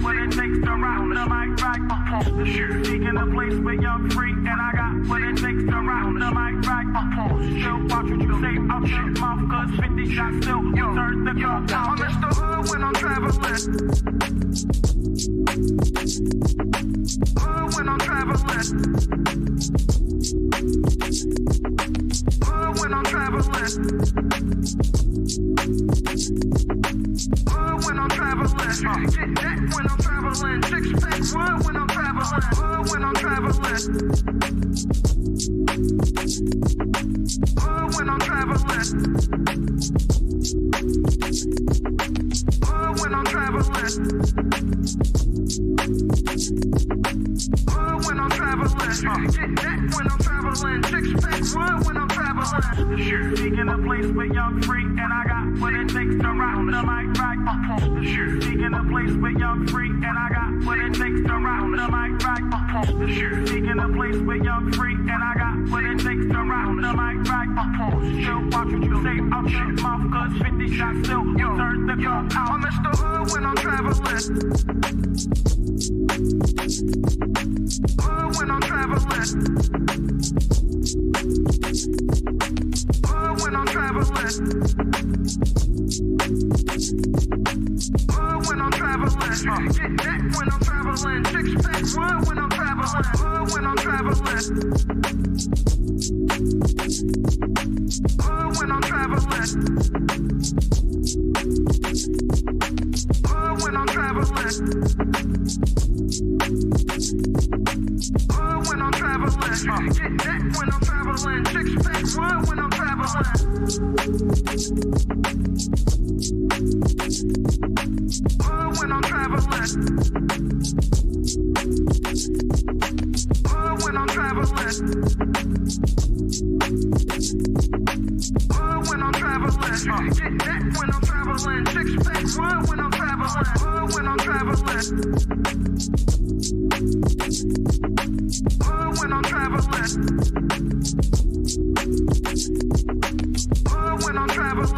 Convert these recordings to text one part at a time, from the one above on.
what it takes to round the mic right upon the shoot. Seeking a place where you're free, and I got what it takes to round the mic right upon the shoot. Watch what you say out your mouth, cause 50 shots still turn the gun down. I'm Mr. Hood when I'm traveling. Hood when I'm traveling. Hood when I'm traveling. Hood when I'm traveling. Get that when I'm traveling. Six pack wood when I'm traveling. Hood when I'm traveling. Hood when I'm traveling. Hood when I'm traveling. Hood when I'm traveling. Get that when I'm traveling. Six pack wood when I'm traveling. Sure. Seeking a place where you're free, and I got what it takes to round the mic right upon the shoot. Seeking a place where you're free, and I got what it takes to round the mic right upon the shoot. Seeking a place where you're free, and I got what it takes to round the mic right upon the shoot. Watch what you say out your mouth, cause 50 shots still turn the gun out. I'm Mr. Hood when I'm traveling. Hood when I'm traveling. Hood when I'm traveling. Hood when I'm traveling. Get that when I'm traveling. Six pack wood when I'm traveling. Hood when I'm traveling. Hood when I'm traveling. Hood when I'm traveling. Hood when I'm traveling. Get that when I'm traveling. Six pack wood when I'm traveling. Hood when I'm traveling. Hood when I'm traveling. Hood when I'm traveling. Get that when I'm traveling. Six pack wood when I'm traveling. Hood when I'm traveling. Hood when I'm traveling. Hood when I'm traveling.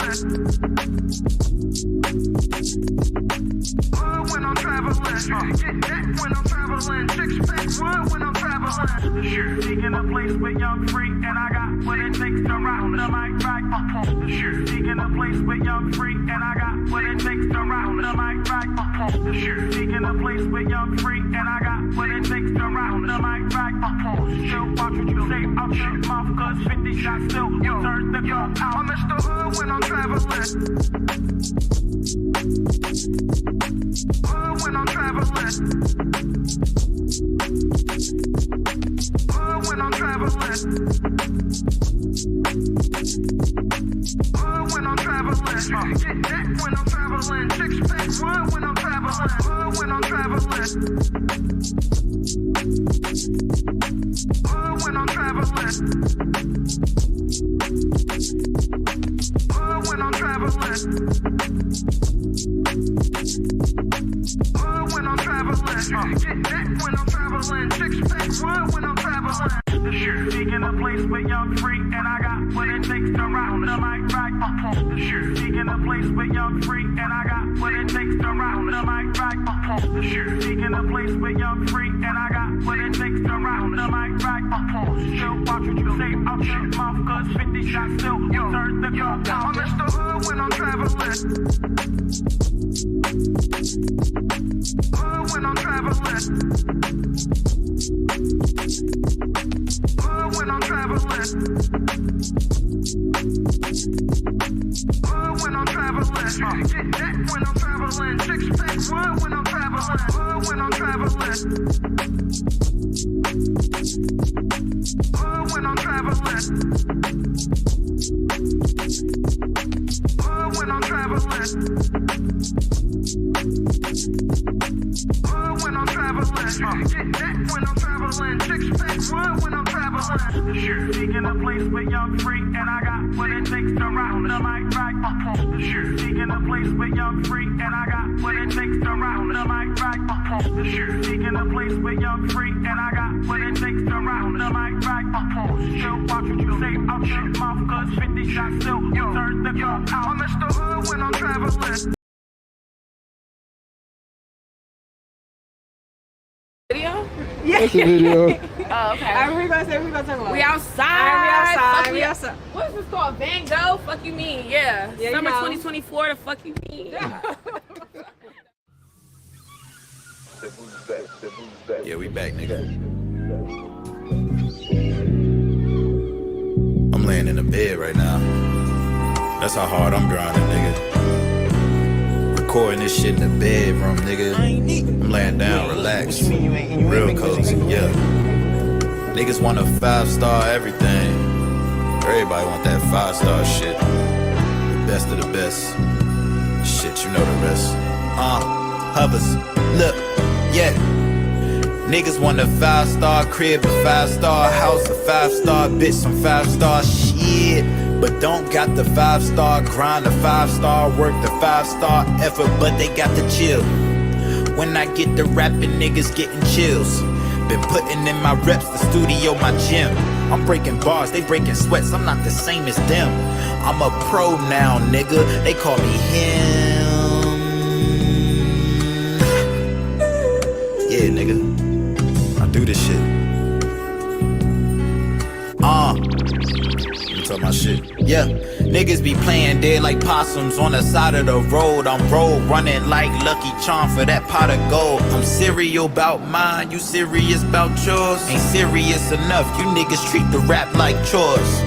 Hood when I'm traveling. Get that when I'm traveling. Six pack wood when I'm traveling. Sure. Seeking a place where you're free, and I got what it takes to round the mic right upon the shoot. Seeking a place where you're free, and I got what it takes to round the mic right upon the shoot. Seeking a place where you're free, and I got what it takes to round the mic right upon the shoot. Watch what you say out your mouth, cause 50 shots still turn the gun out. I'm Mr. Hood when I'm traveling. Hood when I'm traveling. Hood when I'm traveling. Hood when I'm traveling. Get that when I'm traveling. Six pack wood when I'm traveling. Hood when I'm traveling. Hood when I'm traveling. Hood when I'm traveling. Hood when I'm traveling. Get that when I'm traveling. Six pack wood when I'm traveling. Sure. Seeking a place where you're free, and I got what it takes to round the mic right upon the shoot. Seeking a place where you're free, and I got what it takes to round the mic right upon the shoot. Seeking a place where you're free, and I got what it takes to round the mic right upon the shoot. Watch what you say out your mouth, cause 50 shots still turn the gun down. I'm Mr. Hood when I'm traveling. Hood when I'm traveling. Hood when I'm traveling. Hood when I'm traveling. Get that when I'm traveling. Six pack wood when I'm traveling. Hood when I'm traveling. Hood when I'm traveling. Hood when I'm traveling. Hood when I'm traveling. Get that when I'm traveling. Six pack wood when I'm traveling. Sure. Seeking a place where you're free, and I got what it takes to round the mic right upon the shoot. Seeking a place where you're free, and I got what it takes to round the mic right upon the shoot. Seeking a place where you're free, and I got what it takes to round the mic right upon the shoot. Watch what you say out your mouth, cause 50 shots still turn the gun out. I'm Mr. Hood when I'm traveling. Video? Yeah. That's a video. Oh, okay. All right, we gonna talk about? We outside. Alright, we outside. What's this called? Van Gogh? Fuck you mean? Yeah. Yeah, Summer you know. 2024. The fuck you mean? Yeah, we back, nigga. I'm laying in the bed right now. That's how hard I'm grinding, nigga. Recording this shit in the bedroom, nigga. I'm laying down, relaxed. Real cozy, yeah. Niggas want a 5-star everything. Everybody want that 5-star shit. The best of the best. Shit, you know the rest. Hovers. Look, yeah. Niggas want a 5-star crib, a 5-star house, a 5-star bitch, some 5-star shit. But don't got the 5-star grind, the 5-star work, the 5-star effort, but they got the chill. When I get to rapping, niggas getting chills. Been putting in my reps, the studio, my gym. I'm breaking bars, they breaking sweats, I'm not the same as them. I'm a pro now, nigga, they call me him. Yeah, nigga. Do this shit. You talk my shit. Yeah, niggas be playing dead like possums on the side of the road. I'm road running like Lucky Charm for that pot of gold. I'm serial about mine, you serious about yours? Ain't serious enough, you niggas treat the rap like chores.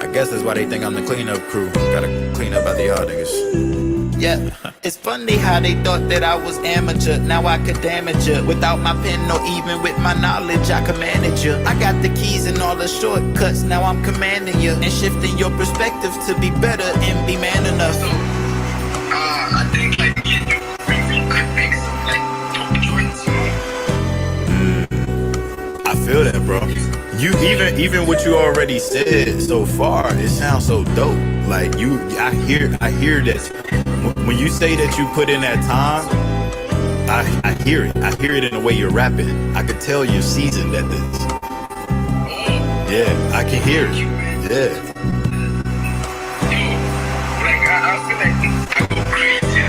I guess that's why they think I'm the cleanup crew. Gotta clean up after y'all niggas. Yeah, it's funny how they thought that I was amateur. Now I could damage you. Without my pen or even with my knowledge, I can manage you. I got the keys and all the shortcuts, now I'm commanding you. And shifting your perspective to be better and be man enough. I think I can get you really good mix of like dope joints. I feel that, bro. You even what you already said so far, it sounds so dope. Like I hear that. When you say that you put in that time, I hear it. I hear it in the way you're rapping. I could tell you're seasoned at this. Yeah, I can hear it. Yeah. Like I feel like I go crazy,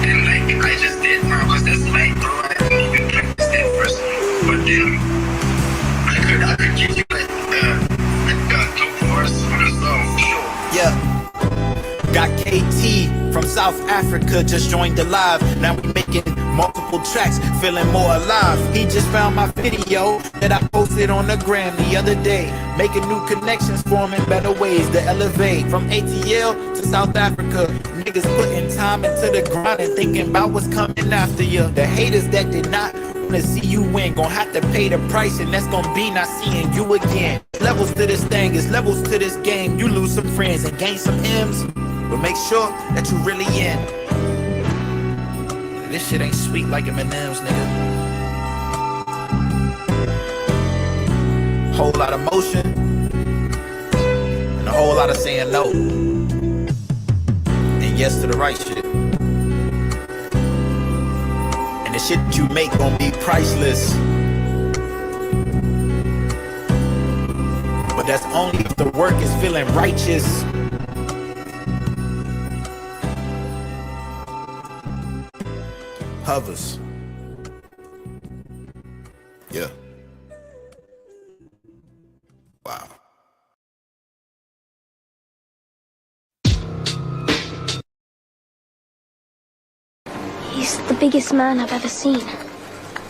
and like I just did my was that's like bro, I didn't even practice that first, but then I could give you like dope verse on the song, sure. Yeah. Got KT from South Africa, just joined the live. Now we making multiple tracks, feeling more alive. He just found my video that I posted on the gram the other day. Making new connections, forming better ways to elevate. From ATL to South Africa, niggas putting time into the grind and thinking about what's coming after you. The haters that did not wanna see you win, gon' have to pay the price, and that's gon' be not seeing you again. Levels to this thing, it's levels to this game. You lose some friends and gain some M's, but make sure that you really in. This shit ain't sweet like M&M's, nigga. Whole lot of motion and a whole lot of saying no and yes to the right shit. And the shit you make gon' be priceless. But that's only if the work is feeling righteous. Hovers. Yeah. Wow. He's the biggest man I've ever seen.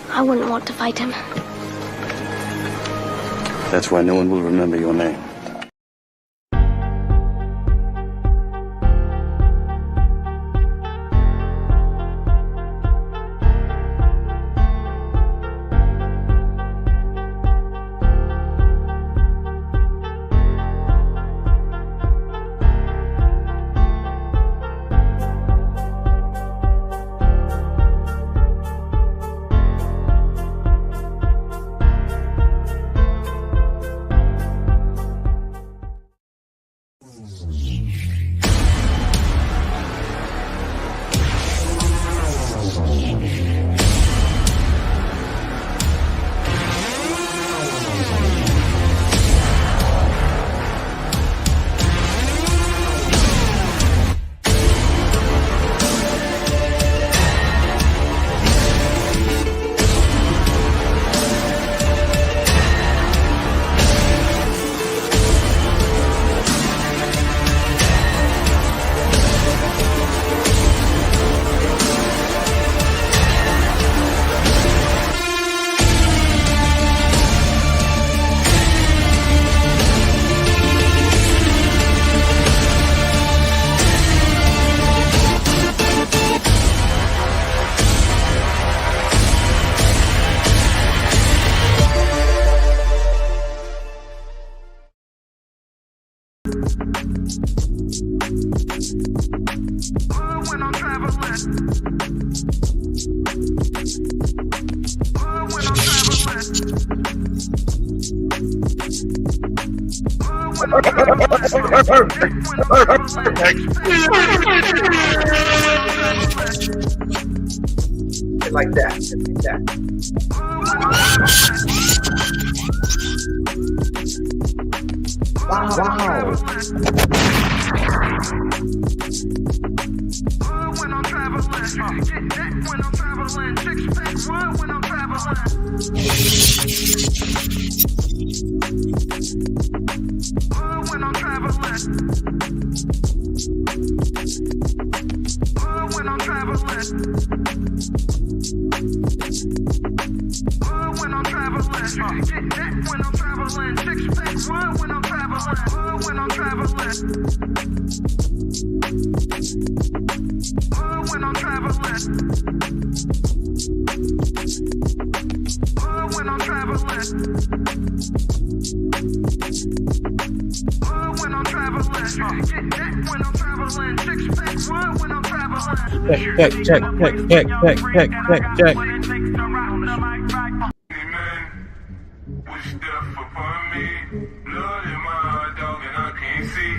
I wouldn't want to fight him. That's why no one will remember your name. When I'm traveling. When I'm like that. Wow. When I'm traveling, get that when I'm traveling. Six pack run when I'm traveling. When I'm traveling. When I'm traveling. When I'm traveling, get that when I'm traveling. Six pack run when I'm traveling. When I'm traveling. When I'm traveling. When I'm traveling. When I'm traveling. Get that when I'm traveling. Six pack run when I'm traveling. Check. Wish death upon me. Blood in my heart, dog, and I can't see.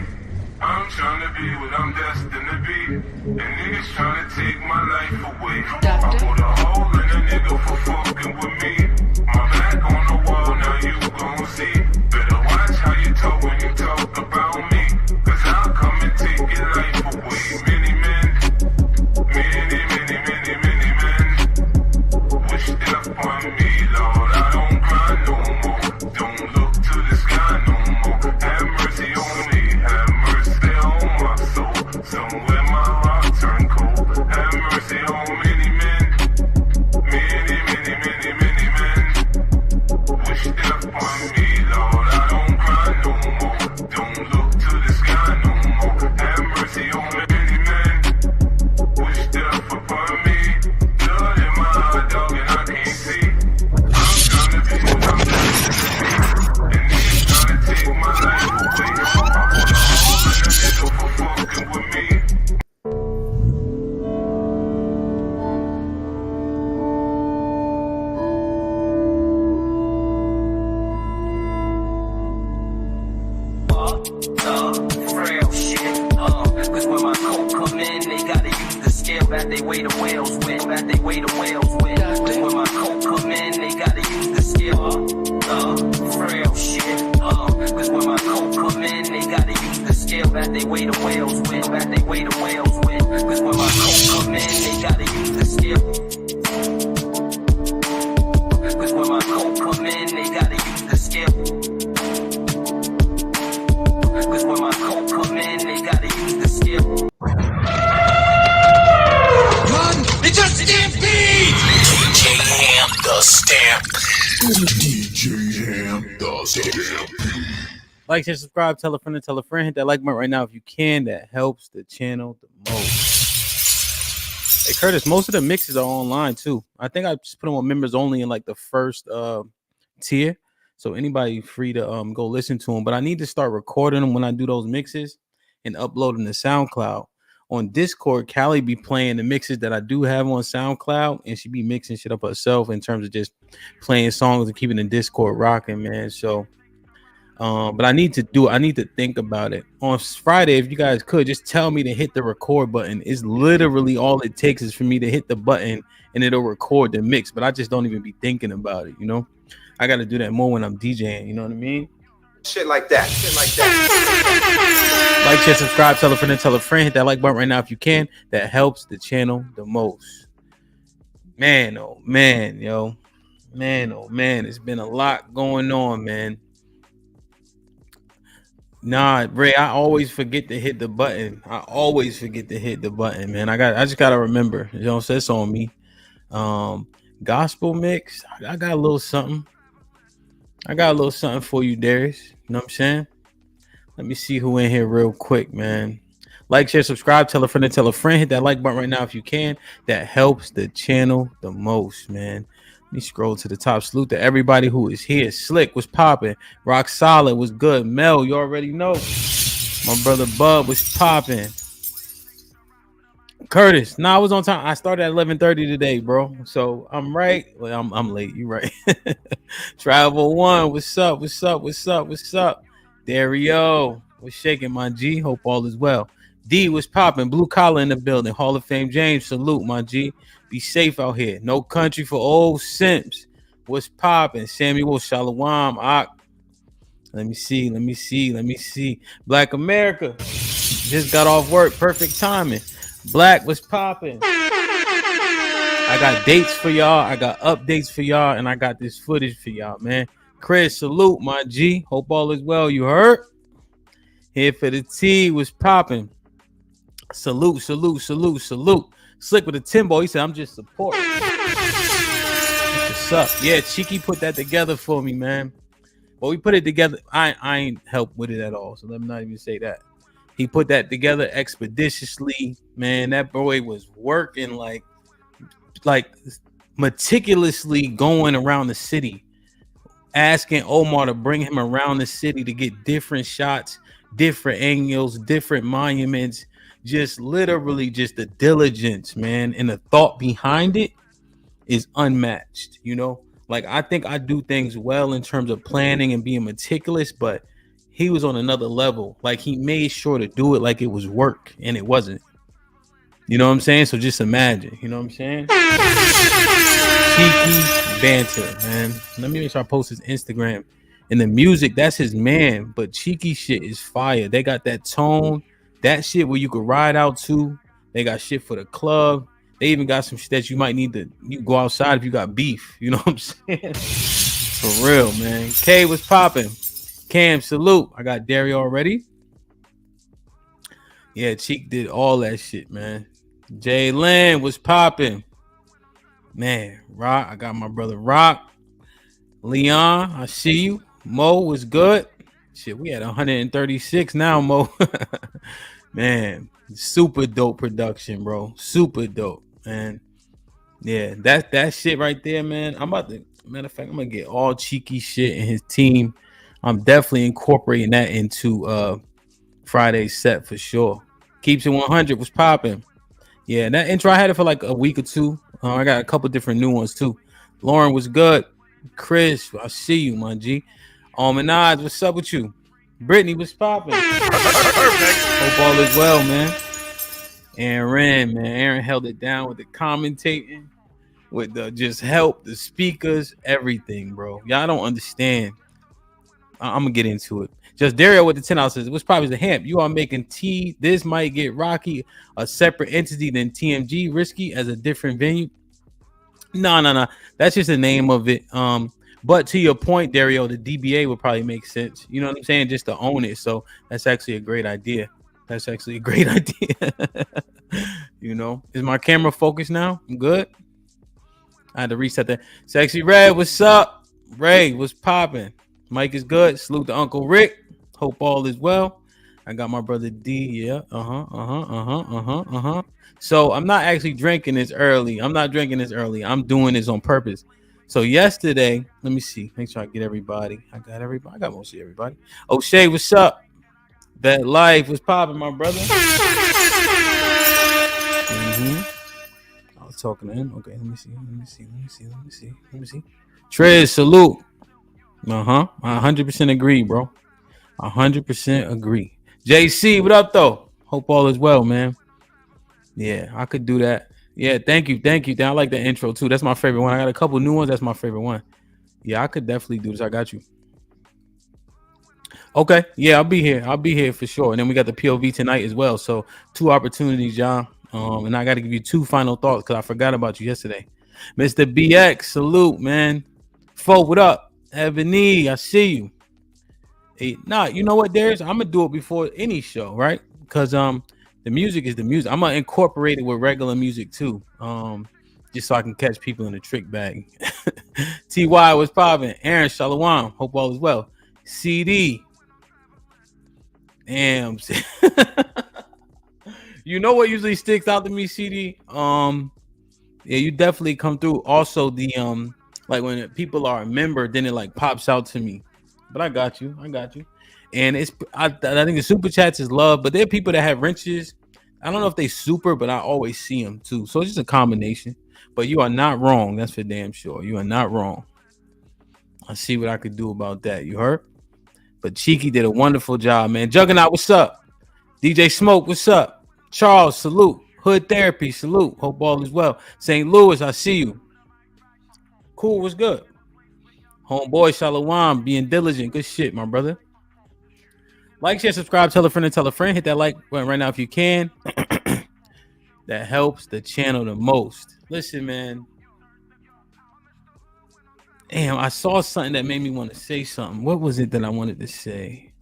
I'm trying to be what I'm destined to be. And niggas trying to take my life away. I put a hole in a nigga for fucking with me. My back on the wall, now you gon' see. Better watch how you talk when you talk about me. Cause I'll come and take your life away. Many men, many men. Wish death upon me, Lord. I don't cry no more. Don't look to the sky no more. Have mercy on me. Have mercy on my soul. Somewhere my heart turned cold. Have mercy on many men. Many men. Wish death upon me, Lord. I don't cry no more. Don't look to the sky no more. Have mercy on many men. Wish death upon me. Blood in my heart, dog, and I can't see. I'm trying to be what I'm destined to be. And niggas trying to take my life away. I put a hole in a nigga for fucking with me. Frail shit, cause when my coat come in, they gotta use the scale that they weigh the whales with, Cause when my coat come in, they gotta use the scale, frail shit, cause when my coat come in, they gotta use the scale that they weigh the whales with, Cause when my coat come in, they gotta use the scale. Cause when my coat come in, they gotta use the scale. Cause when my coat come in, they gotta use the skill. Run! It's just a damn feed! DJ Ham the Stamp. Like, share, subscribe, tell a friend, hit that like button right now if you can. That helps the channel the most. Hey Curtis, most of the mixes are online too. I think I just put them on members only in like the first tier. So anybody free to go listen to them. But I need to start recording them when I do those mixes and upload them to SoundCloud. On Discord, Callie be playing the mixes that I do have on SoundCloud, and she be mixing shit up herself in terms of just playing songs and keeping the Discord rocking, man. So but I need to think about it. On Friday, if you guys could just tell me to hit the record button. It's literally all it takes is for me to hit the button and it'll record the mix, but I just don't even be thinking about it, you know. I got to do that more when I'm DJing, you know what I mean? Shit like that. Like, share, subscribe, tell a friend, hit that like button right now if you can. That helps the channel the most. Man, oh man, yo. Man, oh man, it's been a lot going on, man. Nah, Ray, I always forget to hit the button. Man. I just gotta remember. You know, so it's on me. Gospel mix. I got a little something. For you, Darius. You know what I'm saying? Let me see who in here real quick, man. Like, share, subscribe, tell a friend. Hit that like button right now if you can. That helps the channel the most, man. Let me scroll to the top. Salute to everybody who is here. Slick was popping. Rock Solid was good. Mel, you already know. My brother Bub was popping. Curtis, I was on time. I started at 11:30 today, bro. So I'm right. Well, I'm late. You right. Travel One, what's up? What's up? What's up? What's up? Dario, what's shaking, my G? Hope all is well. D was popping. Blue collar in the building. Hall of Fame James, salute, my G. Be safe out here. No country for old simps. What's popping? Samuel Shalom. Let me see. Black America just got off work. Perfect timing. Black was popping. I got dates for y'all. I got updates for y'all. And I got this footage for y'all, man. Chris, salute, my G. Hope all is well. You heard? Here for the T was popping. Salute. Slick with a Timbo. He said, I'm just supporting. What's up? Yeah, Cheeky put that together for me, man. Well, we put it together. I ain't helped with it at all. So let me not even say that. He put that together expeditiously, man. That boy was working like meticulously going around the city, asking Omar to bring him around the city to get different shots, different angles, different monuments. Just literally just the diligence, man, and the thought behind it is unmatched. You know, like I think I do things well in terms of planning and being meticulous, but he was on another level. Like he made sure to do it like it was work, and it wasn't. You know what I'm saying? So just imagine. You know what I'm saying? Cheeky banter, man. Let me make sure I post his Instagram. And the music, that's his man. But Cheeky shit is fire. They got that tone, that shit where you could ride out to. They got shit for the club. They even got some shit that you might need to go outside if you got beef. You know what I'm saying? For real, man. K was popping. Cam, salute. I got Dario already. Yeah, Cheek did all that shit, man. Jay Lynn was popping. Man, Rock. I got my brother Rock. Leon, I see you. Mo was good. Shit, we had 136 now, Mo. Man, super dope production, bro. Super dope, man. Yeah, that shit right there, man. I'm about to, matter of fact, I'm gonna get all Cheeky shit and his team. I'm definitely incorporating that into Friday's set for sure. Keeps it 100 was popping. Yeah, that intro I had it for like a week or two. I got a couple different new ones too. Lauren was good. Chris, I see you, my G. Minaj, what's up with you? Brittany was popping. Hope all is well, man. Aaron held it down with the commentating, with the just help, the speakers, everything, bro. Y'all don't understand. I'm gonna get into it. Just Dario with the 10 ounces. What's probably the hemp? You are making tea. This might get rocky. A separate entity than TMG. Risky as a different venue. No. That's just the name of it. But to your point, Dario, the DBA would probably make sense. You know what I'm saying? Just to own it. So that's actually a great idea. You know, is my camera focused now? I'm good. I had to reset that. Sexy Red, what's up? Ray, what's popping? Mike is good. Salute to Uncle Rick. Hope all is well. I got my brother D. Yeah. So I'm not actually drinking this early. I'm I'm doing this on purpose. So yesterday, let me see. Make sure I get everybody. I got everybody. I got mostly everybody. O'Shea, what's up? That life was popping, my brother. I was talking to him. Okay, let me see. Trez, salute. 100% agree, bro. 100% agree. JC, what up though? Hope all is well, man. Yeah, I could do that. Yeah, thank you. I like the intro too. That's my favorite one. I got a couple new ones. That's my favorite one. Yeah, I could definitely do this. I got you. Okay, yeah, I'll be here for sure. And then we got the POV tonight as well. So 2 opportunities, y'all. And I got to give you 2 final thoughts because I forgot about you yesterday. Mr. BX, salute, man. Fo, what up? Ebony, I see you. Hey, you know what, Darius? I'm gonna do it before any show, right? Because the music is the music. I'm gonna incorporate it with regular music too. Just so I can catch people in the trick bag. TY was popping. Aaron Shalom. Hope all is well. CD. Damn. You know what usually sticks out to me, CD? Yeah, you definitely come through. Also, the like when people are a member, then it like pops out to me. but I got you. And I think the super chats is love, but there are people that have wrenches. I don't know if they super, but I always see them too. So it's just a combination. But you are not wrong. That's for damn sure. You are not wrong. I see what I could do about that. You heard? But Cheeky did a wonderful job, man. Juggernaut, what's up? DJ Smoke, what's up? Charles, salute. Hood Therapy, salute. Hope all is well. St. Louis, I see you. Cool, what's good? Homeboy Shalom, being diligent. Good shit, my brother. Like, share, subscribe, tell a friend, and tell a friend. Hit that like button right now if you can. That helps the channel the most. Listen, man. Damn, I saw something that made me want to say something. What was it that I wanted to say?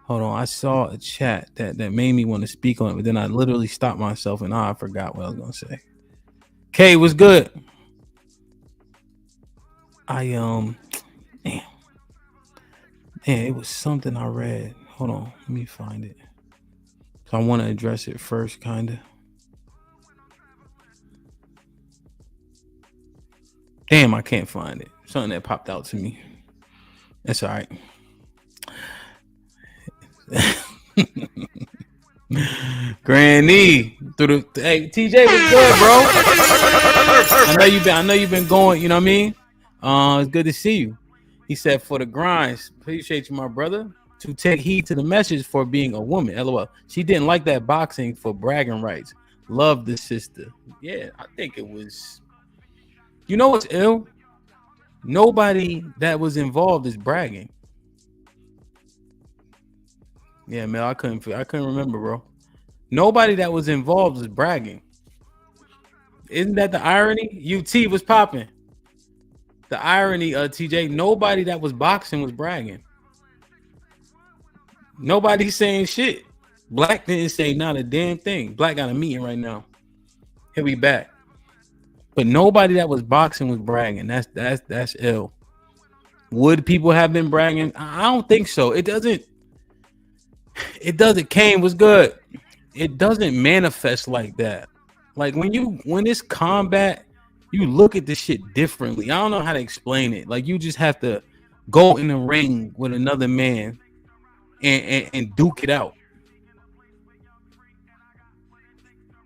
Hold on. I saw a chat that made me want to speak on it, but then I literally stopped myself and I forgot what I was going to say. Kay, what's good? Damn, it was something I read. Hold on, let me find it. So I want to address it first, kind of. Damn, I can't find it. Something that popped out to me. That's all right. Granny through the hey TJ was good, bro. I know you've been going, you know what I mean? It's good to see you. He said for the grinds, appreciate you, my brother. To take heed to the message for being a woman. LOL. She didn't like that boxing for bragging rights. Love the sister. Yeah, I think it was. You know what's ill? Nobody that was involved is bragging. Yeah, man, I couldn't remember, bro. Nobody that was involved was bragging. Isn't that the irony? UT was popping. The irony, TJ, nobody that was boxing was bragging. Nobody's saying shit. Black didn't say not a damn thing. Black got a meeting right now. He'll be back. But nobody that was boxing was bragging. That's ill. Would people have been bragging? I don't think so. It doesn't. Kane was good. It doesn't manifest like that. Like when it's combat, you look at this shit differently. I don't know how to explain it. Like you just have to go in the ring with another man and duke it out.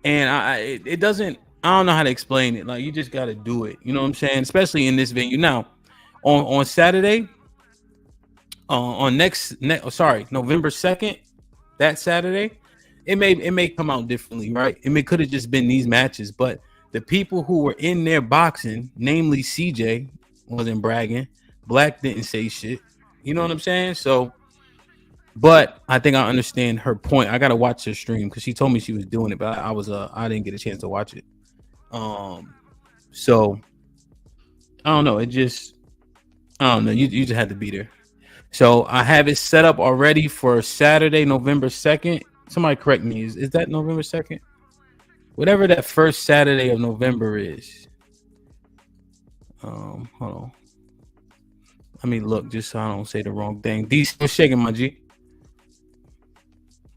And it doesn't. I don't know how to explain it. Like you just got to do it. You know what I'm saying? Especially in this venue. Now, on Saturday, on November 2nd, that Saturday, it may come out differently, right? It could have just been these matches, but the people who were in there boxing, namely CJ, wasn't bragging. Black didn't say shit. You know what I'm saying? So, but I think I understand her point. I gotta watch her stream because she told me she was doing it, but I didn't get a chance to watch it. So I don't know. I don't know. You just had to be there. So I have it set up already for Saturday, November 2nd. Somebody correct me. Is that November 2nd? Whatever that first Saturday of November is. Hold on. Let me look just so I don't say the wrong thing. D still shaking, my G.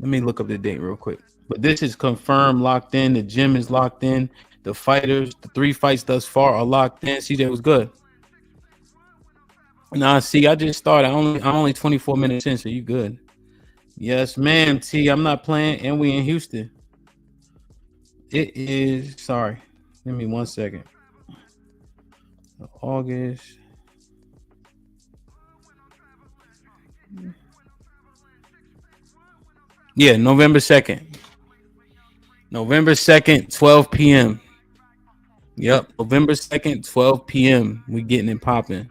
Let me look up the date real quick. But this is confirmed, locked in. The gym is locked in. The fighters, the 3 fights thus far are locked in. CJ was good. Nah, see, I just started. I'm only 24 minutes in, so you good. Yes, ma'am, T. I'm not playing, and we in Houston. It is, sorry. Give me 1 second. August. Yeah, November 2nd. November 2nd, 12 p.m. Yep, November 2nd, 12 p.m. We getting it popping.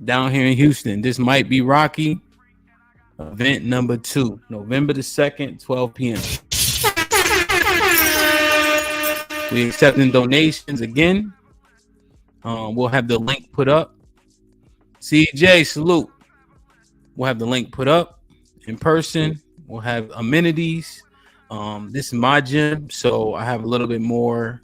Down here in Houston. This might be Rocky. Event number 2. November the 2nd, 12 p.m. We accepting donations again. We'll have the link put up. CJ, salute. We'll have the link put up in person. We'll have amenities. This is my gym, so I have a little bit more,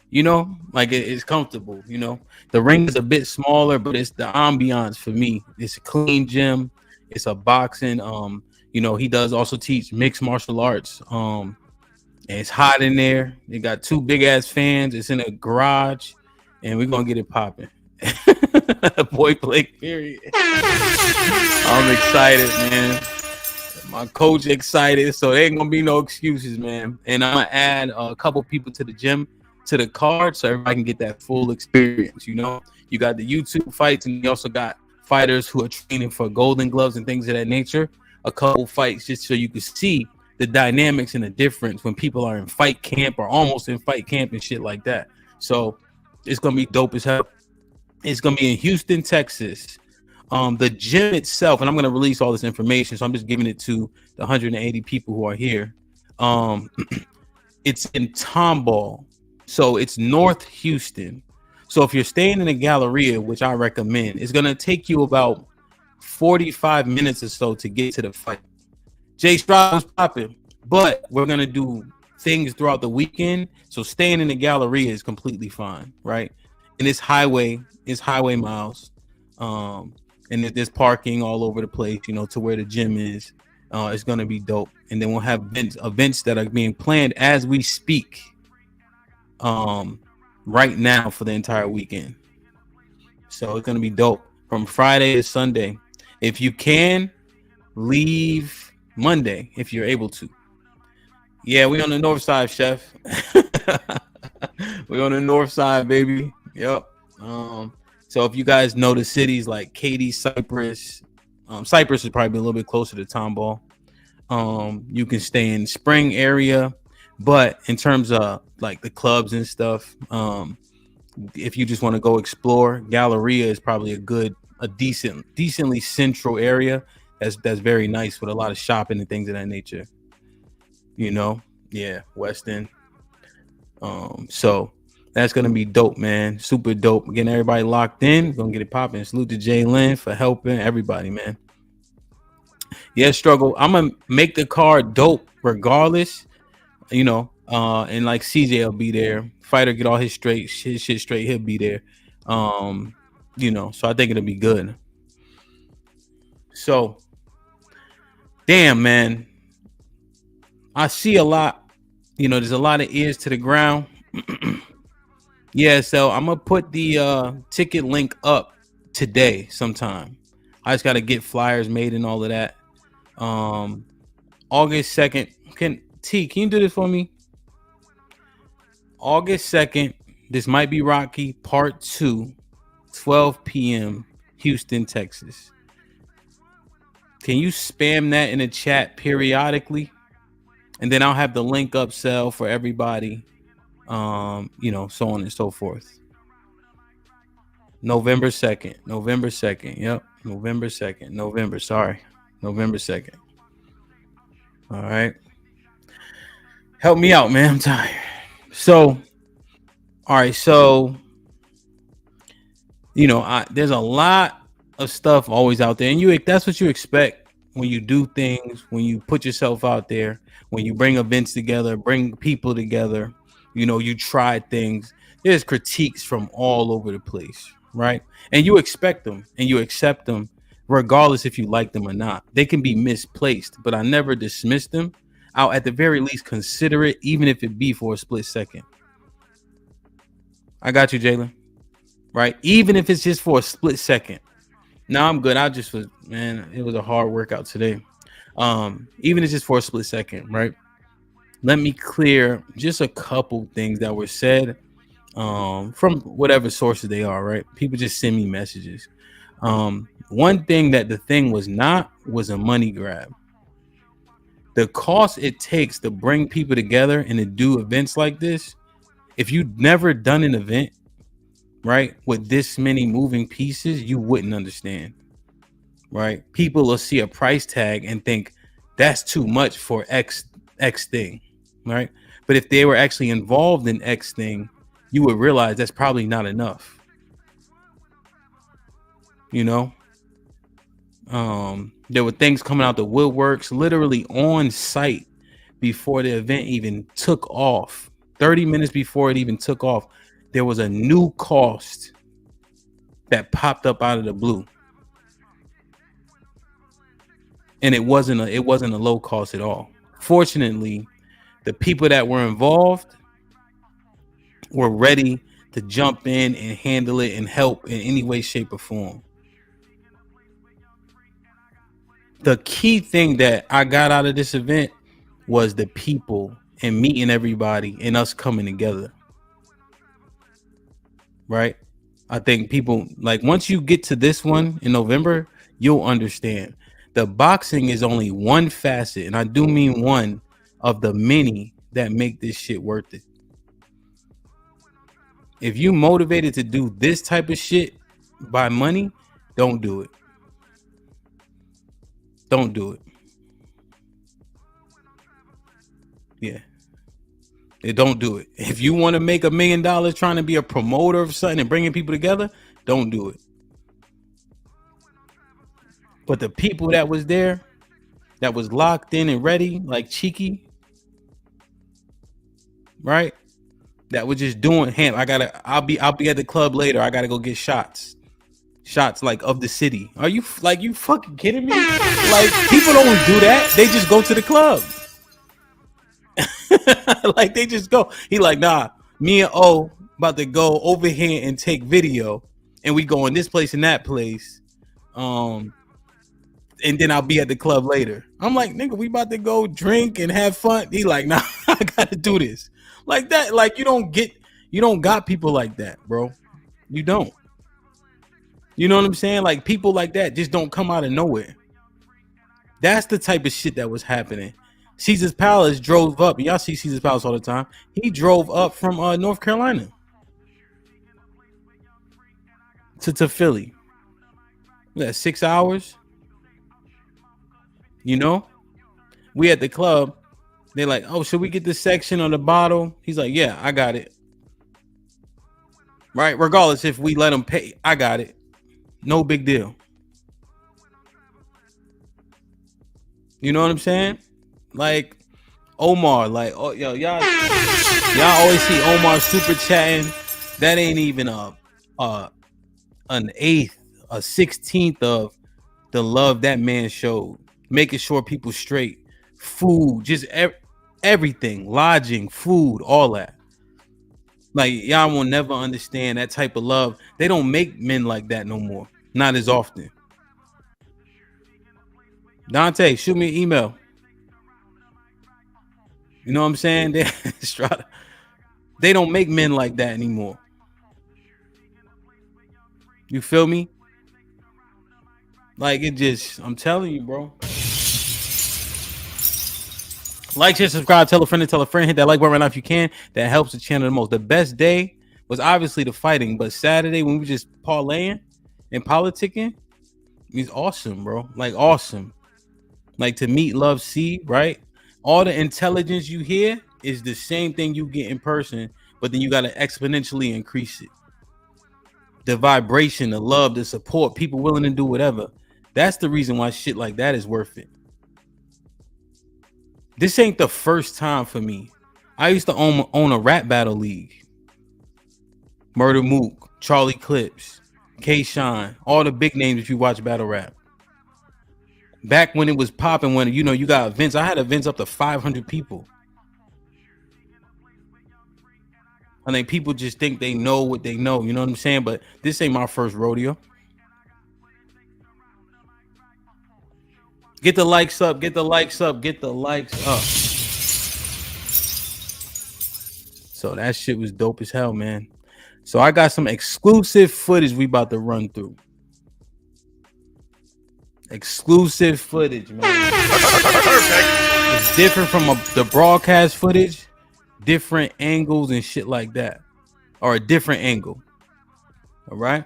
you know, like it's comfortable, you know. The ring is a bit smaller, but it's the ambiance for me. It's a clean gym. It's a boxing. You know, he does also teach mixed martial arts. And it's hot in there. They got 2 big ass fans. It's in a garage, and we're gonna get it popping. Point blank, period. I'm excited, man. My coach excited, so there ain't gonna be no excuses, man. And I'm gonna add a couple people to the gym, to the card, so everybody can get that full experience. You know, you got the YouTube fights, and you also got fighters who are training for Golden Gloves and things of that nature. A couple fights just so you can see the dynamics and the difference when people are in fight camp or almost in fight camp and shit like that. So it's gonna be dope as hell. It's gonna be in Houston, Texas. The gym itself, and I'm gonna release all this information, so I'm just giving it to the 180 people who are here. It's in Tomball, so it's North Houston. So if you're staying in the Galleria, which I recommend, it's gonna take you about 45 minutes or so to get to the fight. Jay Stroud was popping, but we're gonna do things throughout the weekend. So staying in the Galleria is completely fine, right? And it's highway miles. And there's parking all over the place, you know, to where the gym is. It's gonna be dope. And then we'll have events that are being planned as we speak. Right now for the entire weekend. So it's gonna be dope from Friday to Sunday. If you can, leave Monday if you're able to. Yeah, we on the north side, chef. We on the north side, baby. Yep. So if you guys know the cities like Katy, Cypress, Cypress is probably a little bit closer to Tomball. You can stay in Spring area, but in terms of like the clubs and stuff, if you just want to go explore, Galleria is probably a decently central area. That's very nice with a lot of shopping and things of that nature. You know, yeah, West End. So that's gonna be dope, man. Super dope. Getting everybody locked in. Gonna get it popping. Salute to Jay Lynn for helping everybody, man. Yeah, struggle. I'm gonna make the card dope regardless. You know, and like CJ will be there. Fighter get all his shit straight. He'll be there. You know, so I think it'll be good. So, damn, man. I see a lot. You know, there's a lot of ears to the ground. Yeah, so I'm gonna put the ticket link up today sometime. I just gotta get flyers made and all of that. August 2nd. Can you do this for me? August 2nd. This might be Rocky Part 2, 12 p.m. Houston, Texas. Can you spam that in the chat periodically? And then I'll have the link up sell for everybody. You know, so on and so forth. November 2nd. Yep. November 2nd. Sorry. November 2nd. All right. Help me out, man. I'm tired. So, all right. So, you know, there's a lot of stuff always out there. And that's what you expect when you do things, when you put yourself out there, when you bring events together, bring people together. You know, you try things. There's critiques from all over the place, right? And you expect them and you accept them regardless if you like them or not. They can be misplaced, but I never dismiss them. I'll at the very least consider it, even if it be for a split second. I got you, Jalen. Right? Even if it's just for a split second. No, I'm good. It was a hard workout today. Even if it's just for a split second, right? Let me clear just a couple things that were said from whatever sources they are, right? People just send me messages. One thing that the thing was not was a money grab. The cost it takes to bring people together and to do events like this, if you've never done an event, right, with this many moving pieces, you wouldn't understand, right? People will see a price tag and think that's too much for X thing. Right, but if they were actually involved in X thing, you would realize that's probably not enough. You know, there were things coming out the woodworks literally on site before the event even took off. 30 minutes before it even took off, there was a new cost that popped up out of the blue, and it wasn't a low cost at all. Fortunately, the people that were involved were ready to jump in and handle it and help in any way, shape, or form. The key thing that I got out of this event was the people and meeting everybody and us coming together. Right? I think people, like, once you get to this one in November, you'll understand. The boxing is only one facet, and I do mean one of the many that make this shit worth it. If you motivated to do this type of shit by money, don't do it. Don't do it. Yeah. Don't do it. If you want to make $1 million trying to be a promoter of something and bringing people together, don't do it. But the people that was there, that was locked in and ready, like Cheeky, right? That was just doing him. I'll be at the club later. I gotta go get shots like of the city. Are you you fucking kidding me? Like, people don't do that. They just go to the club. Like, they just go. He like, nah, me and O about to go over here and take video, and we go in this place and that place. And then I'll be at the club later. I'm like, nigga, we about to go drink and have fun. He like, nah, I gotta do this. Like that. Like, you don't got people like that, bro. You don't. You know what I'm saying? Like, people like that just don't come out of nowhere. That's the type of shit that was happening. Caesar's Palace drove up. Y'all see Caesar's Palace all the time. He drove up from North Carolina to Philly. That's 6 hours. You know, we at the club. They're like, oh, should we get this section on the bottle? He's like, yeah, I got it. Right? Regardless if we let him pay, I got it. No big deal. You know what I'm saying? Like Omar, like, oh, yo, y'all always see Omar super chatting. That ain't even an eighth, a 16th of the love that man showed. Making sure people straight, food, just everything, lodging, food, all that. Like, y'all will never understand that type of love. They don't make men like that no more. Not as often. Dante, shoot me an email. You know what I'm saying? They don't make men like that anymore. You feel me? Like, it just, I'm telling you, bro. Like, share, subscribe, tell a friend, hit that like button right now if you can. That helps the channel the most. The best day was obviously the fighting, but Saturday when we just parlaying and politicking, is awesome, bro. Like, awesome. Like, to meet, love, see, right? All the intelligence you hear is the same thing you get in person, but then you got to exponentially increase it. The vibration, the love, the support, people willing to do whatever. That's the reason why shit like that is worth it. This ain't the first time for me. I used to own a rap battle league. Murder Mook, Charlie Clips, K-Shine, all the big names if you watch battle rap. Back when it was popping, when you got events. I had events up to 500 people. I think people just think they know what they know. You know what I'm saying? But this ain't my first rodeo. Get the likes up. Get the likes up. Get the likes up. So that shit was dope as hell, man. So I got some exclusive footage we about to run through. Exclusive footage, man. It's different from the broadcast footage. Different angles and shit like that. Or a different angle. All right.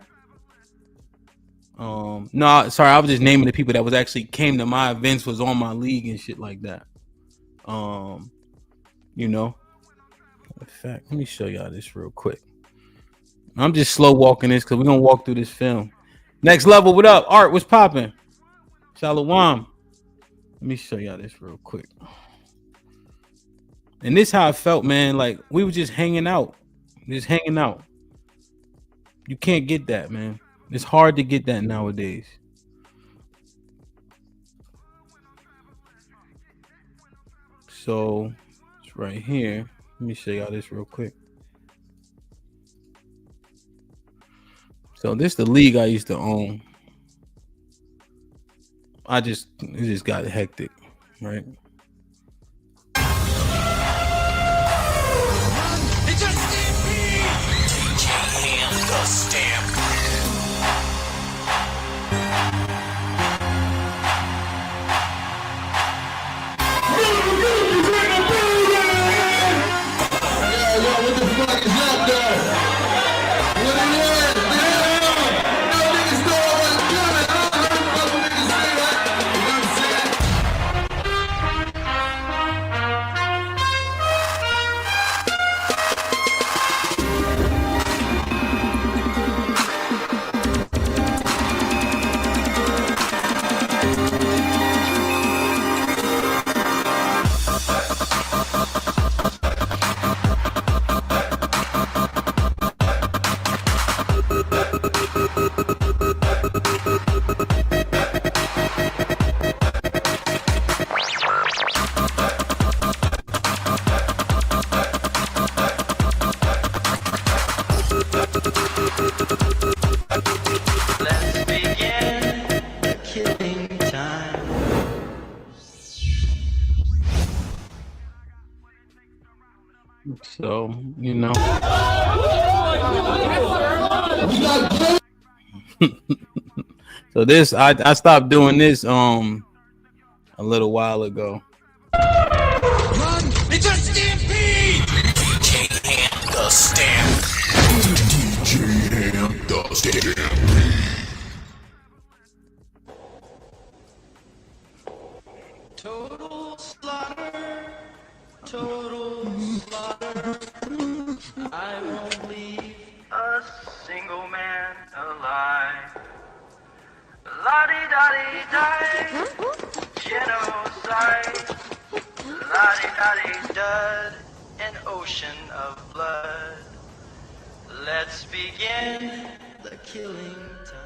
No, sorry, I was just naming the people that was actually came to my events, was on my league and shit like that. You know. In fact, let me show y'all this real quick. I'm just slow walking this because we're gonna walk through this film. Next level, what up? Art, what's popping? Shalom. Let me show y'all this real quick. And this how I felt, man. Like, we were just hanging out. Just hanging out. You can't get that, man. It's hard to get that nowadays. So it's right here. Let me show y'all this real quick. So this the league I used to own. It just got hectic, right? It's a stampede! Jam the stamp. What the fuck is up there? What it is, man? No niggas know what's coming. I don't heard fucking niggas say that. You know what I'm saying? Let's begin the killing time. So you know. So this I stopped doing this a little while ago. Run! It's a stampede! DJ Ham the stamp. DJ Ham the stamp. Total slaughter, total slaughter. I won't leave a single man alive. La-di-da-di-di, genocide. La-di-da-di-dud, an ocean of blood. Let's begin the killing time.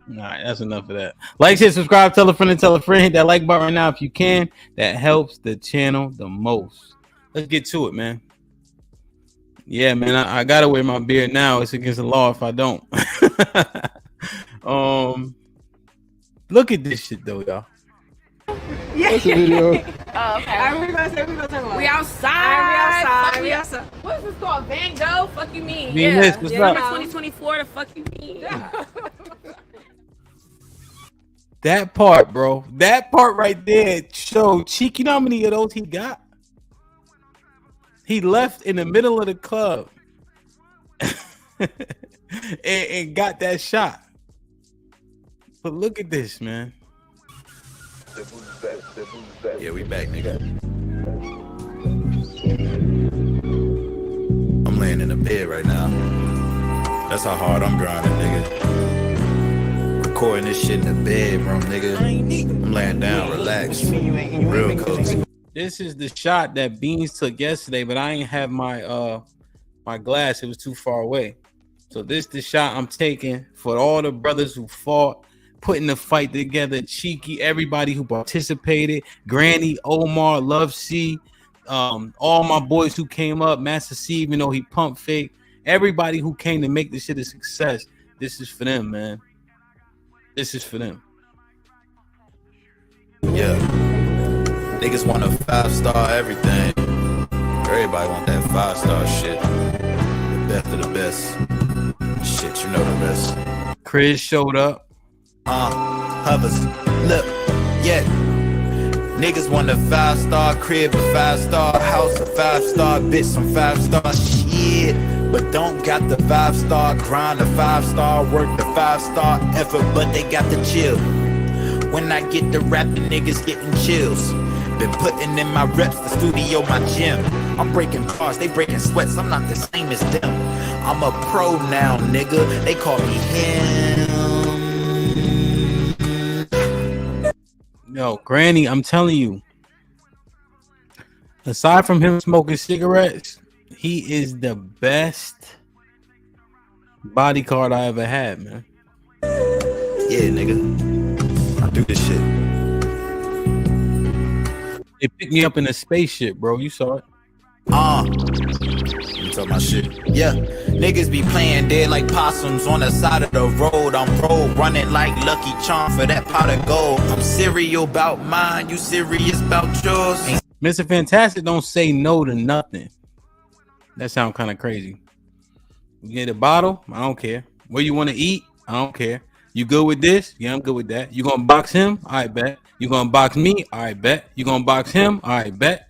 All right, that's enough of that. Like, share, subscribe, tell a friend, and tell a friend. Hit that like button right now if you can. That helps the channel the most. Let's get to it, man. Yeah, man, I gotta wear my beard now. It's against the law if I don't. Look at this shit though, y'all. Yeah. What's the video? Oh, okay. We gonna talk about. We outside. outside. Fuck We yeah. outside. What is this called? Van Gogh? Fuck you mean? Venus, Yeah. what's Yeah, up? 2024. The fuck you mean? Yeah. That part, bro. That part right there showed Cheek. You know how many of those he got? He left in the middle of the club and got that shot. But look at this, man. Yeah, we back, nigga. I'm laying in the bed right now. That's how hard I'm grinding, nigga. Recording this shit in the bedroom, nigga. I'm laying down, relaxed, real cozy. This is the shot that Beans took yesterday, but I ain't have my my glass. It was too far away. So this the shot I'm taking for all the brothers who fought, putting the fight together. Cheeky, everybody who participated. Granny, Omar, Love C, all my boys who came up. Master C, even though he pumped fake. Everybody who came to make this shit a success. This is for them, man. This is for them. Yeah. Niggas want a 5-star everything. Everybody want that 5-star shit. The best of the best. Shit, you know the rest. Chris showed up. Hovers. Look, yeah. Niggas want a 5-star crib, a 5-star house, a 5-star bitch, some 5-star shit. But don't got the 5-star grind, a 5-star work, the 5-star effort, but they got the chill. When I get to rapping, niggas getting chills. Been putting in my reps, the studio, my gym. I'm breaking bars, they breaking sweats, I'm not the same as them. I'm a pro now, nigga, they call me him. Yo, Granny, I'm telling you, aside from him smoking cigarettes, He is the best bodyguard I ever had, man. Yeah, nigga. I do this shit. They picked me up in a spaceship, bro. You saw it. You talking about shit? Yeah, niggas be playing dead like possums on the side of the road. I'm pro, running like Lucky Charm for that pot of gold. I'm serial about mine, you serious about yours? Mr. Fantastic don't say no to nothing. That sounds kind of crazy. You get a bottle? I don't care. Where you want to eat? I don't care. You good with this? Yeah, I'm good with that. You gonna box him? I bet. You gonna box me? I bet. You gonna box him? I bet.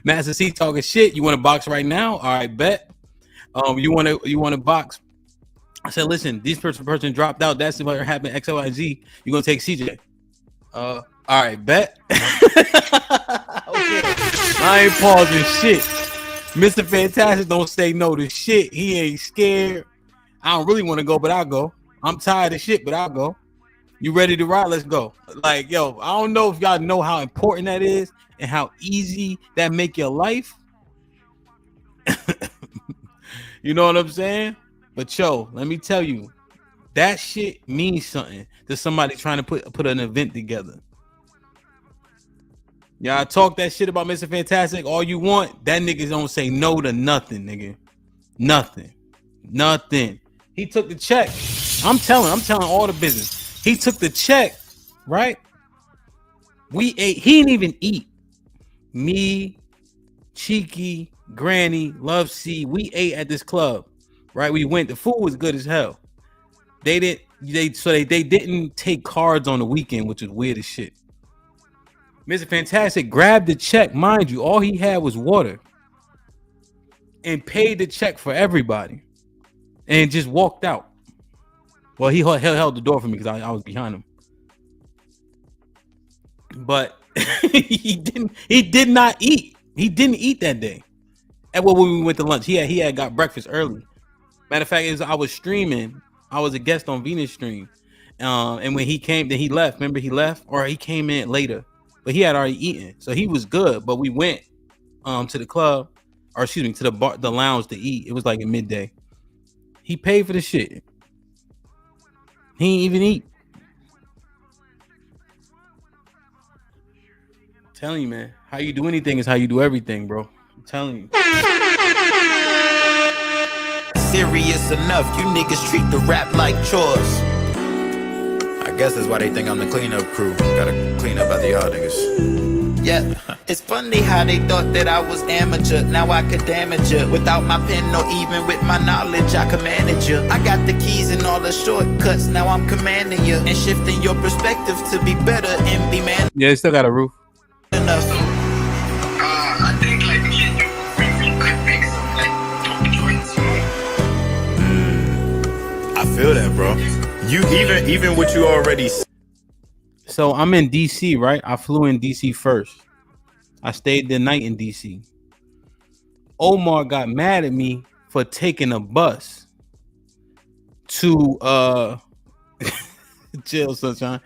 Master C talking shit. You want to box right now? All right, bet. You want to box? I said, listen, this person dropped out. That's what happened. X, Y, Z. You gonna take CJ? All right, bet. Okay. I ain't pausing shit. Mr. Fantastic don't say no to shit. He ain't scared. I don't really want to go, but I'll go. I'm tired of shit, but I'll go. You ready to ride? Let's go. Like, yo, I don't know if y'all know how important that is and how easy that make your life. You know what I'm saying? But yo, let me tell you, that shit means something to somebody trying to put an event together. Y'all talk that shit about Mr. Fantastic all you want. That nigga don't say no to nothing, nigga. Nothing. He took the check. I'm telling all the business. He took the check, right? We ate. He didn't even eat. Me, Cheeky, Granny, Love C. We ate at this club, right? We went. The food was good as hell. They didn't take cards on the weekend, which is weird as shit. Mr. Fantastic grabbed the check, mind you. All he had was water, and paid the check for everybody, and just walked out. Well, he held the door for me because I was behind him. But he did not eat. He didn't eat that day. And when we went to lunch, he had got breakfast early. Matter of fact, I was streaming. I was a guest on Venus stream. And when he came, then he left. Remember, he left, or he came in later. But he had already eaten, so he was good. But we went to the club, or excuse me, to the bar, the lounge to eat. It was like at midday. He paid for the shit. He ain't even eat. I'm telling you, man. How you do anything is how you do everything, bro. I'm telling you. Serious enough, you niggas treat the rap like chores. I guess that's why they think I'm the cleanup crew. Gotta clean up after y'all niggas. Yeah, it's funny how they thought that I was amateur. Now I could damage you. Without my pen or even with my knowledge, I can manage you. I got the keys and all the shortcuts. Now I'm commanding you and shifting your perspective to be better and be man. Yeah, they still got a roof. Enough. I think like me and you, we could make some like dope joints, you know? I feel that, bro. You even what you already. So I'm in DC, right? I flew in DC first. I stayed the night in DC. Omar got mad at me for taking a bus to chill, sunshine.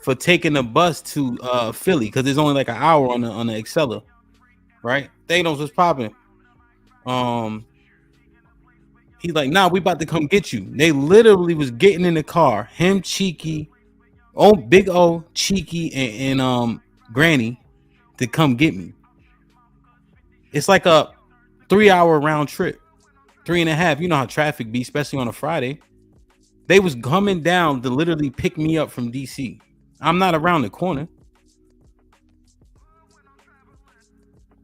For taking a bus to Philly because it's only like an hour on the Acela, right? Thanos was popping. He's like, nah, we about to come get you. They literally was getting in the car. Him, Cheeky, Big O, Cheeky, and Granny to come get me. It's like a 3-hour round trip, 3.5. You know how traffic be, especially on a Friday. They was coming down to literally pick me up from DC. I'm not around the corner.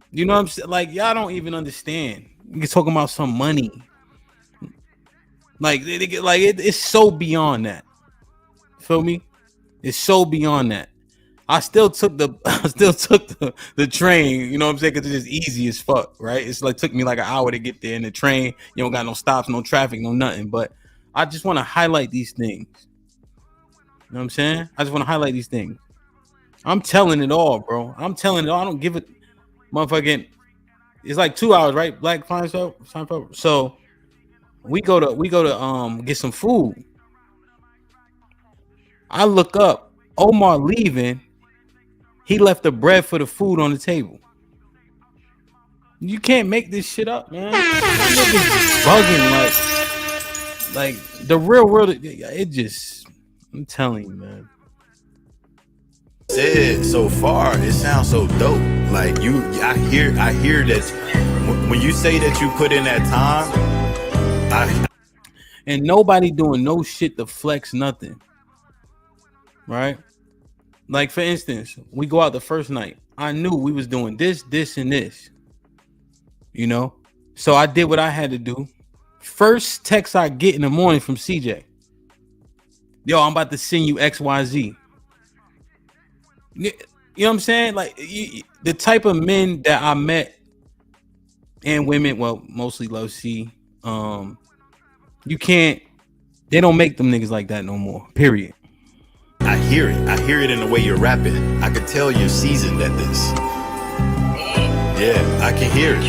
You know what I'm saying? Like, y'all don't even understand. You're talking about some money. Like, it's so beyond that. Feel me? It's so beyond that. I still took the train, you know what I'm saying? Because it's just easy as fuck, right? It's like took me like an hour to get there in the train. You don't got no stops, no traffic, no nothing. But I just want to highlight these things. You know what I'm saying? I just want to highlight these things. I'm telling it all, bro. I'm telling it all. I don't give it, motherfucking. It's like 2 hours, right? Black Fine Seinfeld. So we go to get some food. I look up, Omar leaving. He left the bread for the food on the table. You can't make this shit up, man. Niggas bugging like the real world. It just, I'm telling you, man. Said so far, it sounds so dope. Like I hear that when you say that you put in that time, and nobody doing no shit to flex nothing, right? Like for instance, we go out the first night. I knew we was doing this, and this. You know, so I did what I had to do. First text I get in the morning from CJ. Yo, I'm about to send you XYZ. You know what I'm saying? Like the type of men that I met and women, well, mostly Love C. You can't. They don't make them niggas like that no more. Period. I hear it. I hear it in the way you're rapping. I can tell you're seasoned at this. Yeah, I can hear it.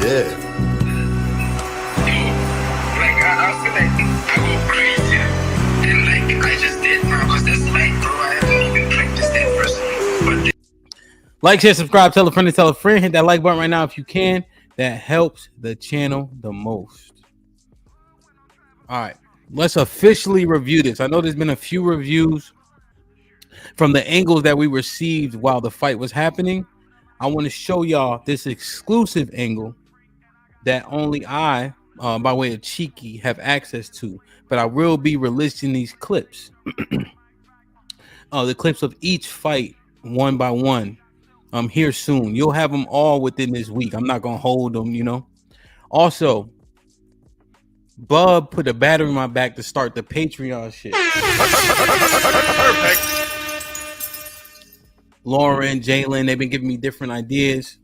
Yeah. Like I feel like I go crazy, and like I just did now because that's like, bro, I haven't even practiced that personally. But Like, share, subscribe, tell a friend to tell a friend. Hit that like button right now if you can. That helps the channel the most. All right, let's officially review this. I know there's been a few reviews from the angles that we received while the fight was happening. I want to show y'all this exclusive angle that only I, by way of Cheeky, have access to. But I will be releasing these clips. The clips of each fight one by one. Here soon. You'll have them all within this week. I'm not gonna hold them, you know. Also, Bub put a battery in my back to start the Patreon shit. Perfect. Lauren, Jalen, they've been giving me different ideas.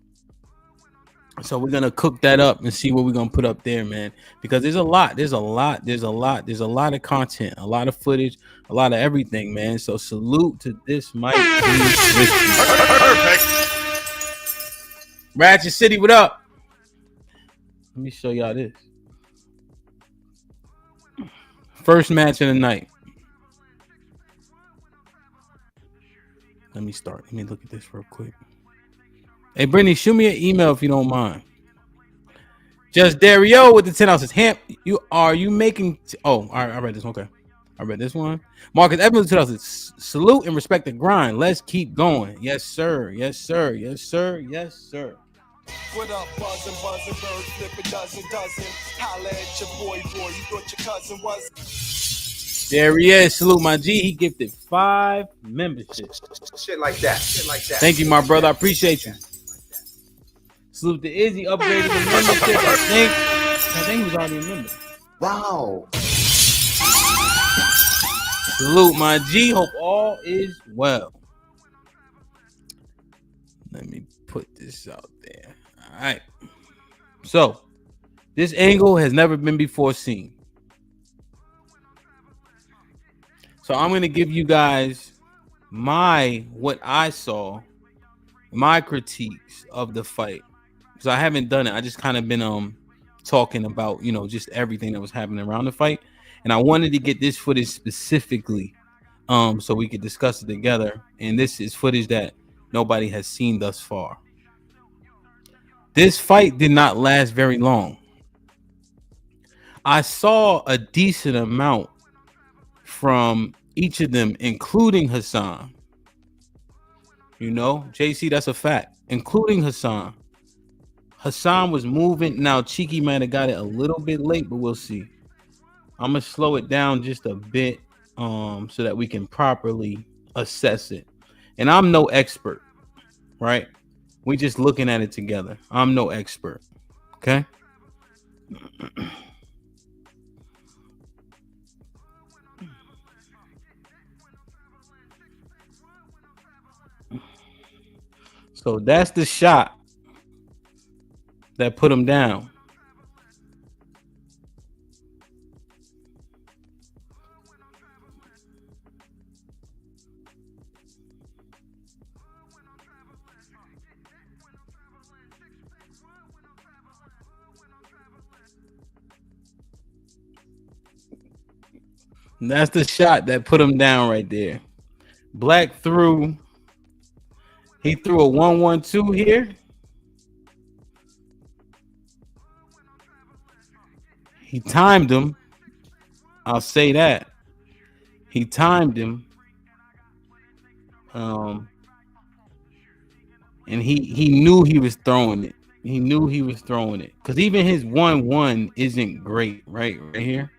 So we're gonna cook that up and see what we're gonna put up there, man. Because there's a lot of content, a lot of footage, a lot of everything, man. So salute to this mic. Perfect. Ratchet City, what up? Let me show y'all this. First match of the night. Let me start. Let me look at this real quick. Hey, Brittany, shoot me an email if you don't mind. Just Dario with the 10 ounces. Hamp, you making? Oh, all right, I read this one. Okay, I read this one. Marcus Evans, 2 ounces. Salute and respect the grind. Let's keep going. Yes, sir. Yes, sir. Yes, sir. Yes, sir. What up, buzzing, bird flipping dozen. Holla at your boy, you thought your cousin was. There he is. Salute my G. He gifted 5 memberships. Shit like that. Thank you, my brother. I appreciate you. Salute to Izzy. Upgraded the membership. I think he was already a member. Wow. Salute my G. Hope all is well. Let me put this out there. All right. So, this angle has never been before seen. So I'm going to give you guys what I saw, my critiques of the fight. Because I haven't done it. I just kind of been talking about, you know, just everything that was happening around the fight. And I wanted to get this footage specifically so we could discuss it together. And this is footage that nobody has seen thus far. This fight did not last very long. I saw a decent amount from each of them, including Hassan. You know, JC, that's a fact. Including Hassan. Hassan was moving. Now, Cheeky might have got it a little bit late, but we'll see. I'm going to slow it down just a bit so that we can properly assess it. And I'm no expert, right? We just looking at it together. I'm no expert, okay? So that's the shot that put him down. And that's the shot that put him down right there. Black threw. He threw a 1-1-2 here. He timed him. I'll say that. He timed him. And he knew he was throwing it. He knew he was throwing it. Because even his 1-1 isn't great, right here.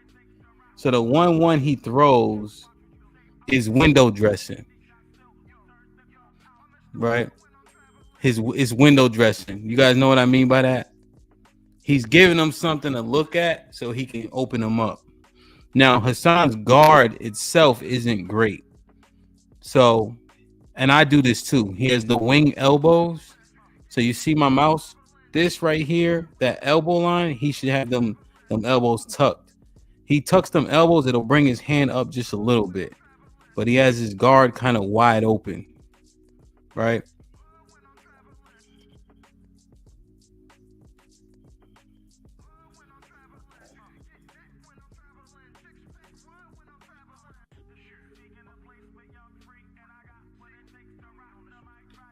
So the 1-1 he throws is window dressing. Right? His window dressing. You guys know what I mean by that? He's giving him something to look at so he can open them up. Now, Hassan's guard itself isn't great. So, and I do this too. He has the wing elbows. So you see my mouse? This right here, that elbow line, he should have them elbows tucked. He tucks them elbows, it'll bring his hand up just a little bit. But he has his guard kind of wide open. Right?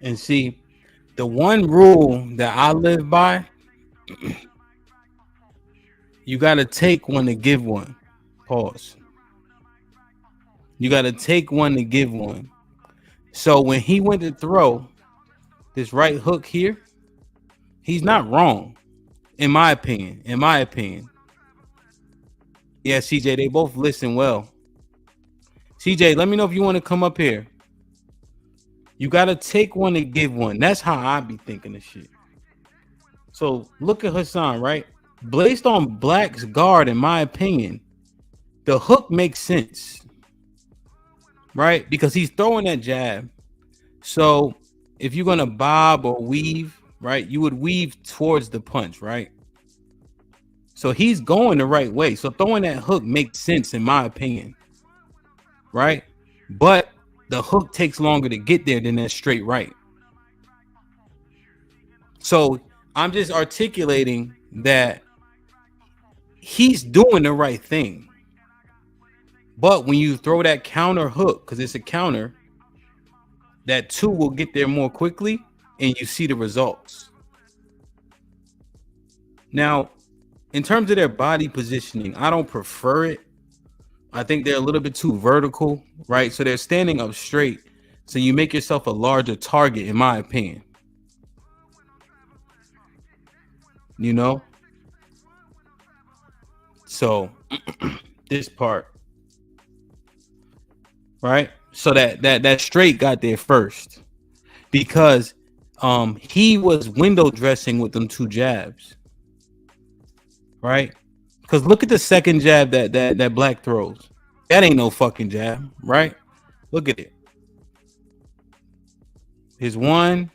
And see, the one rule that I live by, you got to take one to give one. Pause. You got to take one to give one. So when he went to throw this right hook here, he's not wrong, in my opinion. In my opinion. Yeah, CJ, they both listen well. CJ, let me know if you want to come up here. You got to take one to give one. That's how I be thinking of shit. So look at Hassan, right? Based on Black's guard, in my opinion, the hook makes sense. Right? Because he's throwing that jab. So if you're going to bob or weave, right, you would weave towards the punch, right? So he's going the right way. So throwing that hook makes sense, in my opinion. Right? But the hook takes longer to get there than that straight right. So I'm just articulating that he's doing the right thing. But when you throw that counter hook, because it's a counter, that 2 will get there more quickly and you see the results. Now, in terms of their body positioning, I don't prefer it. I think they're a little bit too vertical, right? So they're standing up straight. So you make yourself a larger target, in my opinion. You know? So this part, right? So that straight got there first because he was window dressing with them 2 jabs. Right? Because look at the second jab that Black throws. That ain't no fucking jab, right? Look at it. His 1,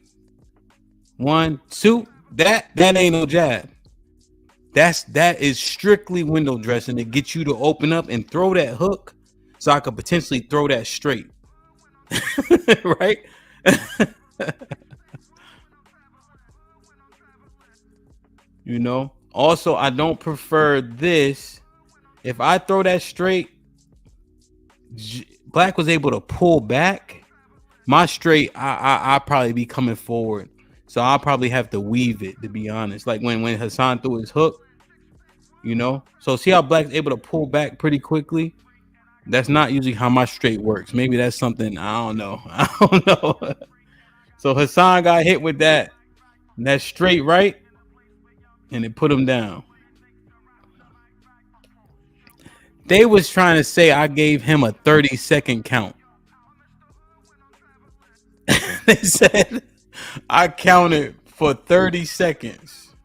2. That ain't no jab. That is strictly window dressing to get you to open up and throw that hook, so I could potentially throw that straight. Right? You know. Also, I don't prefer this. If I throw that straight, Black was able to pull back. My straight, I probably be coming forward. So I'll probably have to weave it, to be honest. Like when Hassan threw his hook, you know. So see how Black's able to pull back pretty quickly? That's not usually how my straight works. Maybe that's something, I don't know. I don't know. So Hassan got hit with that straight right. And it put him down. They was trying to say I gave him a 30-second count. They said I counted for 30 seconds.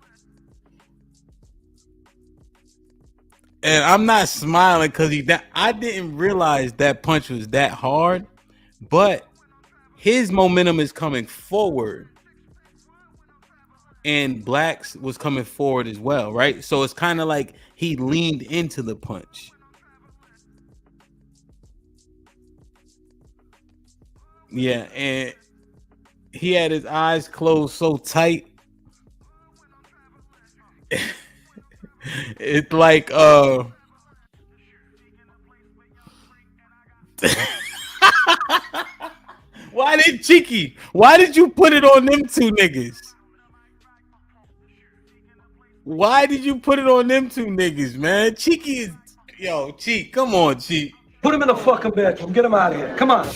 And I'm not smiling because I didn't realize that punch was that hard, but his momentum is coming forward. And Black's was coming forward as well, right? So it's kind of like he leaned into the punch. Yeah, and he had his eyes closed so tight. It's like why did you put it on them 2 niggas? Why did you put it on them two niggas, man? Cheeky is Cheek. Come on, Cheek. Put him in the fucking bedroom. Get him out of here. Come on.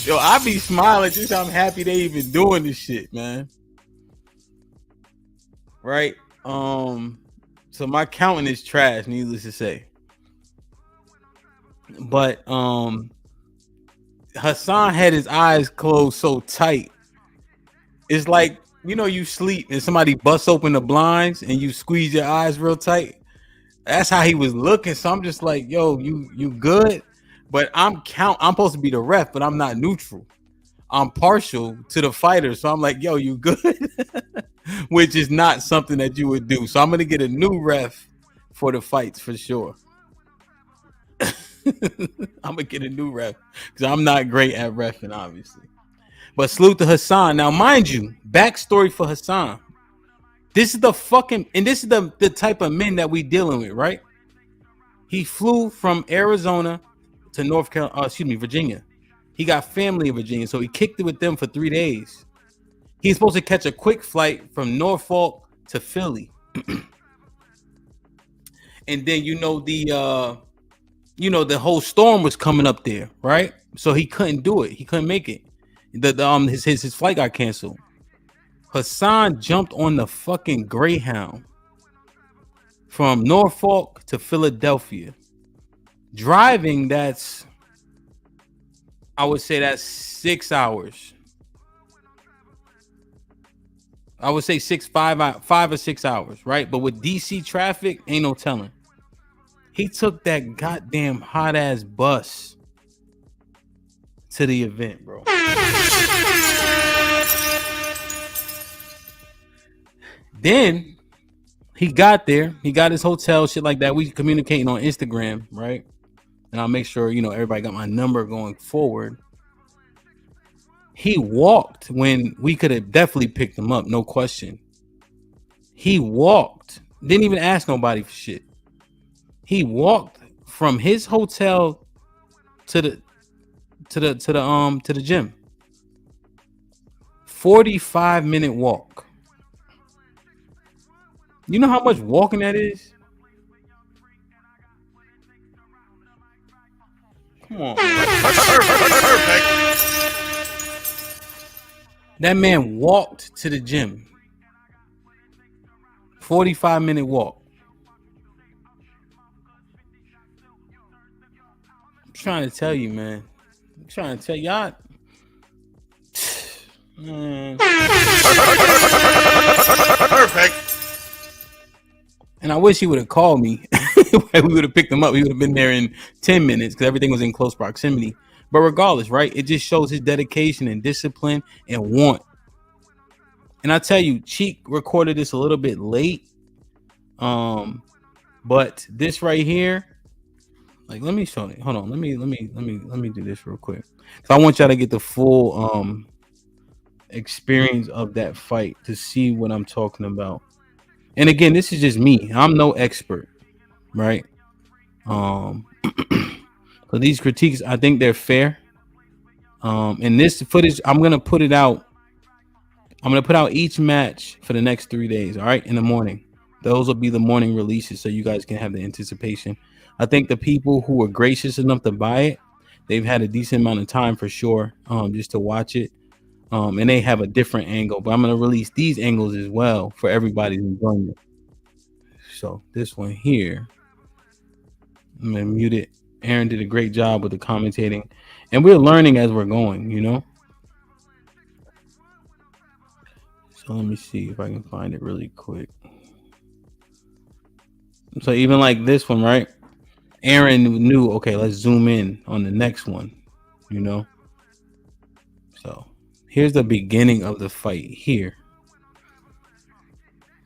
Yo, I be smiling just I'm happy they even doing this shit, man. Right? So my counting is trash, needless to say. But Hassan had his eyes closed so tight. It's like, you sleep and somebody busts open the blinds and you squeeze your eyes real tight. That's how he was looking. So I'm just like, yo, you good? But I'm supposed to be the ref, but I'm not neutral. I'm partial to the fighter. So I'm like, yo, you good? Which is not something that you would do. So I'm gonna get a new ref for the fights for sure. I'm gonna get a new ref because I'm not great at reffing, obviously. But salute to Hassan. Now, mind you, backstory for Hassan. This is the type of men that we dealing with, right? He flew from Arizona to Virginia. He got family in Virginia, so he kicked it with them for 3 days. He's supposed to catch a quick flight from Norfolk to Philly. And then the whole storm was coming up there, right? So he couldn't do it. He couldn't make it. His flight got canceled. Hassan jumped on the fucking Greyhound from Norfolk to Philadelphia. Driving, I would say that's 6 hours. I would say 5 or 6 hours, right? But with DC traffic, ain't no telling. He took that goddamn hot ass bus to the event, bro. Then he got there. He got his hotel, shit like that. We communicating on Instagram, right? And I'll make sure, everybody got my number going forward. He walked when we could have definitely picked him up, no question. He walked. Didn't even ask nobody for shit. He walked from his hotel to the gym. 45-minute walk. You know how much walking that is? Come on. Perfect. That man walked to the gym. 45-minute walk. I'm trying to tell you, man. I'm trying to tell y'all. Perfect. And I wish he would have called me. We would have picked him up. He would have been there in 10 minutes because everything was in close proximity. But regardless, right? It just shows his dedication and discipline and want. And I tell you, Cheek recorded this a little bit late. But this right here, like, let me show you. Hold on. Let me do this real quick. Because I want y'all to get the full experience of that fight to see what I'm talking about. And again, this is just me. I'm no expert, right? So these critiques, I think they're fair. And this footage, I'm gonna put it out. I'm gonna put out each match for the next 3 days. All right, in the morning. Those will be the morning releases, so you guys can have the anticipation. I think the people who were gracious enough to buy it, they've had a decent amount of time for sure, just to watch it. And they have a different angle, but I'm gonna release these angles as well for everybody's enjoyment. So this one here, I'm gonna mute it. Aaron did a great job with the commentating, and we're learning as we're going, So let me see if I can find it really quick. So even like this one, right? Aaron knew, okay, let's zoom in on the next one, So here's the beginning of the fight here.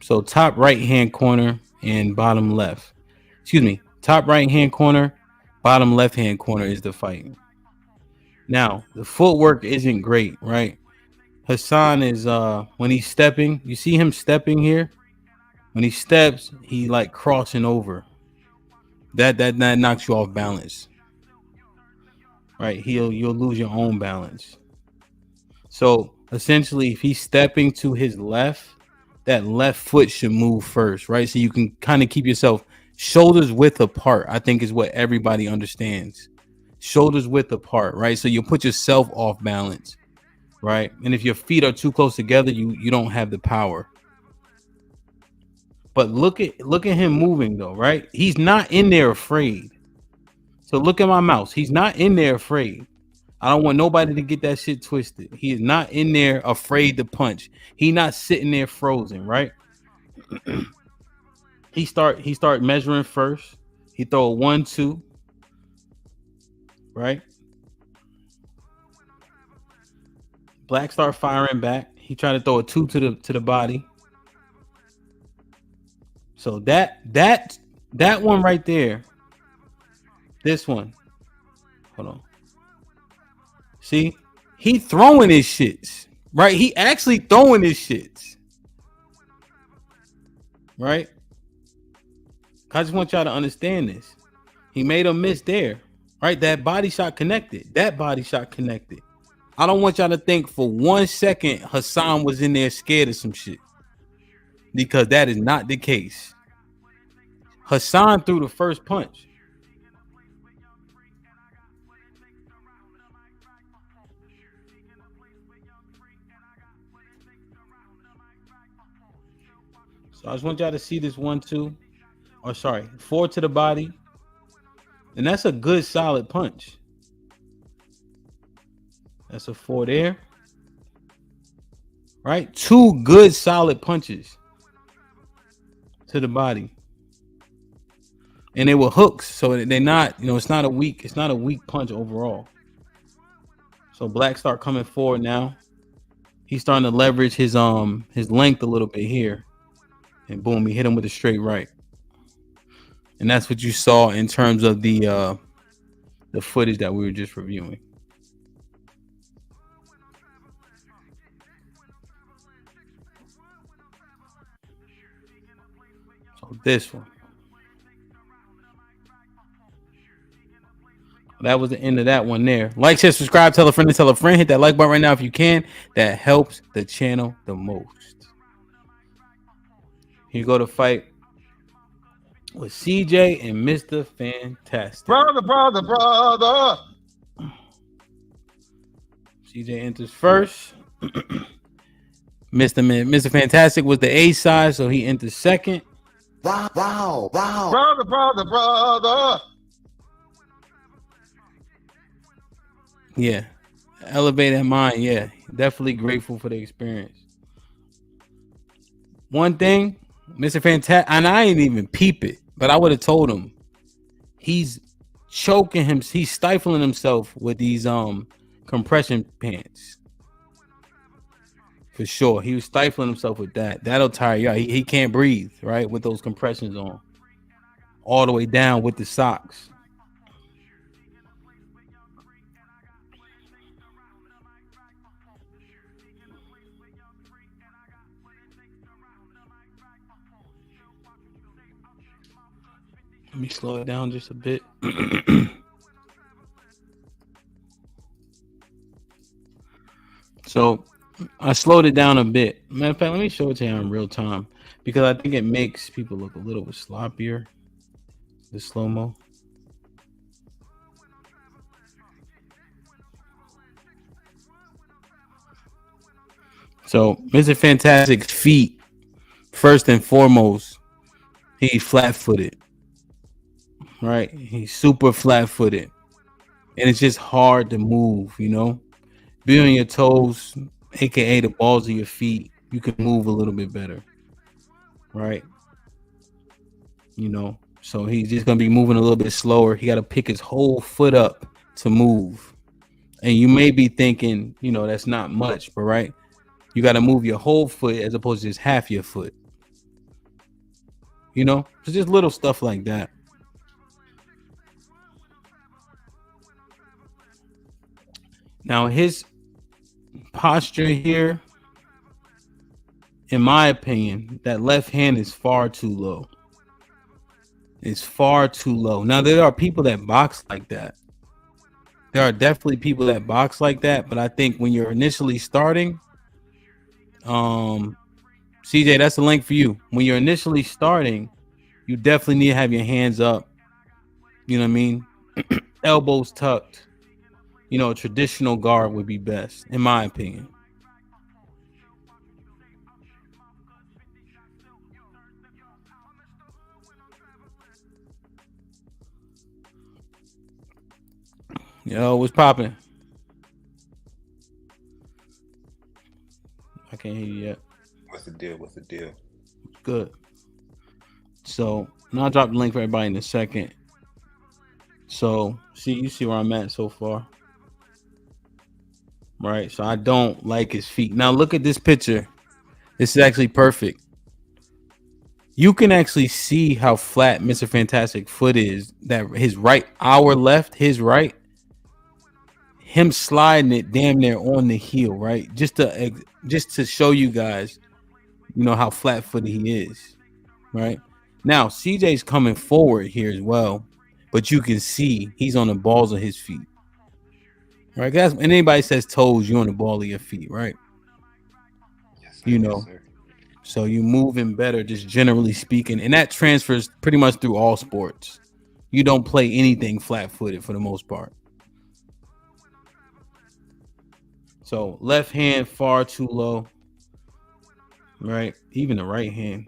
So top right hand corner and bottom left. Excuse me. Top right hand corner, bottom left hand corner is the fight. Now, the footwork isn't great, right? Hassan is when he's stepping, you see him stepping here? When he steps, he like crossing over. That knocks you off balance. Right? You'll lose your own balance. So essentially, if he's stepping to his left, that left foot should move first, right? So you can kind of keep yourself shoulders width apart. I think is what everybody understands. Shoulders width apart, right? So you put yourself off balance, right? And if your feet are too close together, you don't have the power. But look at him moving though, right? He's not in there afraid. So look at my mouse. He's not in there afraid. I don't want nobody to get that shit twisted. He is not in there afraid to punch. He not sitting there frozen, right? he start measuring first. He throw a 1-2, right? Black start firing back. He tried to throw a 2 to the body. So that one right there. This one. Hold on. See, he throwing his shits, right? He actually throwing his shits, right? I just want y'all to understand this. He made a miss there, right? That body shot connected. I don't want y'all to think for 1 second Hassan was in there scared of some shit, because that is not the case. Hassan threw the first punch. So I just want y'all to see this 1-2, or sorry, 4 to the body. And that's a good solid punch. That's a 4 there. Right? 2 good solid punches to the body. And they were hooks. So they're not, it's not a weak punch overall. So Black start coming forward now. He's starting to leverage his length a little bit here. And boom, he hit him with a straight right. And that's what you saw in terms of the footage that we were just reviewing. So this one. That was the end of that one there. Like, share, subscribe, tell a friend to tell a friend. Hit that like button right now if you can. That helps the channel the most. Here you go to fight with CJ and Mr. Fantastic. Brother. CJ enters first. Mr. Fantastic was the A side, so he enters second. Wow. Brother. Yeah. Elevated mind. Yeah. Definitely grateful for the experience. One thing, Mr. Fantastic, and I ain't even peep it, but I would have told him he's choking him, he's stifling himself with these compression pants. For sure. He was stifling himself with that. That'll tire you out. He can't breathe, right? With those compressions on. All the way down with the socks. Let me slow it down just a bit. So I slowed it down a bit. Matter of fact, let me show it to you in real time, because I think it makes people look a little bit sloppier. The slow-mo. So Mr. Fantastic's feet, first and foremost, he's flat-footed. Right? He's super flat-footed. And it's just hard to move, Be on your toes, aka the balls of your feet, you can move a little bit better. Right? So he's just gonna be moving a little bit slower. He gotta pick his whole foot up to move. And you may be thinking, that's not much, but right? You gotta move your whole foot as opposed to just half your foot. So just little stuff like that. Now his posture here, in my opinion, that left hand is far too low. It's far too low. Now there are people that box like that. There are definitely people that box like that, but I think when you're initially starting, CJ, that's the link for you. When you're initially starting, you definitely need to have your hands up. You know what I mean? Elbows tucked. You know, a traditional guard would be best, in my opinion. Yo, what's popping? I can't hear you yet. What's the deal? What's the deal? Good. So now I'll drop the link for everybody in a second. So you see where I'm at so far. Right. So I don't like his feet. Now look at this picture. This is actually perfect. You can actually see how flat Mr. Fantastic foot is. That his right, our left, his right, him sliding it damn near on the heel, right? Just to show you guys, you know, how flat footed he is, right? Now CJ's coming forward here as well, but you can see he's on the balls of his feet, right? Guys, when anybody says toes, you're on the ball of your feet, right? Yes, sir, you know, so you moving better, just generally speaking, and that transfers pretty much through all sports. You don't play anything flat footed for the most part. So left hand far too low, right? Even the right hand.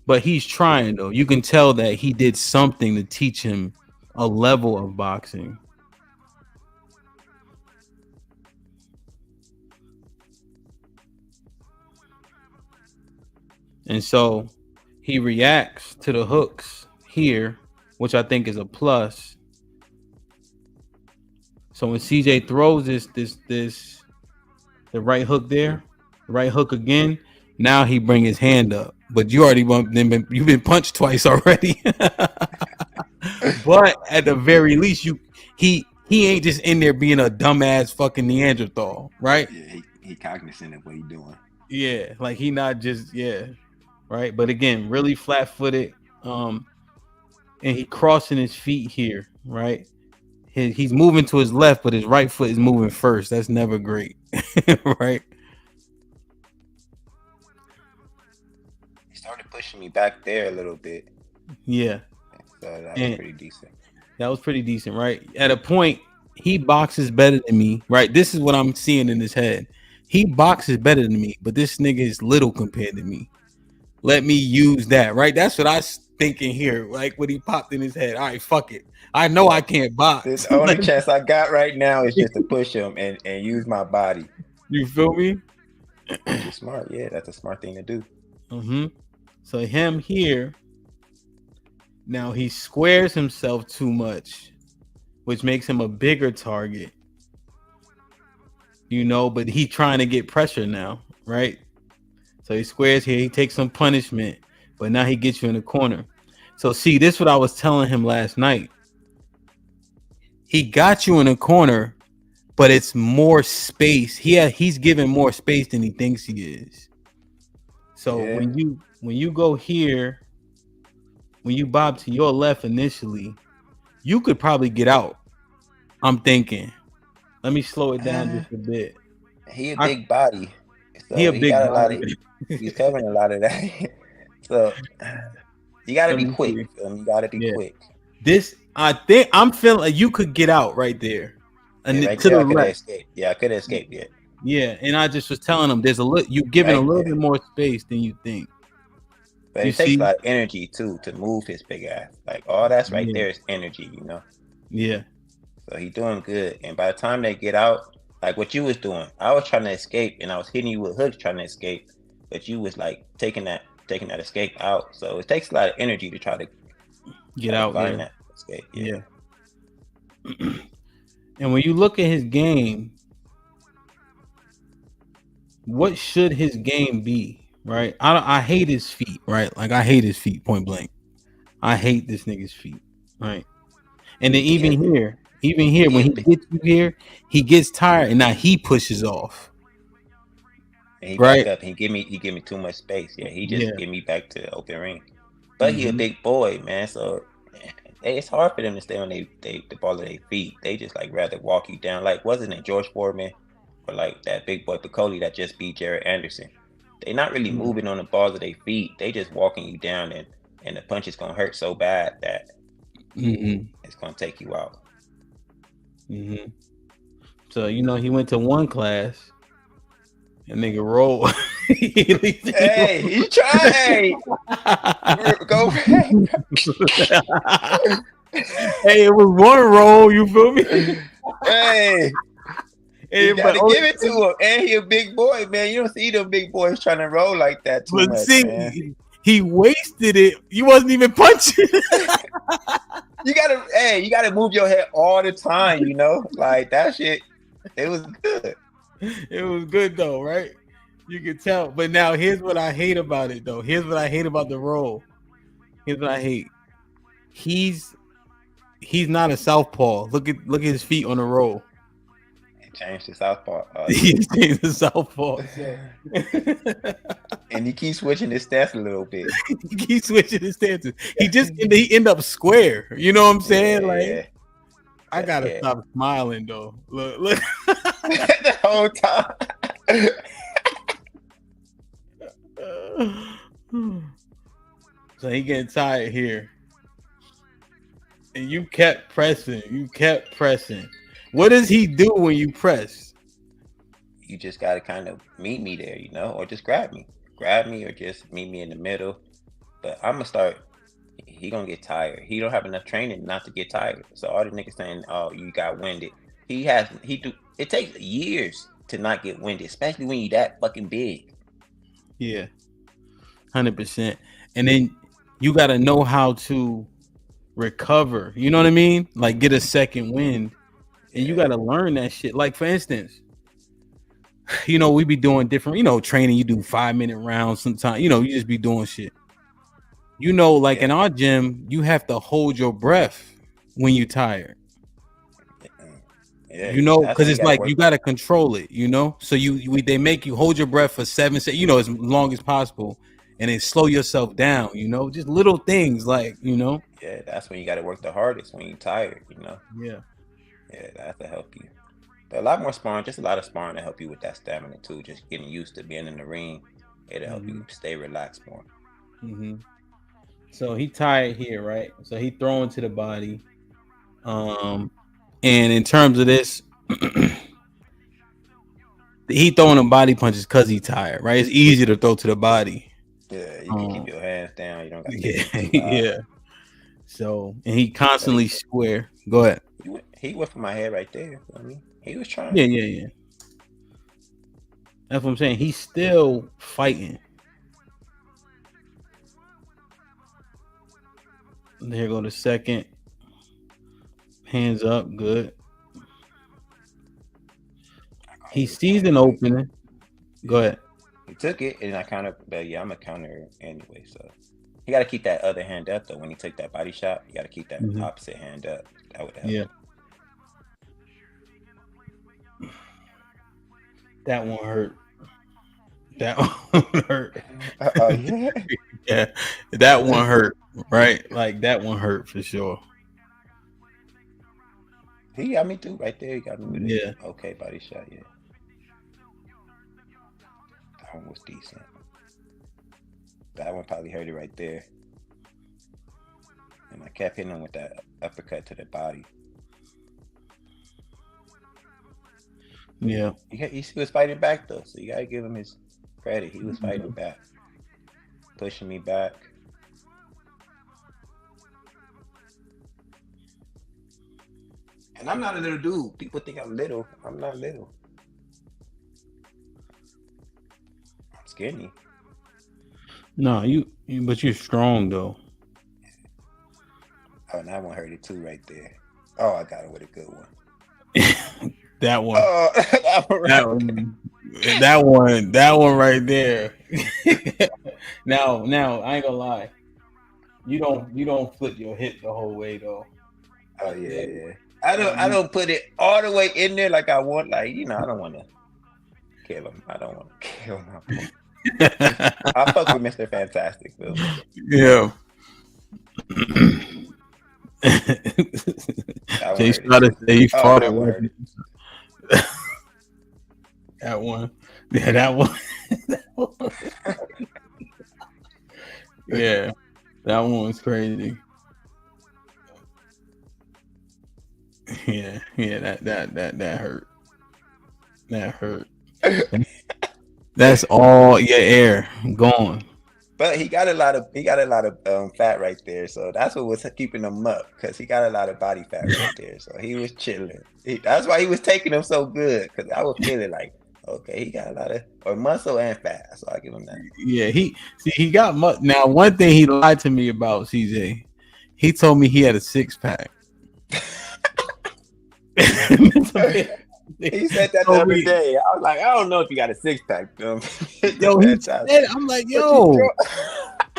But he's trying though. You can tell that he did something to teach him a level of boxing. And so he reacts to the hooks here, which I think is a plus. So when CJ throws the right hook there, right hook again, now he bring his hand up. But you already you've been punched twice already. But at the very least, he ain't just in there being a dumbass fucking Neanderthal, right? Yeah, he cognizant of what he doing. Yeah, like he not just right. But again, really flat footed, and he crossing his feet here, right? He's moving to his left, but his right foot is moving first. That's never great, right? He started pushing me back there a little bit. Yeah. So that was pretty decent. That was pretty decent, right? At a point, he boxes better than me, right? This is what I'm seeing in his head. He boxes better than me, but this nigga is little compared to me. Let me use that, right? That's what I was thinking here. Like when he popped in his head. All right, fuck it. I know I can't box. The only chance I got right now is just to push him and use my body. You feel me? You're smart. Yeah, that's a smart thing to do. Mm-hmm. So him here, now he squares himself too much, which makes him a bigger target. You know, but he trying to get pressure now, right? So he squares here, he takes some punishment, but now he gets you in the corner. So see, this is what I was telling him last night. He got you in the corner, but it's more space. He's giving more space than he thinks he is. So when you go here, when you bob to your left initially, you could probably get out. I'm thinking. Let me slow it down just a bit. He a big body. So he a big got body. He's covering a lot of that. So you gotta be quick. You gotta be quick. This I think I'm feeling like you could get out right there. And right to there, the left. I could have escaped yet. Yeah, and I just was telling him there's you giving a little bit more space than you think. But it takes a lot of energy too to move his big ass. Like all that's right there is energy, you know. Yeah. So he's doing good. And by the time they get out, like what you was doing, I was trying to escape and I was hitting you with hooks trying to escape, but you was like taking that escape out. So it takes a lot of energy to try to get out there. That escape. Yeah. And when you look at his game, what should his game be? Right? I hate his feet, right? Like I hate his feet, point blank. I hate this nigga's feet, right? And then even here, when he gets you here, he gets tired and now he pushes off. And he back up. He give me too much space. Yeah, he just give me back to the open ring. But he a big boy, man. So it's hard for them to stay on the ball of their feet. They just like rather walk you down. Like wasn't it George Foreman or like that big boy Piccoli that just beat Jared Anderson? They're not really moving on the balls of their feet. They just walking you down, and the punch is gonna hurt so bad that it's gonna take you out. So he went to one class. And nigga roll. Hey, he tried. Go back. Hey, it was one roll. You feel me? Hey, you gotta give it to him. And he a big boy, man. You don't see them big boys trying to roll like that too much. See, man. He wasted it. You wasn't even punching. You gotta move your head all the time. Like that shit. It was good. It was good though, right? You can tell. But now here's what I hate about it though. Here's what I hate about the roll. Here's what I hate. He's not a southpaw. Look at his feet on the roll. He changed to southpaw. He changed to southpaw. And he keeps switching his stance a little bit. He keeps switching his stances. He end up square. You know what I'm saying? Like I gotta stop smiling though. Look. The whole time. So he getting tired here. And you kept pressing. What does he do when you press? You just gotta kind of meet me there, or just grab me. Or just meet me in the middle. But I'm gonna start. He gonna get tired. He don't have enough training not to get tired. So all the niggas saying, "Oh, you got winded." It takes years to not get winded, especially when you that fucking big. Yeah, 100%. And then you gotta know how to recover. You know what I mean? Like get a second wind, and you gotta learn that shit. Like for instance, we be doing different, training. You do 5-minute rounds sometimes. You just be doing shit. In our gym, you have to hold your breath when you're tired. Yeah, because it's like you got to control it, so they make you hold your breath for 7 seconds, as long as possible, and then slow yourself down, just little things like, Yeah, that's when you got to work the hardest, when you're tired, Yeah, that to help you. But a lot more sparring, just a lot of sparring to help you with that stamina too, just getting used to being in the ring. It'll help you stay relaxed more. So he tired here, right? So he throwing to the body. And in terms of this, he throwing them body punches because he tired, right? It's easy to throw to the body. Yeah, you can keep your hands down. You don't got to yeah. So, and he constantly square. Go ahead. He went for my head right there. He was trying. Yeah. That's what I'm saying. He's still fighting. There go the second. Hands up, good. He sees an opening. Go ahead. He took it, and I'm a counter anyway. So he got to keep that other hand up though. When he took that body shot, you got to keep that opposite hand up. That would help. Yeah. That one hurt. That one hurt. Yeah. Yeah, that one hurt. Right, like that one hurt for sure. He got me too, right there. He got me with Yeah. Okay body shot. Yeah, that one was decent. That one probably hurt it right there. And I kept hitting him with that uppercut to the body. Yeah. He was fighting back though, so you gotta give him his credit. He was fighting back, pushing me back. And I'm not a little dude. People think I'm little. I'm not little. I'm skinny. No, but you're strong though. Oh, and that one hurt it too right there. Oh, I got it with a good one. That one. Oh, that one right there. Now, I ain't gonna lie. You don't flip your hip the whole way though. Oh yeah. I don't put it all the way in there like I want. Like, I don't want to kill him. I don't want to kill him. I fuck with Mr. Fantastic. Yeah. Jay started to say he fought it with that one. Yeah, that one. Yeah, that one was crazy. Yeah, that hurt. That hurt. That's all your air gone. But he got a lot of fat right there, so that's what was keeping him up because he got a lot of body fat right there, so he was chilling. That's why he was taking him so good because I was feeling like, okay, he got a lot of muscle and fat, so I give him that. Yeah, he got now. One thing he lied to me about, CJ. He told me he had a 6-pack. He said that the other day. I was like, I don't know if you got a 6-pack. Yo, he said, I'm like, yo,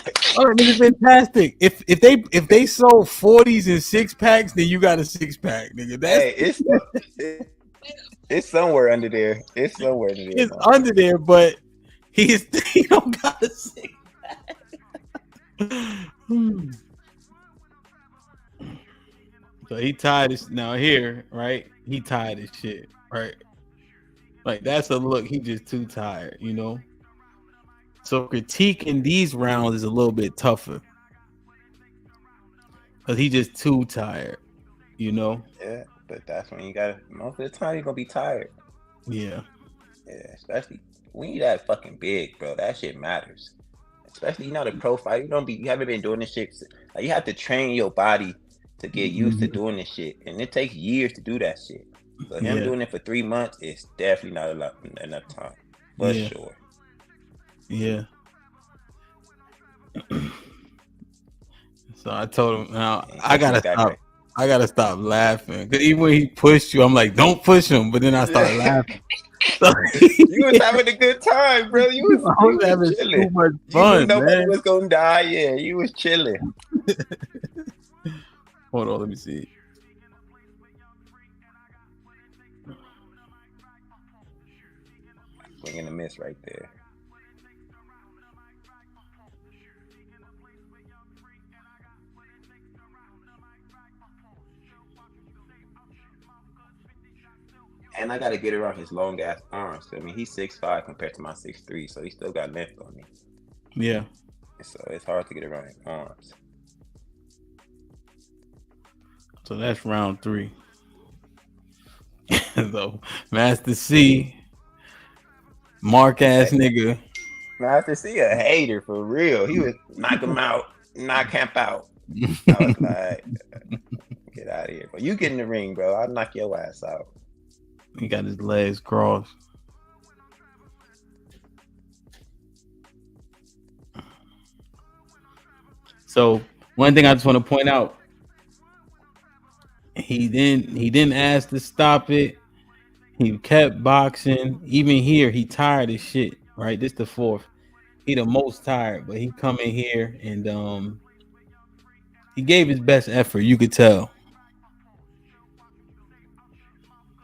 it's fantastic. If they sold 40s and 6-packs, then you got a 6-pack, nigga. That's it's somewhere under there. It's somewhere under there. It's under there, but he don't got a 6-pack. So he tired as now here, right? He tired as shit, right? Like that's a look. He just too tired, you know. So critiquing these rounds is a little bit tougher because he just too tired, you know. Yeah, but that's when you got most of the time you're gonna be tired. Yeah. Yeah, especially when you that fucking big, bro. That shit matters. Especially you're not a pro fighter. You haven't been doing this shit. Like you have to train your body to get used to doing this shit, and it takes years to do that shit. So him doing it for 3 months is definitely not enough time, for sure. Yeah. So I told him, now I gotta stop. I gotta stop laughing because even when he pushed you, I'm like, don't push him. But then I started laughing. So, you was having a good time, bro. You was having chilling. too much fun. You knew nobody man. was gonna die. Yeah, you was chilling. Hold on, let me see. Swing and a miss right there. And I got to get around his long ass arms. I mean, he's 6'5" compared to my 6'3", so he still got length on me. Yeah. So it's hard to get around his arms. So that's round 3. So Master C, Mark ass nigga. Master C a hater for real. He was knock him out, knock him out. I was like, get out of here, bro. You get in the ring, bro. I'll knock your ass out. He got his legs crossed. So one thing I just want to point out, he didn't ask to stop it. He kept boxing. Even here, he tired as shit. Right, this the 4th. He the most tired, but he come in here and he gave his best effort. You could tell.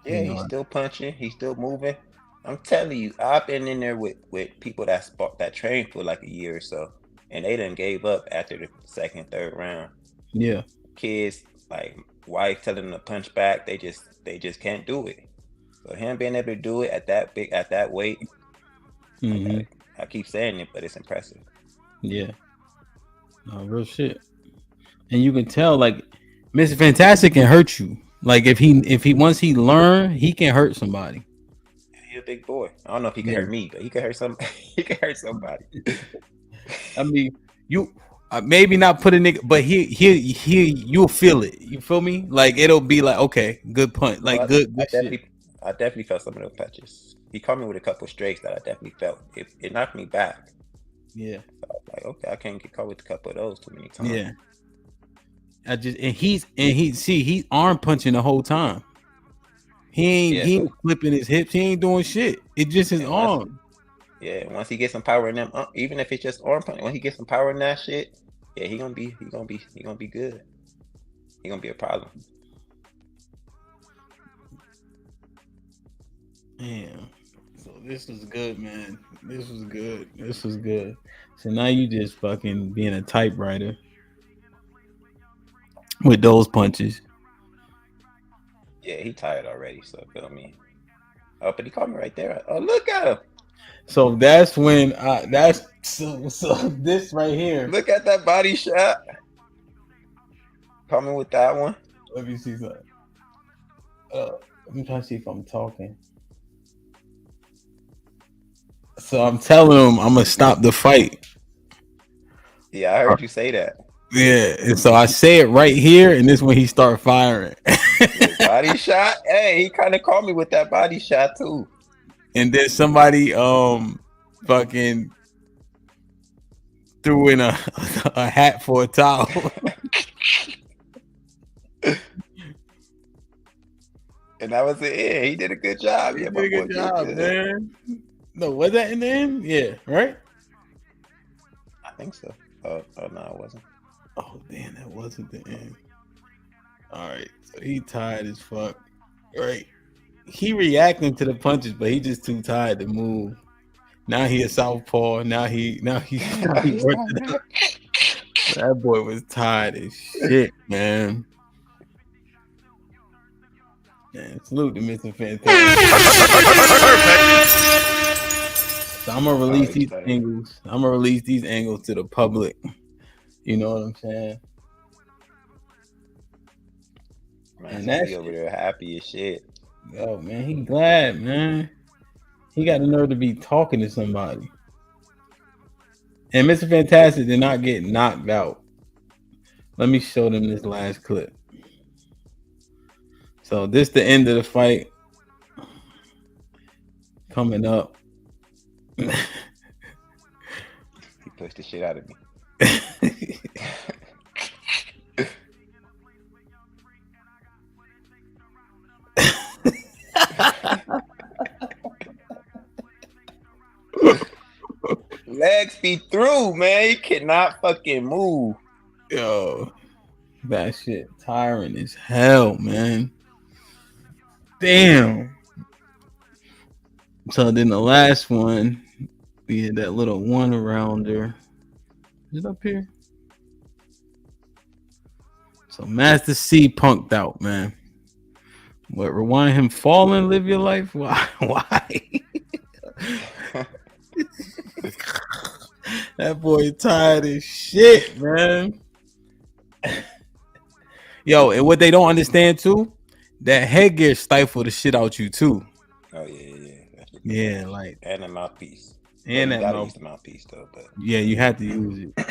Yeah, he's still punching. He's still moving. I'm telling you, I've been in there with people that trained for like a year or so, and they done gave up after the 2nd, 3rd round. Yeah. Kids, like wife telling them to punch back, they just can't do it. So him being able to do it at that weight, I keep saying it, but it's impressive. Yeah. No, real shit. And you can tell, like, Mr. Fantastic can hurt you. Like if he once he learn, he can hurt somebody. He's a big boy. I don't know if he can hurt me, but he can hurt somebody. He can hurt somebody. I mean, you maybe not put a nigga, but you'll feel it. You feel me? Like it'll be like, okay, good punch. Like well, good I definitely felt some of those punches. He caught me with a couple straights that I definitely felt. It knocked me back. Yeah. So I was like, okay, I can't get caught with a couple of those too many times. Yeah. He's arm punching the whole time. He ain't flipping his hips. He ain't doing shit. It's just his arm. Once he gets some power in them, even if it's just arm punch, when he gets some power in that shit, yeah, he gonna be good. He gonna be a problem. Damn. So this was good, man. This was good. So now you just fucking being a typewriter with those punches. Yeah, he tired already, so feel me. Oh, but he caught me right there. Oh, look at him. So that's when that's so this right here. Look at that body shot. Coming with that one. Let me see something. I'm trying to see if I'm talking. So I'm telling him I'm gonna stop the fight. Yeah, I heard you say that. Yeah, and so I say it right here, and this when he start firing. Body shot. Hey, he kind of caught me with that body shot too. And then somebody fucking threw in a hat for a towel. And that was it. Yeah, he did a good job. Yeah, He did a good job, man. No, was that in the end? Yeah, right? I think so. Oh no, it wasn't. Oh damn, that wasn't the end. All right, so he tired as fuck. Right, he reacting to the punches, but he just too tired to move. Now he a southpaw. Now he that boy was tired as shit, man. Man, salute to Mr. Fantastic. So I'm gonna release these angles. I'm gonna release these angles to the public. You know what I'm saying? Man, and that's over there happy as shit. Yo, man, he glad, man. He got the nerve to be talking to somebody. And Mr. Fantastic did not get knocked out. Let me show them this last clip. So this the end of the fight. Coming up. He pushed the shit out of me. Legs be through, man. He cannot fucking move. Yo, that shit tiring as hell, man. Damn. So then the last one, we had that little one arounder. Is it up here? So Master C punked out, man. What, rewind him falling, live your life? Why? That boy tired as shit, man. Yo, and what they don't understand too, that headgear stifle the shit out you too. Oh yeah. Yeah, like and a mouthpiece. And that that use the mouthpiece though, but yeah, you had to use it.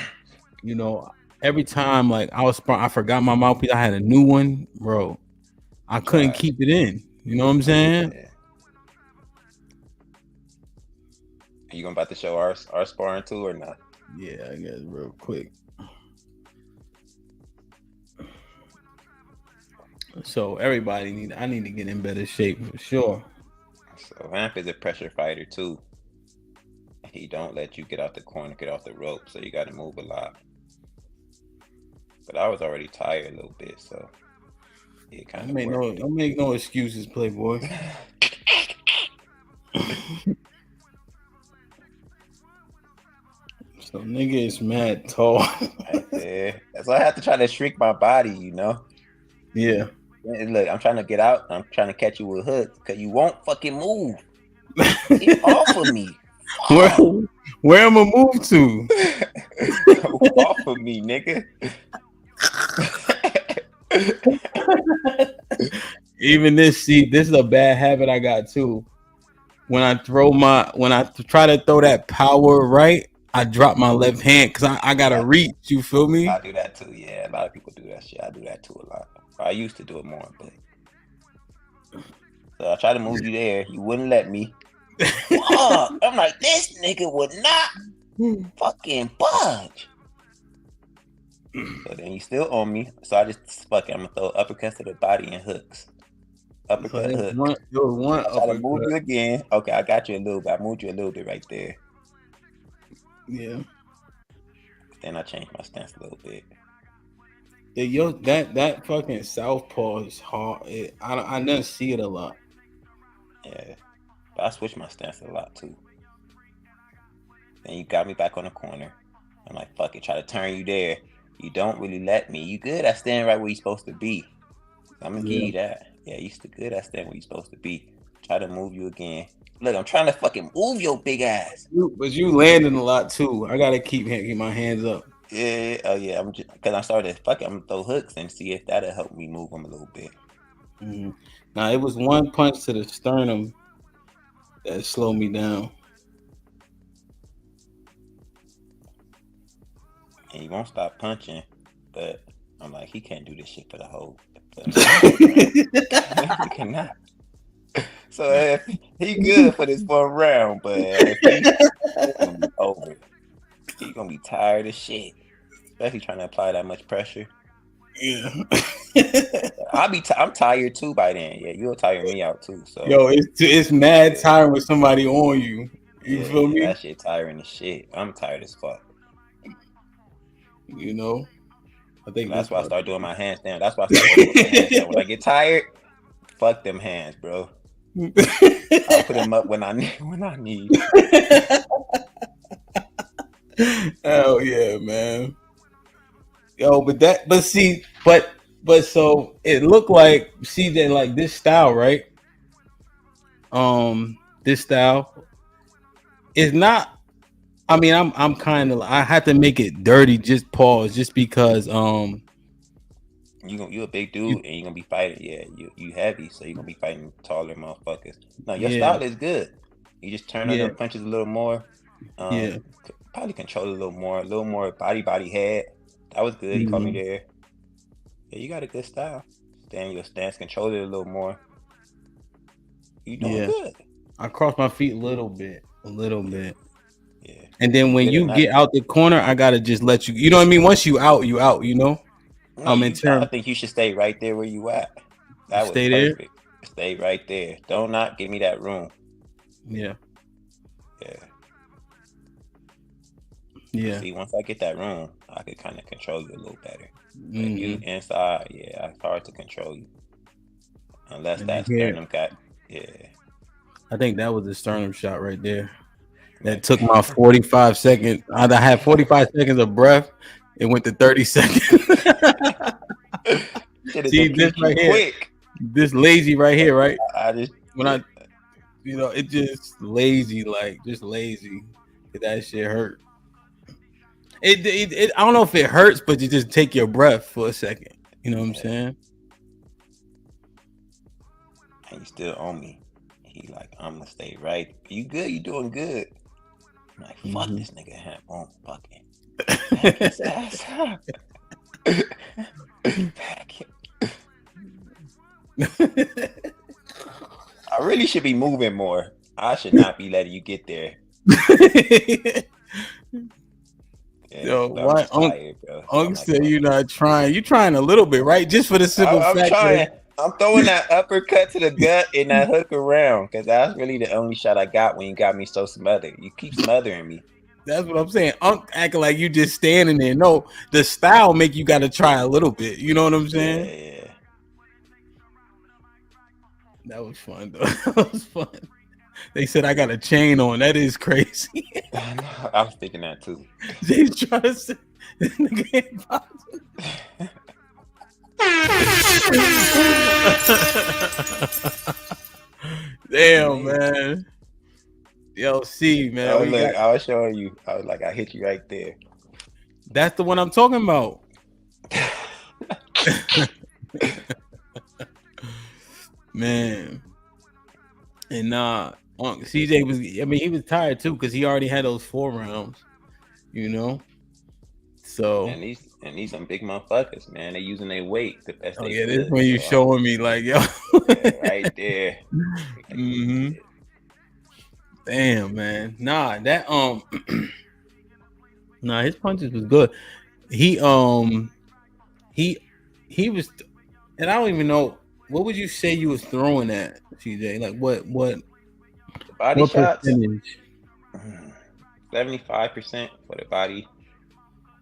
You know, every time like I forgot my mouthpiece, I had a new one, bro. I couldn't keep it in. You know what I'm saying? Yeah. Are you about to show our sparring too or not? Yeah, I guess real quick. So everybody I need to get in better shape for sure. So Vamp is a pressure fighter too. He don't let you get out the corner, get off the rope, so you got to move a lot. But I was already tired a little bit, so it kind of don't make no excuses, Playboy. So nigga is mad tall. That's why I have to try to shrink my body, you know. Yeah. Look, I'm trying to get out. I'm trying to catch you with hooks because you won't fucking move. Get off of me. Where am I move to? Off of me, nigga. Even this is a bad habit I got too. When I try to throw that power right, I drop my left hand because I gotta reach. You feel me? I do that too. Yeah, a lot of people do that shit. I do that too a lot. I used to do it more, but so I tried to move you there. You wouldn't let me. I'm like, this nigga would not fucking budge. So then he's still on me. So I just I'm gonna throw uppercuts to the body and hooks. Uppercut, so hook. One I try to move you again. Okay, I got you a little bit. I moved you a little bit right there. Yeah. Then I changed my stance a little bit. Yeah, yo, that fucking southpaw is hard. I never see it a lot. Yeah, but I switched my stance a lot too. Then you got me back on the corner. I'm like, fuck it, try to turn you there. You don't really let me. You good at standing right where you're supposed to be. I'm gonna give you that. Yeah, you still good at standing where you're supposed to be. Try to move you again. Look, I'm trying to fucking move your big ass. But you landing a lot too. I gotta keep my hands up. Yeah, oh yeah. I'm just because I started fuck it. I'm gonna throw hooks and see if that'll help me move them a little bit. Mm-hmm. Now it was one punch to the sternum that slowed me down. And he won't stop punching, but I'm like, he can't do this shit for the whole. He cannot. So if he good for this one round, but if he's gonna be over, he's gonna be tired of shit. Especially trying to apply that much pressure. Yeah. I'm tired too by then. Yeah, you'll tire me out too. So yo, it's mad tiring with somebody on you. You feel me? That shit tiring as shit. I'm tired as fuck. You know, I think that's why I start doing my handstand. That's why I start doing my handstand. When I get tired, fuck them hands, bro. I'll put them up when I need. Hell yeah, man. Yo, but so it looked like CJ like this style, right? This style is not. I mean, I'm kind of. I had to make it dirty. Just pause, just because. You a big dude and you're gonna be fighting. Yeah, you heavy, so you're gonna be fighting taller motherfuckers. No, your style is good. You just turn on the punches a little more. Probably control it a little more body head. That was good. He caught me there. Yeah, you got a good style. Stand your stance, control it a little more. You doing good. I cross my feet a little bit. Yeah. And then when you get out the corner, I gotta just let you. You know what I mean? Once you out. You know. No, I think you should stay right there where you at. That was perfect. There? Stay right there. Don't not give me that room. Yeah. See, once I get that room, I could kind of control you a little better. If you inside, it's hard to control you. Unless that sternum got, I think that was the sternum shot right there. That took my 45 seconds. I had 45 seconds of breath. It went to 30 seconds. See this right here. Quick. This lazy right here, right? It just lazy, just lazy. That shit hurt. It I don't know if it hurts, but you just take your breath for a second. You know what I'm saying? And you still on me. He like, I'm gonna stay right. You good? You doing good? I'm like, fuck this nigga won't fucking back his ass up. I really should be moving more. I should not be letting you get there. Yo, why Unc said you're not trying? You're trying a little bit, right? Just for the simple fact that I'm throwing that uppercut to the gut and that hook around, because that's really the only shot I got when you got me so smothered. You keep smothering me. That's what I'm saying. Unc acting like you just standing there. No, the style make you got to try a little bit. You know what I'm saying? Yeah. That was fun, though. That was fun. They said I got a chain on. That is crazy. I was thinking that too. They trying to say this nigga ain't Damn, man. Yo, see, man. Oh, look, I was showing you. I was like, I hit you right there. That's the one I'm talking about. Man. And CJ was, he was tired too, because he already had those 4 rounds, you know. So and these some big motherfuckers, man. They using their weight the best. This when you showing me like, yo, right there. Damn, man. Nah, that his punches was good. He was, and I don't even know, what would you say you was throwing at, CJ? Like what the body what shots? Percentage? 75% for the body,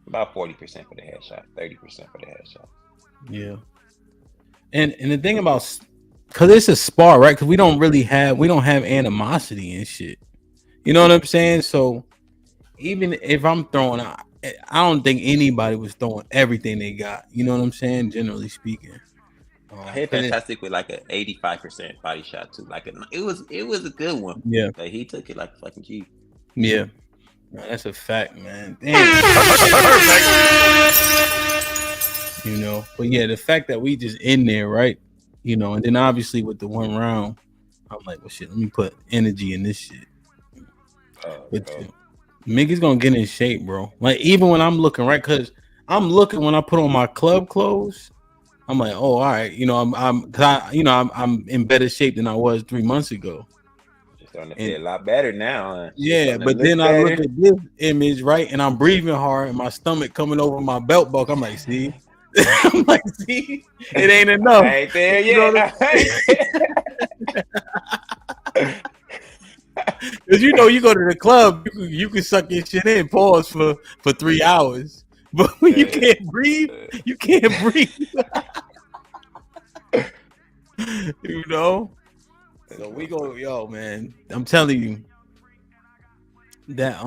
about 40% for the headshot, 30% for the headshot. Yeah. And the thing about, because it's a spar, right? Because we don't have animosity and shit. You know what I'm saying? So even if I'm throwing, I don't think anybody was throwing everything they got. You know what I'm saying? Generally speaking. I hit Fantastic with like an 85% body shot too. Like it was a good one. Yeah. But he took it like a fucking G. Yeah. Man, that's a fact, man. Damn. You know, but yeah, the fact that we just in there, right? You know, and then obviously with the one round, I'm like, well, shit, let me put energy in this shit. But Mickey's gonna get in shape, bro. Like even when I'm looking, right? Because I'm looking when I put on my club clothes. I'm like, oh, all right, you know, I'm in better shape than I was 3 months ago. You're starting to feel a lot better now. Huh? Yeah, but then I look at this image, right, and I'm breathing hard, and my stomach coming over my belt buckle. I'm like, see, I'm like, see, it ain't enough. I ain't there yet. Because you know, you go to the club, you can suck your shit in, pause for 3 hours. But when you can't breathe, you can't breathe. You know? So we go, yo, man. I'm telling you that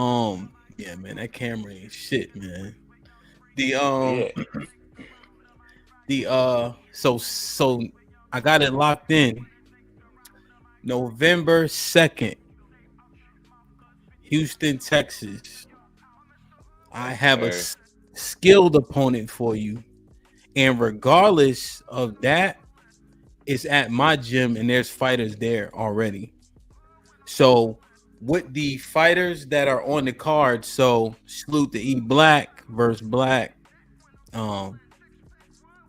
yeah, man, that camera ain't shit, man. So I got it locked in. November 2nd, Houston, Texas. I have a skilled opponent for you, and regardless of that, it's at my gym and there's fighters there already. So with the fighters that are on the card, so salute to E Black versus Black,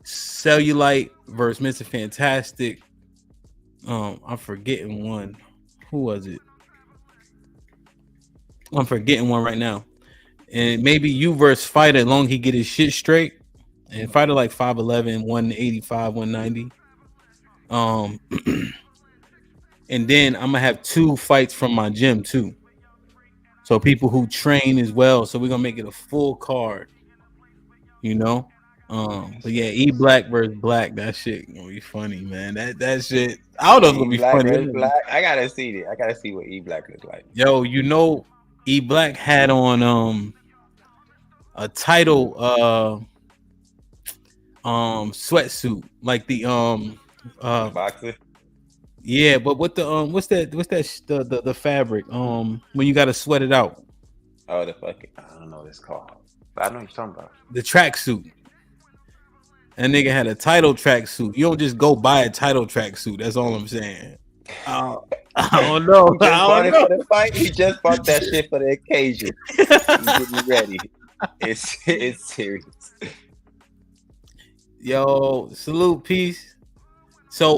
Cellulite versus Mr. Fantastic. I'm forgetting one. Who was it? I'm forgetting one right now. And maybe you versus Fighter, as long as he get his shit straight. And Fighter like 5'11", 185, 190. And then I'm gonna have 2 fights from my gym too. So people who train as well. So we're gonna make it a full card. You know? But yeah, E Black versus Black, that shit gonna be funny, man. That shit, I don't know if it's gonna be funny. Black. I gotta see it. I gotta see what E Black looks like. Yo, you know, E Black had on a title sweatsuit, like the boxer. Yeah, but what the what's that the fabric when you gotta sweat it out? Oh, the fucking, I don't know what it's called, but I know what you're talking about. The tracksuit. That nigga had a title tracksuit. You don't just go buy a title tracksuit. That's all I'm saying. I don't know. He just bought it for the fight. He just bought that shit for the occasion. He's getting ready. It's serious. Yo, salute, peace. So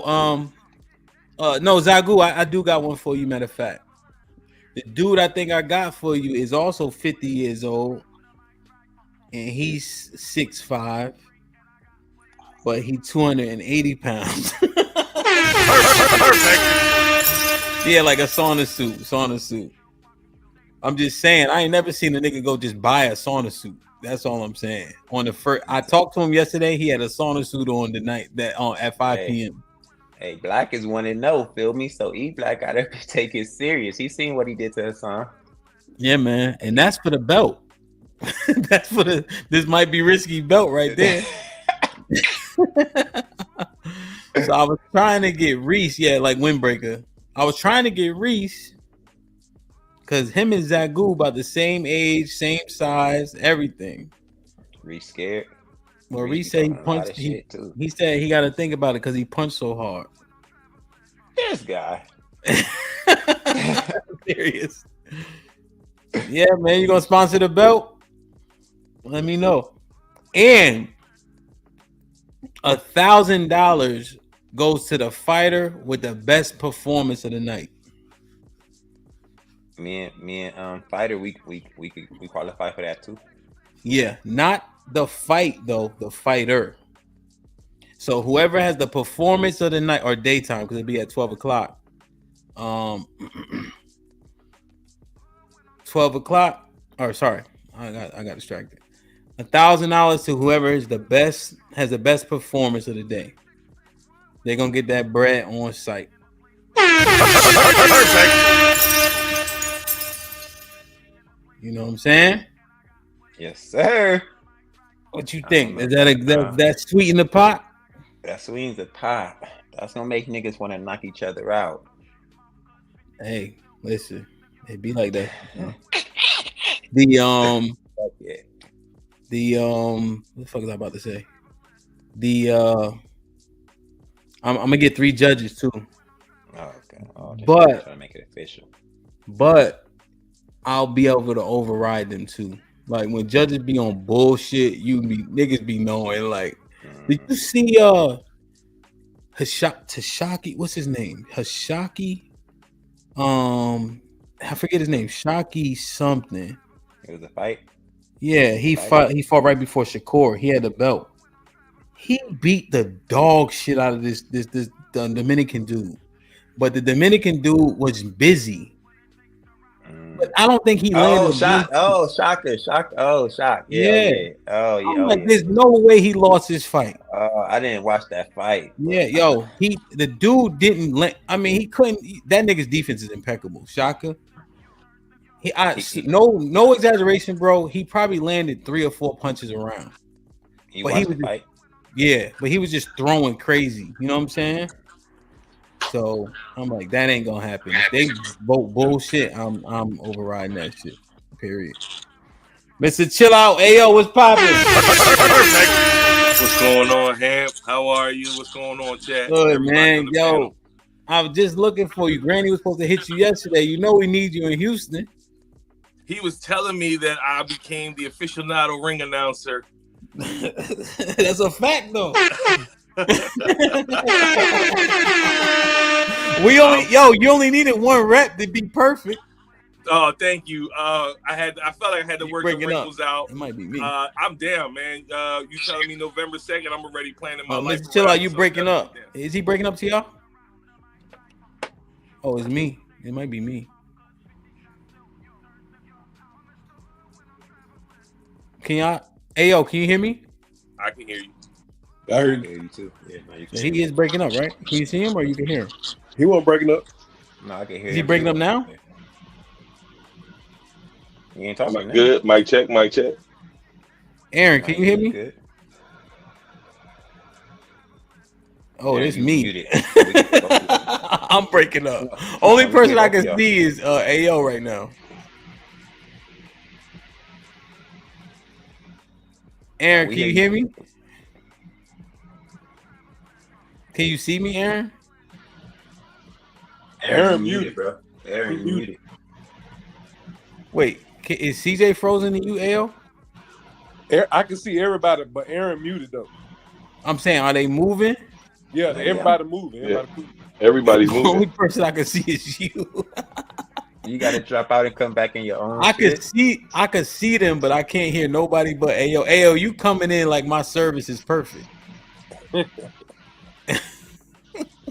no, Zagu, I do got one for you. Matter of fact, the dude I think I got for you is also 50 years old, and he's 6'5", but he 280 pounds. Perfect. Yeah, like a sauna suit. I'm just saying, I ain't never seen a nigga go just buy a sauna suit. That's all I'm saying. On the first, I talked to him yesterday. He had a sauna suit on the night that at 5 p.m. Hey, Black is 1-0, feel me? So E Black gotta take it serious. He's seen what he did to Hassan. Yeah, man, and that's for the belt. That's for the. This might be risky belt right there. So I was trying to get Reese, yeah, like windbreaker. I was trying to get Reese because him and Zagu about the same age, same size, everything. Reese scared. Well, Reese said he punched. He said he got to think about it because he punched so hard. This guy. Serious. Yeah, man, you gonna sponsor the belt? Let me know. And $1,000 goes to the fighter with the best performance of the night. Me and fighter, we qualify for that too. Yeah, not the fight though, the fighter. So whoever has the performance of the night or daytime, because it'll be at 12 o'clock. 12 o'clock. Or sorry, I got distracted. $1,000 to whoever is the best, has the best performance of the day. They're gonna get that bread on site. You know what I'm saying? Yes, sir. What you think? Is that sweet in the pot? That swings a pop. That's gonna make niggas want to knock each other out. Hey, listen, it be like that. The what the fuck was I about to say? I'm gonna get 3 judges too. Oh, okay. Oh, but trying to make it official. But I'll be able to override them too. Like when judges be on bullshit, niggas be knowing. Like, did you see Tashaki? What's his name? Hashaki. I forget his name. Shaki something. It was a fight. Yeah, he fought right before Shakur. He had the belt. He beat the dog shit out of this the Dominican dude. But the Dominican dude was busy. But I don't think he landed. Shock. Yeah. Oh, yeah. I'm like, there's no way he lost his fight. I didn't watch that fight. Yeah, yo, the dude didn't let. I mean, he couldn't. That nigga's defense is impeccable. Shaka. No exaggeration, bro. He probably landed 3 or 4 punches around. He watched the fight. Yeah, but he was just throwing crazy. You know what I'm saying? So I'm like, that ain't gonna happen. If they vote bullshit, I'm overriding that shit. Period. Mr. Chill Out, Ayo, what's poppin'? What's going on, Hamp? How are you? What's going on, chat? Good, man. Yo, I was just looking for you. Granny was supposed to hit you yesterday. You know we need you in Houston. He was telling me that I became the aficionado ring announcer. That's a fact, though. You only needed 1 rep to be perfect. Oh, thank you. I felt like I had to work the wrinkles out. It might be me. I'm down, man. You telling me November 2nd? I'm already planning my life. Mr. Chill Out, you breaking up? Is he breaking up to y'all? Oh, it's me. It might be me. Can you hear me? I can hear you. I heard you too. Yeah, no, you can. He is breaking up, right? Can you see him or you can hear him? He wasn't breaking up. No, I can hear him. Is he breaking up now? You ain't talking good. Mic check. Aaron, can you hear me? Good. Oh, it's me. I'm breaking up. Only person I can see is Ayo right now. Aaron, can you hear me? Can you see me, Aaron? Aaron muted, bro. Aaron muted. Wait, is CJ frozen to you, Ayo? I can see everybody, but Aaron muted though. I'm saying, are they moving? Yeah, everybody moving. Everybody's The moving. only person I can see is you. You gotta drop out and come back in your own. I could see them, but I can't hear nobody but Ayo. Ayo, you coming in like my service is perfect.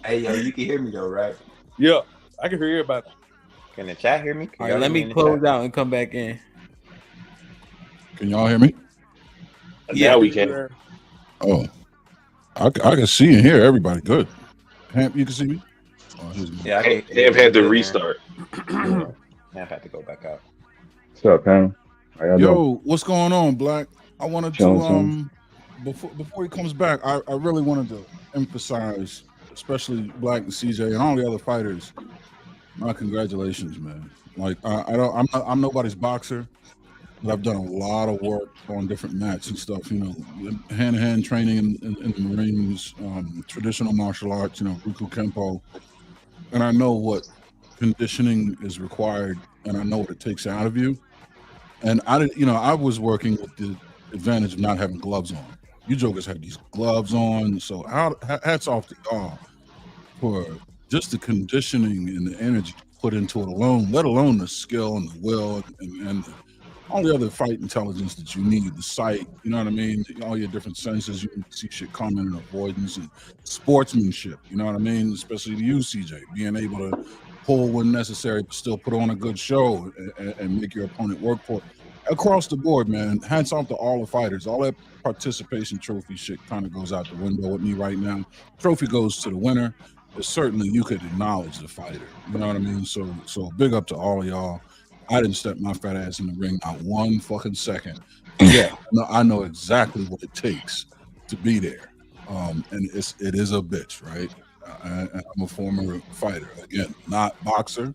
Hey, yo, you can hear me though, right? Yeah, I can hear everybody. Can the chat hear me? All right, let me close out and come back in. Can y'all hear me? Yeah, we can. Oh, I can see and hear everybody. Good. Hamp, you can see me? Oh, yeah, Hamp had to restart. Hamp had to go back out. What's up, Ham? Yo, what's going on, Black? I wanted to before he comes back, I really wanted to emphasize, especially Black and CJ and all the other fighters, my congratulations, man. Like I'm nobody's boxer, but I've done a lot of work on different mats and stuff, you know, hand-to-hand training in the Marines, traditional martial arts, you know, Ruku Kempo. And I know what conditioning is required and I know what it takes out of you. And I was working with the advantage of not having gloves on. You jokers had these gloves on, so hats off to y'all for just the conditioning and the energy put into it alone, let alone the skill and the will and all the other fight intelligence that you need, the sight, you know what I mean? All your different senses, you can see shit coming and avoidance and sportsmanship, you know what I mean? Especially to you, CJ, being able to pull when necessary, but still put on a good show and make your opponent work for it. Across the board, man, hats off to all the fighters. All that participation trophy shit kind of goes out the window with me right now. Trophy goes to the winner, but certainly you could acknowledge the fighter. You know what I mean? So big up to all of y'all. I didn't step my fat ass in the ring not one fucking second. Yeah, I know exactly what it takes to be there. And it is a bitch, right? I'm a former fighter, again, not boxer,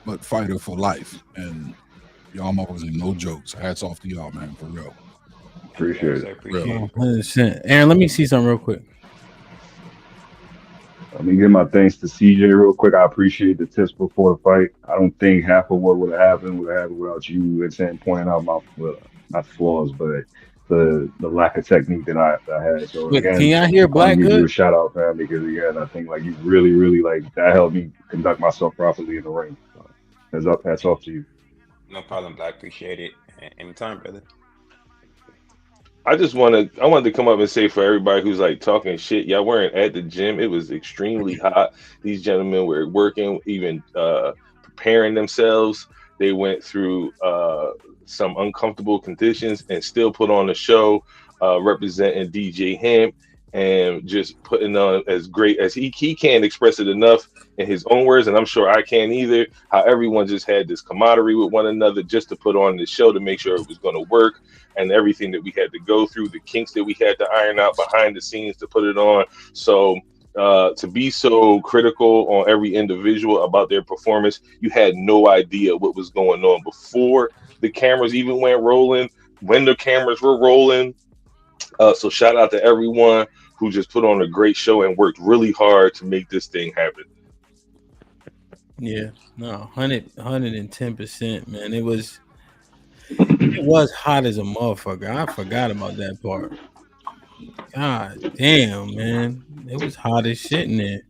but fighter for life. And y'all motherfuckers ain't no jokes. Hats off to y'all, man, for real. Appreciate it. Real. 100%. Aaron, let me see something real quick. Let me give my thanks to CJ real quick. I appreciate the tips before the fight. I don't think half of what would have happened without you and Sam pointing out my not flaws, but the lack of technique that I had. So Wait, can again, y'all hear I want to Black give you a good? shout out, fam, because again, I think like you really like that helped me conduct myself properly in the ring. So, hats off to you. No problem, Black. Appreciate it. Anytime, brother. I wanted to come up and say for everybody who's like talking shit, y'all weren't at the gym. It was extremely hot. These gentlemen were working, even preparing themselves. They went through some uncomfortable conditions and still put on a show, representing DJ Hemp and just putting on as great as he can't express it enough in his own words, and I'm sure I can't either. How everyone just had this camaraderie with one another just to put on the show to make sure it was going to work, and everything that we had to go through, the kinks that we had to iron out behind the scenes to put it on. So to be so critical on every individual about their performance, you had no idea what was going on before the cameras even went rolling, when the cameras were rolling. So shout out to everyone who just put on a great show and worked really hard to make this thing happen. Yeah, no, 110%, man. It was hot as a motherfucker. I forgot about that part. God damn, man. It was hot as shit in there.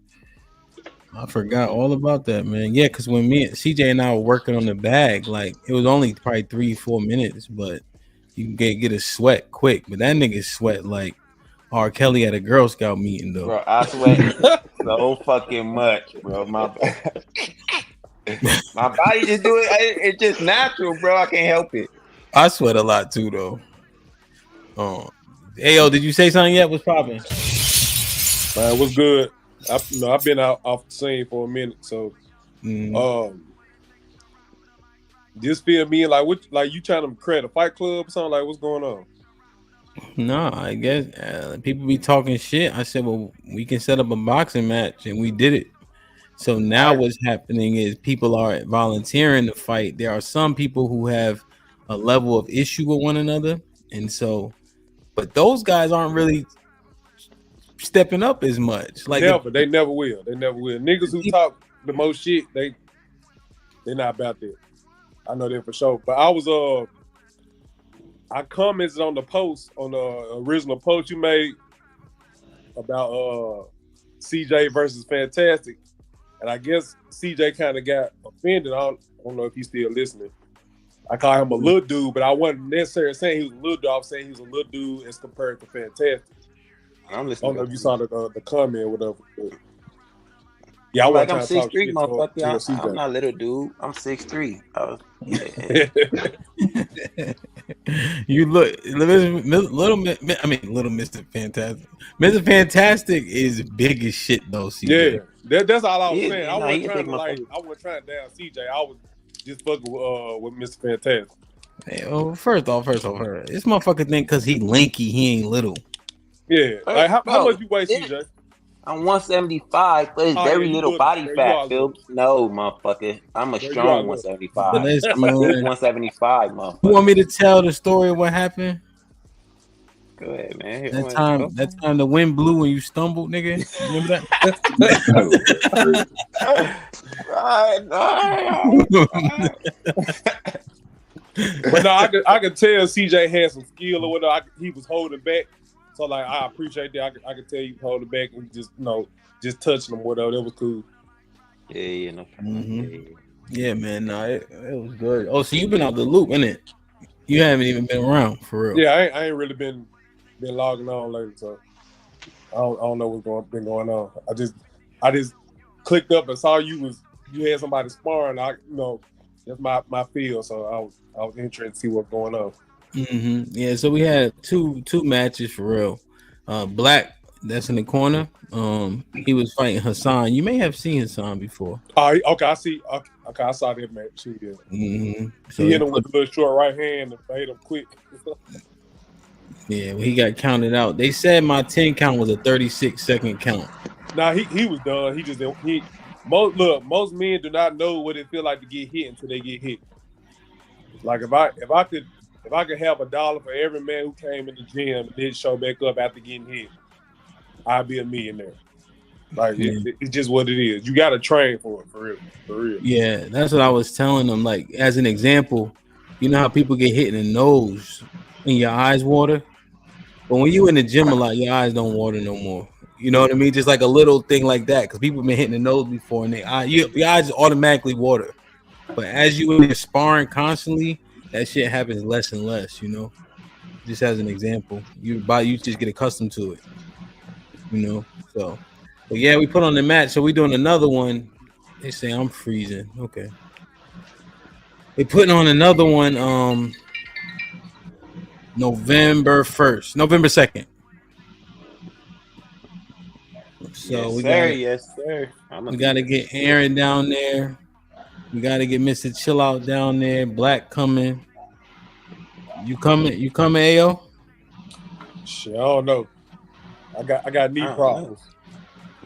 I forgot all about that, man. Yeah, because when me, CJ and I were working on the bag, like it was only probably 3-4 minutes, but you can get a sweat quick. But that nigga sweat like R. Kelly at a Girl Scout meeting, though. Bro, I sweat so fucking much, bro. My body just do it. It's just natural, bro. I can't help it. I sweat a lot too, though. Ayo, did you say something yet? What's popping? Man, what's good? I've been out off the scene for a minute, so just feel me like you trying to create a fight club or something. Like, what's going on? No, I guess people be talking shit. I said, well, we can set up a boxing match, and we did it. So now what's happening is people are volunteering to fight. There are some people who have a level of issue with one another, and so, but those guys aren't really stepping up as much. Like They never will. They never will. Niggas who talk the most shit, they're not about that. I know that for sure. But I commented on the post, on the original post you made about CJ versus Fantastic. And I guess CJ kind of got offended. I don't know if he's still listening. I call him a little dude, but I wasn't necessarily saying he was a little dude. I was saying he was a little dude as compared to Fantastic. I'm listening. I don't know if you saw the comment or whatever. Yeah, I like wasn't I'm trying to 6'3", talk shit motherfucker. to I'm not a little dude. I'm 6'3". You look little Mr. Fantastic. Mr. Fantastic is big as shit though, CJ. Yeah, that's all I was saying. Yeah, I wasn't he trying take to my I wasn't trying to down CJ. I was just fucking with Mr. Fantastic. Hey, well, first off, this motherfucker think because he lanky, he ain't little. Yeah, like how much you weigh, CJ? I'm 175, but it's very little body fat, Phil. No, motherfucker. I'm a strong 175. Listen, I'm a good 175, motherfucker. You want me to tell the story of what happened? Go ahead, man. That time the wind blew and you stumbled, nigga. Remember that? But no, I could tell CJ had some skill or whatever. He was holding back. So like I appreciate that. I could tell you holding back and just just touching him, whatever. That was cool. Yeah, no problem. Yeah, man. No, it was good. Oh, so you've been out the loop, innit? You haven't even been around for real. Yeah, I ain't really been logging on lately, so I don't know what's been going on. I just clicked up and saw you had somebody sparring. That's my field, so I was interested to see what's going on. Yeah, so we had two matches for real. Black, that's in the corner. He was fighting Hassan. You may have seen Hassan before. Okay, I see. Okay, I saw that match too. Yeah. So he hit him with a little short right hand and made him quick. Yeah, when he got counted out. They said my 10 count was a 36-second count. Nah, he was done. He just didn't. Most men do not know what it feel like to get hit until they get hit. Like if I could have $1 for every man who came in the gym and didn't show back up after getting hit, I'd be a millionaire. Like it's just what it is. You got to train for it, for real. Yeah, that's what I was telling them. Like as an example, you know how people get hit in the nose and your eyes water, but when you in the gym a lot, your eyes don't water no more. You know what I mean? Just like a little thing like that, because people been hitting the nose before, and your eyes automatically water. But as you in there sparring constantly, that shit happens less and less. You know, just as an example, you just get accustomed to it. You know, so. But yeah, we put on the match, so we doing another one. They say I'm freezing. Okay. They putting on another one November 2nd. So yes, sir. We gotta get Aaron down there. We gotta get Mr. Chill Out down there. Black coming. You coming, AO? Shit, I don't know. I got knee problems.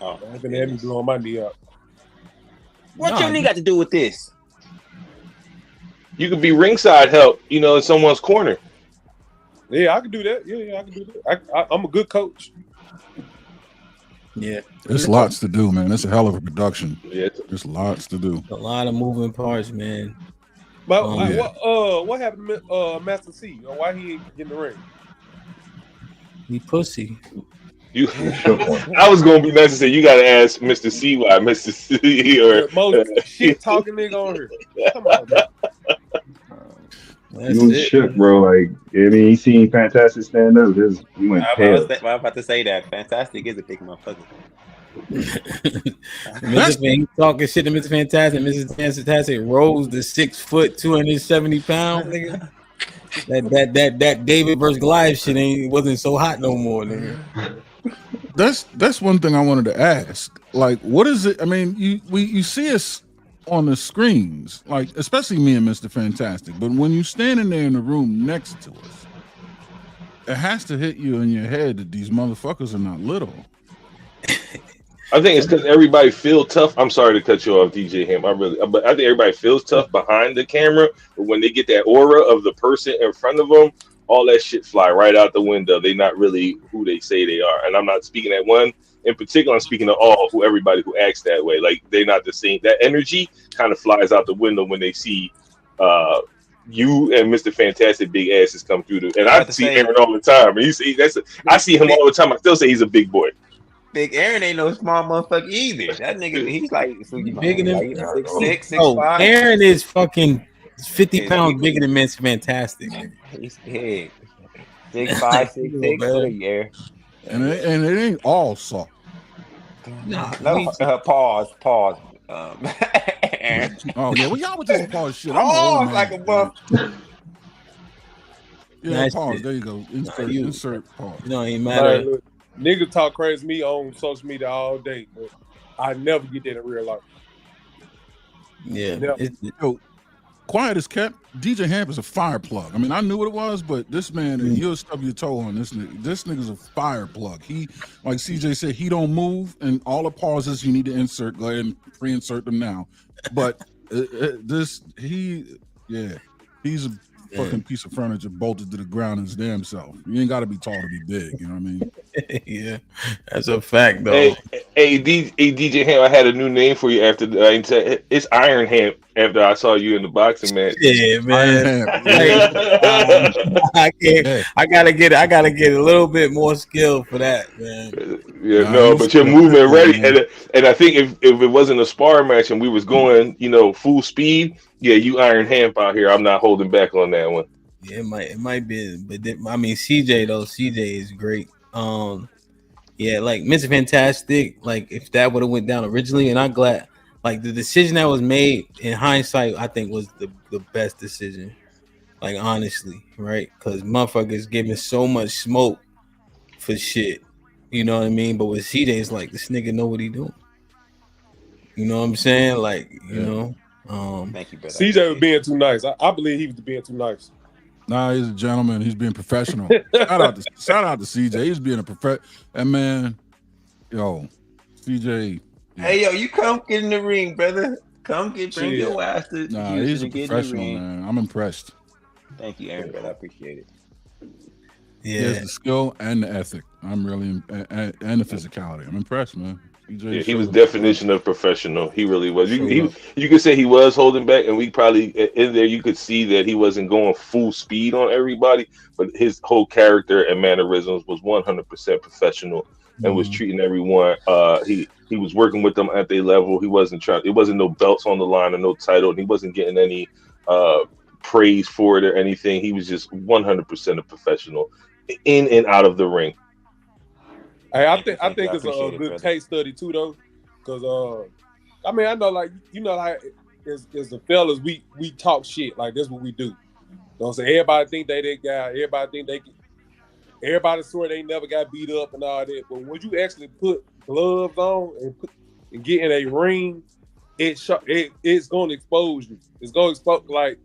Oh, I've been having blowing my knee up. What your knee got to do with this? You could be ringside help, in someone's corner. Yeah, I can do that. Yeah, I can do that. I'm a good coach. Yeah, there's lots to do, man. It's a hell of a production. Yeah, there's lots to do. A lot of moving parts, man. But what happened to Master C? Why he ain't getting the ring? He pussy. I was gonna be nice to say you gotta ask Mr. C why Mr. C or most shit talking nigga on here. Come on, man. You was shook, bro. Like, he seen Fantastic stand up. He went pale. I was about to say that. Fantastic is a big motherfucker. He talking shit to Mr. Fantastic. Mr. Fantastic rose to 6 foot, 270 pounds, nigga. That David versus Goliath shit wasn't so hot no more, nigga. That's one thing I wanted to ask. Like, what is it? I mean, you see us on the screens, like especially me and Mr. Fantastic, but when you standing there in the room next to us, it has to hit you in your head that these motherfuckers are not little. I think it's because everybody feels tough. I'm sorry to cut you off, DJ Ham. But I think everybody feels tough behind the camera, but when they get that aura of the person in front of them, all that shit fly right out the window. They're not really who they say they are. And I'm not speaking at one in particular. I'm speaking to everybody who acts that way. Like, they're not the same. That energy kind of flies out the window when they see you and Mr. Fantastic big asses come through. And I see Aaron all the time. And I see him all the time. I still say he's a big boy. Big Aaron ain't no small motherfucker either. That nigga, he's like bigger than 6'6", 6'5". Oh, Aaron is fucking 50 pounds bigger than Mr. Fantastic. He's big. 6'5", 6'6". Yeah. And it ain't all soft. No, pause. Aaron. Oh yeah, well y'all would just pause shit. Pause like a buff. Yeah, pause. There you go. Insert pause. No, ain't matter. Look, niggas talk crazy to me on social media all day, but I never get that in real life. Yeah. Yo, quiet as kept. DJ Hamp is a fire plug. I mean, I knew what it was, but this man, you'll stub your toe on this nigga. This nigga's a fire plug. He, like CJ said, he don't move, and all the pauses you need to insert, go ahead and pre-insert them now. But he's a fucking piece of furniture bolted to the ground his damn self. You ain't got to be tall to be big. You know what I mean? Yeah, that's a fact, though. Hey, DJ Ham, I had a new name for you after it's Iron Ham. After I saw you in the boxing match. Yeah, man. I can't. I gotta get a little bit more skill for that, man. Yeah, but you're moving ready, and I think if it wasn't a sparring match and we was going, full speed, yeah, you Iron Ham out here. I'm not holding back on that one. Yeah, it might be, but I mean, CJ is great. Yeah, like Mr. Fantastic, like if that would have went down originally, and I'm glad. Like the decision that was made in hindsight, I think was the best decision. Like honestly, right? Because motherfuckers giving so much smoke for shit. You know what I mean? But with CJ, it's like this nigga know what he doing. You know what I'm saying? Like, you know. Thank you, brother. CJ was being too nice. I believe he was being too nice. Nah, he's a gentleman. He's being professional. shout out to CJ. He's being a and man, yo, CJ. Yeah. Hey, yo, you come get in the ring, brother. Bring your ass to Nah, Houston he's a and get in the professional, ring. man. I'm impressed. Thank you, Aaron, brother. I appreciate it. He has the skill and the ethic. I'm really and the physicality. I'm impressed, man. Yeah, he was definition of professional. He really was. Showed up. You could say he was holding back, and we probably in there you could see that he wasn't going full speed on everybody, but his whole character and mannerisms was 100% professional and was treating everyone. He was working with them at their level. He wasn't trying. It wasn't no belts on the line or no title, and he wasn't getting any praise for it or anything. He was just 100% a professional in and out of the ring. Hey, I think it's a good case study too, though, because I mean, I know, like, you know, like as the fellas, we talk shit, like that's what we do. You know what I'm saying? Everybody think they that guy. Everybody swear they never got beat up and all that. But when you actually put gloves on and get in a ring, it's going to expose you. It's going to expose, like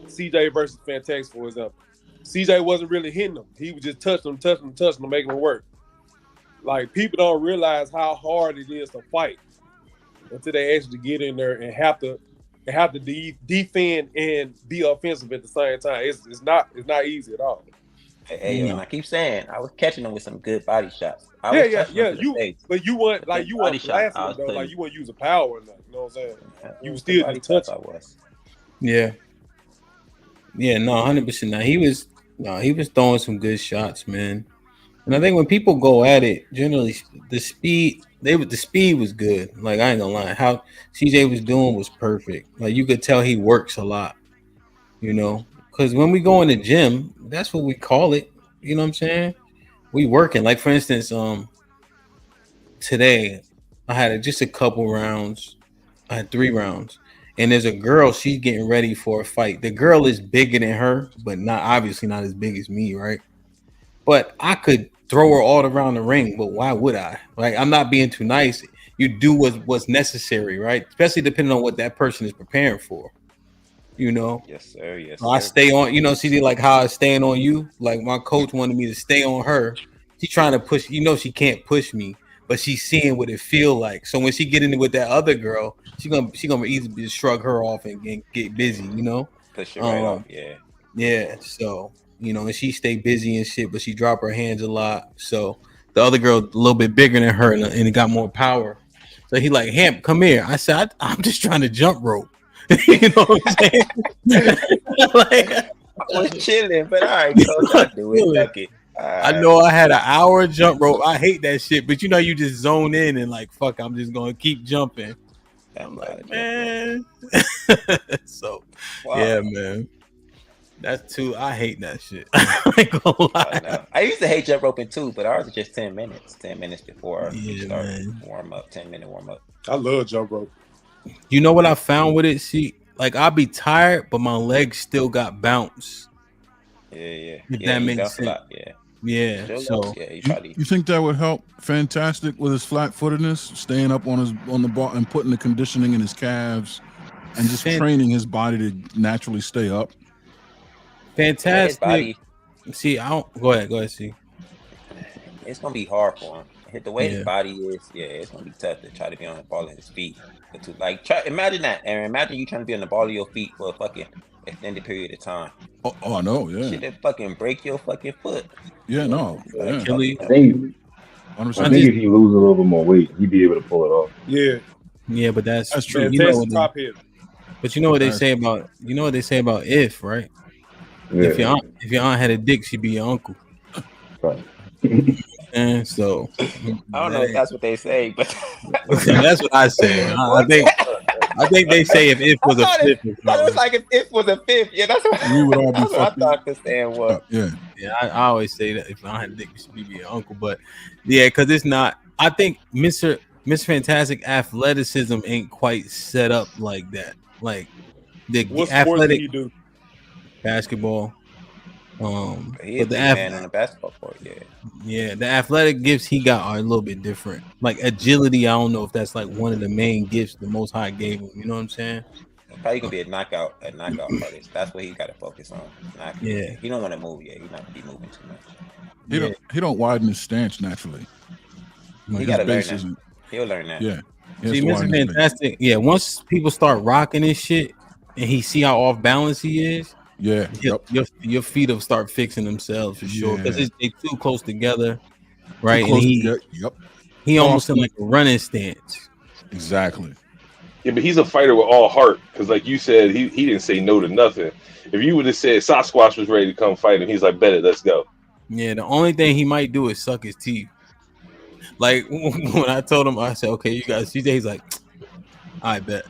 CJ versus Fantastic, for example. CJ wasn't really hitting them. He was just touching them, making them work. Like, people don't realize how hard it is to fight until they actually get in there and have to defend and be offensive at the same time. It's not easy at all. Hey, and I keep saying I was catching them with some good body shots. Yeah. But you weren't blasting them, though. Like, you weren't using power or nothing. You know what I'm saying? You were still just touching. Yeah, no, 100%. Now he was throwing some good shots, man. And I think when people go at it, generally the speed was good. Like, I ain't gonna lie, how CJ was doing was perfect. Like, you could tell he works a lot, you know. Because when we go in the gym, that's what we call it. You know what I'm saying? We working. Like, for instance, today I had just a couple rounds. I had 3 rounds. And there's a girl, she's getting ready for a fight. The girl is bigger than her, but obviously not as big as me, right? But I could throw her all around the ring, but why would I? Like, I'm not being too nice. You do what's necessary, right? Especially depending on what that person is preparing for. You know? Yes, sir. Yes, I stay on, you know, see, like how I was staying on you. Like, my coach wanted me to stay on her. She's trying to push, you know, she can't push me, but she's seeing what it feel like. So when she get in with that other girl, she gonna easily just shrug her off and get busy, you know? Push her right off, yeah. Yeah, so, you know, and she stay busy and shit, but she drop her hands a lot. So the other girl a little bit bigger than her and it got more power. So he like, Hamp, come here. I said, I'm just trying to jump rope. You know what I'm saying? Like, I was chilling, but all right, coach, I'll do it. Fuck it. I know I had an hour jump rope. I hate that shit, but you know, you just zone in and like, fuck, I'm just gonna keep jumping. I'm like, man. So, yeah, man. That's too. I hate that shit. I ain't gonna lie. I used to hate jump roping too, but ours is just 10 minutes. 10 minutes before we start man. warm up. 10-minute warm up. I love jump rope. You know what I found with it? See, like, I'll be tired, but my legs still got bounce. Yeah. If that makes sense. Yeah. So you think that would help Fantastic with his flat-footedness, staying up on the bar and putting the conditioning in his calves, and just training his body to naturally stay up? Fantastic. See, I don't go ahead. See, it's gonna be hard for him. The way his body is, it's gonna be tough to try to be on the ball of his feet. Imagine that, Aaron. Imagine you trying to be on the ball of your feet for a fucking extended period of time. Oh, I know, yeah. Shit, that fucking break your fucking foot. Yeah, no. Yeah. I think if he loses a little bit more weight, he'd be able to pull it off. Yeah, but that's true. You know top hit. But you know what they say about if, right? Yeah. If your aunt had a dick, she'd be your uncle. Right. And so I don't know if that's what they say, but that's what I say. I think they say if was a fifth. It was like if it was a fifth. Yeah, that's what, we would all be that's what I thought the saying was. Yeah. I always say that if I had a dick, it should be your uncle. But yeah, because it's not. I think Miss Fantastic athleticism ain't quite set up like that. Like the what athletic sport do you do? Basketball. He's But the man on the basketball court, yeah, the athletic gifts he got are a little bit different. Like agility, I don't know if that's like one of the main gifts the Most High gave him. You know what I'm saying? Probably gonna be a knockout artist. That's what he got to focus on. Yeah. He don't want to move yet. He's not be moving too much. He don't widen his stance naturally. He got to learn that. He'll learn that. Yeah. See, Mr. Fantastic. Yeah, once people start rocking his shit and he see how off balance he is, yeah, your feet will start fixing themselves for sure because they too close together, right? Too close and together. He almost in like a running stance. Exactly. Yeah, but he's a fighter with all heart because, like you said, he didn't say no to nothing. If you would have said Sasquatch was ready to come fight him, he's like, bet it, let's go. Yeah, the only thing he might do is suck his teeth. Like when I told him, I said, "Okay, you guys." He's like, "I bet."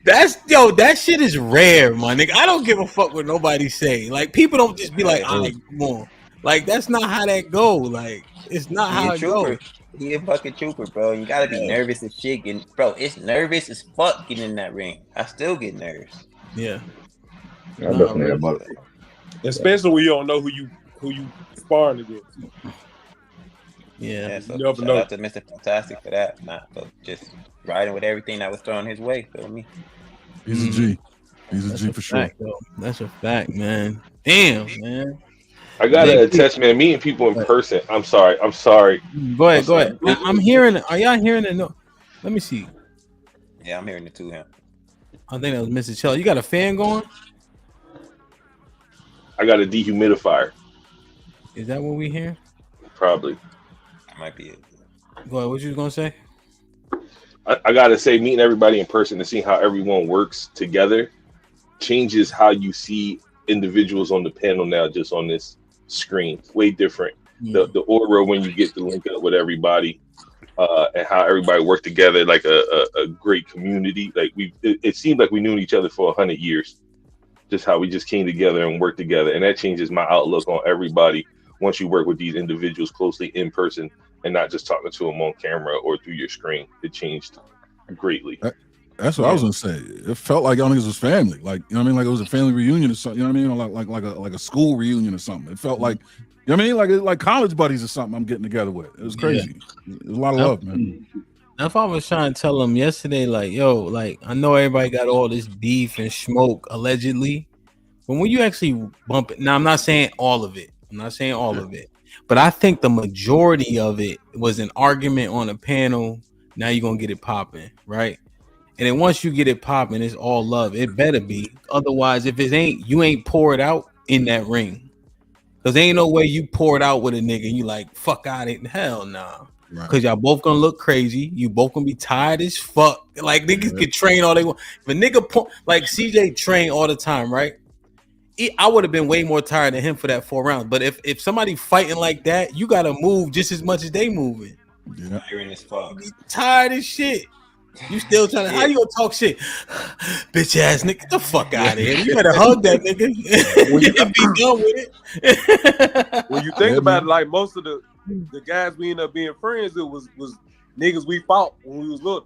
That shit is rare, my nigga. I don't give a fuck what nobody say. Like people don't just be like, "All right, come on." Like that's not how that go. Like it's not how it go. He a fucking trooper, bro. You gotta be nervous as shit. Bro, it's nervous as fuck getting in that ring. I still get nervous. Yeah. I definitely about it. Especially when you don't know who you sparring against. Yeah. So shout out to Mr. Fantastic for that. Not for just riding with everything that was thrown his way. Feel me? He's a G. He's a G for sure. That's a fact, man. Damn, man. I gotta attest, man. Meeting people in person. I'm sorry. Go ahead. I'm hearing it. Are y'all hearing it? No. Let me see. Yeah, I'm hearing it too, him. I think that was Mrs. Chell. You got a fan going? I got a dehumidifier. Is that what we hear? Probably. That might be it. Go ahead. What you was gonna say? I gotta say, meeting everybody in person and seeing how everyone works together changes how you see individuals on the panel now, just on this screen. Way different. The aura when you get to link up with everybody, and how everybody worked together like a great community. Like it seemed like we knew each other for 100 years. Just how we just came together and worked together, and that changes my outlook on everybody. Once you work with these individuals closely in person and not just talking to them on camera or through your screen, it changed greatly. That's what I was gonna say. It felt like y'all niggas was family. Like, you know what I mean? Like it was a family reunion or something. You know what I mean? Like a school reunion or something. It felt like, you know what I mean? Like college buddies or something I'm getting together with. It was crazy. It was a lot of love, man. If I was trying to tell him yesterday, like, yo, like I know everybody got all this beef and smoke allegedly, but when you actually bump it, now I'm not saying all of it. But I think the majority of it was an argument on a panel. Now you're gonna get it popping, right? And then once you get it popping, it's all love. It better be. Otherwise, if it ain't, you ain't pour it out in that ring. Because ain't no way you pour it out with a nigga and you like, fuck out it. Hell nah. Because y'all both gonna look crazy. You both gonna be tired as fuck. Like niggas can train all they want. If a nigga, like CJ train all the time, right? I would have been way more tired than him for that 4 rounds. But if somebody fighting like that, you gotta move just as much as they moving. Yeah. Tired as shit. You still trying to? How you gonna talk shit, bitch ass nigga? Get the fuck out of here! You better hug that nigga. Be done with it. When you think about it, like most of the guys we end up being friends, it was niggas we fought when we was little.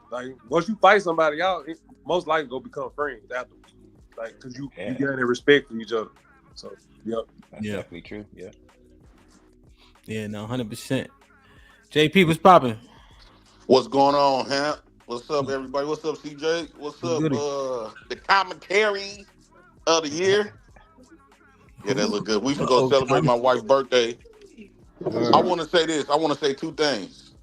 Like once you fight somebody out, most likely go become friends afterwards. Like because you gain a respect for each other. So that's definitely true. Yeah, no, 100%. JP, what's popping? What's going on, Hamp? What's up, everybody? What's up, CJ? What's up, the commentary of the year? Yeah, that look good. We should go celebrate my wife's birthday. I want to say this. I want to say 2 things.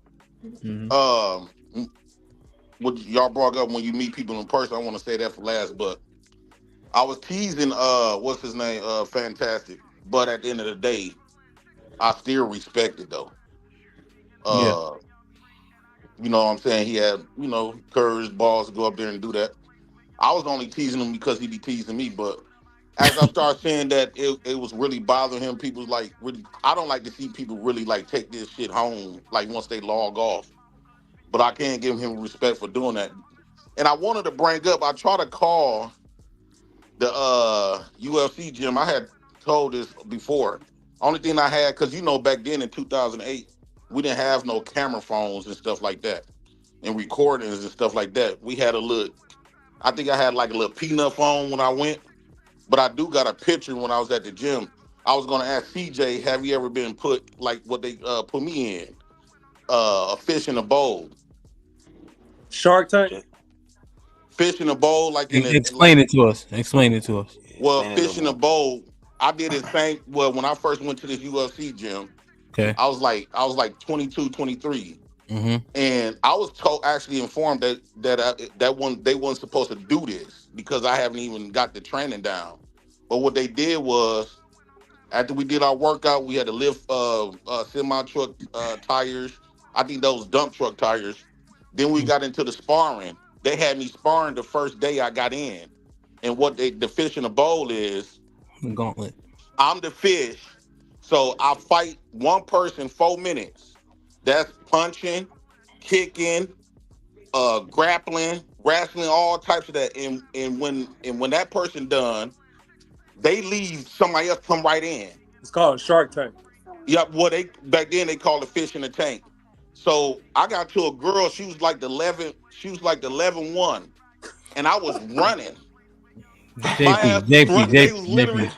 What y'all brought up when you meet people in person, I want to say that for last, but I was teasing, what's his name? Fantastic. But at the end of the day, I still respect it, though. You know what I'm saying? He had, courage, balls to go up there and do that. I was only teasing him because he be teasing me, but as I started saying that it was really bothering him, people like really, I don't like to see people really like take this shit home, like once they log off. But I can't give him respect for doing that. And I wanted to bring up, I tried to call the UFC gym. I had told this before. Only thing I had, because back then in 2008, we didn't have no camera phones and stuff like that and recordings and stuff like that. We had I think I had like a little peanut phone when I went, but I do got a picture when I was at the gym. I was going to ask CJ, have you ever been put like what they put me in? a fish in a bowl. Shark Tank. Fish in a bowl, like in a Explain it to us. Explain it to us. well, fish in a bowl. I did the same. Well, when I first went to this UFC gym, Okay. I was like 22, 23. Mm-hmm. And I was actually informed that they weren't supposed to do this because I haven't even got the training down. But what they did was, after we did our workout, we had to lift semi truck tires. I think those dump truck tires. Then we got into the sparring. They had me sparring the first day I got in. And what the fish in the bowl is, Gauntlet. I'm the fish. So I fight one person 4 minutes. That's punching, kicking, grappling, wrestling, all types of that. And when that person done, they leave, somebody else come right in. It's called Shark Tank. Yeah, well, back then they called it fish in the tank. So I got to a girl, she was like the 11-1, and I was running. JP.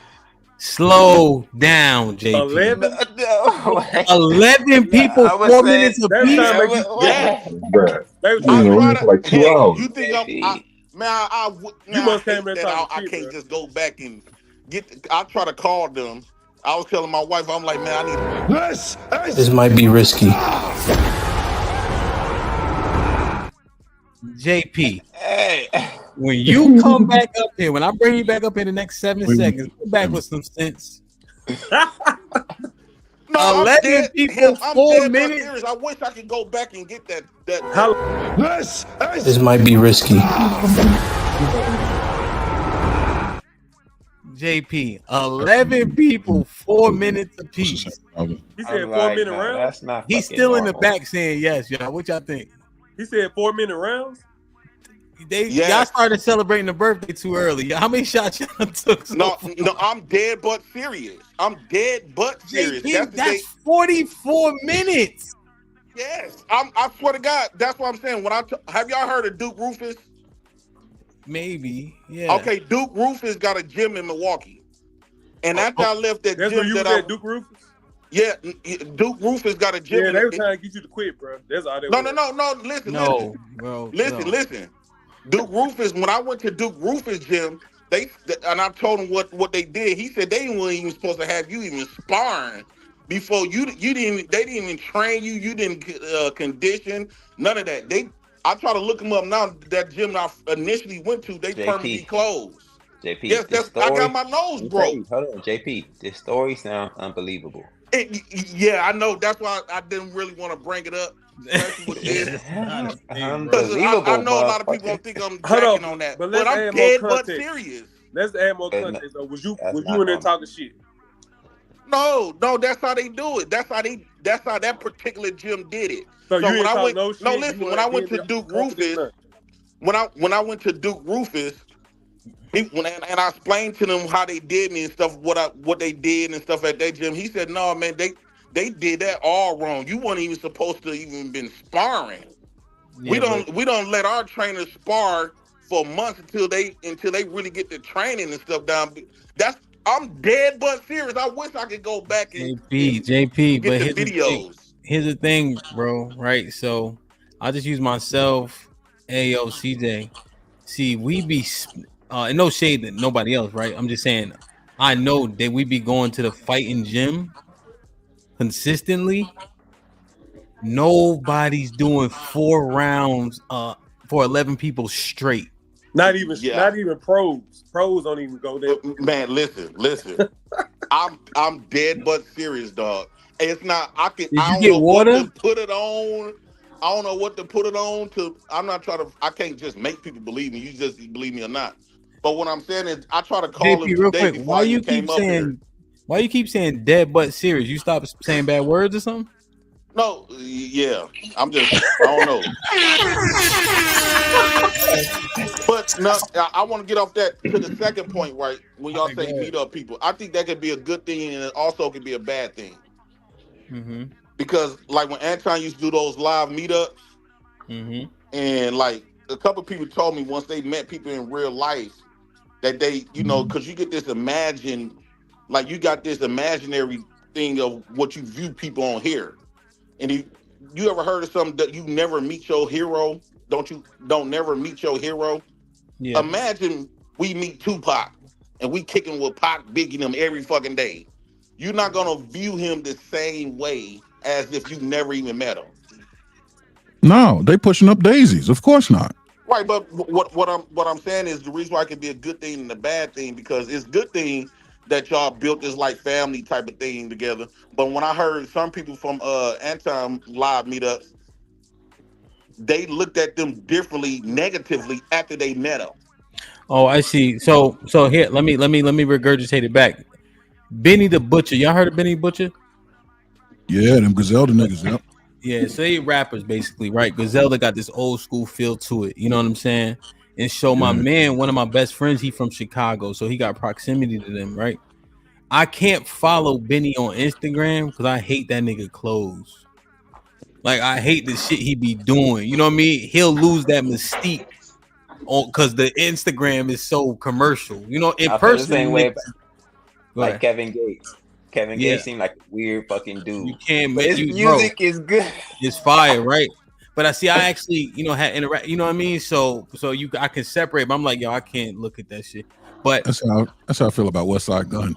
Slow down, JP. 11 people, 4 minutes apiece. Like 2 hours. You think I can't just go back and I try to call them. I was telling my wife, I'm like, man, I need This might be risky. JP. Hey. When you come back up here, when I bring you back up in the next 7 seconds, come back with some sense. No, 11 people, 4 minutes. I wish I could go back and get that. This might be risky. JP, 11 people, 4 minutes apiece. He said 4-minute rounds. That's not. He's still in the back saying yes, y'all. What y'all think? He said 4-minute rounds. Y'all started celebrating the birthday too early. How many shots y'all took? No, I'm dead but serious. I'm dead but serious. JP, that's 44 minutes. Yes, I swear to God, that's what I'm saying. Have y'all heard of Duke Rufus? Maybe, yeah. Okay, Duke Rufus got a gym in Milwaukee, and after I left that That's gym, where you was at, Duke Rufus. Yeah, Duke Rufus got a gym. Yeah, they were trying to get you to quit, bro. That's all they were. No. Listen. Duke Rufus. When I went to Duke Rufus gym, and I told him what they did. He said they weren't even supposed to have you even sparring before you didn't. They didn't even train you. You didn't condition none of that. I try to look them up now. That gym I initially went to, they permanently closed. JP, yes, I got my nose broke. Hold on, JP. This story sounds unbelievable. Yeah, I know. That's why I didn't really want to bring it up. Unbelievable. I know a lot of people don't think I'm jacking on that, but I'm dead but serious. Let's add more context. Was you in there talking shit? No, that's how they do it. That's how that particular gym did it. So you when I went, no shit, listen, when I went to Duke Rufus, when I went to Duke Rufus, and I explained to them how they did me and stuff, what they did and stuff at that gym, he said, no, man, they did that all wrong. You weren't even supposed to even been sparring. Yeah, we don't let our trainers spar for months until they really get the training and stuff down. I'm dead but serious. I wish I could go back and JP, get but the videos. Here's the thing, bro. Right, so I'll just use myself, Ayo, CJ. See, we be and no shade to nobody else, right? I'm just saying, I know that we be going to the fighting gym consistently. Nobody's doing 4 rounds for 11 people straight. Not even pros. Pros don't even go there. Man, listen. I'm dead but serious, dog. It's not. I don't know what to put it on. I don't know what to put it on to. I'm not trying to. I can't just make people believe me. You just believe me or not. But what I'm saying is, I try to call JP, him real today quick. before Why he you came keep up saying? here. Why you keep saying dead but serious? You stop saying bad words or something? No, yeah. I don't know. But no, I want to get off that to the second point, right? When y'all say meet up people, I think that could be a good thing, and it also could be a bad thing. Mm-hmm. Because like when Anton used to do those live meetups, and like a couple people told me once they met people in real life that they, because you get this you got this imaginary thing of what you view people on here. And you ever heard of something that you never meet your hero? Don't never meet your hero? Yeah. Imagine we meet Tupac and we kicking with Pac, Biggie them every fucking day. You're not gonna view him the same way as if you never even met him. No, they pushing up daisies. Of course not. Right, but what I'm saying is the reason why it can be a good thing and a bad thing, because it's a good thing that y'all built this like family type of thing together. But when I heard some people from Anton live meetups, they looked at them differently, negatively after they met him. Oh, I see. So here, let me regurgitate it back. Benny the Butcher. Y'all heard of Benny Butcher? Yeah, them Griselda niggas. Yep. Yeah, so they rappers basically, right? Griselda got this old school feel to it. You know what I'm saying? And so my man, one of my best friends, he from Chicago, so he got proximity to them, right? I can't follow Benny on Instagram because I hate that nigga clothes. Like I hate the shit he be doing. You know what I mean? He'll lose that mystique on because the Instagram is so commercial. You know, in I feel the person, same way. Go Like ahead. Kevin Gates. Kevin Gates seemed like a weird fucking dude. You can't but make his you, music bro, is good. It's fire, right? But I actually, had interact. You know what I mean? So I can separate. But I'm like, yo, I can't look at that shit. But that's how I feel about West Side Gun.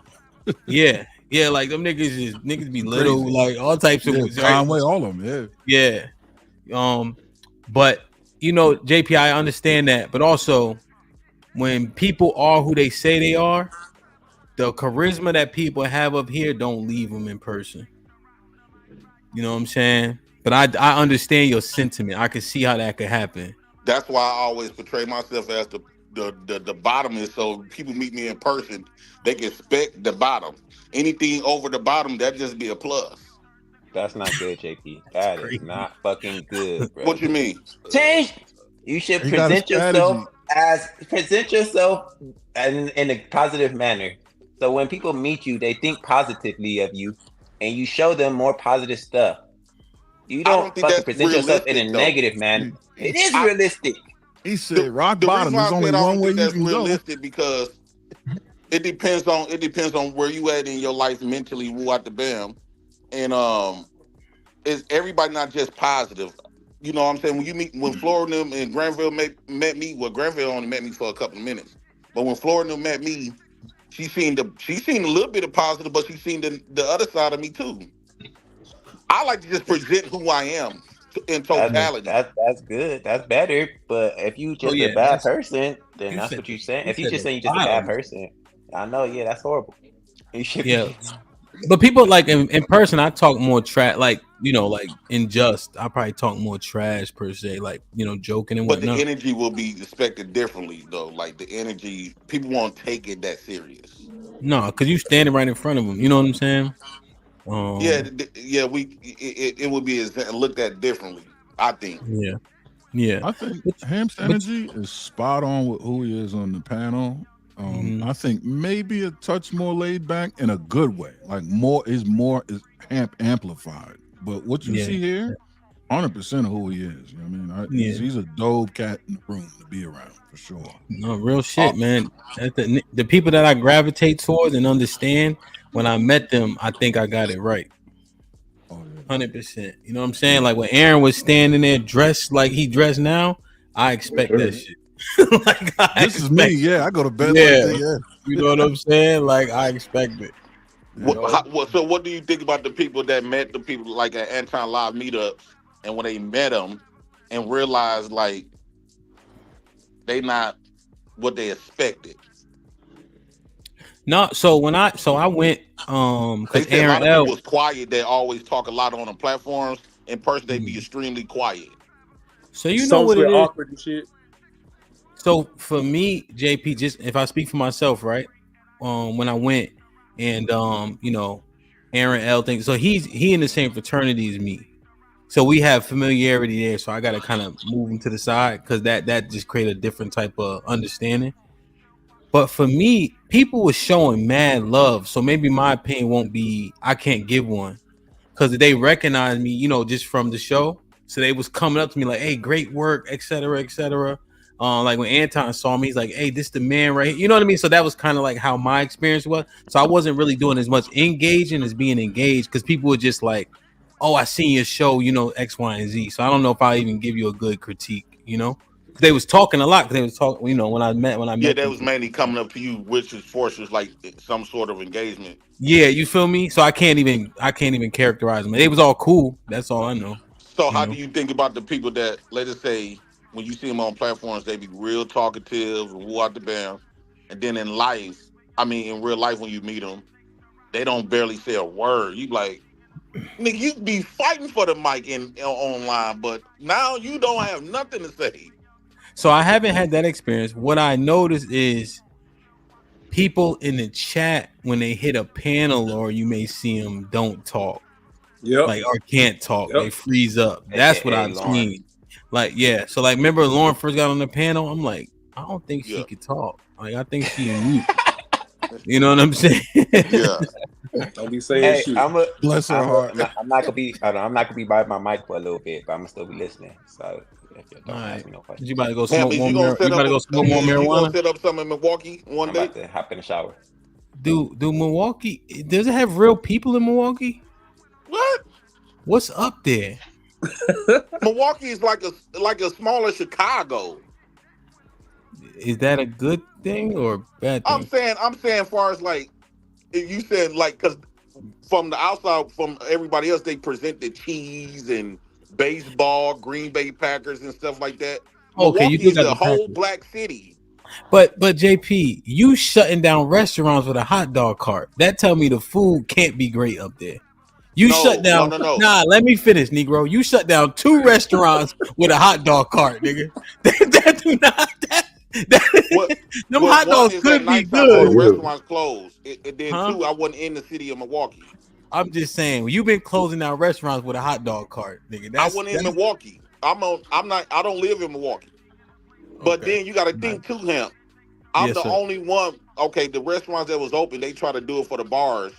yeah, like them niggas be little, Crazy. like all types of Conway, all of them. Yeah. But JP, I understand that. But also, when people are who they say they are, the charisma that people have up here don't leave them in person. You know what I'm saying? But I understand your sentiment. I can see how that could happen. That's why I always portray myself as the bottom is, so people meet me in person, they can expect the bottom. Anything over the bottom, that just be a plus. That's not good, JP. That is not fucking good, bro. What you mean? Change. You should present yourself in a positive manner. So when people meet you, they think positively of you, and you show them more positive stuff. You don't fucking present yourself in a negative manner. It is realistic. He said rock bottom. There's only one way you can realistic because it depends on where you at in your life mentally, woo out the bam. And is everybody not just positive? You know what I'm saying? When Florida and Granville met me, well, Granville only met me for a couple of minutes. But when Florida met me, she seen a little bit of positive, but she seen the other side of me too. I like to just present who I am in totality. That's good. That's better. But if you just a bad person, then that's what you're saying. If you just saying you're just a bad person, I know, that's horrible. You should be. But people like in person, I talk more trash, like in Just, I probably talk more trash per se, like joking and whatnot. But the energy will be expected differently though. Like the energy, people won't take it that serious. No, because you standing right in front of them. You know what I'm saying? It would be looked at differently, I think. Yeah. I think Ham's energy is spot on with who he is on the panel. I think maybe a touch more laid back in a good way. Like more is Hamp amplified. But what you see here, 100% of who he is. You know what I mean? He's a dope cat in the room to be around for sure. No, real shit, man. The people that I gravitate towards and understand, when I met them, I think I got it right. 100%. You know what I'm saying? Like when Aaron was standing there dressed like he dressed now, I expect that shit. This is me. Yeah, I go to bed like that. You know what I'm saying? Like I expect it. So what do you think about the people that met the people like at Anton Live meetups, and when they met them and realized like they not what they expected? No, so I went because Aaron a lot of people was quiet. They always talk a lot on the platforms. In person, they be extremely quiet. So you know what it is. Awkward and shit. So for me, JP, just if I speak for myself, right? When I went and Aaron L thinks so he in the same fraternity as me. So we have familiarity there. So I gotta kind of move him to the side because that just create a different type of understanding. But for me, people were showing mad love. So maybe my opinion won't be, I can't give one. Because they recognize me, just from the show. So they was coming up to me like, hey, great work, et cetera, et cetera. Like when Anton saw me, he's like, hey, this the man right here. You know what I mean? So that was kind of like how my experience was. So I wasn't really doing as much engaging as being engaged because people were just like, oh, I seen your show, you know, X, Y, and Z. So I don't know if I even give you a good critique, you know, because they was talking a lot. They was talking, you know, when I met Yeah, that them. was mainly coming up to you, which is forces like some sort of engagement. Yeah, you feel me? So I can't even characterize them. They was all cool. That's all I know. So You how know. do you think about the people that, let us say, when you see them on platforms, they be real talkative and woo out the bam, and then in life, I mean, in real life, when you meet them, they don't barely say a word. You like, nigga, you be fighting for the mic online, but now you don't have nothing to say. So I haven't had that experience. What I noticed is people in the chat when they hit a panel, or you may see them don't talk. Yep. Like, or can't talk. Yep. They freeze up. That's what AKA I've Lauren. seen. Like, yeah. So like, remember Lauren first got on the panel? I'm like, I don't think she Yeah. could talk. Like, I think she mute. You know what I'm saying? Yeah. Don't be saying Hey, shit. Bless her heart. I'm not gonna be. I'm not gonna be by my mic for a little bit, but I'm gonna still be listening. So don't ask me no questions. You about to go Ham, smoke is more you gonna marijuana? set You about up? to go smoke more Is you gonna marijuana? set up something in Milwaukee one I'm day? about to hop in the shower. Do Milwaukee? Does it have real people in Milwaukee? What? What's up there? Milwaukee is like a smaller Chicago. Is that a good thing or a bad I'm thing? saying, as far as like, if you said like, because from the outside, from everybody else, they present the cheese and baseball, Green Bay Packers and stuff like that. Okay, you Milwaukee do is got a the whole Packers. black city. But JP, you shutting down restaurants with a hot dog cart. That tell me the food can't be great up there. You shut down. No. Nah, let me finish, Negro. You shut down 2 restaurants with a hot dog cart, nigga. That do not. Them hot One dogs is at could be nighttime, all the good. restaurants closed. And then Huh? 2, I wasn't in the city of Milwaukee. I'm just saying, you've been closing down restaurants with a hot dog cart, nigga. I wasn't in Milwaukee. I don't live in Milwaukee. But Okay. then you got to think too, Hemp. I'm Yes, the sir. only one. Okay, the restaurants that was open, they try to do it for the bars,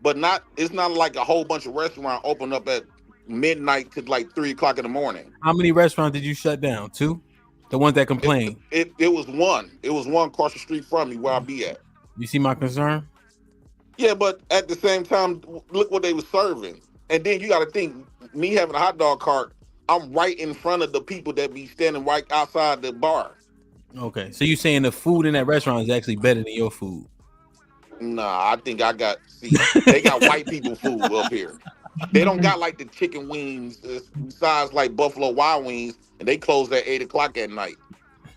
but it's not like a whole bunch of restaurants open up at midnight to like 3 o'clock in the morning. How many restaurants did you shut down? 2? The ones that complain. It was one. It was one across the street from me where I be at. You see my concern? Yeah, but at the same time, look what they was serving. And then you got to think, me having a hot dog cart, I'm right in front of the people that be standing right outside the bar. Okay, so you saying the food in that restaurant is actually better than your food? Nah, I think they got white people food up here. They don't got like the chicken wings size like Buffalo Wild Wings, and they close at 8 o'clock at night.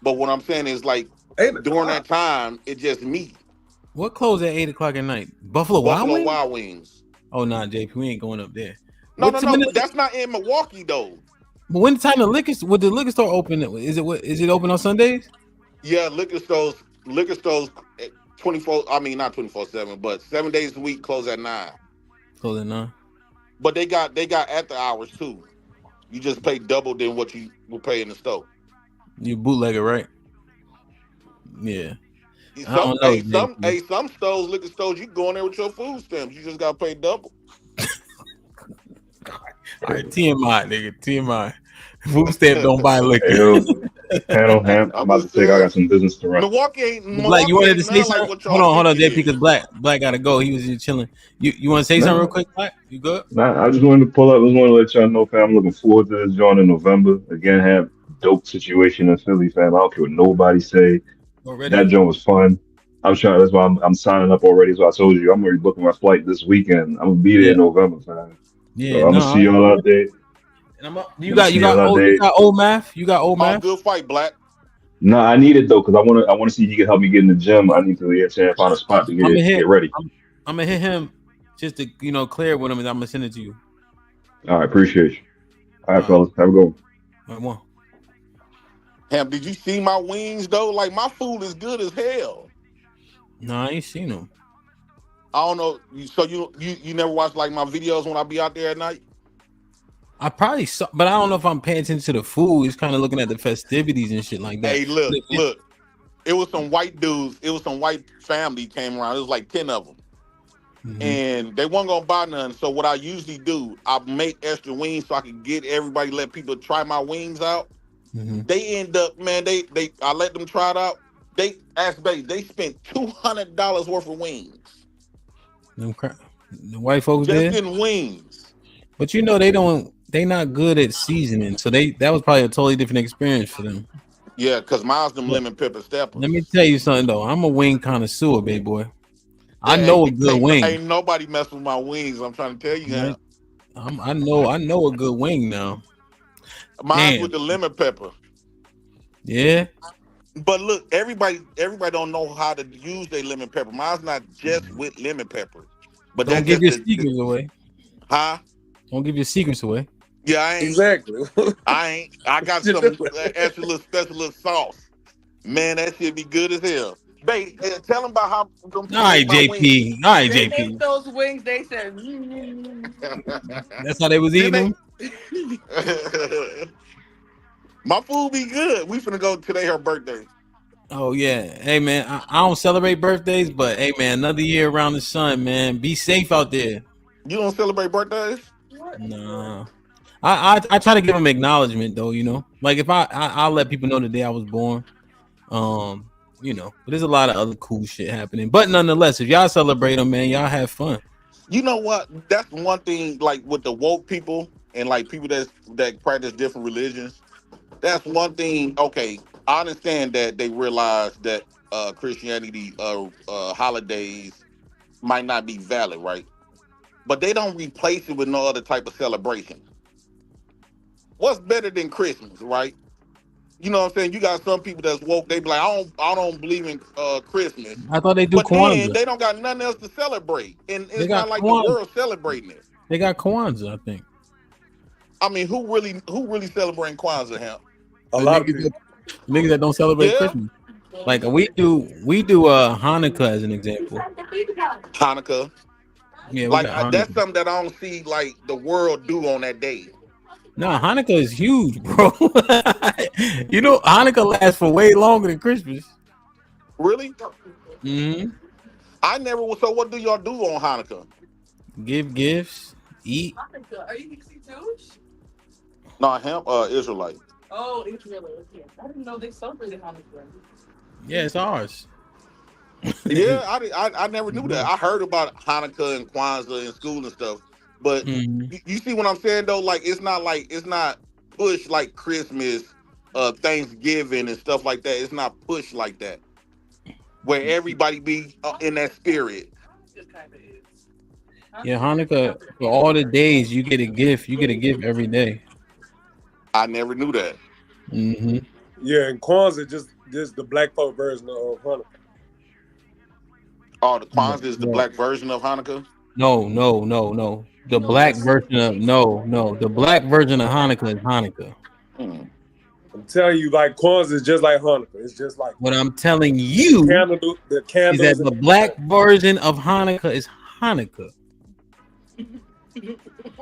But what I'm saying is like during that time, it's just meat. What closed at 8 o'clock at night? Buffalo Wild Wings. Oh nah, JP, we ain't going up there. No. That's not in Milwaukee though. But when the time the liquor store open? Is it open on Sundays? Yeah, liquor stores 24. I mean not 24/7, but 7 days a week close at 9. Close at 9. But they got after hours too. You just pay double than what you would pay in the store. You bootlegger, right? Yeah. Some stores, liquor stores, you can go in there with your food stamps. You just gotta pay double. All right, TMI, nigga. TMI. Food stamp don't buy liquor. Panel Ham. I'm about to say I got some business to run. Milwaukee ain't Black, you wanted to say like something? what y'all Hold on, think it JP, because Black gotta go. He was just chilling. You want to say something real quick, Black? You good? Nah, I just wanted to pull up. I just want to let y'all know, fam. I'm looking forward to this joint in November. Again, have dope situation in Philly, fam. I don't care what nobody say. Already? That joint was fun. I'm trying. That's why I'm signing up already. So I told you I'm already booking my flight this weekend. I'm gonna be there in November, fam. Yeah, so I'm gonna see y'all out there. You got old math. You got old math. Good fight, Black. No, I need it though because I want to see if he can help me get in the gym. I need to find a spot to get ready. I'm gonna hit him just to clear it with him, and I'm gonna send it to you. All right, appreciate you. All right, fellas, have a good one. Ham, did you see my wings though? Like my food is good as hell. No, I ain't seen them. I don't know. So you never watch like my videos when I be out there at night? I probably saw, but I don't know if I'm paying attention to the food. It's kind of looking at the festivities and shit like that. Hey, look. It was some white dudes. It was some white family came around. It was like 10 of them. Mm-hmm. And they weren't going to buy none. So what I usually do, I make extra wings so I can let people try my wings out. Mm-hmm. They end up, man, I let them try it out. They spent $200 worth of wings. The white folks just did? in wings. But you know they not good at seasoning, so that was probably a totally different experience for them. Yeah, cause mine's them But lemon pepper steppers. let me tell you something though. I'm a wing connoisseur, baby boy. I Yeah, know a good wing. ain't nobody mess with my wings. I'm trying to tell you, Right? yeah. I know a good wing now. Mine's with Damn. the lemon pepper. Yeah. But look, everybody don't know how to use their lemon pepper. Mine's not just with lemon pepper, but Don't that's give just your the secrets away. huh? Don't give your secrets away. Yeah, I ain't. Exactly. I ain't. I got some extra little special little sauce. Man, that shit be good as hell. Babe, tell them about how them All people right, make my wings. JP. All right, They ate JP. those wings. They said, That's how they was eating them. My food be good. We finna go today. Her birthday. Oh yeah. Hey man, I don't celebrate birthdays, but hey man, another year around the sun, man. Be safe out there. You don't celebrate birthdays? Nah. I try to give them acknowledgement though, you know. Like if I'll let people know the day I was born. You know, but there's a lot of other cool shit happening. But nonetheless, if y'all celebrate them, man, y'all have fun. You know what? That's one thing. Like with the woke people and like people that practice different religions. That's one thing. Okay, I understand that they realize that Christianity holidays might not be valid, right? But they don't replace it with no other type of celebration. What's better than Christmas, right? You know what I'm saying? You got some people that's woke. They be like, I don't believe in Christmas, I thought they do but then Kwanzaa. they don't got nothing else to celebrate, and They it's got not like the Kwanzaa. world celebrating it. They got Kwanzaa, I think. I mean, who really celebrating Kwanzaa? Him? A The lot of niggas people. niggas that don't celebrate Yeah, Christmas. Like we do Hanukkah as an example. Hanukkah. Yeah, we Like got that's Hanukkah. something that I don't see like the world do on that day. Nah, Hanukkah is huge, bro. You know, Hanukkah lasts for way longer than Christmas. Really? Mm-hmm. I never. So what do y'all do on Hanukkah? Give gifts, eat. Are you mixing too? No, him, Israelite. Oh, it's really okay. I didn't know they celebrated Hanukkah. Yeah, it's ours. Yeah, I never knew that. I heard about Hanukkah and Kwanzaa in school and stuff, but Mhm. you see what I'm saying though? Like it's not pushed like Christmas, Thanksgiving and stuff like that. It's not pushed like that, where everybody be in that spirit. Yeah, Hanukkah, for all the days you get a gift. You get a gift every day. I never knew that. Mm-hmm. Yeah, and Kwanzaa just the black folk version of Hanukkah. Oh, the Kwanzaa is the Right. black version of Hanukkah. No. The black version of no. The black version of Hanukkah is Hanukkah. Hmm. I'm telling you, like Kwanzaa is just like Hanukkah. It's just like What I'm telling you the candles is that and the black version of Hanukkah is Hanukkah.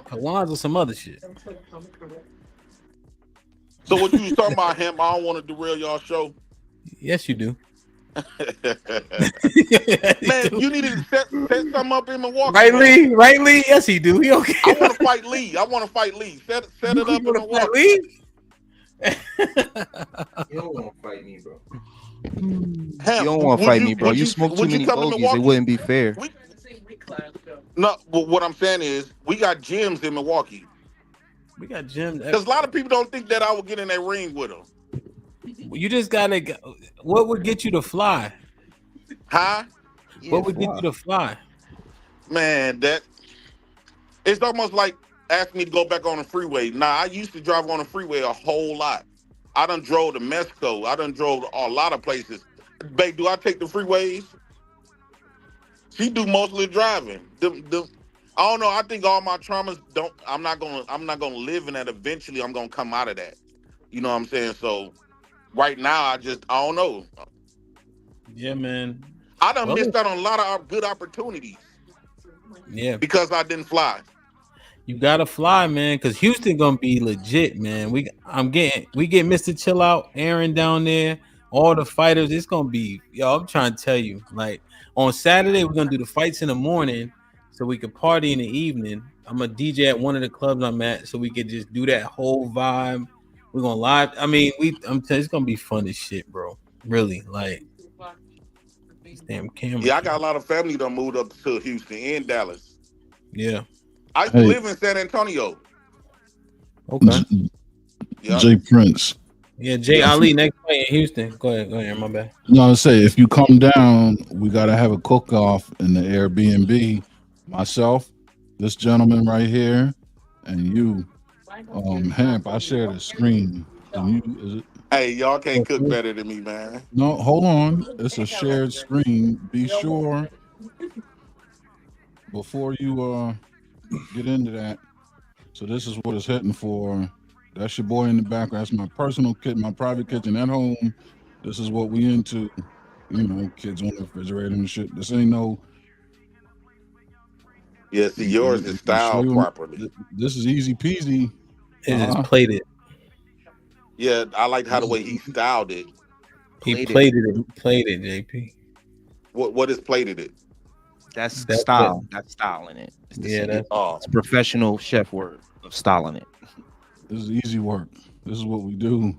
Kwanzaa some other shit. So what you was talking about, him? I don't want to derail y'all show. Yes, you do. Man, you need to set something up in Milwaukee. Right, man. Lee? Right, Lee? Yes, he do. He okay. I want to fight Lee. Set it up in Milwaukee. Lee? You don't want to fight me, bro. Hemp, You don't want to fight me, bro. You smoke too would you many come to bogeys. It Milwaukee? wouldn't be fair. No, but what I'm saying is we got gyms in Milwaukee. We got gyms. Because a lot of people don't think that I would get in that ring with them. You just gotta. What would get you to fly? Huh? What would get you to fly? Man, it's almost like asking me to go back on the freeway. Nah, I used to drive on the freeway a whole lot. I done drove to Mexico. I done drove to a lot of places. Babe, do I take the freeways? She do mostly driving. I don't know. I think all my traumas don't. I'm not gonna live in that. Eventually, I'm gonna come out of that. You know what I'm saying? So, right now, I don't know. Yeah, man. I done missed out on a lot of good opportunities. Yeah, because I didn't fly. You gotta fly, man, because Houston gonna be legit, man. We get Mr. Chill Out, Aaron down there, all the fighters. It's gonna be, yo. I'm trying to tell you, like on Saturday we're gonna do the fights in the morning, so we could party in the evening. I'm a DJ at one of the clubs I'm at, so we could just do that whole vibe. We're gonna live. I mean, I'm telling you, it's gonna be fun as shit, bro. Really, like these damn cameras. Yeah, I got a lot of family that moved up to Houston and Dallas. Yeah. I used to live in San Antonio. Okay. Yeah. Jay Prince. Yeah, Jay Ali next fight in Houston. Go ahead, my bad. No, I say if you come down, we gotta have a cook off in the Airbnb. Myself, this gentleman right here, and you. Hemp, I share the screen. Can you is it Hey, y'all can't cook better than me, man. no, hold on. It's a shared screen. Be sure before you get into that. So this is what it's hitting for. That's your boy in the background. That's my personal kitchen, my private kitchen at home. This is what we into. You know, kids on the refrigerator and shit. This ain't no. Yeah, see, yours is styled properly. This is easy peasy. It is plated. Yeah, I like how the way he styled it. He plated it, JP. What is plated it? That's style. That's styling it. It's professional chef word of styling it. This is easy work. This is what we do.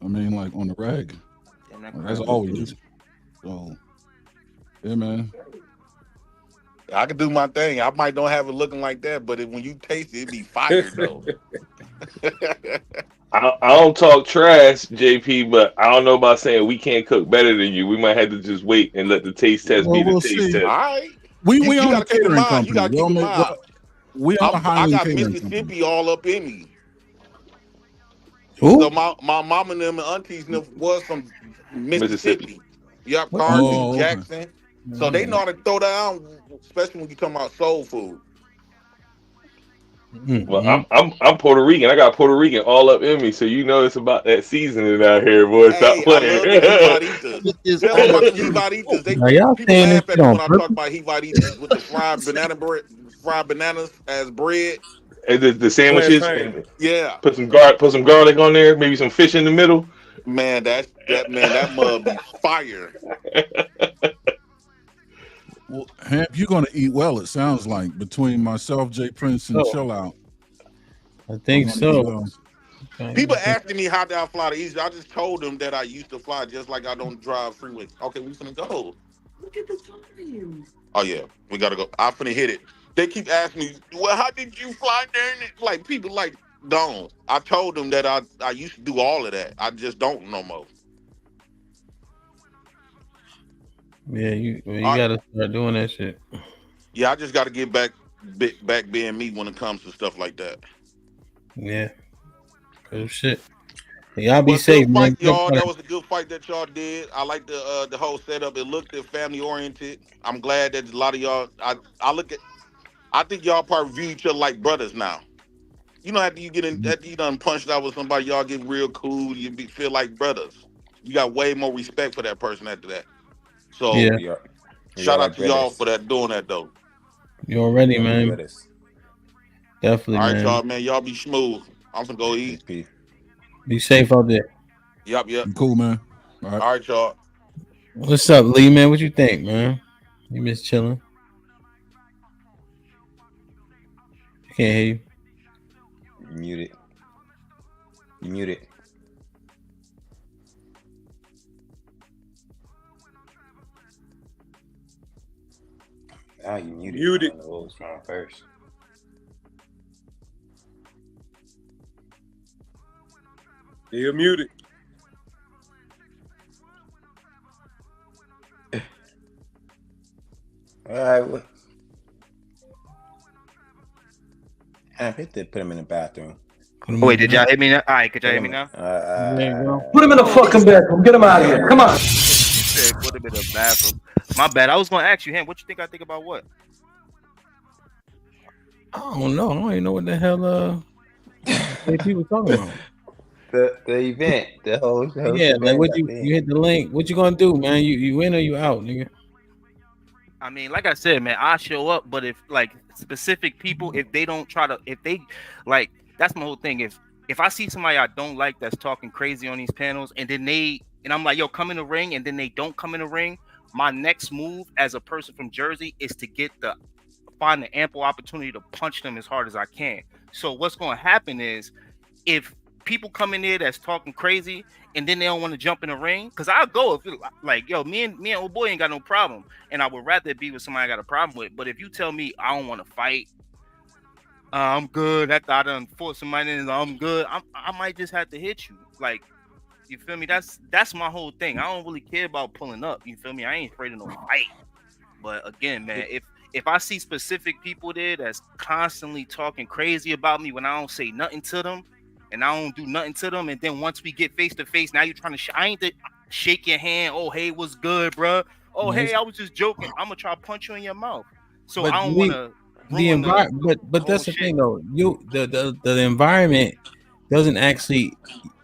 I mean, like on the reg. That's all we do. So, yeah, man. I can do my thing. I might not have it looking like that, but when you taste it, it be fire though. I don't talk trash, JP, but I don't know about saying we can't cook better than you. We might have to just wait and let the taste test be the taste test. All right. We you on gotta the keep in catering mind. company. You gotta keep in mind. We on the I Highland got catering Mississippi company. all up in me. Who? So my mom and them and aunties and them was from Mississippi. Yep, Carson, Oh, okay. Jackson. So they know how to throw down, especially when you talking about soul food. Well, I'm Puerto Rican. I got Puerto Rican all up in me, so you know it's about that seasoning out here, boy. Stop Hey, I playing. love the jibaritas. Tell them about the jibaritas. People laugh at me when I talk about jibaritas with the fried bananas as bread. And the sandwiches, and Yeah. put some garlic on there, maybe some fish in the middle. Man, that mug be fire. Well, Hamp, you're gonna eat well. It sounds like between myself, Jay Prince, and Chill Out. I think so. People asking me how did I fly to Egypt. I just told them that I used to fly just like I don't drive freeways. Okay, we finna go. Look at the time. Oh yeah, we gotta go. I finna hit it. They keep asking me, well, how did you fly there? Like people like don't. I told them that I used to do all of that. I just don't no more. Yeah, you gotta start doing that shit. Yeah, I just gotta get back being me when it comes to stuff like that. Yeah. Good shit. Y'all be Well, safe, good man. fight, y'all. That was a good fight that y'all did. I like the whole setup. It looked family oriented. I'm glad that a lot of y'all. I think y'all probably view each other like brothers now. You know, after you done punched out with somebody, y'all get real cool. Feel like brothers. You got way more respect for that person after that. So, Yeah. shout out to y'all for doing that though. You already, man. Definitely, All right, man. y'all, man. Y'all be smooth. I'm gonna go eat. Be safe out there. Yep. Cool, man. All right, y'all. What's up, Lee, man? What you think, man? You miss chilling? I can't hear you. You muted. Ah, you muted. Muted. I don't know what was wrong first. You're muted. All right. Well, I hit to put him in the bathroom. Oh, wait, did y'all hit me now? All right, could y'all hear me now? Put him in the fucking bathroom. Get him out of here. Come on. You said put him in the bathroom. My bad. I was going to ask you, Ham, what you think I think about what? I don't know. I don't even know what the hell people talking about. The event, the whole Yeah, like what you hit the link. What you gonna do, man? You in or you out, nigga? I mean, like I said, man, I show up, but if like specific people, if they don't try to, if they like, that's my whole thing. If I see somebody I don't like that's talking crazy on these panels, and then I'm like, yo, come in the ring, and then they don't come in the ring, my next move as a person from Jersey is to find the ample opportunity to punch them as hard as I can. So what's going to happen is if people come in there that's talking crazy and then they don't want to jump in the ring, because I'll go if like, yo, me and old boy ain't got no problem, and I would rather be with somebody I got a problem with. But if you tell me I don't want to fight, I'm good. After I done fought somebody and I'm good, I might just have to hit you. Like, you feel me? That's my whole thing. I don't really care about pulling up. You feel me? I ain't afraid of no fight. But again, man, if I see specific people there that's constantly talking crazy about me when I don't say nothing to them, and I don't do nothing to them, and then once we get face to face, now you're trying to I ain't the shake your hand. Oh, hey, what's good, bro? Oh, hey, I was just joking. I'm gonna try to punch you in your mouth. So But I don't want to the ruin the environment, but whole that's the shit. thing though. The environment doesn't actually.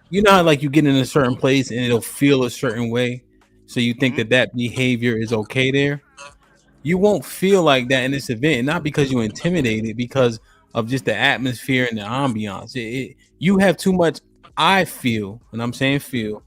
You know how like you get in a certain place and it'll feel a certain way, so you think that behavior is okay there. You won't feel like that in this event, not because you intimidated, because of just the atmosphere and the ambiance. You have too much. I feel, and I'm saying feel,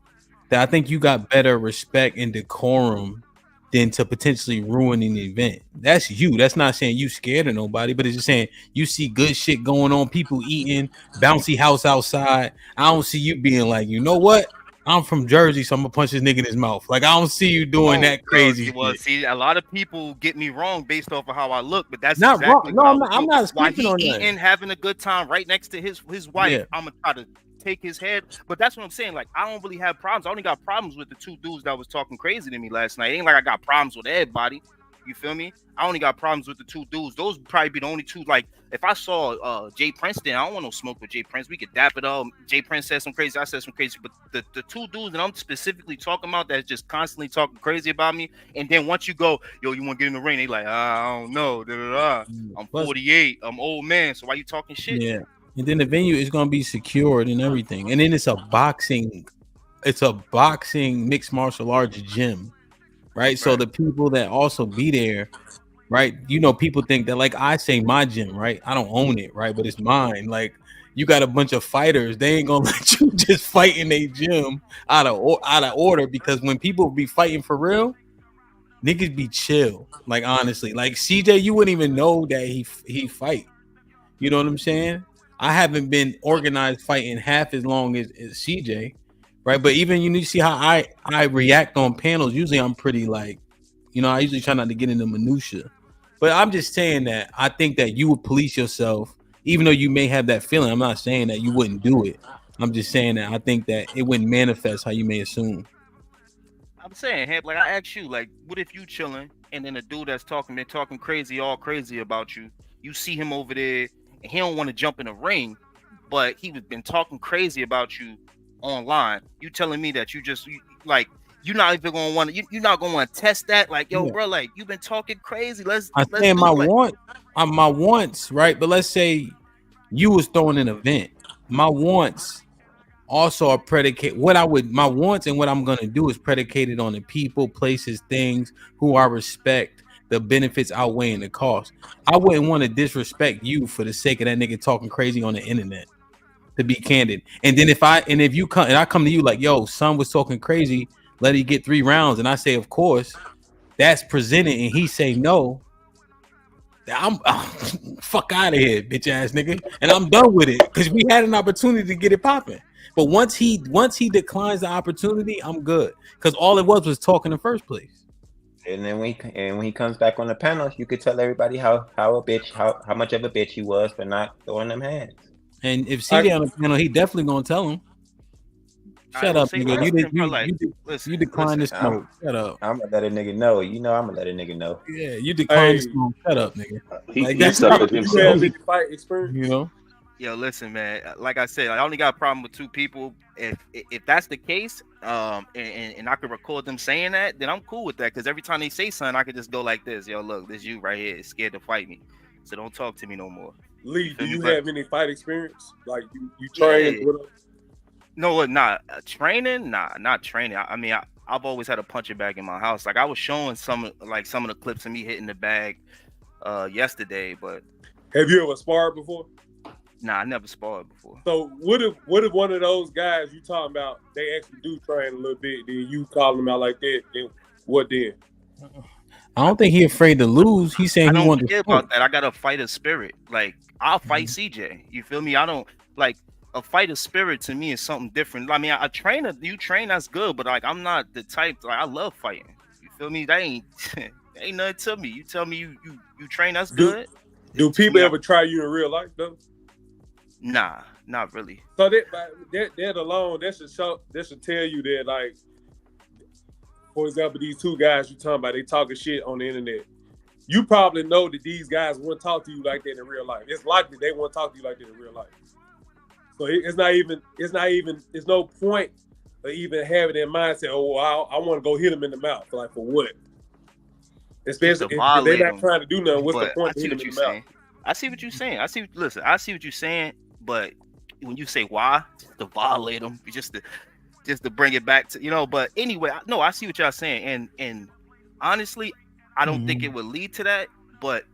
that I think you got better respect and decorum than to potentially ruining the event. That's you. That's not saying you scared of nobody, but it's just saying you see good shit going on, people eating, bouncy house outside. I don't see you being like, you know what? I'm from Jersey, so I'm gonna punch this nigga in his mouth. Like I don't see you doing that crazy Well, shit. see, a lot of people get me wrong based off of how I look, but that's Not wrong. exactly No, what I I'm would not. I'm do. not While speaking he on eating, that. having a good time right next to his wife, Yeah. I'm gonna try to take his head. But that's what I'm saying. Like, I don't really have problems. I only got problems with the two dudes that was talking crazy to me last night. It ain't like I got problems with everybody. You feel me? I only got problems with the two dudes. Those would probably be the only two. Like, if I saw Jay Princeton, I don't want no smoke with Jay Prince. We could dap it up. Jay Prince said some crazy. I said some crazy. But the two dudes that I'm specifically talking about that's just constantly talking crazy about me. And then once you go, yo, you want to get in the ring? They like, I don't know. I'm 48. I'm old man. So why you talking shit? Yeah. And then the venue is gonna be secured and everything. And then it's a boxing mixed martial arts gym. Right. So the people that also be there, right? You know, people think that like I say my gym, right? I don't own it, right? But it's mine. Like you got a bunch of fighters, they ain't gonna let you just fight in a gym out of order, because when people be fighting for real, niggas be chill. Like honestly, like CJ, you wouldn't even know that he fight. You know what I'm saying? I haven't been organized fighting half as long as CJ, right? But even you need to see how I react on panels. Usually I'm pretty like, you know, I usually try not to get into minutia. But I'm just saying that I think that you would police yourself, even though you may have that feeling. I'm not saying that you wouldn't do it. I'm just saying that I think that it wouldn't manifest how you may assume. I'm saying, Hemp, like I asked you, like, what if you chilling and then the dude that's been talking crazy, all crazy about you, you see him over there and he don't want to jump in the ring, but he was been talking crazy about you online. You telling me that like you're not even gonna want to, you're not gonna want to test that, like, yo, Yeah. bro, like you've been talking crazy. Let's I do say my like my wants, right? But let's say you was throwing an event. My wants also are predicated. My wants and what I'm gonna do is predicated on the people, places, things, who I respect, the benefits outweighing the cost. I wouldn't want to disrespect you for the sake of that nigga talking crazy on the internet, to be candid. And then if you come and I come to you like, yo, son was talking crazy, let he get 3 rounds, and I say, of course, that's presented, and he say no. I'm fuck out of here, bitch ass nigga, and I'm done with it because we had an opportunity to get it popping. But once he declines the opportunity, I'm good because all it was talk in the first place. And then when he comes back on the panel, you could tell everybody how much of a bitch he was for not throwing them hands. And if CJ on the panel, he definitely gonna tell him. Shut up, nigga. You declined the smoke. Shut up. I'm gonna let a nigga know. You know I'm gonna let a nigga know. Yeah, you declined the smoke. Shut up, nigga. He suffered himself. Fight experience. You know. Yo, listen, man. Like I said, I only got a problem with 2 people. If that's the case, and I could record them saying that, then I'm cool with that. Because every time they say something, I could just go like this. Yo, look, this you right here is scared to fight me, so don't talk to me no more. Lee, do you have any fight experience? Like you trained with them? No, not training. Nah, not training. I mean, I've always had a punching bag in my house. Like I was showing some of the clips of me hitting the bag yesterday, but have you ever sparred before? Nah, I never sparred before. So what if one of those guys you talking about, they actually do train a little bit, then you call them out like that, then what then? I don't think he afraid to lose. He's saying he wants to care about that. I got a fighter spirit. Like I'll fight CJ. You feel me? I don't like a fighter spirit to me is something different. I mean, you train, that's good, but like I'm not the type. Like I love fighting. You feel me? That ain't ain't nothing to me. You tell me you train, that's good. Do people ever try you in real life though? Nah, not really. So that alone, that should tell you that, like, for example, these two guys you talking about, they talking shit on the internet. You probably know that these guys won't talk to you like that in real life. It's likely they won't talk to you like that in real life. So it's no point of even having that mindset. Oh, I want to go hit them in the mouth. Like, for what? Especially if they're not trying to do nothing. What's the point of hitting them in the mouth? I see what you're saying. I see what you're saying. But when you say why, to violate them, just to bring it back to, But anyway, no, I see what y'all saying, and honestly, I don't think it would lead to that. But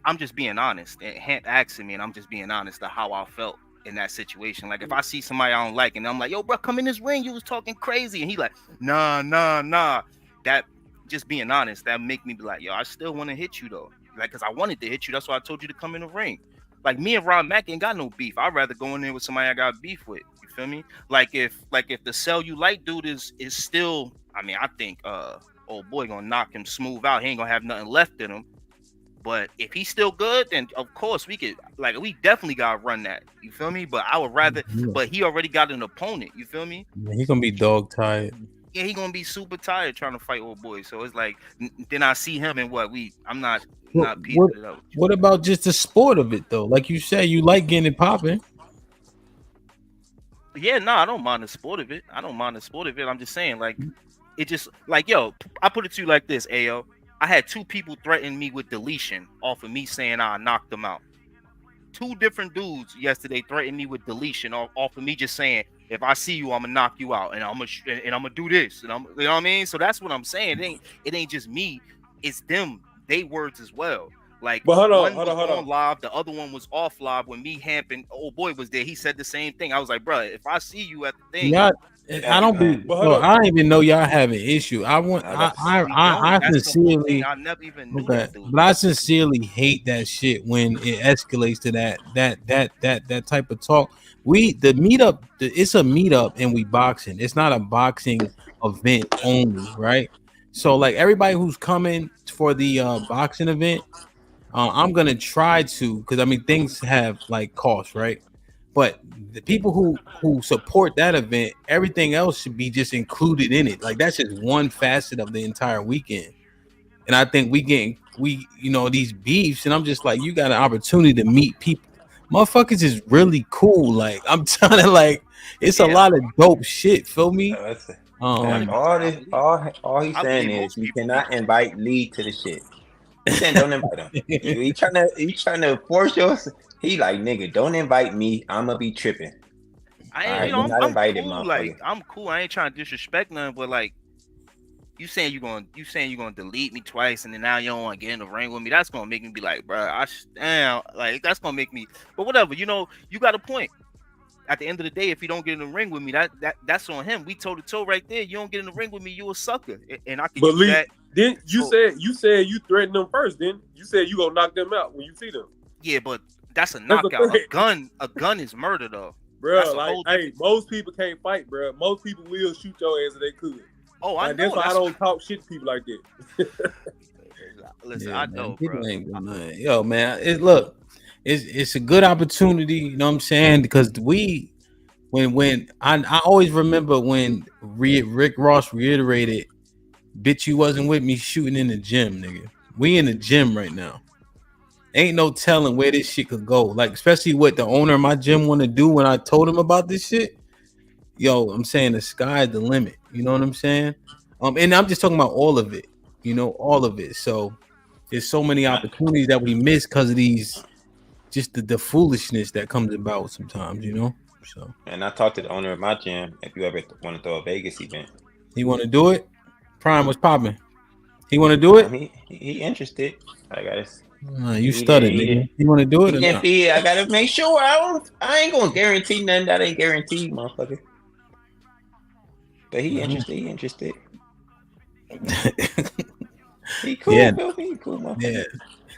I'm just being honest. And Hamp asking me, and I'm just being honest to how I felt in that situation. Like, if I see somebody I don't like, and I'm like, yo, bro, come in this ring, you was talking crazy, and he like, nah. That, just being honest, that make me be like, yo, I still want to hit you though. Like, cause I wanted to hit you. That's why I told you to come in the ring. Like, me and Ron Mack ain't got no beef. I'd rather go in there with somebody I got beef with. You feel me? Like if the sell you like dude is still, I mean, I think old boy gonna knock him smooth out. He ain't gonna have nothing left in him. But if he's still good, then of course we definitely gotta run that. You feel me? But I would rather, but he already got an opponent. You feel me? He's gonna be dog tired. Yeah, he gonna be super tired trying to fight old boy. So it's like, then I see him and I'm not piecing it up. What about just the sport of it though? Like you said, you like getting it popping. Yeah, no, I don't mind the sport of it. I'm just saying, like, it just like, yo, I put it to you like this, Ayo. I had 2 people threaten me with deletion off of me saying I knocked them out. 2 different dudes yesterday threatened me with deletion off of me just saying, if I see you, I'm gonna knock you out, and I'm gonna do this, and you know what I mean. So that's what I'm saying. It ain't just me. It's them. They words as well. Like, but hold on. Live, the other one was off live. When me, Hamp, and old boy was there, he said the same thing. I was like, bro, if I see you at the thing, I don't even know y'all have an issue. I sincerely, I never even knew that dude. But I sincerely hate that shit when it escalates to that type of talk. The meetup, it's a meetup and we boxing. It's not a boxing event only, right? So like everybody who's coming for the boxing event, I'm gonna try to, because I mean things have like costs, right? But the people who support that event, everything else should be just included in it. Like that's just one facet of the entire weekend. And I think these beefs, and I'm just like, you got an opportunity to meet people. Motherfuckers is really cool. Like I'm trying to it's a lot of dope shit. Feel me? All he's saying is you cannot invite Lee to the shit. He's saying don't invite him. He trying to force yourself. He like, nigga, don't invite me. I'm gonna be tripping. I'm invited, cool. Like I'm cool. I ain't trying to disrespect nothing, but like you saying you're gonna delete me twice, and then now you don't want to get in the ring with me. That's gonna make me be like, bro, that's gonna make me. But whatever, you got a point. At the end of the day, if you don't get in the ring with me, that's on him. We toe to toe right there. You don't get in the ring with me, you a sucker. And I can use that. Then you said you threatened them first. Then you said you gonna knock them out when you see them. Yeah, but that's a knockout. A gun is murder though, bro. Like, hey, most people can't fight, bro. Most people will shoot your ass if they could. Oh, I know. That's why I don't talk shit to people like that. Listen, I know, bro. Yo, man, it's a good opportunity. You know what I'm saying? Because when I always remember when Rick Ross reiterated, "Bitch, you wasn't with me shooting in the gym, nigga. We in the gym right now. Ain't no telling where this shit could go. Like, especially what the owner of my gym want to do when I told him about this shit. Yo, I'm saying the sky's the limit. You know what I'm saying? And I'm just talking about all of it. All of it. So there's so many opportunities that we miss because of these, just the foolishness that comes about sometimes. So. And I talked to the owner of my gym. If you ever want to throw a Vegas event, he want to do it. Prime was popping. He want to do it. He interested. I guess. You studied, nigga. You want to do it? I gotta make sure. I ain't gonna guarantee nothing that ain't guaranteed, motherfucker. But he interested. He interested. He cool. Yeah. He cool, motherfucker. Yeah.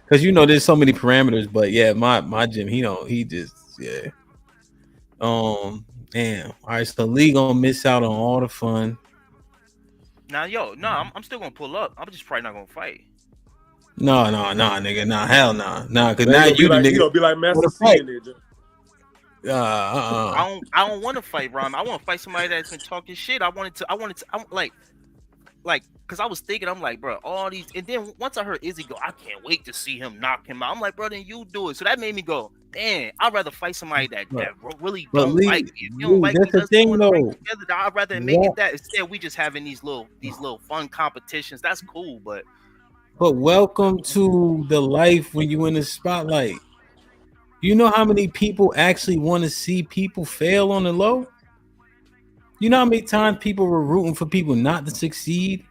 Because there's so many parameters. But yeah, my gym, he just yeah. Damn. All right, so Lee gonna miss out on all the fun. Now, I'm still gonna pull up. I'm just probably not gonna fight. No, nigga, hell no, because Man, now you the he nigga gonna be like for Master the C fight. in there. Just. I don't want to fight Ron. I want to fight somebody that's been talking shit. I'm because I was thinking, I'm like, bro, all these, and then once I heard Izzy go, I can't wait to see him knock him out. I'm like, bro, then you do it. So that made me go, damn, I'd rather fight somebody that really But don't Lee, like me. If you don't like that's me, the let's go thing in the ring though. together. I'd rather make it that. Instead, we just having these little fun competitions. That's cool, but welcome to the life when you in the spotlight. You know how many people actually want to see people fail on the low? You know how many times people were rooting for people not to succeed?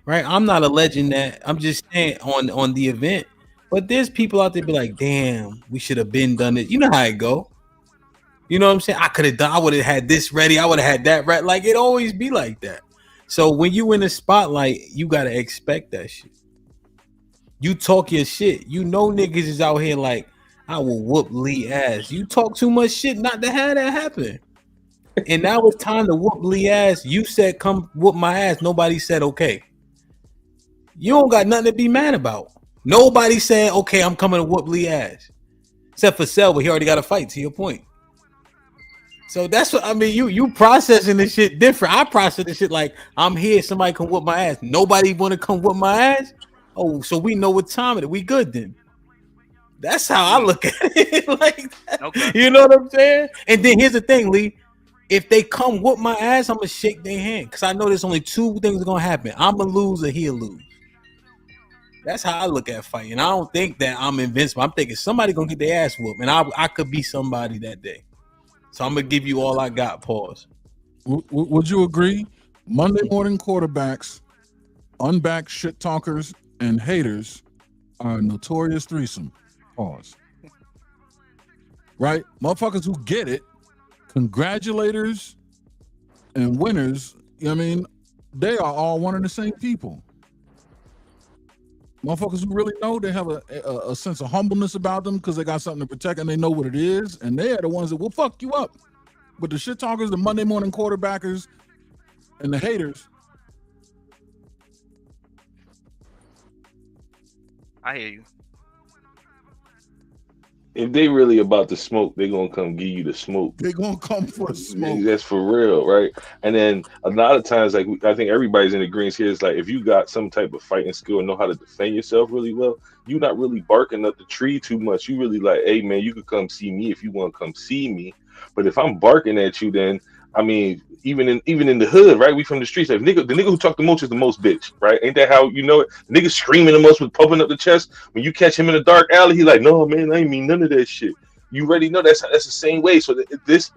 Right? I'm not alleging that. I'm just saying on the event. But there's people out there be like, damn, we should have been done it. You know how it go. You know what I'm saying? I could have done, I would have had this ready, I would have had that right. Like it always be like that. So when you in the spotlight, you gotta expect that shit. You talk your shit. You know niggas is out here like, I will whoop Lee ass. You talk too much shit not to have that happen. And now it's time to whoop Lee ass. You said come whoop my ass. Nobody said okay. You don't got nothing to be mad about. Nobody said, okay, I'm coming to whoop Lee ass. Except for Selva, he already got a fight, to your point. So that's what I mean. You processing this shit different. I process this shit like I'm here, somebody can whoop my ass. Nobody wanna come whoop my ass. Oh, so we know what time it is. We good then. That's how I look at it. Like that. Okay. You know what I'm saying? And then here's the thing, Lee. If they come whoop my ass, I'm gonna shake their hand because I know there's only two things gonna happen. I'm gonna lose or he'll lose. That's how I look at fighting. I don't think that I'm invincible. I'm thinking somebody gonna get their ass whooped, and I could be somebody that day. So I'm gonna give you all I got. Pause. Would you agree? Monday morning quarterbacks, unbacked shit talkers, and haters are a notorious threesome. Pause. Right? Motherfuckers who get it, congratulators and winners, you know what I mean, they are all one and the same people. Motherfuckers who really know, they have a sense of humbleness about them because they got something to protect and they know what it is, and they are the ones that will fuck you up. But the shit talkers, the Monday morning quarterbackers, and the haters. I hear you. If they really about the smoke, they gonna come give you the smoke. They gonna come for the smoke. That's for real, right? And then a lot of times, like I think everybody's in agreement here, is like if you got some type of fighting skill and know how to defend yourself really well, you're not really barking up the tree too much. You really like, hey man, you could come see me if you want to come see me. But if I'm barking at you, then I mean, even in the hood, right? We from the streets. Like the nigga who talk the most is the most bitch, right? Ain't that how you know it? The nigga screaming the most with pumping up the chest. When you catch him in a dark alley, he like, no man, I ain't mean none of that shit. You already know that's the same way. So this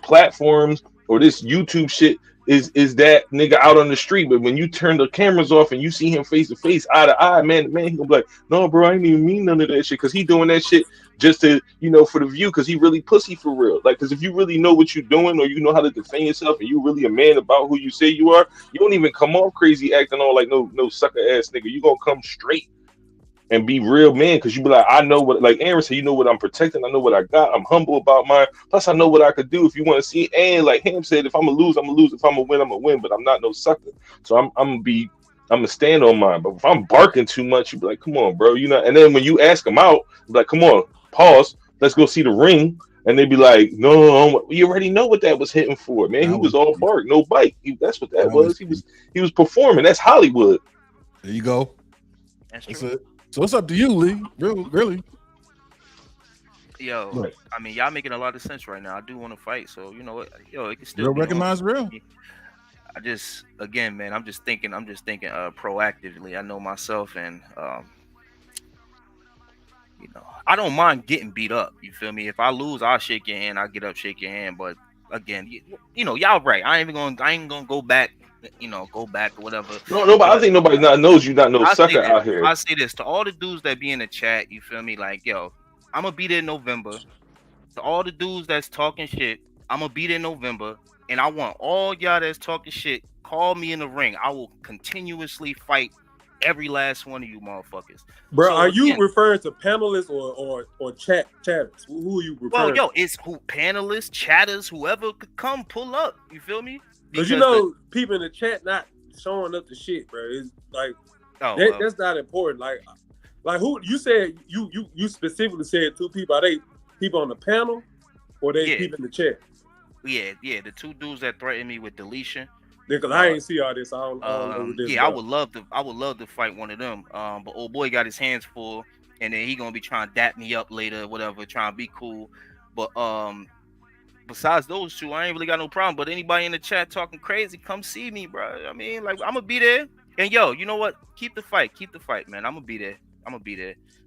platforms or this YouTube shit is that nigga out on the street. But when you turn the cameras off and you see him face to face, eye to eye, man, he gonna be like, no, bro, I ain't even mean none of that shit. Cause he doing that shit just to, for the view, because he really pussy for real. Like, because if you really know what you're doing or you know how to defend yourself and you really a man about who you say you are, you don't even come off crazy acting all like no sucker ass nigga. You gonna come straight and be real man, because you be like, I know what, like Aaron said, you know what I'm protecting, I know what I got, I'm humble about mine, plus I know what I could do if you want to see. And like Ham said, if I'm gonna lose, I'm gonna lose. If I'm gonna win, I'm gonna win, but I'm not no sucker. So I'm gonna stand on mine. But if I'm barking too much, you be like, come on, bro, and then when you ask them out, be like, come on, pause, let's go see the ring. And they be like, no, you already know what that was hitting for, man. He was all bark, no bite. That's what that was. He was performing. That's Hollywood. There you go. That's it. So it's up to you, Lee. Really. Yo, Right. I mean, y'all making a lot of sense right now. I do want to fight, so you know what? Yo, it can still Real be recognize real. I just, again, man, I'm just thinking proactively. I know myself, and I don't mind getting beat up. You feel me? If I lose, I'll shake your hand. I'll get up, shake your hand. But again, y'all right. I ain't gonna go back. Go back or whatever. No, but I think nobody knows you not no sucker out here. I say this to all the dudes that be in the chat. You feel me? Like, yo, I'm gonna be there in November. To all the dudes that's talking shit, I'm gonna be there in November, and I want all y'all that's talking shit, call me in the ring. I will continuously fight every last one of you motherfuckers. Bro, So, are you again, referring to panelists or chatters? Who are you referring? Well, yo, it's panelists, chatters, whoever could come pull up. You feel me? Because people in the chat not showing up the shit, bro. It's like That's not important. Like who you said you specifically said 2 people. Are they people on the panel or they people in the chat? Yeah, the 2 dudes that threatened me with deletion. Because I ain't see all this. I don't know what this I about. would love to fight one of them. But old boy got his hands full, and then he gonna be trying to dap me up later, whatever, trying to be cool. But besides those 2, I ain't really got no problem. But anybody in the chat talking crazy, come see me, bro. I mean, like, I'm gonna be there. And yo, you know what? Keep the fight, man. I'm gonna be there.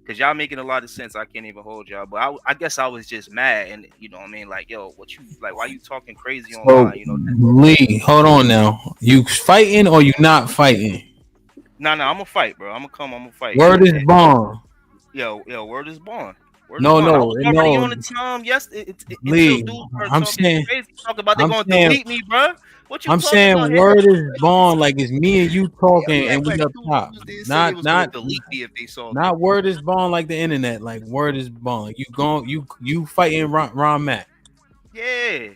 Cause y'all making a lot of sense. I can't even hold y'all. But I guess I was just mad, and you know what I mean. Like, yo, what you like? Why you talking crazy online? You know, Lee, hold on now. You fighting or you not fighting? No, I'm gonna fight, bro. I'm gonna fight. Word is bond. Yo, word is bond. No. I was already on the time. Yes, Lee, I'm saying, crazy, talk about they gonna delete me, bro. What you? I'm saying word is bond, like it's me and you talking, and we up top. Not delete me if they saw. Not word is bond like the internet. Like word is bond. Like you fighting Ron Mac. Yeah,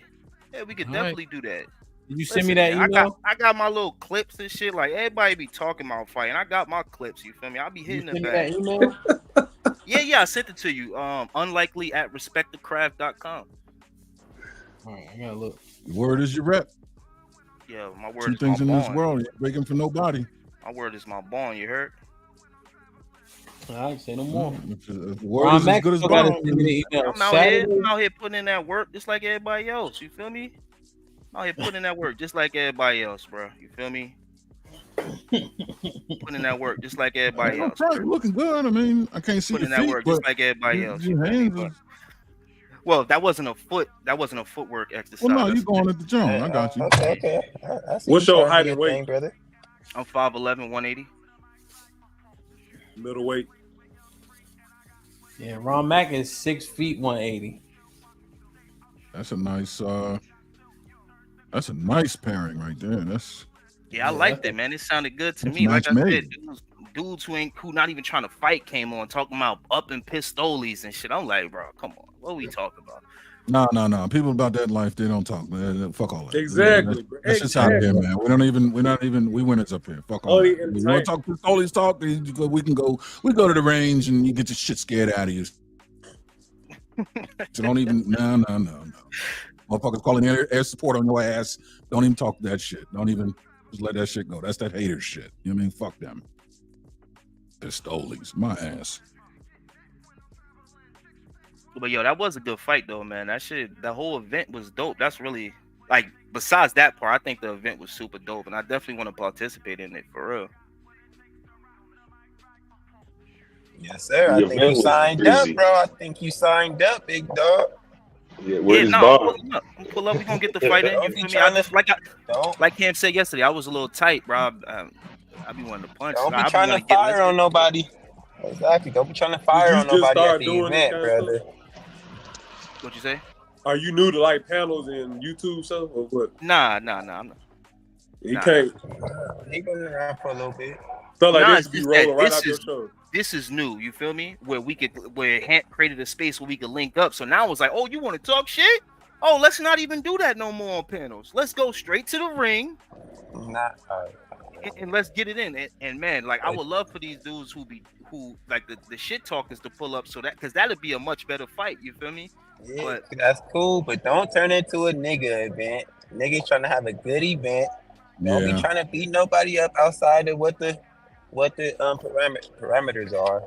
we could definitely do that. You send me that email. I got my little clips and shit. Like everybody be talking about fighting. I got my clips. You feel me? I be hitting the back. Email? Yeah, I sent it to you. Unlikely at respectthecraft.com. All right, I gotta look. Word is your rep. Yeah, my word 2 is things my in bond. this world, you ain't breaking for nobody. My word is my bond. You heard? I ain't say no more. If word is as good as bond. I'm out here putting in that work just like everybody else. You feel me? I'm out here putting in that work just like everybody else, bro. You feel me? Putting in that work just like everybody else. Right, looking good. I mean, I can't see putting your in that feet, work just like everybody else. Your hands well, that wasn't a footwork exercise. Well, no, you going at the gym. I got you. Okay. What's your height and weight, brother? I'm 5'11", 180. Middleweight. Yeah, Ron Mack is 6 feet 180. That's a nice pairing right there. I liked it, man. It sounded good to me. Like I said, dudes who not even trying to fight came on talking about up and pistoles and shit. I'm like, bro, come on, what are we talking about? No. People about that life, they don't talk, man. Fuck all that. Exactly. That's just out here, man. We winners up here. Fuck all that. You want to talk pistoles talk? We go to the range and you get your shit scared out of you. So don't even no. Motherfuckers calling air support on your ass. Don't even talk that shit. Don't even just let that shit go. That's that hater shit. You know what I mean? Fuck them. Pistoles, my ass. But yo, that was a good fight though, man. The whole event was dope. That's really like besides that part, I think the event was super dope, and I definitely want to participate in it for real. Yes, sir. I think you signed up, bro. I think you signed up, big dog. Yeah, where's Bob? Pull up. We gonna get the fight in. You feel me? I just like Cam said yesterday. I was a little tight, bro. I be wanting to punch. Don't be trying to fire on nobody. Exactly. Don't be trying to fire on nobody at the event, brother. What you say? Are you new to like panels and YouTube stuff or what? Nah. I'm not. You can't. He been around for a little bit. Felt like this be rolling right out your show. This is new, you feel me? Where Hant created a space where we could link up. So now it's like, oh, you want to talk shit? Oh, let's not even do that no more on panels. Let's go straight to the ring. And let's get it in. And man, like I would love for these dudes who like the shit talkers to pull up so that because that'd be a much better fight, you feel me? Yeah, but that's cool, but don't turn it into a nigga event. Niggas trying to have a good event. Don't be trying to beat nobody up outside of what the parameters are.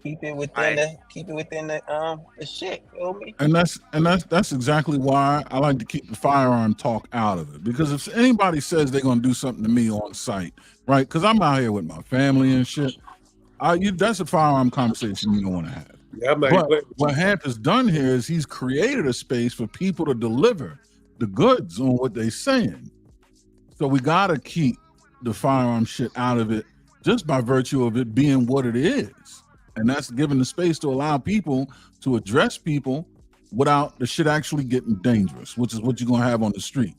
Keep it within the shit. Feel me? And that's exactly why I like to keep the firearm talk out of it. Because if anybody says they're gonna do something to me on site, right? Because I'm out here with my family and shit. That's a firearm conversation you don't want to have. Yeah, but what Hant has done here is he's created a space for people to deliver the goods on what they're saying. So we gotta keep the firearm shit out of it just by virtue of it being what it is. And that's giving the space to allow people to address people without the shit actually getting dangerous, which is what you're gonna have on the street.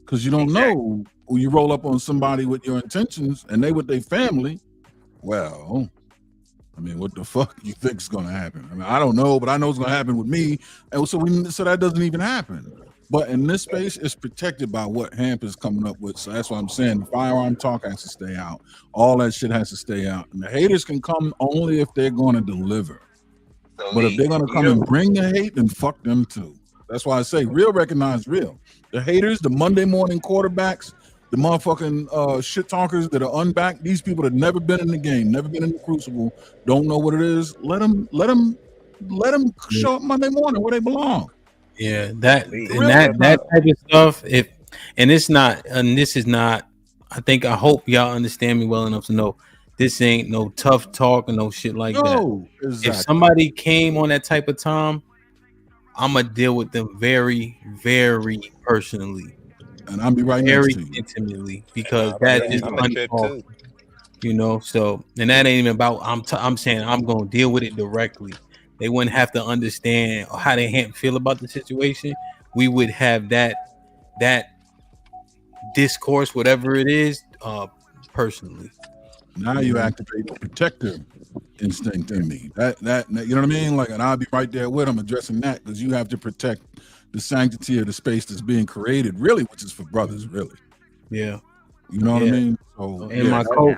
Because you don't know when you roll up on somebody with your intentions and they with their family. Well, I mean, what the fuck you think's gonna happen? I mean, I don't know, but I know it's gonna happen with me. And so that doesn't even happen. But in this space, it's protected by what Hamp is coming up with. So that's what I'm saying. The firearm talk has to stay out. All that shit has to stay out. And the haters can come only if they're going to deliver. But if they're going to come and bring the hate, then fuck them too. That's why I say real recognize real. The haters, the Monday morning quarterbacks, the motherfucking shit talkers that are unbacked, these people that never been in the game, never been in the crucible, don't know what it is. Let them show up Monday morning where they belong. Yeah, that type of stuff. This is not. I hope y'all understand me well enough to know this ain't no tough talk or no shit like that. Exactly. If somebody came on that type of time, I'm gonna deal with them very, very personally, and I'll be right very next to you intimately because that is untalked. You know, so and that ain't even about. I'm saying I'm gonna deal with it directly. They wouldn't have to understand how they feel about the situation. We would have that discourse, whatever it is, personally. Now you activate the protector instinct in me. That you know what I mean? Like, and I'll be right there with them addressing that because you have to protect the sanctity of the space that's being created, really, which is for brothers, really. Yeah. You know what I mean? So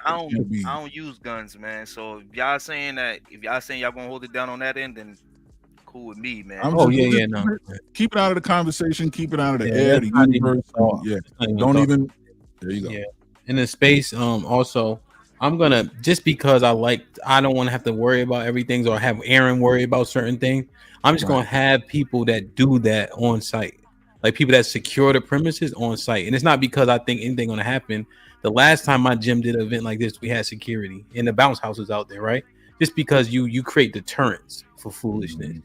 I don't use guns, man. So if y'all saying y'all gonna hold it down on that end, then cool with me, man. Keep it out of the conversation. Keep it out of the air. The universe. Don't even. There you go. Yeah. In the space, also, I'm gonna just because I don't want to have to worry about everything or have Aaron worry about certain things. I'm just gonna have people that do that on site, like people that secure the premises on site. And it's not because I think anything gonna happen. The last time my gym did an event like this, we had security and the bounce houses out there, right? Just because you create deterrents for foolishness.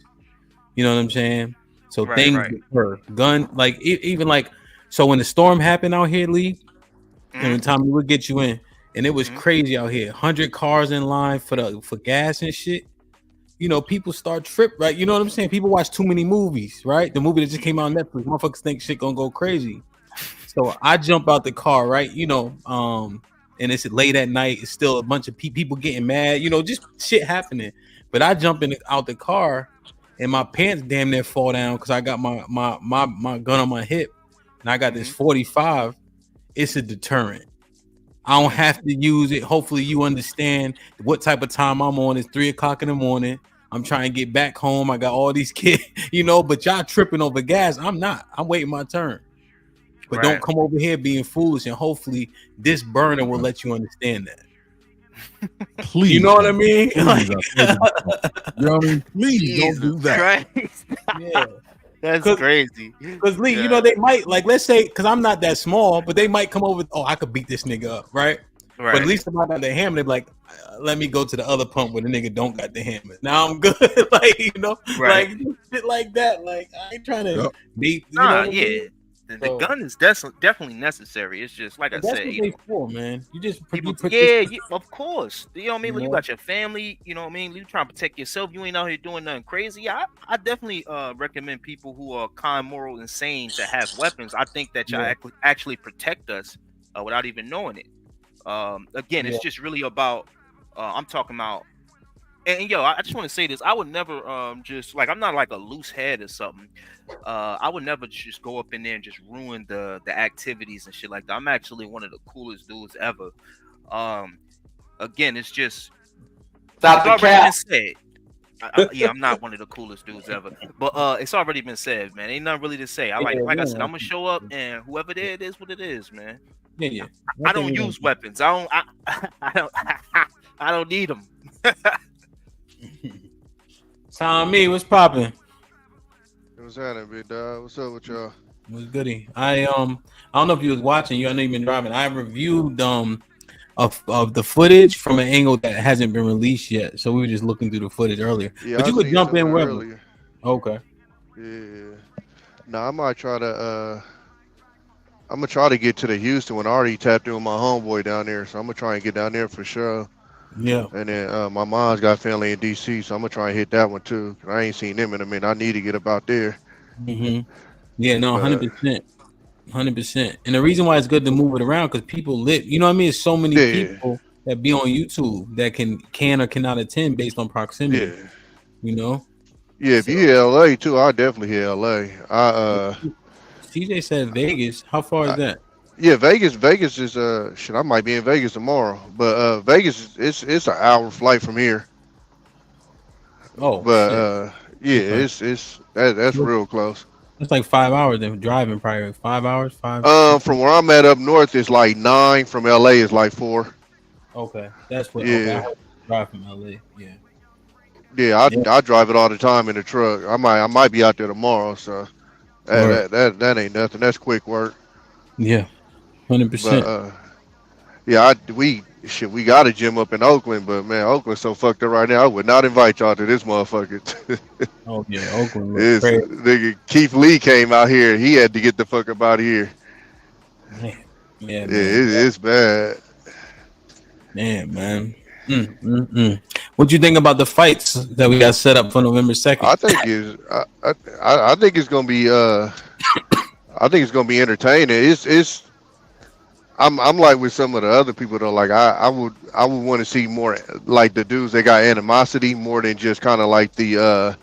You know what I'm saying? So things occur. Gun, like even like, so when the storm happened out here, Lee, and Tommy would get you in, and it was crazy out here. 100 cars in line for gas and shit. You know, people start trip, right? You know what I'm saying? People watch too many movies, right? The movie that just came out on Netflix, motherfuckers think shit gonna go crazy. So I jump out the car, right? You know, and it's late at night. It's still a bunch of people getting mad. You know, just shit happening. But I jump out the car, and my pants damn near fall down because I got my gun on my hip, and I got this 45. It's a deterrent. I don't have to use it. Hopefully, you understand what type of time I'm on. It's 3:00 in the morning. I'm trying to get back home. I got all these kids, you know, but y'all tripping over gas. I'm not. I'm waiting my turn. But don't come over here being foolish, and hopefully this burner will let you understand that. Please, you know what I mean? You know what I mean? Please don't do that. Yeah, that's crazy. Because Lee, you know, they might, like, let's say, because I'm not that small, but they might come over. Oh, I could beat this nigga up, right? But at least if I got the hammer, they're like, let me go to the other pump where the nigga don't got the hammer. Now I'm good. Like, you know, like shit like that. Like, I ain't trying to beat. You know what I mean? The gun is definitely necessary. It's just like I said, what they for, man. You just of course. You know what I mean? When you got your family, you know what I mean? You trying to protect yourself. You ain't out here doing nothing crazy. I definitely recommend people who are kind, moral, and sane to have weapons. I think that y'all actually protect us without even knowing it. Again, it's just really about. I'm talking about. And yo, I just want to say this. I would never just like, I'm not like a loose head or something. I would never just go up in there and just ruin the activities and shit like that. I'm actually one of the coolest dudes ever. Again, it's just stop the cap. I'm not one of the coolest dudes ever. But it's already been said, man. Ain't nothing really to say. I said, I'm gonna show up and whoever it is what it is, man. Yeah. I don't use weapons. I don't need them. Tommy, what's popping? What's happening, big dog? What's up with y'all? What's goody? I don't know if you was watching. I know you've been driving. I reviewed of the footage from an angle that hasn't been released yet. So we were just looking through the footage earlier. Yeah, but you could jump in wherever. Earlier. Okay. Yeah. Now I might try to. I'm gonna try to get to the Houston one. I already tapped in with my homeboy down there, so I'm gonna try and get down there for sure. Yeah. And then my mom's got family in DC, so I'm gonna try and hit that one too. I ain't seen them in a minute. I need to get up out there. Mm-hmm. Yeah, no, 100%. 100%. And the reason why it's good to move it around because people live, you know what I mean? There's so many people that be on YouTube that can or cannot attend based on proximity. Yeah. You know? Yeah, if you hear LA too, I definitely hear LA. TJ said Vegas. How far is that? Yeah, Vegas is shit. I might be in Vegas tomorrow, but Vegas it's an hour flight from here. Oh But shit. yeah, Okay. that's real close. It's like 5 hours. Then driving probably like 5 hours. From where I'm at up north, it's like 9. From LA, is like 4. Okay, that's what. Okay, I Yeah, heard drive from LA. Yeah. yeah. Yeah. I drive it all the time in the truck. I might be out there tomorrow, so Word. that ain't nothing. That's quick work. Yeah. But 100%. yeah, we got a gym up in Oakland, but man, Oakland's so fucked up right now. I would not invite y'all to this motherfucker. Oh yeah, Oakland look It's crazy. nigga Keith Lee came out here. He had to get the fuck up out of here. Man. Yeah, Yeah, man. it's bad. Man, man. What you think about the fights that we got set up for November 2nd? I think it's gonna be I think it's gonna be entertaining. I'm like with some of the other people though. Like I would want to see more like the dudes that got animosity more than just kind of like the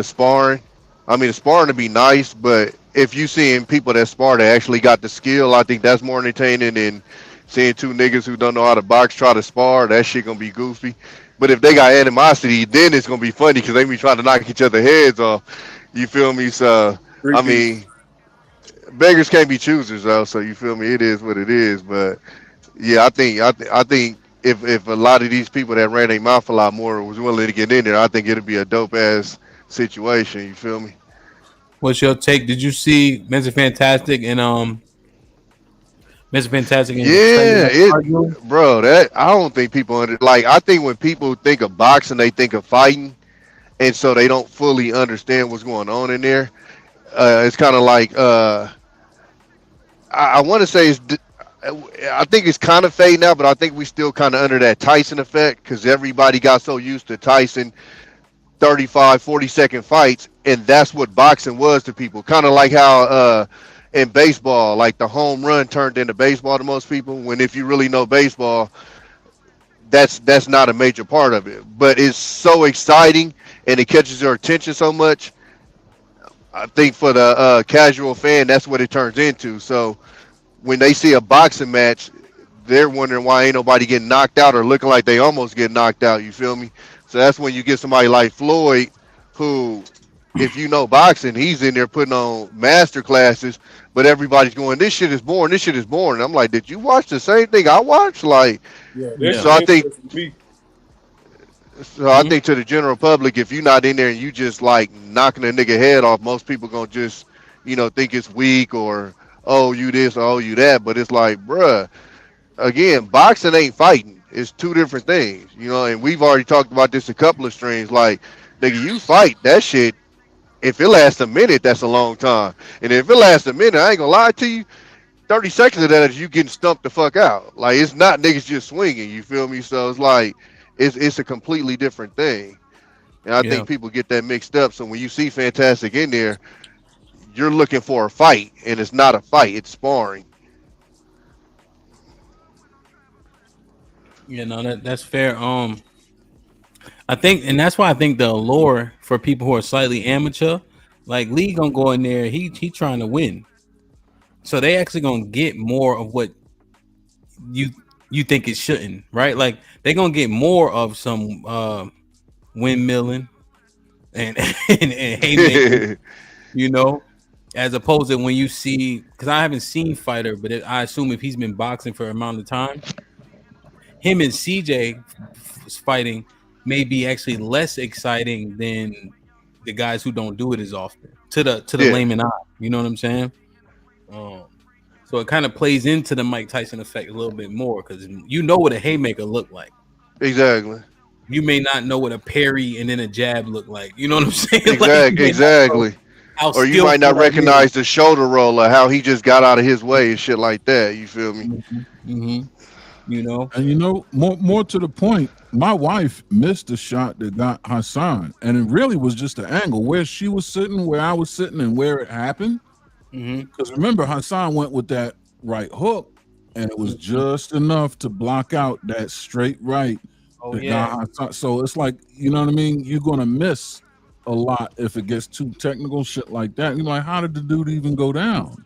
sparring. I mean, the sparring to be nice, but if you seeing people that spar that actually got the skill, I think that's more entertaining than seeing two niggas who don't know how to box try to spar. That shit gonna be goofy. But if they got animosity, then it's gonna be funny because they be trying to knock each other heads off. You feel me? So I mean, beggars can't be choosers though. So you feel me? It is what it is. But yeah, I think if a lot of these people that ran their mouth a lot more was willing to get in there, I think it'd be a dope ass situation. You feel me? What's your take? Did you see Mr. Fantastic and Mr. Fantastic and Yeah, bro. That I don't think people like. I think when people think of boxing, they think of fighting, and so they don't fully understand what's going on in there. It's kind of like I want to say I think it's kind of fading out, but I think we still kind of under that Tyson effect because everybody got so used to Tyson 35, 40-second fights, and that's what boxing was to people. Kind of like how in baseball, like the home run turned into baseball to most people, when if you really know baseball, that's not a major part of it. But it's so exciting and it catches your attention so much. I think for the casual fan, that's what it turns into. So when they see a boxing match, they're wondering why ain't nobody getting knocked out or looking like they almost get knocked out. You feel me? So that's when you get somebody like Floyd, who, if you know boxing, he's in there putting on master classes, but everybody's going, this shit is boring, this shit is boring. I'm like, did you watch the same thing I watched? Like, so I think to the general public, if you're not in there and you just like knocking a nigga head off, most people gonna just, think it's weak or, oh, you this or oh, you that. But it's like, bruh, again, boxing ain't fighting. It's two different things, and we've already talked about this a couple of streams. Like, nigga, you fight that shit. If it lasts a minute, that's a long time. And if it lasts a minute, I ain't gonna lie to you, 30 seconds of that is you getting stumped the fuck out. Like, it's not niggas just swinging, you feel me? So it's like, it's a completely different thing. And I think people get that mixed up. So when you see Fantastic in there, you're looking for a fight, and it's not a fight, it's sparring. Yeah, no, that's fair. I think, and that's why I think the allure for people who are slightly amateur, like Lee, gonna go in there. He trying to win, so they actually gonna get more of what you think it shouldn't, right? Like they gonna get more of some windmilling and haymaking, as opposed to when you see, because I haven't seen Fighter, but I assume if he's been boxing for an amount of time, him and CJ fighting may be actually less exciting than the guys who don't do it as often to the layman eye. You know what I'm saying? So it kind of plays into the Mike Tyson effect a little bit more because you know what a haymaker look like. Exactly. You may not know what a parry and then a jab look like. You know what I'm saying? Exactly. Or you might not recognize the shoulder roll or how he just got out of his way and shit like that. You feel me? Mm-hmm. And more to the point, my wife missed the shot that got Hassan, and it really was just the angle where she was sitting, where I was sitting, and where it happened. Because remember, Hassan went with that right hook, and it was just enough to block out that straight right. Oh yeah. So it's like, you know what I mean? You're gonna miss a lot if it gets too technical, shit like that. You're like, how did the dude even go down?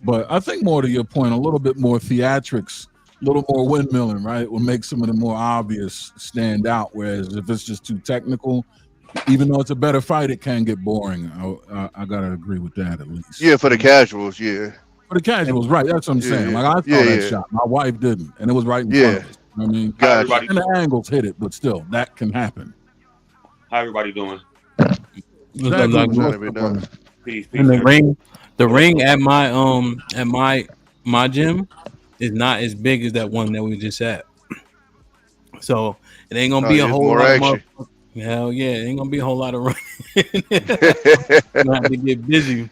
But I think more to your point, a little bit more theatrics, a little more windmilling, right, will make some of the more obvious stand out. Whereas if it's just too technical, even though it's a better fight, it can get boring. I gotta agree with that at least. Yeah, for the casuals, yeah. For the casuals, right? That's what I'm saying. Like I saw that shot, my wife didn't, and it was right in front of us. You know what I mean, Gotcha. And the angles hit it, but still, that can happen. How everybody doing? Peace. And the ring at my gym is not as big as that one that we just at. So it ain't gonna be a whole lot of hell yeah, it ain't gonna be a whole lot of running. You have to get busy.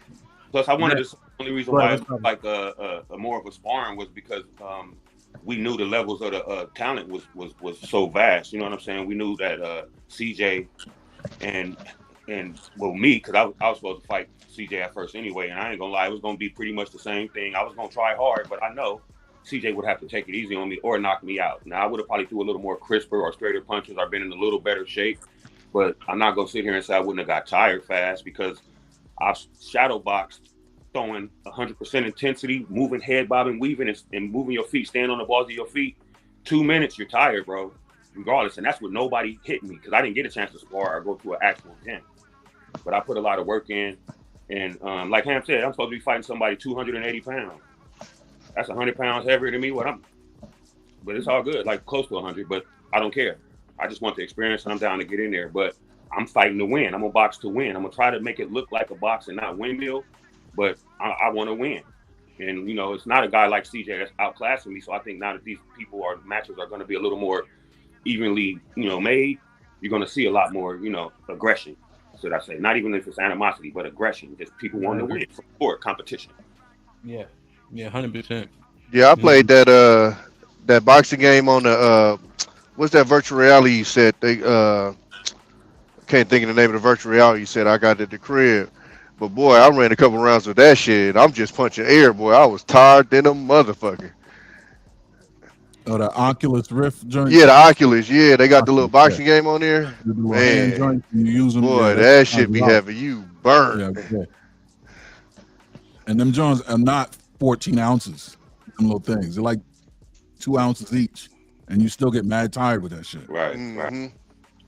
Plus, I wanted to. The only reason why it's like a more of a sparring was because we knew the levels of the talent was so vast. You know what I'm saying? We knew that CJ and well me, because I was supposed to fight CJ at first anyway, and I ain't gonna lie, it was gonna be pretty much the same thing. I was gonna try hard, but I know CJ would have to take it easy on me or knock me out. Now I would have probably threw a little more crisper or straighter punches. I've been in a little better shape, but I'm not gonna sit here and say I wouldn't have got tired fast because I've shadow boxed, throwing 100% intensity, moving, head bobbing, weaving, and moving your feet, stand on the balls of your feet. 2 minutes, you're tired, bro. Regardless, and that's what nobody hit me because I didn't get a chance to spar or go to an actual gym. But I put a lot of work in, and like Ham said, I'm supposed to be fighting somebody 280 pounds. That's 100 pounds heavier than me. But it's all good, like close to 100. But I don't care. I just want the experience, and I'm down to get in there. But I'm fighting to win. I'm gonna box to win. I'm gonna try to make it look like a box and not windmill. But I want to win. And it's not a guy like CJ that's outclassing me. So I think now that these people or matches are going to be a little more evenly, made, you're going to see a lot more, aggression. Should I say? Not even if it's animosity, but aggression. Just people want to win for competition. Yeah, 100%. Yeah, I played that boxing game on the what's that virtual reality you said? They can't think of the name of the virtual reality you said I got at the crib. But boy, I ran a couple rounds with that shit. I'm just punching air, boy. I was tired than a motherfucker. Oh, the Oculus Rift joint? Yeah, the Oculus. Yeah, they got the little boxing game on there. Man, boy, that shit be having you burnt. Yeah. And them joints are not 14 ounces. Them little things. They're like 2 ounces each. And you still get mad tired with that shit. Right. Mm-hmm.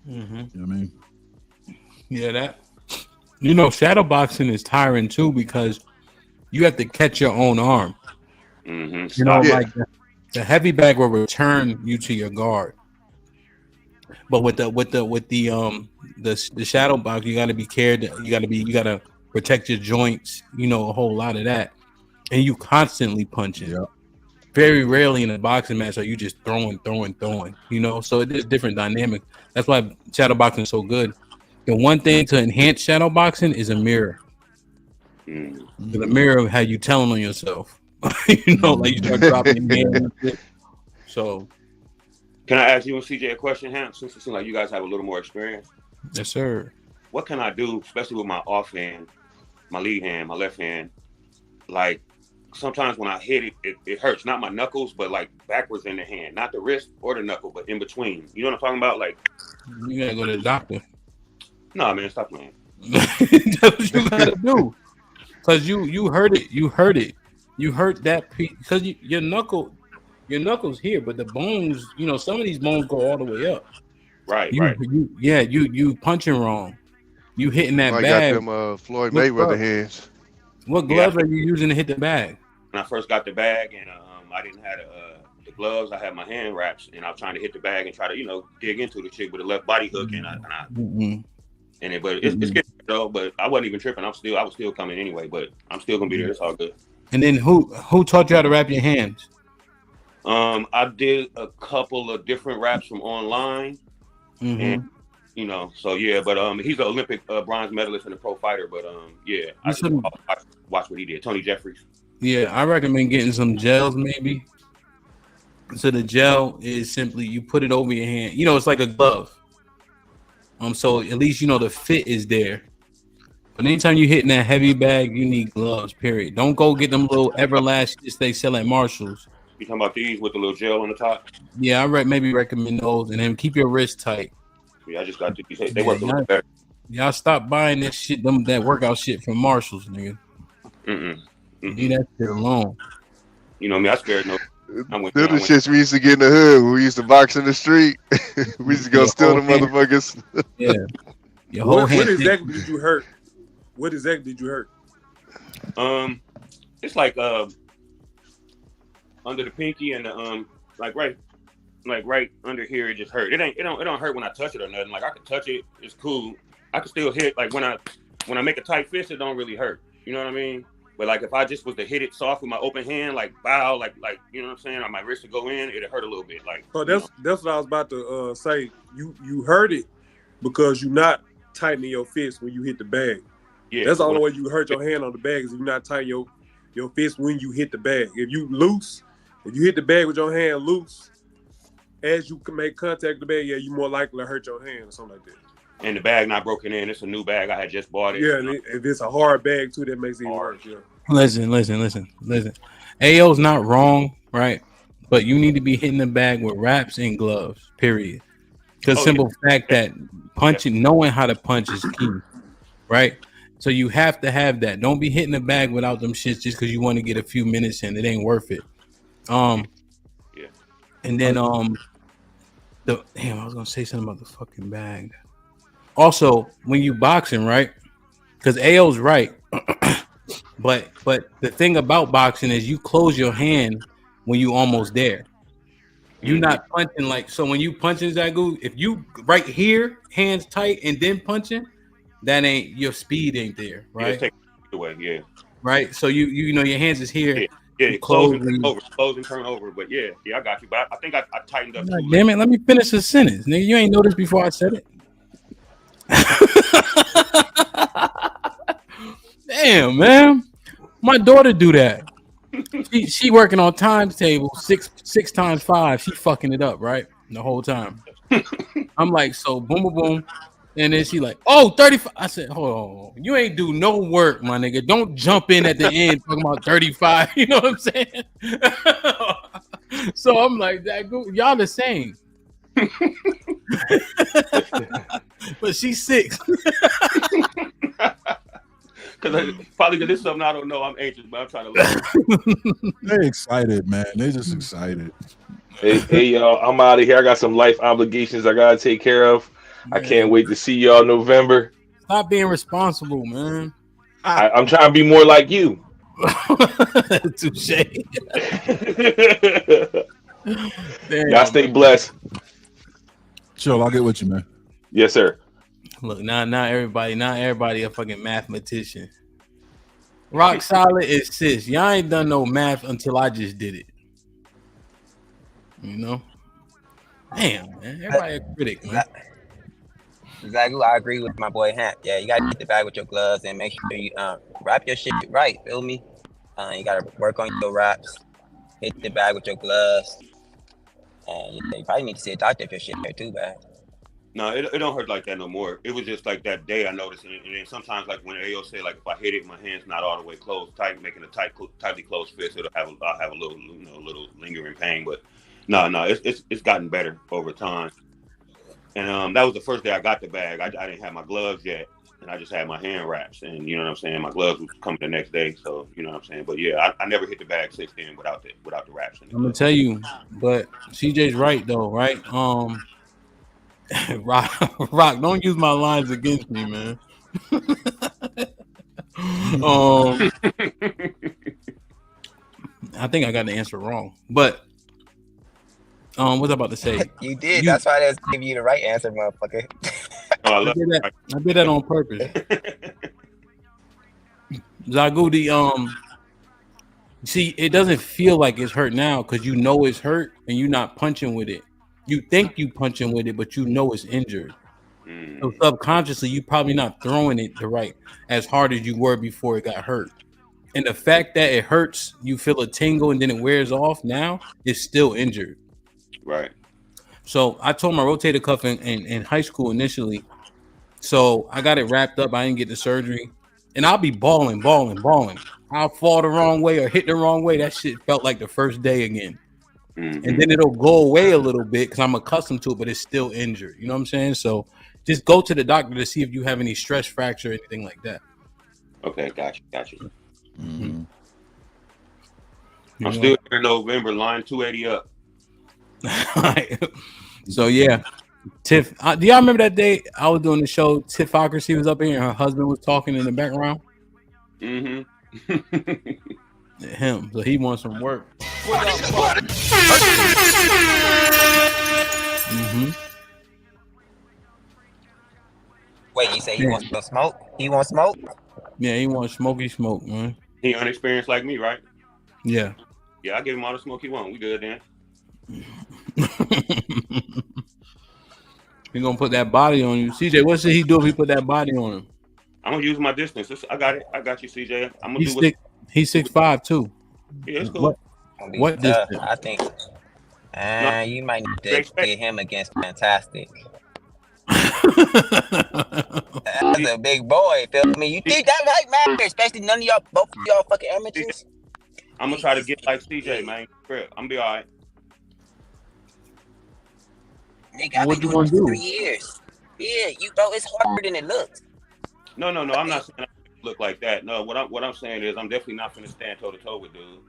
You know what I mean? Yeah, that. Shadow boxing is tiring too because you have to catch your own arm. Mm-hmm. Like the heavy bag will return you to your guard, but with the shadow box, you got to be cared. You got to protect your joints. A whole lot of that, and you constantly punching. Yeah. Very rarely in a boxing match are you just throwing. So it is different dynamic. That's why shadow boxing is so good. The one thing to enhance shadow boxing is a mirror. The mirror of how you telling on yourself. Like you start dropping your hand. So, can I ask you and CJ a question, Ham? Since it seems like you guys have a little more experience. Yes, sir. What can I do, especially with my off hand, my lead hand, my left hand? Like sometimes when I hit it, it hurts. Not my knuckles, but like backwards in the hand, not the wrist or the knuckle, but in between. You know what I'm talking about? Like you gotta go to the doctor. No, man, stop playing. That's what you gotta do. Cause you heard it. You hurt that piece because your knuckles here, but the bones, some of these bones go all the way up. Right. You punching wrong. You hitting that bag. I got them Floyd Mayweather hands. What gloves are you using to hit the bag? When I first got the bag and I didn't have the gloves, I had my hand wraps and I was trying to hit the bag and try to, dig into the chick with a left body hook but it's getting though. But I wasn't even tripping. I was still coming anyway. But I'm still gonna be there. It's all good. And then who taught you how to wrap your hands? I did a couple of different wraps from online, and so yeah. But he's an Olympic bronze medalist and a pro fighter. But I just watch what he did. Tony Jeffries. Yeah, I recommend getting some gels maybe. So the gel is simply you put it over your hand. It's like a glove. So at least the fit is there. But anytime you're hitting that heavy bag, you need gloves, period. Don't go get them little Everlasts they sell at Marshall's. You talking about these with the little gel on the top? Yeah, I maybe recommend those, and then keep your wrist tight. Yeah, I just got these. They work a little better. Y'all stop buying that shit, that workout shit from Marshalls, nigga. Leave that shit alone. You know me, I scared no. They're the shits we used to get in the hood when we used to box in the street. We used to go steal the motherfuckers. Yeah. Your whole What hand. exactly did you hurt? What exactly did you hurt? It's like under the pinky and the like right under here. It just hurt. It don't hurt when I touch it or nothing. Like I can touch it, it's cool. I can still hit. Like when I make a tight fist, it don't really hurt. You know what I mean? But like if I just was to hit it soft with my open hand, like bow, like you know what I'm saying, on my wrist to go in, it'd hurt a little bit. Like that's what I was about to say. You hurt it because you're not tightening your fist when you hit the bag. Yeah, that's the only way you hurt your hand on the bag is if you're not tightening your fist when you hit the bag. If you hit the bag with your hand loose, as you can make contact with the bag, yeah, you more likely to hurt your hand or something like that. And the bag not broken in. It's a new bag. I had just bought it. Yeah, and if it's a hard bag too, that makes it even worse. Yeah. Listen. AO's not wrong, right? But you need to be hitting the bag with wraps and gloves, period. Because fact that punching, knowing how to punch is key, right? So you have to have that. Don't be hitting the bag without them shits just because you want to get a few minutes in. It ain't worth it. And then I was gonna say something about the fucking bag. Also, when you boxing, right? Because AO's right. but the thing about boxing is you close your hand when you almost there. You're not punching like so when you punching Zagu, if you right here, hands tight and then punching, that ain't your speed ain't there, right? Yeah, take it away, yeah. Right. So you know your hands is here. Yeah, close and turn over. But yeah, I got you. But I think I tightened up. God damn it, let me finish the sentence. Nigga, you ain't noticed before I said it. Damn, man. My daughter do that. She working on times table 6 times 5. She fucking it up, right? The whole time. I'm like, so boom, boom, boom. And then she like, oh, 35. I said, hold on. You ain't do no work, my nigga. Don't jump in at the end talking about 35. You know what I'm saying? So I'm like, y'all the same. But she's 6. Because this is something I don't know. I'm anxious, but I'm trying to learn. They're excited, man. They're just excited. Hey, y'all, I'm out of here. I got some life obligations I gotta take care of. I can't wait to see y'all November. Stop being responsible, man. I'm trying to be more like you. Touche. Y'all stay blessed. Chill, I'll get with you, man. Yes, sir. Look, not everybody a fucking mathematician. Rock solid is sis. Y'all ain't done no math until I just did it. You know? Damn, man. Everybody a critic, man. Zagu, I agree with my boy Hamp. Yeah, you gotta get the bag with your gloves and make sure you wrap your shit right. Feel me? You gotta work on your wraps. Hit the bag with your gloves. And you probably need to see a doctor if your shit hurt too bad. No, it don't hurt like that no more. It was just like that day I noticed, and then sometimes like when AO said like if I hit it, my hand's not all the way closed, tight, making a tightly closed fist, I'll have a little little lingering pain. But no, it's gotten better over time. And that was the first day I got the bag. I didn't have my gloves yet, and I just had my hand wraps. And you know what I'm saying. My gloves was coming the next day, so you know what I'm saying. But yeah, I never hit the bag 16 without the wraps. I'm gonna tell you, but CJ's right though, right? Rock, don't use my lines against me, man. I think I got the answer wrong, but what was I about to say? You did. That's why I gave you the right answer, motherfucker. I did that on purpose. Zagudi, see, it doesn't feel like it's hurt now because you know it's hurt and you're not punching with it. You think you punching with it, but you know it's injured. So subconsciously, you probably not throwing it as hard as you were before it got hurt. And the fact that it hurts, you feel a tingle and then it wears off now, it's still injured. Right. So I tore my rotator cuff in high school initially. So I got it wrapped up. I didn't get the surgery. And I'll be balling. I'll fall the wrong way or hit the wrong way. That shit felt like the first day again. And then it'll go away a little bit because I'm accustomed to it, but it's still injured. You know what I'm saying? So just go to the doctor to see if you have any stress fracture or anything like that. Okay, got you. Mm-hmm. I'm still here in November, line 280 up. So yeah, Tiff. Do y'all remember that day I was doing the show? Tiffocracy was up here, and her husband was talking in the background. Mm-hmm. Him, so he wants some work. Mm-hmm. Wait, you say he wants some smoke? He wants smoke? Yeah, he wants smoky smoke, man. He unexperienced like me, right? Yeah. Yeah, I give him all the smoke he want. We good then. He gonna put that body on you, CJ. What should he do if he put that body on him? I'm gonna use my distance. I got it. I got you, CJ. I'm gonna He's do what. He's 6'5" too. Yeah, it's cool. What distance? I think you might need to get him against Fantastic. That's a big boy, feel me? You think that might matter, especially none of y'all, both of y'all fucking amateurs? I'm gonna try to get like CJ, man. I'm gonna be all right. Nigga, I've been doing this for 3 years. Yeah, bro, it's harder than it looks. No. I'm not saying I look like that. No, what I'm saying is I'm definitely not gonna stand toe to toe with dude.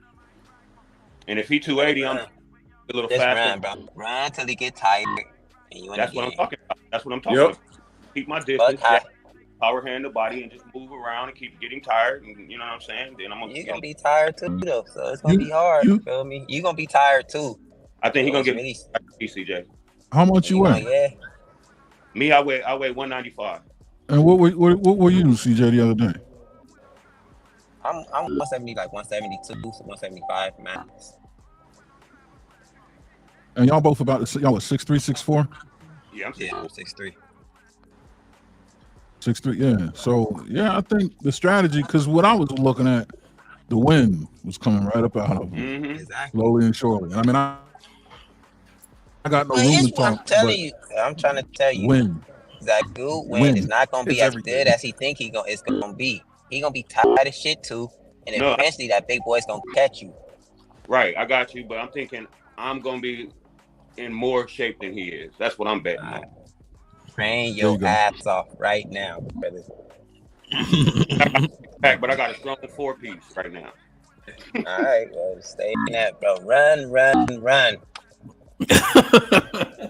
And if he 280, I'm a little Just faster. run, bro. Run till he get tired. And you That's what I'm talking about. That's what I'm talking about. Keep my distance, power hand the body, and just move around and keep getting tired. And you know what I'm saying? Then you're gonna be tired too, though. So it's gonna be hard. Feel me? You're gonna be tired too. I think he's gonna get me, CJ. How much you weigh? Yeah. Me, I weigh 195. And what were you, CJ, the other day? I'm 170, like 172, 175 max. And y'all both y'all was 6'3", 6'4"? Yeah, I'm 6'3". 6'3", yeah. So yeah, I think the strategy, because what I was looking at, the wind was coming right up out of him, slowly and surely. I mean, I got no room to talk. I'm trying to tell you, wind. That good wind is not gonna be as good as he think it's gonna be. He gonna be tired of shit too, and eventually that big boy's gonna catch you. Right, I got you, but I'm thinking I'm gonna be in more shape than he is. That's what I'm betting on. Train your ass off right now, brother. But I got a strong 4-piece right now. All right, well, stay in that, bro. Run.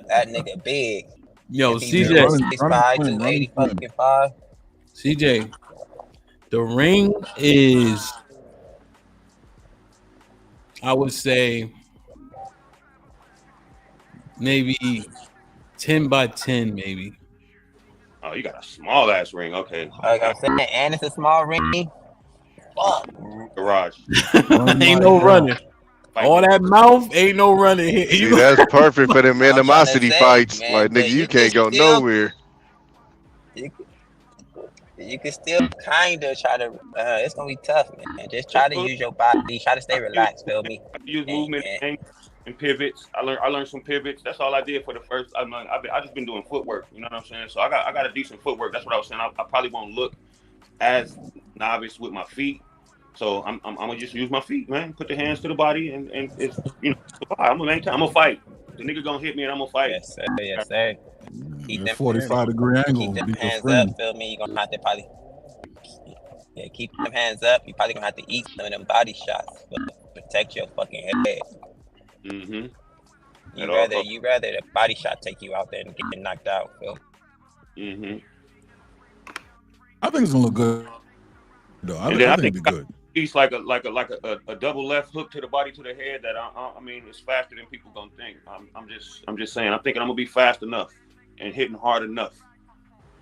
That nigga big. Yo, CJ, 6'5", 280 fucking 5. CJ, the ring is, I would say, maybe 10 by 10, maybe. Oh, you got a small ass ring. Okay. Like I'm saying, and it's a small ring. Fuck. Garage. Ain't no running. All that mouth, ain't no running here. See, that's perfect for them animosity fights. Man, like, nigga, you can't go nowhere. You can still kind of try to. It's gonna be tough, man. Just try to use your body. Try to stay relaxed. Feel me? Use movement and pivots. I learned some pivots. That's all I did for the first. I just been doing footwork. You know what I'm saying? So I got a decent footwork. That's what I was saying. I probably won't look as novice with my feet. So I'm gonna just use my feet, man. Put the hands to the body, and it's I'm gonna maintain. I'm gonna fight. The nigga gonna hit me, and I'm gonna fight. Yes, sir. Yes, sir. Keep them 45-degree angle. Keep them hands up. Feel me? You're gonna have to probably keep them hands up. You probably gonna have to eat some of them body shots, but protect your fucking head. Mm-hmm. You rather the body shot take you out there and get knocked out, Phil. Mm-hmm. I think it's gonna look good. No, I think it'd be good. He's like a double left hook to the body to the head that I mean it's faster than people gonna think. I'm just saying. I'm thinking I'm gonna be fast enough and hitting hard enough.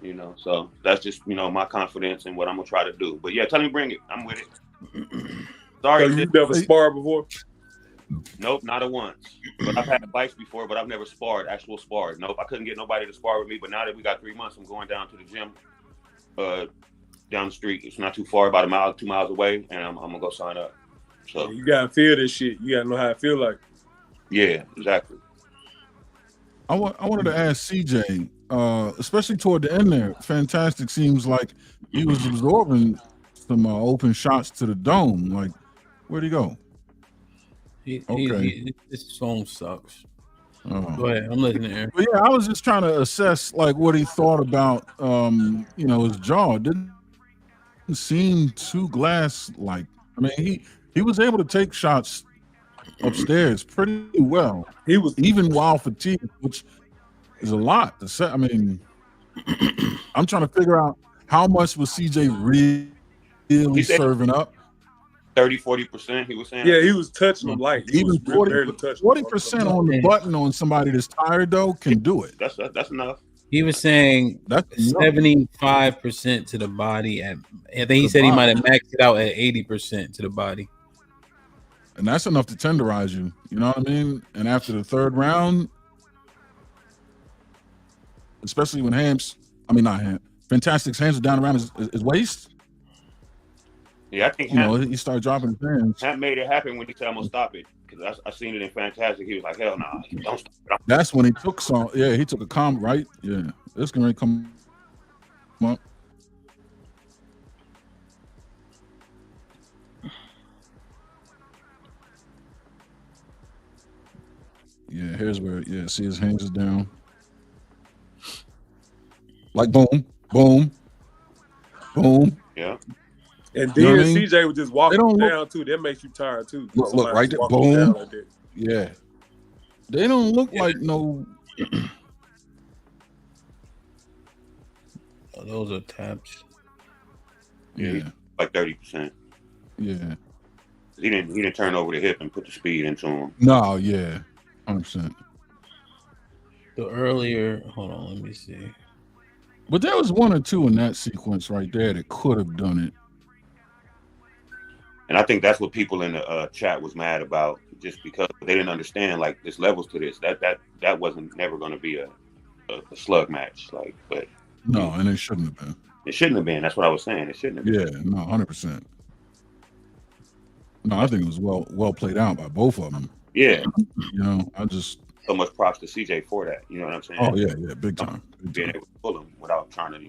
You know, so that's just my confidence in what I'm gonna try to do. But yeah, tell me bring it. I'm with it. Sorry, you never sparred before? Nope, not a once. But I've had fights before, but I've never actual sparred. Nope, I couldn't get nobody to spar with me. But now that we got 3 months, I'm going down to the gym. Down the street. It's not too far, about 2 miles away, and I'm gonna go sign up. So you gotta feel this shit. You gotta know how it feel like. Yeah, exactly. I wanted to ask CJ, especially toward the end there. Fantastic seems like he was absorbing some open shots to the dome. Like, where'd he go? His phone sucks. Go ahead, I'm listening here. But yeah, I was just trying to assess like what he thought about his jaw. It didn't seem too glass like. I mean, he was able to take shots upstairs pretty well. He was even while fatigued, which is a lot to say. I mean, I'm trying to figure out how much was CJ really serving up. 30-40%, he was saying. Yeah, he was touching them light. He Even was 40% on the button on somebody that's tired though can do it. That's enough. He was saying 75% to the body. I think he said he might have maxed it out at 80% to the body. And that's enough to tenderize you. You know what I mean? And after the third round, especially when Fantastic's hands are down around his waist. Yeah, I think he started dropping his hands. Hamp made it happen when he said, "I'm gonna stop it," because I seen it in Fantastic. He was like, "Hell no, don't stop it." That's when he took some. Yeah, he took a calm right. Yeah, it's gonna come up. Yeah, here's where. Yeah, see his hands is down. Like boom, boom, boom. Yeah. And then CJ was just walking down too. That makes you tired too. Look right there, boom. Like yeah, they don't look like no. Oh, those are taps. Yeah, like 30%. Yeah, he didn't turn over the hip and put the speed into him. No, yeah, 100%. The earlier, hold on, let me see. But there was one or two in that sequence right there that could have done it. And I think that's what people in the chat was mad about, just because they didn't understand like there's levels to this. That wasn't never going to be a slug match. Like, but no, and it shouldn't have been. It shouldn't have been. That's what I was saying. It shouldn't have been. Yeah, no, 100%. No, I think it was well played out by both of them. Yeah, I just so much props to CJ for that. You know what I'm saying? Oh yeah, big time. Being able to pull him without trying to,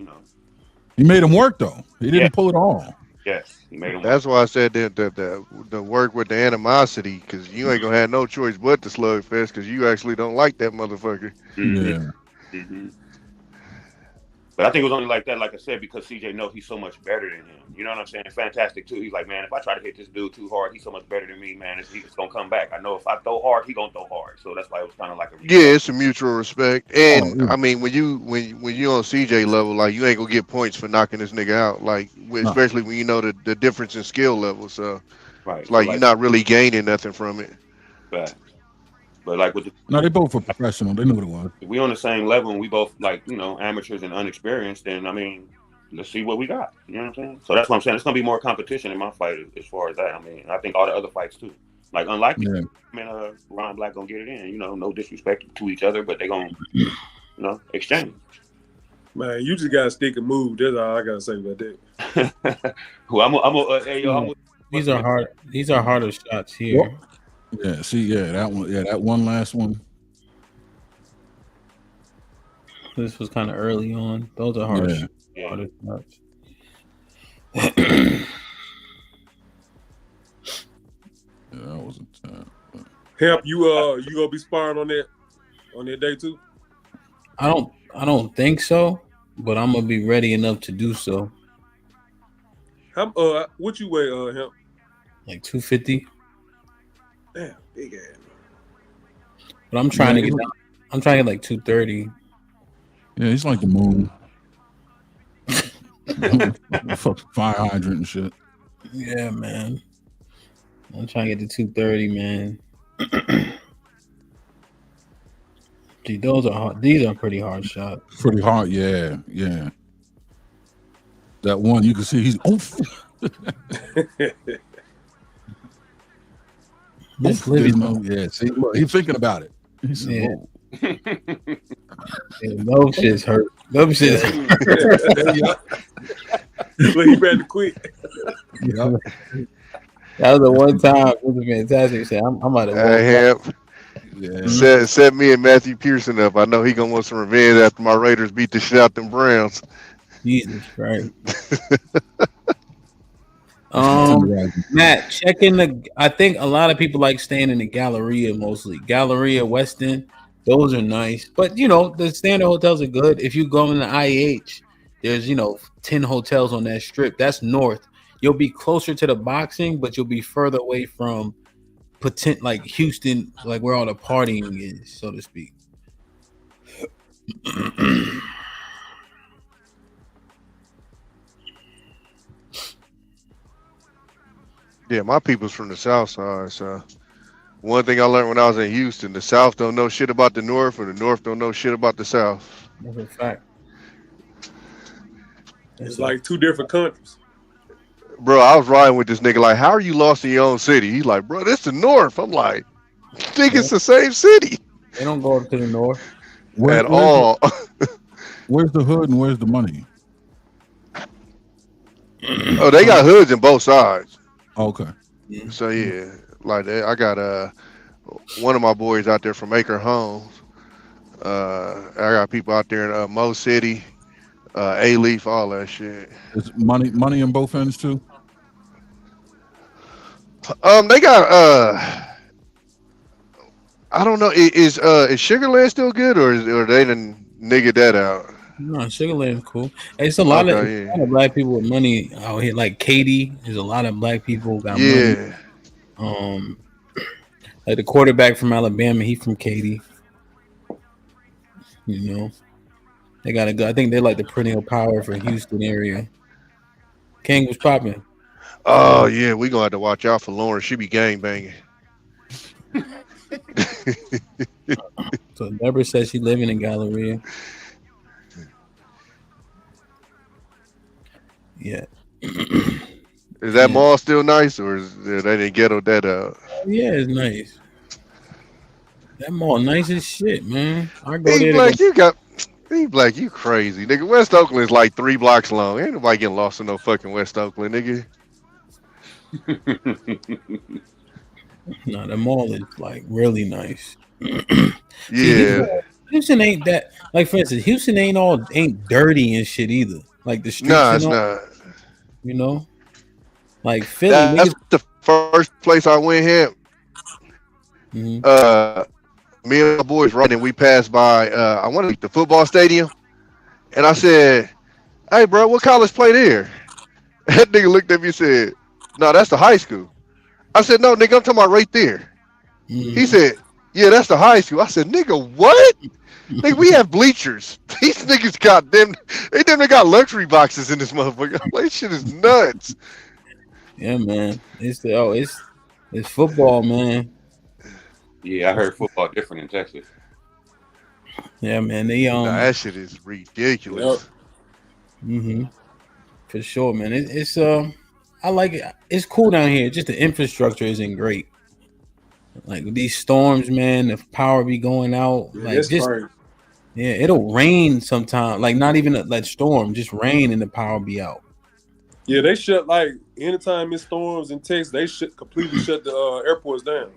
He made him work though. He didn't pull it all. Yes, he made him. That's why I said that the work with the animosity, because you ain't gonna have no choice but the slugfest, because you actually don't like that motherfucker. Yeah. Mm-hmm. But I think it was only like that, like I said, because CJ knows he's so much better than him. You know what I'm saying? Fantastic too. He's like, man, if I try to hit this dude too hard, he's so much better than me, man. He's gonna come back. I know if I throw hard, he gonna throw hard. So that's why it was kind of like a it's a mutual respect. And I mean, when you on CJ level, like you ain't gonna get points for knocking this nigga out. Like especially when you know the difference in skill levels. So it's like you're not really gaining nothing from it. Right. But like with no, they both were professional. They knew what it was. If we on the same level and we both like, amateurs and unexperienced, then I mean, let's see what we got. You know what I'm saying? So that's what I'm saying. It's gonna be more competition in my fight as far as that. I mean, I think all the other fights too. Like unlikely, Ron Black gonna get it in. No disrespect to each other, but they gonna, exchange. Man, you just gotta stick and move. That's all I gotta say about that. Well, These are hard. These are harder shots here. Yep. Yeah, see, that one. Yeah, that one last one. This was kind of early on. Those are hard. Yeah. Shots. Yeah, that was a time. Help you gonna be sparring on that day too? I don't think so, but I'm gonna be ready enough to do so. How what you weigh, Help? Like 250. Damn, big ass. But I'm trying to get down. I'm trying to get like 230. Yeah, he's like the moon. Fuck fire hydrant and shit. Yeah, man. I'm trying to get to 230, man. Gee, those are hard. These are pretty hard shots. Pretty hard, yeah. That one you can see he's This living see, look, he's thinking about it. He said, those shits hurt. Those shits hurt. Look, he better quit. Yep. That was the one time it was fantastic. Said, I'm out of Set me and Matthew Pearson up. I know he gonna want some revenge after my Raiders beat the shit out them Browns. Jesus Christ. Matt, check in I think a lot of people like staying in the Galleria mostly. Galleria, West End. Those are nice, but the standard hotels are good. If you go in the IH, there's 10 hotels on that strip. That's north. You'll be closer to the boxing, but you'll be further away from like Houston, like where all the partying is, so to speak. Yeah, my people's from the South Side, so one thing I learned when I was in Houston, the South don't know shit about the North, and the North don't know shit about the South. That's a fact. It's like two different countries. Bro, I was riding with this nigga like, how are you lost in your own city? He's like, bro, this the North. I'm like, think it's the same city. They don't go up to the North at all. Where's the hood and where's the money? Oh, they got hoods in both sides. Okay. So yeah, like I got one of my boys out there from Acre Homes. I got people out there in Mo City, A-Leaf, all that shit. Is money in both ends too? They got I don't know. Is Sugarland still good or they done nigga that out? No, Sugarland's cool. It's a lot of black people with money out here. Like Katie, there's a lot of black people got money. Like the quarterback from Alabama, he from Katy. They got a good. I think they're like the perennial power for Houston area. King was popping. Oh yeah, we gonna have to watch out for Lauren. She be gang banging. So Deborah says she living in Galleria. Yeah. Is that mall still nice, or they didn't ghetto that out? Yeah, it's nice. That mall nice as shit, man. I go there. Black, you crazy, nigga. West Oakland is like 3 blocks long. Ain't nobody getting lost in no fucking West Oakland, nigga. No, the mall is like really nice. Yeah. Houston ain't that, like, for instance, Houston ain't dirty and shit either. Like the streets, Nah, it's not. Like Philly. That's the first place I went here. Me and my boys running. We passed by. I wanted to the football stadium, and I said, "Hey, bro, what college play there?" That nigga looked at me and said, "No, that's the high school." I said, "No, nigga, I'm talking about right there." He said, "Yeah, that's the high school." I said, "Nigga, what?" Nigga, we have bleachers. These niggas got them. They got luxury boxes in this motherfucker. Like, shit is nuts. Yeah, man. It's football, man. Yeah, I heard football different in Texas. Yeah, man. That shit is ridiculous. For sure, man. It's I like it. It's cool down here. Just the infrastructure isn't great. Like with these storms, man, the power be going out. Yeah, like that's just crazy. yeah, it'll rain sometime. Like not even like storm, just rain and the power be out. Yeah, they shut like anytime it storms in Texas, they completely shut the airports down.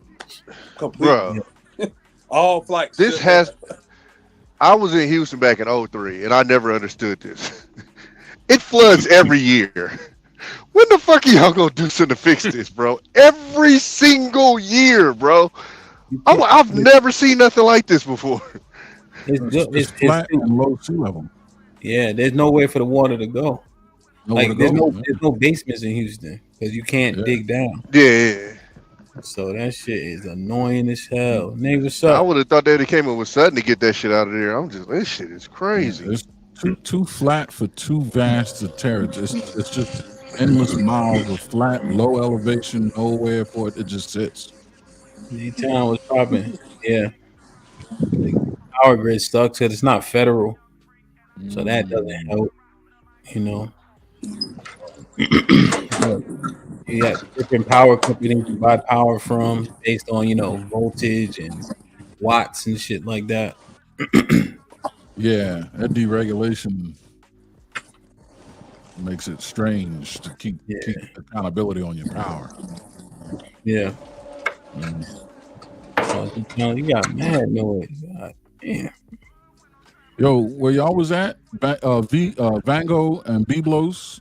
Completely. Bro, all flights. I was in Houston back in 2003, and I never understood this. It floods every year. When the fuck are y'all gonna do something to fix this, bro? Every single year, bro. I've never seen nothing like this before. It's flat and low sea level. Yeah, there's nowhere for the water to go. Nowhere Like to there's go, no basements in Houston because you can't dig down. Yeah. So that shit is annoying as hell. Nigga, what's up? I would have thought they'd have came up with something to get that shit out of there. This shit is crazy. It's too flat for too vast a territory. It's just endless miles of flat, low elevation, nowhere for it. It just sits. The town was popping. Yeah. The power grid sucks because it's not federal. So that doesn't help, You got different power companies you buy power from based on, voltage and watts and shit like that. Yeah, that deregulation makes it strange to keep accountability on your power. Yeah. So you got mad noise. God damn. Yo, where y'all was at, Vango and Biblos,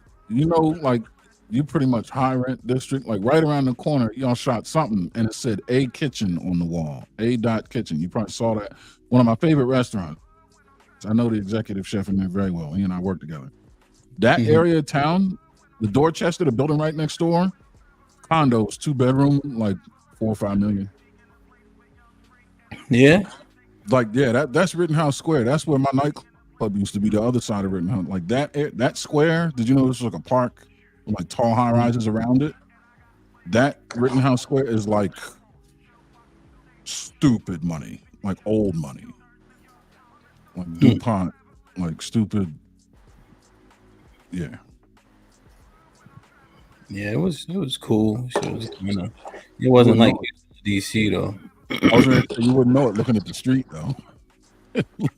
like you pretty much high rent district. Like right around the corner, y'all shot something and it said A Kitchen on the wall. A dot Kitchen. You probably saw that. One of my favorite restaurants. I know the executive chef in there very well. He and I work together. That area of town, the Dorchester, the building right next door, condos, 2-bedroom, like 4 or 5 million. Yeah. Like, yeah, that's Rittenhouse Square. That's where my nightclub used to be, the other side of Rittenhouse. Like that square, did you know this was like a park with like tall high rises around it? That Rittenhouse Square is like stupid money, like old money. Like DuPont, like stupid. Yeah. Yeah, it was cool. It wasn't like DC though. You wouldn't know it looking at the street though.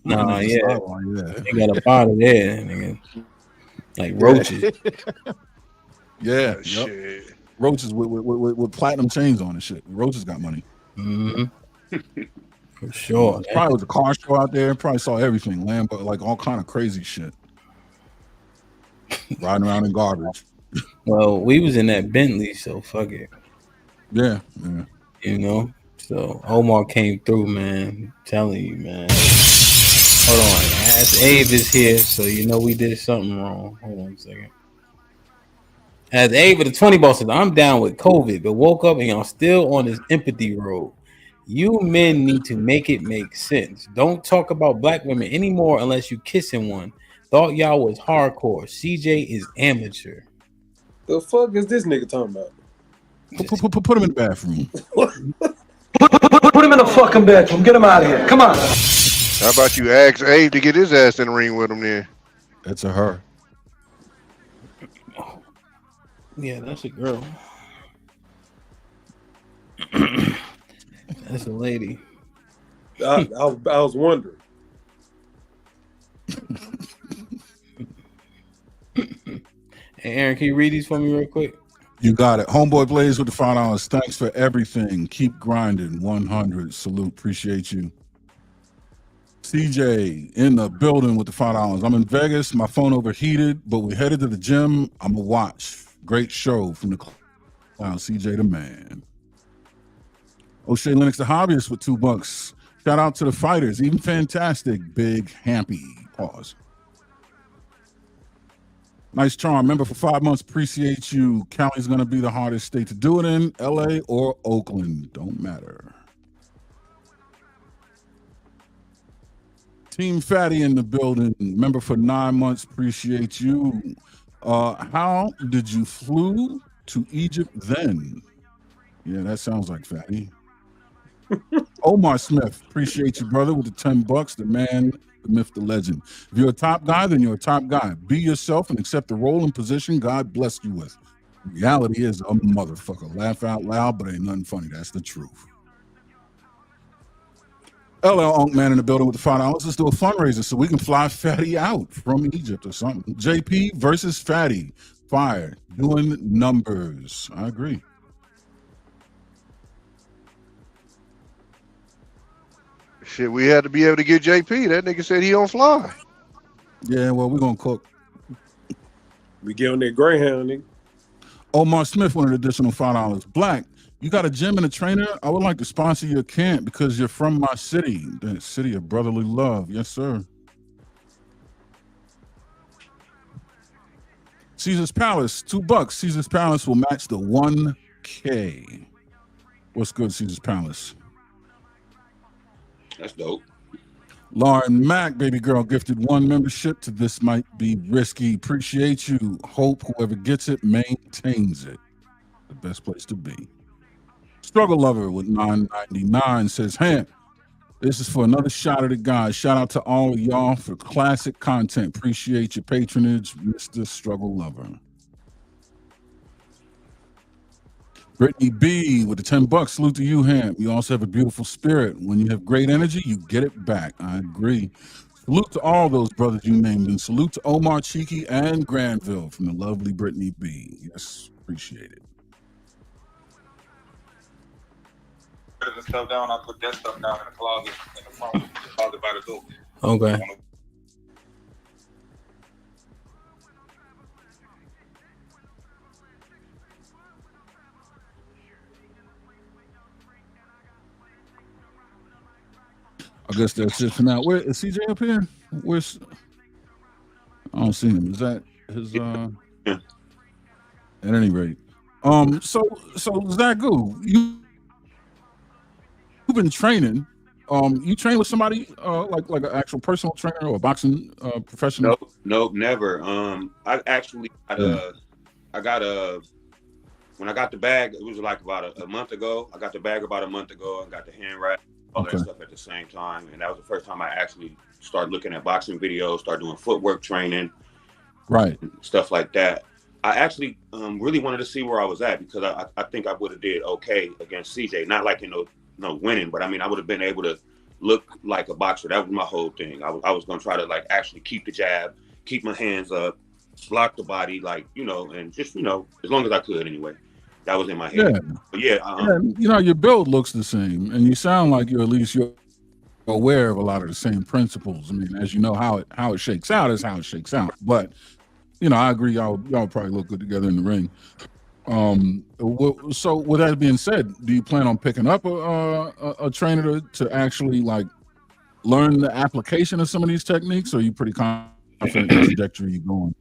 Nah, yeah. Yeah. They got up out of there, nigga. Like roaches. Yeah, shit. Roaches with platinum chains on and shit. Roaches got money. For sure. Probably was a car show out there. Probably saw everything. Lambo, like all kind of crazy shit. Riding around in garbage. Well, we was in that Bentley, so fuck it. Yeah. You know? So Omar came through, man. I'm telling you, man. Hold on. As Abe is here, so you know we did something wrong. Hold on a second. As Abe with the 20 ball said, I'm down with COVID, but woke up and y'all still on this empathy road. You men need to make it make sense. Don't talk about black women anymore unless you kissing one. Thought y'all was hardcore. CJ is amateur. The fuck is this nigga talking about? Put him in the bathroom. Put him in the fucking bedroom. Get him out of here. Come on. How about you ask Abe to get his ass in the ring with him then? That's a her. Yeah, that's a girl. That's a lady. I was wondering. Hey, Aaron, can you read these for me real quick? You got it. Homeboy Blaze with the $5. Thanks for everything. Keep grinding. 100. Salute. Appreciate you. CJ in the building with the $5. I'm in Vegas. My phone overheated, but we headed to the gym. I'm going to watch. Great show from the clown. CJ the man. O'Shea Lennox the hobbyist with $2. Shout out to the fighters. Even fantastic. Big Happy. Pause. Nice charm. Member for 5 months. Appreciate you. Cali's going to be the hardest state to do it in. LA or Oakland. Don't matter. Team Fatty in the building. Member for 9 months. Appreciate you. How did you flew to Egypt then? Yeah, that sounds like Fatty. Omar Smith. Appreciate you, brother, with the $10. The man, the myth, the legend. If you're a top guy, then you're a top guy. Be yourself and accept the role and position God blessed you with. Reality is a motherfucker. Laugh out loud, but ain't nothing funny. That's the truth. LL Unk Man in the building with the $5. Let's do a fundraiser so we can fly Fatty out from Egypt or something. JP versus Fatty. Fire. Doing numbers. I agree. Shit, we had to be able to get JP. That nigga said he don't fly. Yeah, well, we're going to cook. We get on that Greyhound, nigga. Omar Smith wanted an additional $5. Black, you got a gym and a trainer? I would like to sponsor your camp because you're from my city, the city of brotherly love. Yes, sir. Caesar's Palace, $2. Caesar's Palace will match the 1K. What's good, Caesar's Palace? That's dope. Lauren Mack, baby girl, gifted 1 membership to This Might Be Risky. Appreciate you. Hope whoever gets it maintains it. The best place to be. Struggle Lover with $9.99 says, hey, this is for another shot of the guys. Shout out to all of y'all for classic content. Appreciate your patronage, Mr. Struggle Lover. Brittany B with the $10. Salute to you, Ham. You also have a beautiful spirit. When you have great energy, you get it back. I agree. Salute to all those brothers you named, and salute to Omar Cheeky and Granville from the lovely Brittany B. Yes, appreciate it. The stuff down, I put that stuff down in the closet, in the front, the closet by the door. Okay. I guess that's it for now. Where is CJ up here? Where's I don't see him. Is that his Yeah. At any rate. So Zagu, you've been training. You train with somebody like an actual personal trainer or a boxing professional? Nope, never. I actually got when I got the bag, it was like about a month ago. I got the bag about a month ago and got the hand wrap, all that stuff at the same time. And that was the first time I actually started looking at boxing videos, started doing footwork training, right, stuff like that. I actually really wanted to see where I was at because I think I would have did okay against CJ. Not like no winning, but I mean I would have been able to look like a boxer. That was my whole thing. I was gonna try to like actually keep the jab, keep my hands up, block the body, like and just as long as I could anyway. That was in my head. Yeah. But Your build looks the same, and you sound like you're aware of a lot of the same principles. I mean, as you know, how it shakes out is how it shakes out. But I agree. Y'all probably look good together in the ring. So with that being said, do you plan on picking up a trainer to actually like learn the application of some of these techniques, or are you pretty confident in the trajectory you're going?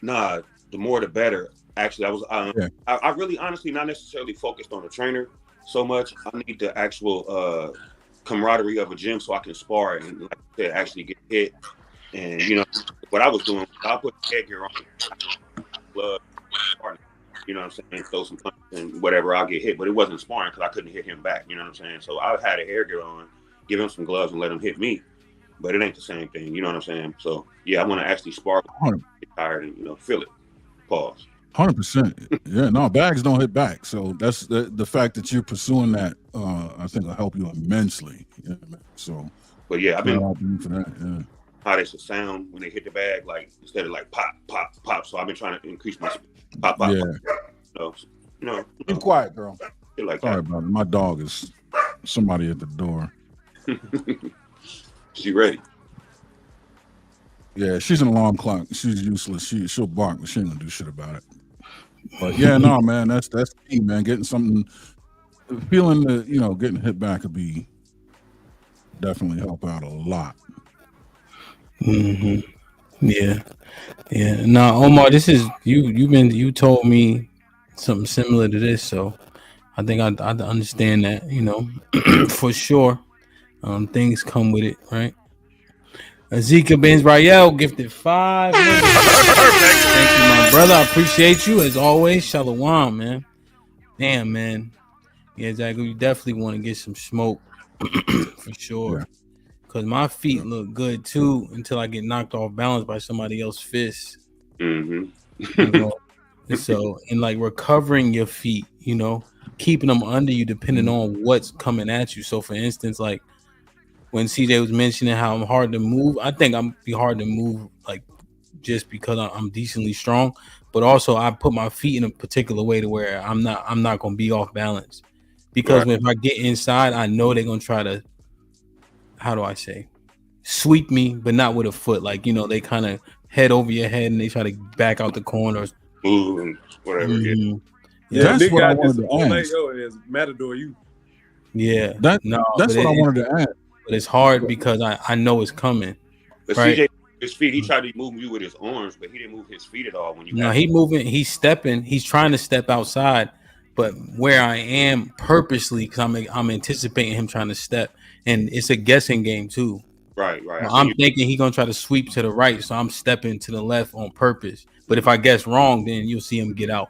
Nah, the more the better. Actually, I really honestly not necessarily focused on the trainer so much. I need the actual camaraderie of a gym so I can spar and like I said, actually get hit. And what I was doing, I put headgear on, blood, what I'm saying, throw some punches and whatever, I'll get hit. But it wasn't sparring because I couldn't hit him back. You know what I'm saying? So I had a headgear on, give him some gloves and let him hit me. But it ain't the same thing. You know what I'm saying? So yeah, I want to actually spar, get tired and feel it. Pause. 100%. Yeah, no, bags don't hit back. So that's the fact that you're pursuing that. I think will help you immensely. Yeah, so, but yeah, I've been for that. Yeah, how they should sound when they hit the bag, like instead of like pop, pop, pop. So I've been trying to increase my speed. Pop, pop. Yeah. Keep quiet, girl. Like sorry about it. My dog is somebody at the door. She ready? Yeah, she's an alarm clock. She's useless. She'll bark, but she ain't gonna do shit about it. But yeah, no, man, that's key, man. Getting something, feeling that getting hit back could be definitely help out a lot. Mm-hmm. Yeah. Now, Omar, this is you told me something similar to this, so I think I understand that. For sure. Things come with it, right? Azika Benz Rael gifted 5. Thank you, my brother. I appreciate you as always. Shalom, man. Damn, man. Yeah, Zach, you definitely want to get some smoke for sure. Because my feet look good too until I get knocked off balance by somebody else's fist. So, and like recovering your feet, keeping them under you depending on what's coming at you. So, for instance, like when CJ was mentioning how I'm hard to move, I think I'm be hard to move like just because I'm decently strong, but also I put my feet in a particular way to where I'm not gonna be off balance. Because if I get inside, I know they're gonna try to, how do I say, sweep me, but not with a foot. Like, they kind of head over your head and they try to back out the corners. Move, whatever. Yeah, that's what I wanted to ask. Is Matador you? Yeah. That's what I wanted to ask. But it's hard because I know it's coming. But right? CJ, his feet, he tried to move you with his arms, but he didn't move his feet at all when you. No, he's stepping. He's trying to step outside, but where I am purposely, because I'm anticipating him trying to step, and it's a guessing game too. Right. I'm thinking he's gonna try to sweep to the right, so I'm stepping to the left on purpose. But if I guess wrong, then you'll see him get out.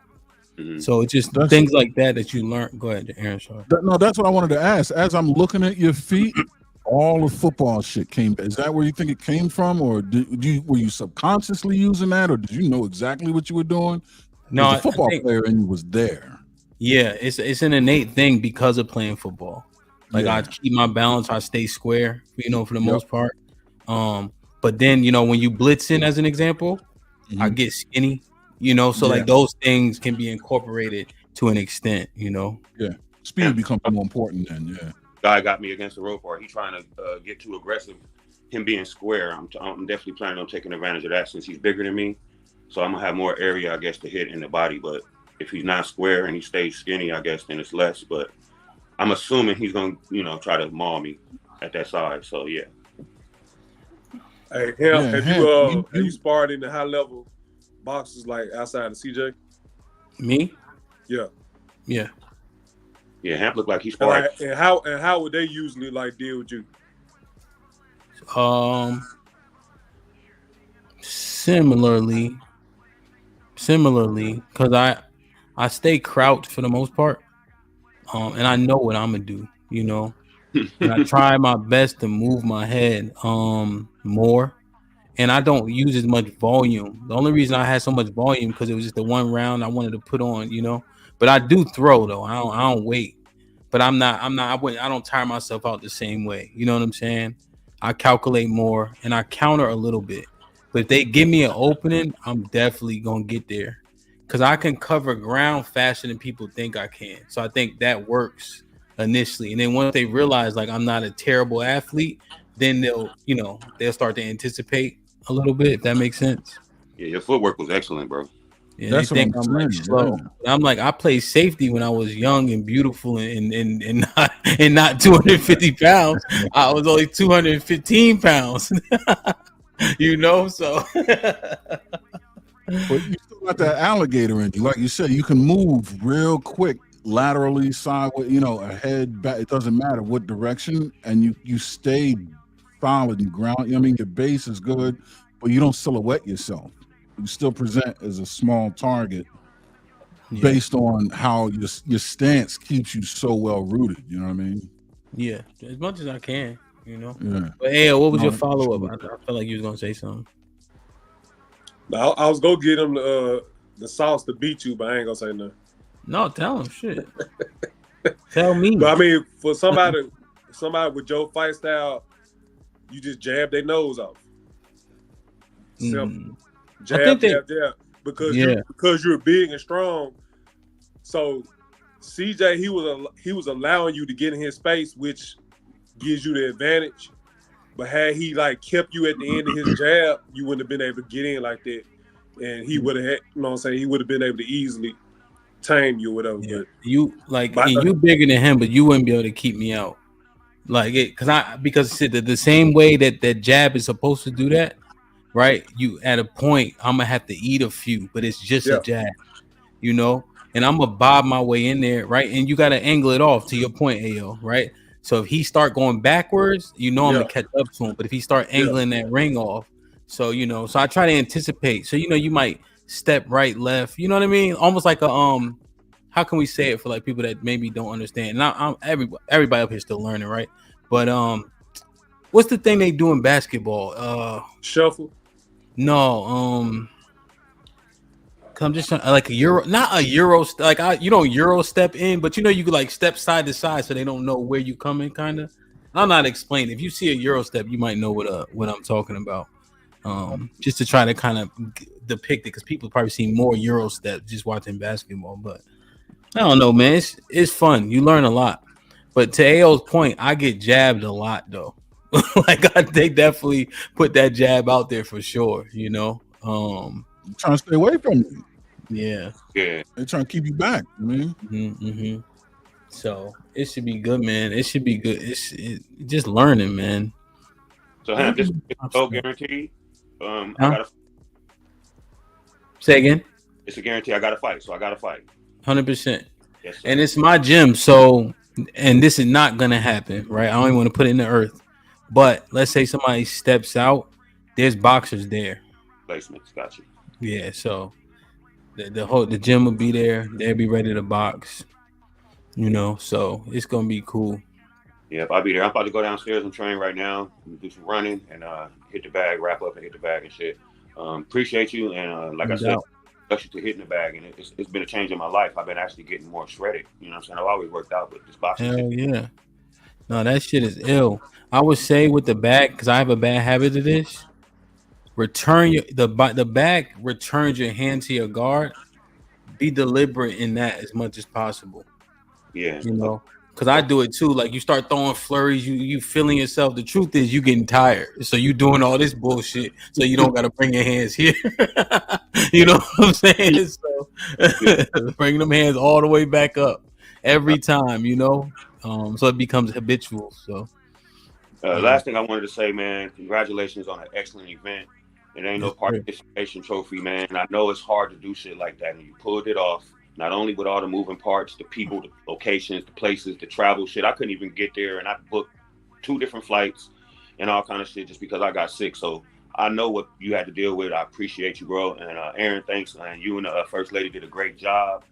Mm-hmm. So it's just things like that you learn. Go ahead, Aaron. Sorry. No, that's what I wanted to ask. As I'm looking at your feet, all the football shit came. Is that where you think it came from, or were you subconsciously using that, or did you know exactly what you were doing? No, the football player in you was there. Yeah, it's an innate thing because of playing football. Like I keep my balance, I stay square, for the most part. But then when you blitz in, as an example, I get skinny. So like those things can be incorporated to an extent. Yeah, speed becomes more important then. Yeah. Guy got me against the rope, or he trying to get too aggressive. Him being square, I'm definitely planning on taking advantage of that since he's bigger than me. So I'm gonna have more area, I guess, to hit in the body. But if he's not square and he stays skinny, I guess then it's less. But I'm assuming he's gonna, try to maul me. at that size. So yeah. Hey, him, Yeah, have you sparred in the high level boxers like outside of CJ? Me? Yeah. Yeah. Yeah, Hamp looked like he And, sparred. and how would they usually like deal with you? Similarly, because I stay crouched for the most part, and I know what I'm gonna do, you know, and I try my best to move my head more, and I don't use as much volume. The only reason I had so much volume because it was just the one round I wanted to put on, you know. But I do throw though. I don't wait. But I don't tire myself out the same way. You know what I'm saying? I calculate more and I counter a little bit. But if they give me an opening, I'm definitely gonna get there. Cause I can cover ground faster than people think I can. So I think that works initially. And then once they realize like I'm not a terrible athlete, then they'll start to anticipate a little bit, if that makes sense. Yeah, your footwork was excellent, bro. Yeah, That's they what think I'm I'm like saying, slow. yeah. I'm like, I played safety when I was young and beautiful and not 250 pounds. I was only 215 pounds. You know, so But you still got that alligator in you. Like you said, you can move real quick, laterally, sideways, ahead, back. It doesn't matter what direction, and you stay solid and ground. I mean, your base is good, but you don't silhouette yourself. You still present as a small target based on how your stance keeps you so well rooted. You know what I mean? yeah, as much as I can, you know. Yeah. But hey, what was No, your that's follow up? true. I felt like you was gonna say something. I was gonna get him the sauce to beat you, but I ain't gonna say nothing. No, tell him shit. Tell me. But I mean, for somebody with your fight style, you just jab their nose off. Simple. Jab. Because you're big and strong. So CJ, he was allowing you to get in his space, which gives you the advantage. But had he like kept you at the end of his jab, you wouldn't have been able to get in like that. And he would have had, you know what I'm saying, he would have been able to easily tame you or whatever. Yeah. But You bigger than him, but you wouldn't be able to keep me out. Like it, because the same way that jab is supposed to do that, right? You at a point, I'm gonna have to eat a few, but it's just a jab, you know. And I'm gonna bob my way in there, right? And you gotta angle it off to your point, Ayo, right? So if he start going backwards, I'm gonna catch up to him. But if he start angling that ring off, so so I try to anticipate. So you might step right, left. You know what I mean? Almost like a how can we say it for like people that maybe don't understand? And everybody up here still learning, right? But what's the thing they do in basketball? Shuffle? No, I'm just trying, like a euro, not a euro, like euro step in, but you could like step side to side so they don't know where you coming, kind of. I'm not explaining. If you see a euro step, you might know what I'm talking about. Just to try to kind of depict it, because people probably see more euro steps just watching basketball. But I don't know, man. It's fun. You learn a lot. But to AO's point, I get jabbed a lot though. Like they definitely put that jab out there for sure. Trying to stay away from you. Yeah. They're trying to keep you back, man. Mm-hmm. So it should be good, man. It should be good. It's just learning, man. So this is no guaranteed. I gotta say again. It's a guarantee. I gotta fight, so I gotta fight. 100%. Yes, and it's my gym, so and this is not gonna happen, right? I don't even want to put it in the earth. But let's say somebody steps out, there's boxers there. Placements, got you. Yeah, so the gym will be there. They'll be ready to box. So it's gonna be cool. Yeah, I'll be there. I'm about to go downstairs and train right now. Do some running and hit the bag, wrap up and hit the bag and shit. Appreciate you, and like I said, introduction to hitting the bag, and it's been a change in my life. I've been actually getting more shredded. You know what I'm saying? I've always worked out, but this boxing. Hell yeah. No, that shit is ill. I would say with the bag, because I have a bad habit of this. Return the bag returns your hand to your guard. Be deliberate in that as much as possible. Yeah. Because I do it too. Like you start throwing flurries, you feeling yourself. The truth is you getting tired. So you doing all this bullshit. So you don't gotta bring your hands here. You know what I'm saying? So bring them hands all the way back up every time, so it becomes habitual. So Last thing I wanted to say, man, congratulations on an excellent event. It ain't no participation trophy, man. I know it's hard to do shit like that, and you pulled it off. Not only with all the moving parts, the people, the locations, the places, the travel shit. I couldn't even get there, and I booked 2 different flights and all kind of shit just because I got sick. So I know what you had to deal with. I appreciate you, bro. And Aaron, thanks. And you and the First Lady did a great job.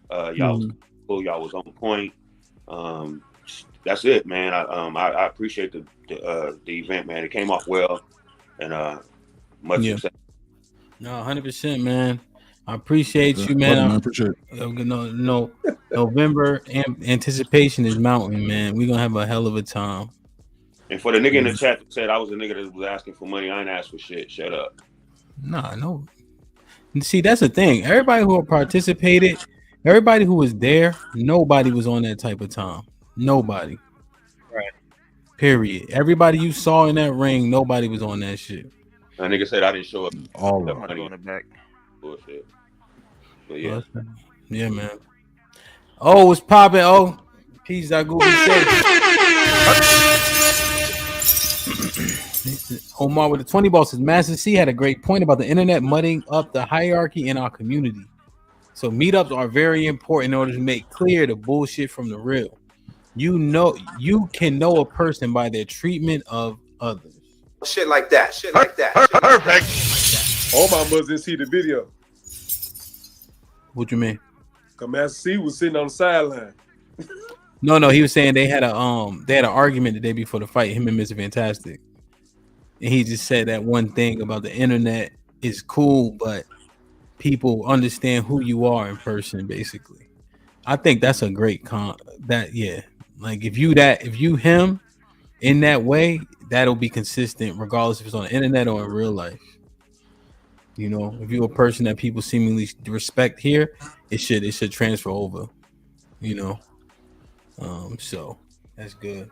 Y'all was cool. Y'all was on point. That's it, man. I appreciate the event, man. It came off well, and much success. No, 100%, man. I appreciate you, man. Appreciate it. No, November anticipation is mounting, man. We're gonna have a hell of a time. And for the nigga in the chat that said I was a nigga that was asking for money, I ain't asked for shit. Shut up. Nah, no. See, that's the thing. Everybody who participated, everybody who was there, nobody was on that type of time. Nobody. Right. Period. Everybody you saw in that ring, nobody was on that shit. That nigga said I didn't show up. All of money on the back. Bullshit. But yeah. Yeah, man. Oh, what's popping? Oh, peace out, Google Omar with the 20 balls says Master C had a great point about the internet mudding up the hierarchy in our community. So meetups are very important in order to make clear the bullshit from the real. You can know a person by their treatment of others. Shit like that. Perfect. Omar must didn't see the video. What you mean? Cause Master C was sitting on the sideline. No, he was saying they had an argument the day before the fight, him and Mr. Fantastic. And he just said that one thing about the internet is cool, but people understand who you are in person, basically. I think that's a great like if you him in that way, that'll be consistent regardless if it's on the internet or in real life. You know, if you're a person that people seemingly respect here, it should transfer over, you know. So that's good.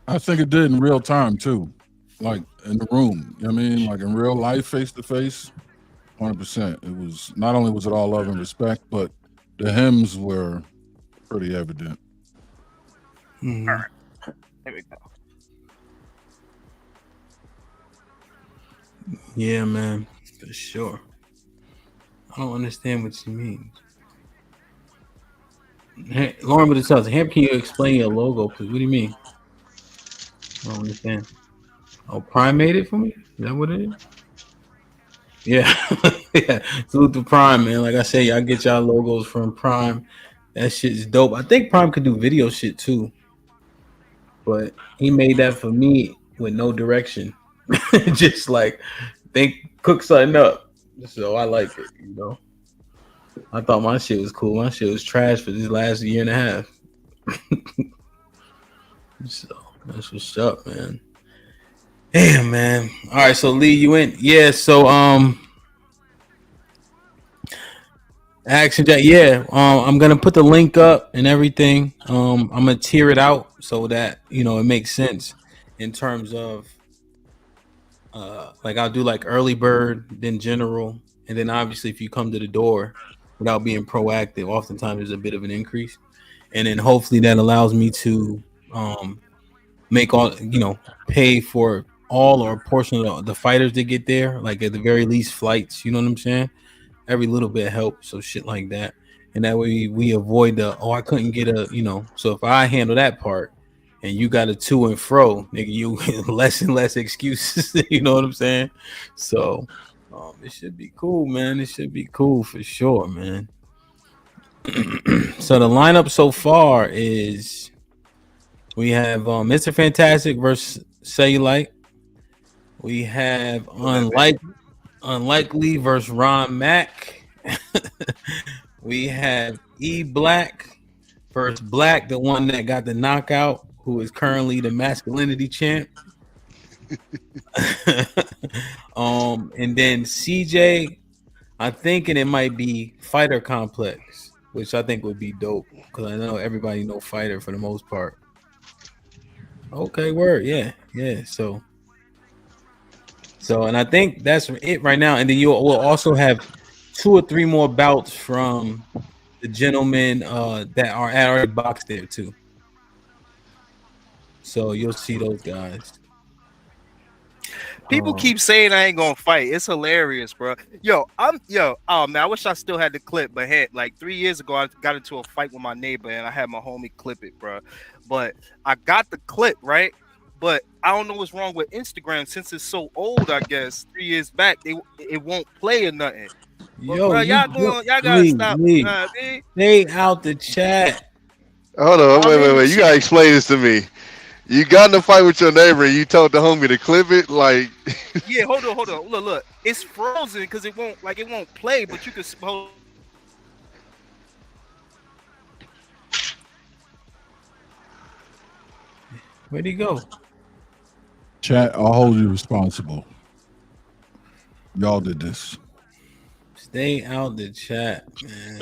I think it did in real time too, like in the room. You know what I mean, like in real life, face to face, 100%. It was not only was it all love and respect, but the hymns were pretty evident. All right, there we go. Yeah, man, for sure. I don't understand what she means. Hey, Lauren with the tells, Ham, can you explain your logo, please? What do you mean? I don't understand. Oh, Prime made it for me? Is that what it is? Yeah. Yeah. Salute to Prime, man. Like I say, y'all get y'all logos from Prime. That shit's dope. I think Prime could do video shit too. But he made that for me with no direction. Just like cook something up. So I like it, you know. I thought my shit was cool. My shit was trash for this last year and a half. So that's what's up, man. Damn, man. All right, so Lee, you in? Yeah. So Action Jack. Yeah. I'm gonna put the link up and everything. I'm gonna tier it out so that it makes sense in terms of like I'll do like early bird, then general, and then obviously if you come to the door without being proactive, oftentimes there's a bit of an increase, and then hopefully that allows me to make all pay for all or a portion of the fighters that get there, like at the very least flights. You know what I'm saying? Every little bit helps, so shit like that, and that way we avoid I couldn't get So if I handle that part, and you got a to and fro, nigga, you less and less excuses. You know what I'm saying? So it should be cool, man. It should be cool for sure, man. So the lineup so far is we have Mr. Fantastic versus Cellulite. We have Unlikely versus Ron Mack. We have E Black versus Black, the one that got the knockout, who is currently the masculinity champ. And then CJ, I'm thinking it might be Fighter Complex, which I think would be dope because I know everybody know Fighter for the most part. Okay, word, yeah. So, and I think that's it right now. And then we'll also have 2 or 3 more bouts from the gentlemen that are already boxed there too. So you'll see those guys. People keep saying I ain't gonna fight. It's hilarious, bro. Oh man, I wish I still had the clip, but hey, like 3 years ago, I got into a fight with my neighbor, and I had my homie clip it, bro. But I got the clip right, but I don't know what's wrong with Instagram since it's so old. I guess 3 years back, it won't play or nothing. But, Yo, bro, y'all gotta stop. Stay out the chat. Hold on, wait. You gotta explain this to me. You got in a fight with your neighbor and you told the homie to clip it, like. Yeah, hold on. Look, it's frozen because it won't play, but you can suppose. Where'd he go? Chat, I'll hold you responsible. Y'all did this. Stay out the chat, man.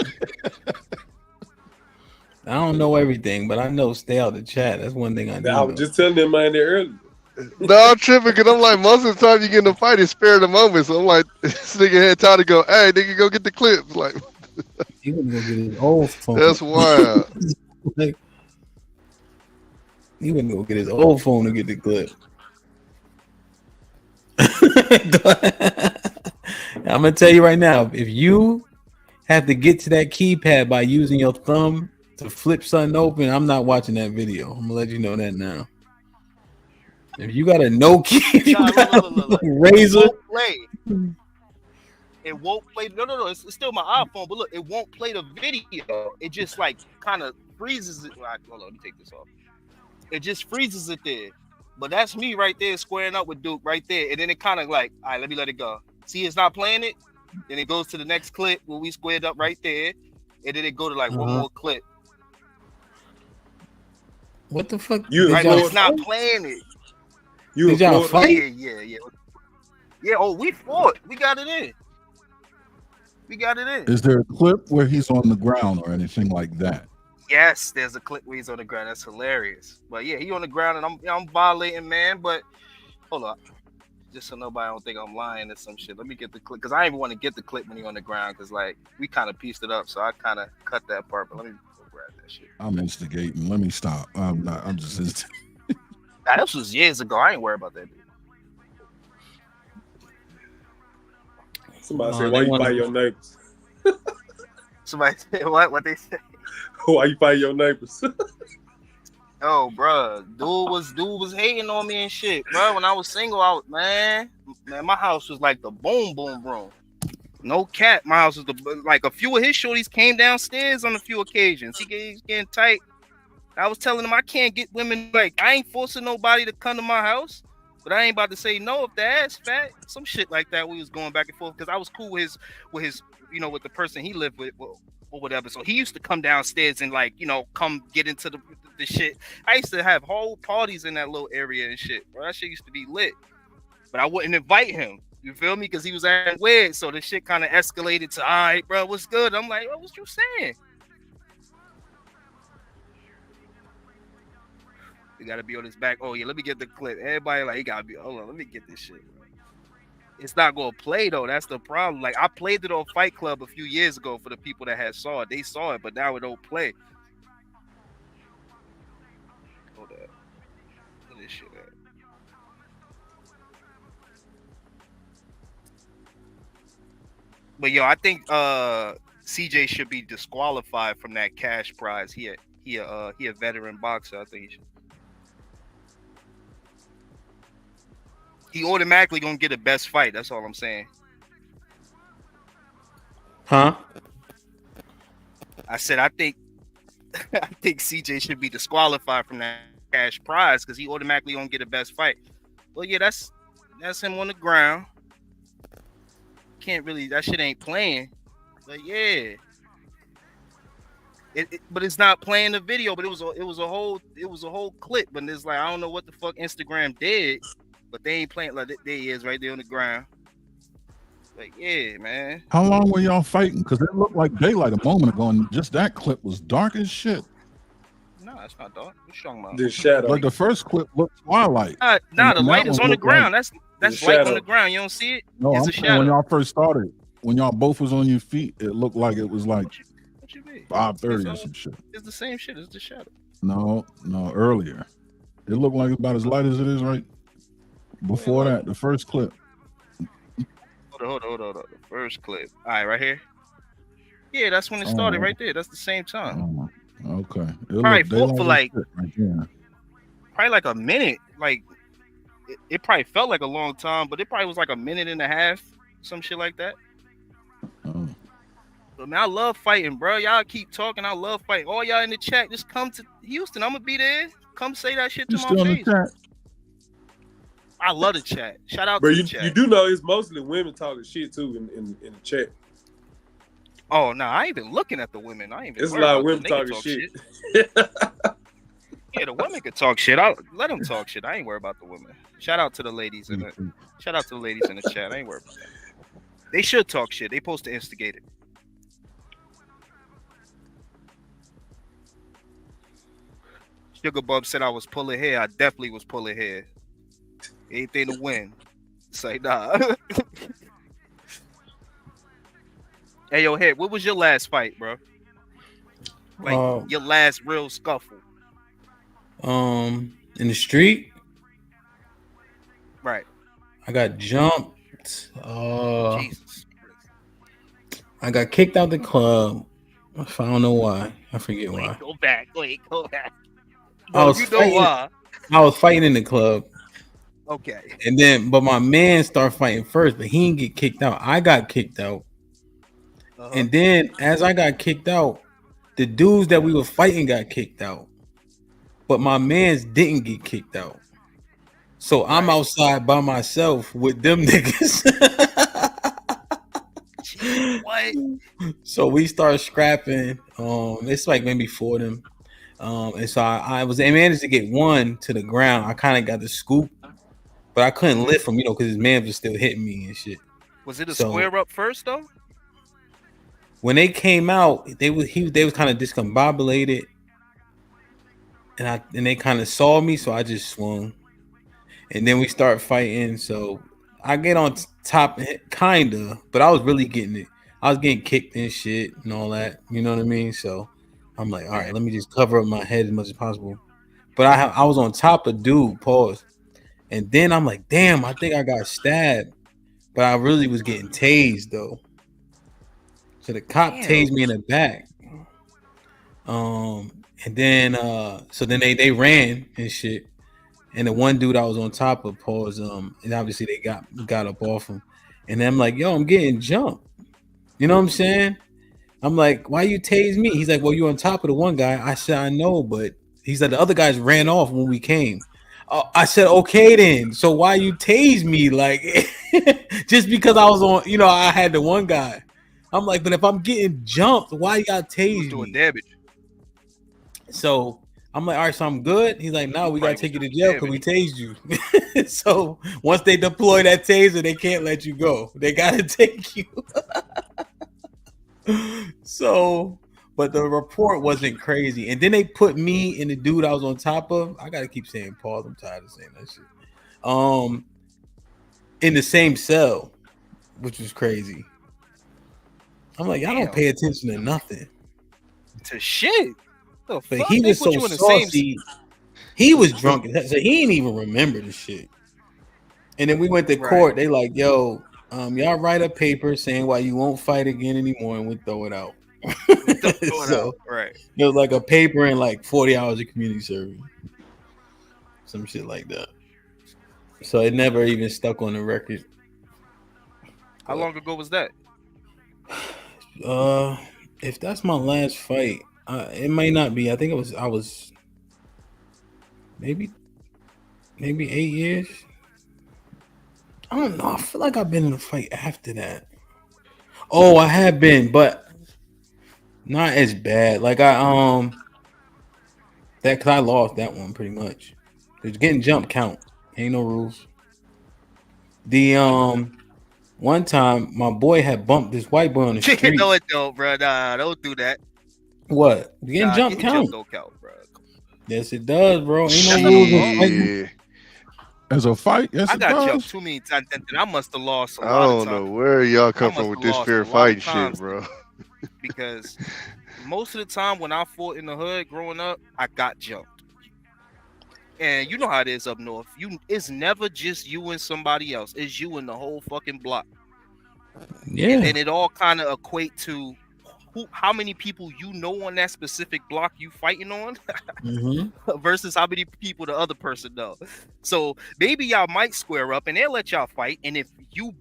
I don't know everything, but I know stay out the chat. That's one thing I do. I was just telling them man there earlier. No, I'm tripping because I'm like, most of the time you get in a fight, it's spare the moment. So I'm like, this nigga had time to go, hey, nigga, go get the clips. Like, he gonna go get his old phone. That's wild. Like, he wouldn't go get his old phone to get the clip. I'm gonna tell you right now, if you have to get to that keypad by using your thumb to flip something open, I'm not watching that video. I'm gonna let you know that now. If you got a no key, Look. razor, It won't play. No. It's still my iPhone, but look, it won't play the video. It just like kind of freezes it. Hold on, let me take this off. It just freezes it there. But that's me right there squaring up with Duke right there. And then it kind of like, all right, let me let it go. See, it's not playing it. Then it goes to the next clip where we squared up right there. And then it go to like one more clip. What the fuck? Right, but it's not playing it. Did y'all fight? Yeah. Yeah, oh, we fought. We got it in. Is there a clip where he's on the ground or anything like that? Yes, there's a clip where he's on the ground. That's hilarious. But yeah, he on the ground and I'm violating, man. But hold on, just so nobody don't think I'm lying or some shit. Let me get the clip because I didn't even want to get the clip when he on the ground because like we kind of pieced it up, so I kind of cut that part. But let me go grab that shit. I'm instigating. Let me stop. I'm just instigating. Nah, this was years ago. I ain't worried about that, dude. Somebody said, "Why you fight your neighbors?" Somebody said, "What they say?" Why you fight your neighbors? Oh, bro, dude was hating on me and shit, bro. When I was single, man, my house was like the boom room. No cap, my house was like a few of his shorties came downstairs on a few occasions. He's getting tight. I was telling him I can't get women, like I ain't forcing nobody to come to my house, but I ain't about to say no if the ass fat. Some shit like that. We was going back and forth because I was cool with his, with the person he lived with. Or whatever, so he used to come downstairs and like come get into the shit. I used to have whole parties in that little area and shit, bro. That shit used to be lit, but I wouldn't invite him. You feel me? Because he was acting weird, so the shit kind of escalated to, all right, bro, what's good? I'm like, oh, what you saying? We gotta be on his back. Oh yeah, let me get the clip. Everybody like, he gotta be. Hold on, let me get this shit. It's not gonna play though. That's the problem. Like I played it on Fight Club a few years ago for the people that had saw it. They saw it, but now it don't play. Hold up. Where this shit at? But yo, I think CJ should be disqualified from that cash prize. He a veteran boxer. I think he should. He automatically gonna get a best fight. That's all I'm saying. Huh? I said I think CJ should be disqualified from that cash prize because he automatically gonna get a best fight. Well, yeah, that's him on the ground. Can't really, that shit ain't playing. But yeah. But it's not playing the video, but it was a whole clip. But it's like I don't know what the fuck Instagram did. But they ain't playing like there he is right there on the ground. Like, yeah, man. How long were y'all fighting? Because it looked like daylight a moment ago, and just that clip was dark as shit. No, it's not dark. What you talking about? The shadow. Like the first clip looked twilight. Nah, the light is on the ground. Like, that's light shadow. On the ground. You don't see it? No, it's I'm a saying shadow. when y'all first started, when y'all both was on your feet, it looked like it was like what you mean? 5:30 or some shit. It's the same shit. It's the shadow. No, earlier. It looked like about as light as it is right before that. The first clip. Hold on. The first clip. All right, right here. Yeah, that's when it started right there. That's the same time. Okay. It Probably looked for like probably like a minute. Like it probably felt like a long time, but it probably was like a minute and a half, some shit like that. Oh. But man, I love fighting, bro. Y'all keep talking. I love fighting. All y'all in the chat, just come to Houston. I'm gonna be there. Come say that shit to my face. I love the chat. Shout out But to you, the chat. you do know it's mostly women talking shit too in the chat. Oh no, I ain't even looking at the women. I ain't even. It's a worried lot of about women them. They can talking shit. Yeah, the women can talk shit. I'll let them talk shit. I ain't worried about the women. Shout out to the ladies in the chat. I ain't worried about that. They should talk shit. They supposed to instigate it. Sugar Bub said I was pulling hair. I definitely was pulling hair. Anything to win. Say nah. Hey, yo, Head, what was your last fight, bro? Like your last real scuffle. In the street. Right. I got jumped. Jesus. I got kicked out the club. I don't know why. I forget why. Go back. Wait, go back. I was fighting in the club. Okay. And then, but my man started fighting first, but he didn't get kicked out. I got kicked out. And then, as I got kicked out, the dudes that we were fighting got kicked out. But my mans didn't get kicked out. So I'm outside by myself with them niggas. What? So we start scrapping. It's like maybe 4 of them. And so I managed to get one to the ground. I kind of got the scoop, but I couldn't lift him, because his man was still hitting me and shit. Was it a square up first though? When they came out, they was kind of discombobulated, and they kind of saw me, so I just swung, and then we start fighting. So I get on top, kinda, but I was really getting it. I was getting kicked and shit and all that. You know what I mean? So I'm like, all right, let me just cover up my head as much as possible. But I was on top of dude. Pause. And then I'm like, damn, I think I got stabbed, but I really was getting tased though. So the cop tased me in the back. And then so then they ran and shit. And the one dude I was on top of paused, and obviously they got up off him. And then I'm like, yo, I'm getting jumped. You know what I'm saying? I'm like, why you tase me? He's like, well, you're on top of the one guy. I said, I know, but he's like, the other guys ran off when we came. I said, okay then. So why you tase me? Like, just because I was on, I had the one guy. I'm like, but if I'm getting jumped, why you got tased doing me? Damage. So I'm like, all right, so I'm good. He's like, no, we gotta take you to jail because we tased you. So once they deploy that taser, they can't let you go. They gotta take you. So, but the report wasn't crazy. And then they put me and the dude I was on top of. I gotta keep saying pause. I'm tired of saying that shit. In the same cell, which was crazy. I'm like, y'all don't pay attention to nothing. To shit. But he was so saucy. He was drunk, so he didn't even remember the shit. And then we went to court. They like, yo, y'all write a paper saying why you won't fight again anymore, and we throw it out. So it was like a paper and like 40 hours of community service, some shit like that. So it never even stuck on the record. How long ago was that? If that's my last fight, it might not be. I think I was maybe 8 years. I don't know. I feel like I've been in a fight after that. Oh, I have been, but not as bad. Like that because I lost that one pretty much. Cause getting jumped count. Ain't no rules. The one time my boy had bumped this white boy on the street. No, it don't, bro. Nah, don't do that. What? Getting jumped count? Don't count, bro. Yes, it does, bro. Ain't no rules in fighting. As a fight, yes, I got jumped too many times, and I must have lost a lot I of don't times. know where y'all come from with this fair fighting shit, bro. Because most of the time when I fought in the hood growing up, I got jumped. And you know how it is up north. It's never just you and somebody else. It's you and the whole fucking block. Yeah. And then it all kind of equate to how many people you know on that specific block you fighting on versus how many people the other person know. So maybe y'all might square up and they'll let y'all fight. And if you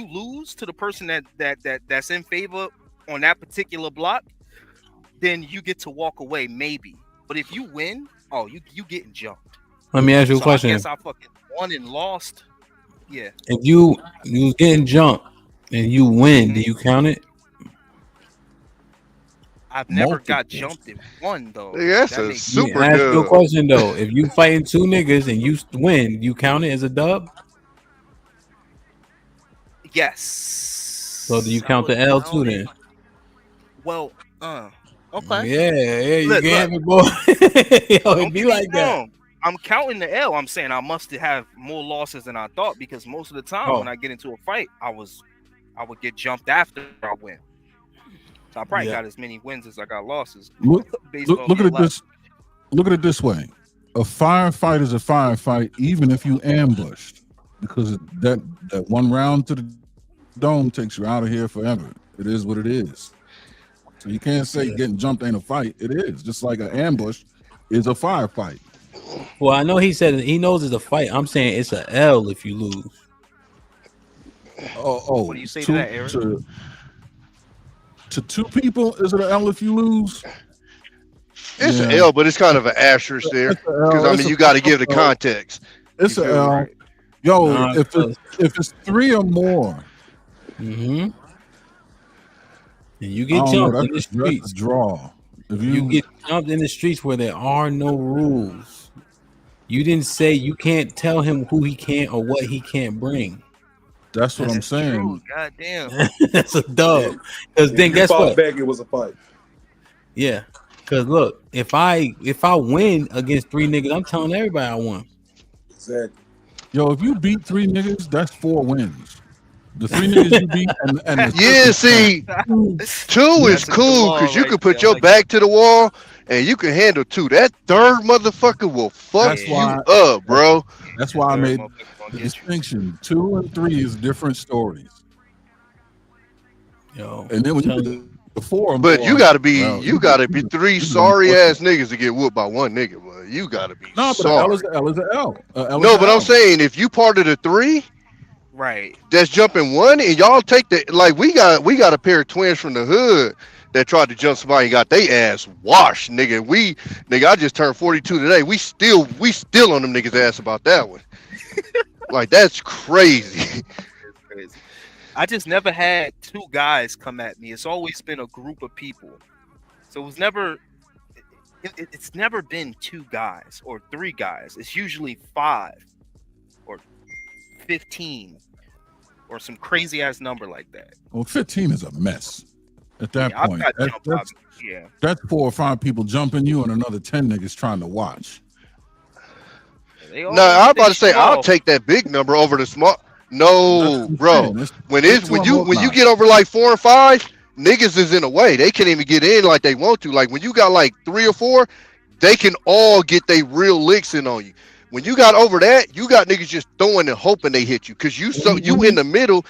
lose to the person that's in favor on that particular block, then you get to walk away, maybe. But if you win, oh, you getting jumped. Let me ask you a question. I guess I fucking won and lost. Yeah. If you getting jumped and you win, do you count it? I've never got jumped and won though. That's a super ask dub. you a question though. If you fighting two niggas and you win, you count it as a dub? Yes. So do you count the L too then? Well, okay. Yeah, you Look, can have it, boy. Yo, it be like that. I'm counting the L. I'm saying I must have more losses than I thought because most of the time when I get into a fight, I would get jumped after I win. So I probably got as many wins as I got losses. Look at it this. Look at it this way: a firefight is a firefight, even if you ambushed, because that one round to the dome takes you out of here forever. It is what it is. So you can't say getting jumped ain't a fight. It is just like an ambush is a firefight. Well, I know he said he knows it's a fight. I'm saying it's a L if you lose. Oh, what do you say to that, Eric? To two people, is it an L if you lose? It's an L, but it's kind of an asterisk there because I mean you got to give the context. It's an L. Right? Yo, if it's three or more, and you get jumped in the streets, draw. If you get jumped in the streets where there are no rules, you didn't say you can't tell him who he can't or what he can't bring. That's what I'm saying. True. God damn. That's a dub. Because then guess what? Back, it was a fight. Yeah. Because look, if I win against three niggas, I'm telling everybody I won. Exactly. Yo, if you beat three niggas, that's 4 wins. The 3 niggas you beat and see, 2 is cool because you can put your back to the wall and you can handle 2. That third motherfucker will fuck you up, bro. That's why I made the distinction. 2 and 3 is different stories. Yo, and then when you get the 4, but you gotta be 3 sorry ass niggas to get whooped by one nigga. But you gotta be sorry. L is an L. No, but I'm saying if you part of the 3. Right. That's jumping 1 and y'all take the we got a pair of twins from the hood that tried to jump somebody and got their ass washed, nigga. I just turned 42 today. We still on them niggas' ass about that one. Like that's crazy. I just never had 2 guys come at me. It's always been a group of people. So it was never it's never been 2 guys or 3 guys. It's usually 5 or 15. Or some crazy ass number like that. Well, 15 is a mess at that point. That's 4 or 5 people jumping you and another 10 niggas trying to watch. No, I'm about to say I'll take that big number over the small. No, bro. When you get over like 4 or 5, niggas is in a way. They can't even get in like they want to. Like when you got like 3 or 4, they can all get their real licks in on you. When you got over that, you got niggas just throwing and hoping they hit you because you in the middle,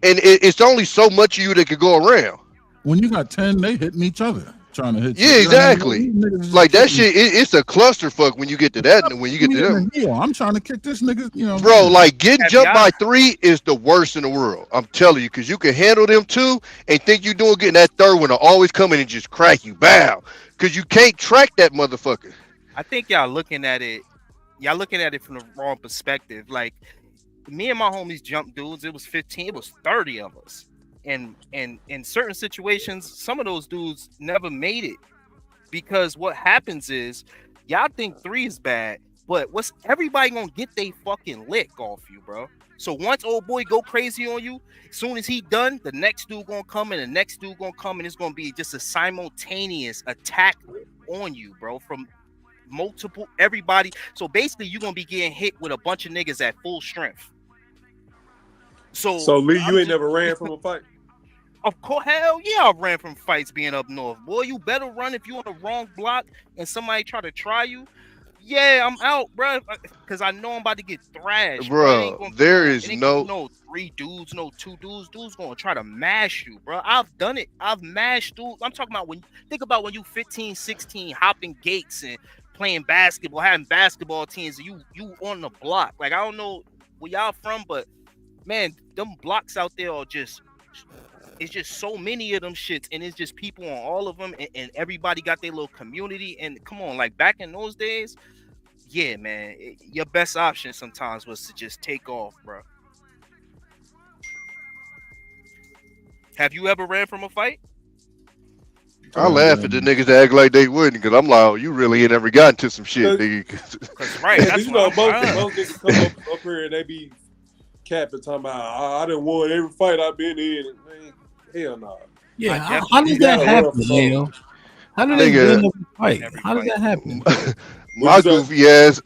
and it's only so much of you that could go around. When you got 10, they hitting each other trying to hit you. Yeah, exactly. Like that shit, it's a clusterfuck when you get to that. And when you get to them, I'm trying to kick this nigga. Bro, like getting jumped by 3 is the worst in the world. I'm telling you, because you can handle them 2 and think you doing getting that third one will always come in and just crack you, bow, because you can't track that motherfucker. I think y'all looking at it from the wrong perspective. Like me and my homies jumped dudes. It was 15. It was 30 of us. And in certain situations, some of those dudes never made it because what happens is y'all think 3 is bad, but what's everybody gonna get they fucking lick off you, bro? So once old boy go crazy on you, as soon as he done, the next dude gonna come and the next dude gonna come and it's gonna be just a simultaneous attack on you, bro, from multiple everybody. So basically you're gonna be getting hit with a bunch of niggas at full strength. So Lee, you ain't never ran from a fight? Of course, hell yeah, I ran from fights being up north. Boy, you better run if you on the wrong block and somebody try to try you. yeah, I'm out, bro, because I know I'm about to get thrashed, bro. It ain't Bro, gonna be there no, is it ain't gonna be no. no 3 dudes, no 2 dudes. Dudes gonna try to mash you, bro. I've done it. I've mashed dudes. I'm talking about think about when you 15, 16, hopping gates and playing basketball, having basketball teams, and you on the block. Like, I don't know where y'all from, but man, them blocks out there are just. It's just so many of them shits, and it's just people on all of them, and everybody got their little community. And come on, like back in those days, yeah, man, your best option sometimes was to just take off, bro. Have you ever ran from a fight? I laugh at the niggas that act like they wouldn't, because I'm like, oh, you really ain't ever gotten to some shit, nigga. Cause right, that's you what know, I'm most niggas come up here and they be capping, talking about, I done won every fight I've been in. Man, hell no. Yeah, how does that happen, Leo? How do they win every fight? How does that happen? My goofy ass,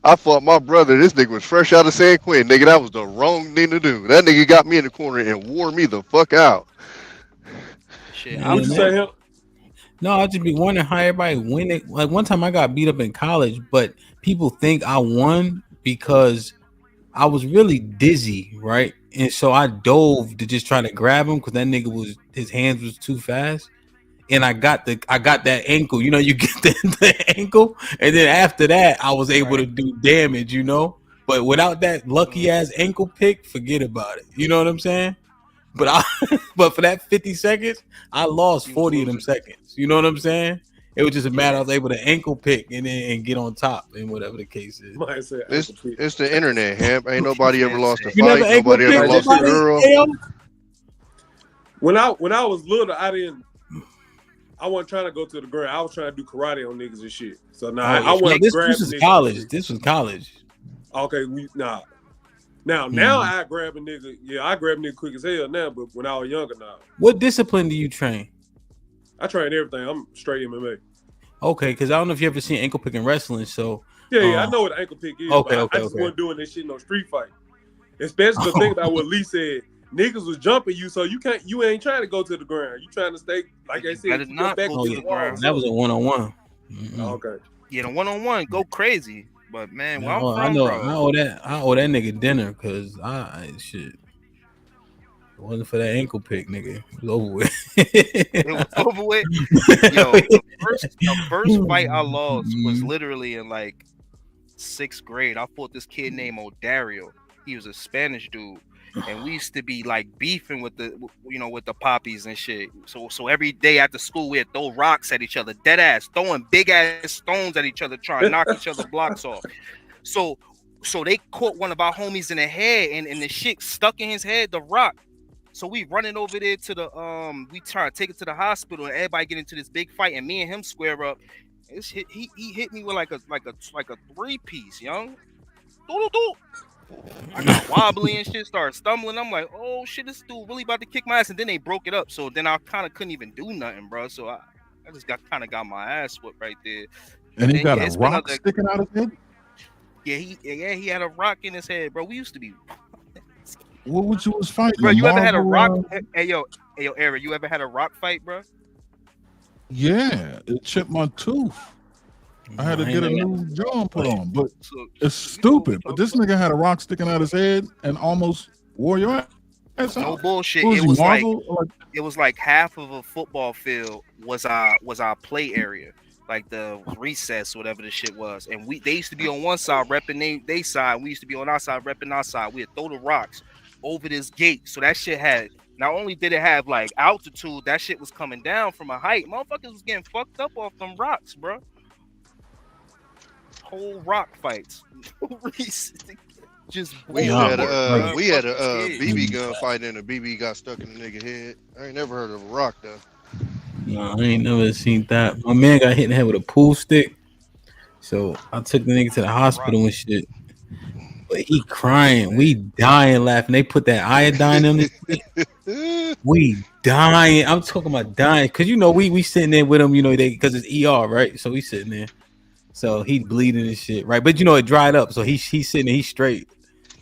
I fought my brother. This nigga was fresh out of San Quentin. Nigga, that was the wrong thing to do. That nigga got me in the corner and wore me the fuck out. Shit, What'd you say, him? No, I just be wondering how everybody win it. Like one time I got beat up in college, but people think I won because I was really dizzy, right? And so I dove to just try to grab him because that nigga his hands was too fast. And I got that ankle, you know, you get the ankle, and then after that, I was able to do damage, you know. But without that lucky ass ankle pick, forget about it. You know what I'm saying? But but for that 50 seconds, I lost 40 of them seconds. You know what I'm saying? It was just a matter I was able to ankle pick and get on top and whatever the case is. It's the internet, Hamp. Ain't nobody ever lost a You never fight. ankle Nobody ever picked lost a girl. When I was little, I wasn't trying to go to the ground. I was trying to do karate on niggas and shit. So I wasn't this grabbing was niggas. college. This was college. Okay, Now I grab a nigga. Yeah, I grab a nigga quick as hell now. But when I was younger, now. What discipline do you train? I train everything. I'm straight MMA. Okay, because I don't know if you ever seen ankle picking wrestling. So yeah, I know what an ankle pick is. Okay, but okay, I just okay. wasn't doing this shit in no street fight. Especially the thing about what Lee said. Niggas was jumping you, so you ain't trying to go to the ground. You trying to stay, like I said, keep your back go to to the the wall. ground. That was a one-on-one. Okay. Yeah, the 1-on-1 go crazy, but man, where I'm I from, know. bro. I owe that nigga dinner because I shit. It wasn't for that ankle pick, nigga. It was over with. It was over with. Yo, the first fight I lost was literally in like 6th grade. I fought this kid named Odario. He was a Spanish dude, and we used to be like beefing with the poppies and shit. So every day after school we'd throw rocks at each other, dead ass, throwing big ass stones at each other, trying to knock each other blocks off. So they caught one of our homies in the head, and the shit stuck in his head, the rock. So we running over there to the we try to take it to the hospital, and everybody get into this big fight, and me and him square up. He hit me with like a 3-piece, young. I got wobbly and shit, started stumbling. I'm like, oh shit, this dude really about to kick my ass, and then they broke it up. So then I kind of couldn't even do nothing, bro. So I just got my ass whooped right there. And he then, got yeah, a it's been rock other- sticking out of his head? He had a rock in his head, bro. We used to be. What would you was fighting? Bro, you ever had a rock? Marvel, Hey yo, Eric, you ever had a rock fight, bro? Yeah, it chipped my tooth. I had to get a new jaw put on, but it's stupid. But this nigga had a rock sticking out his head and almost wore your ass out. No bullshit. What It was like Marvel? it was like half of a football field was our play area, like the recess, whatever the shit was. And they used to be on one side repping they side. We used to be on our side repping our side. We'd throw the rocks over this gate. So that shit had, not only did it have like altitude, that shit was coming down from a height. Motherfuckers was getting fucked up off them rocks, bro. Whole rock fights. Just We had a BB gun fight and a BB got stuck in the nigga head. I ain't never heard of a rock though. No, I ain't never seen that. My man got hit in the head with a pool stick. So I took the nigga to the hospital and shit. But he crying. We dying laughing. They put that iodine on his We dying. I'm talking about dying. Cause we sitting there with him, because it's ER, right? So we sitting there. So he bleeding and shit, right? But it dried up. So he's sitting there, he's straight.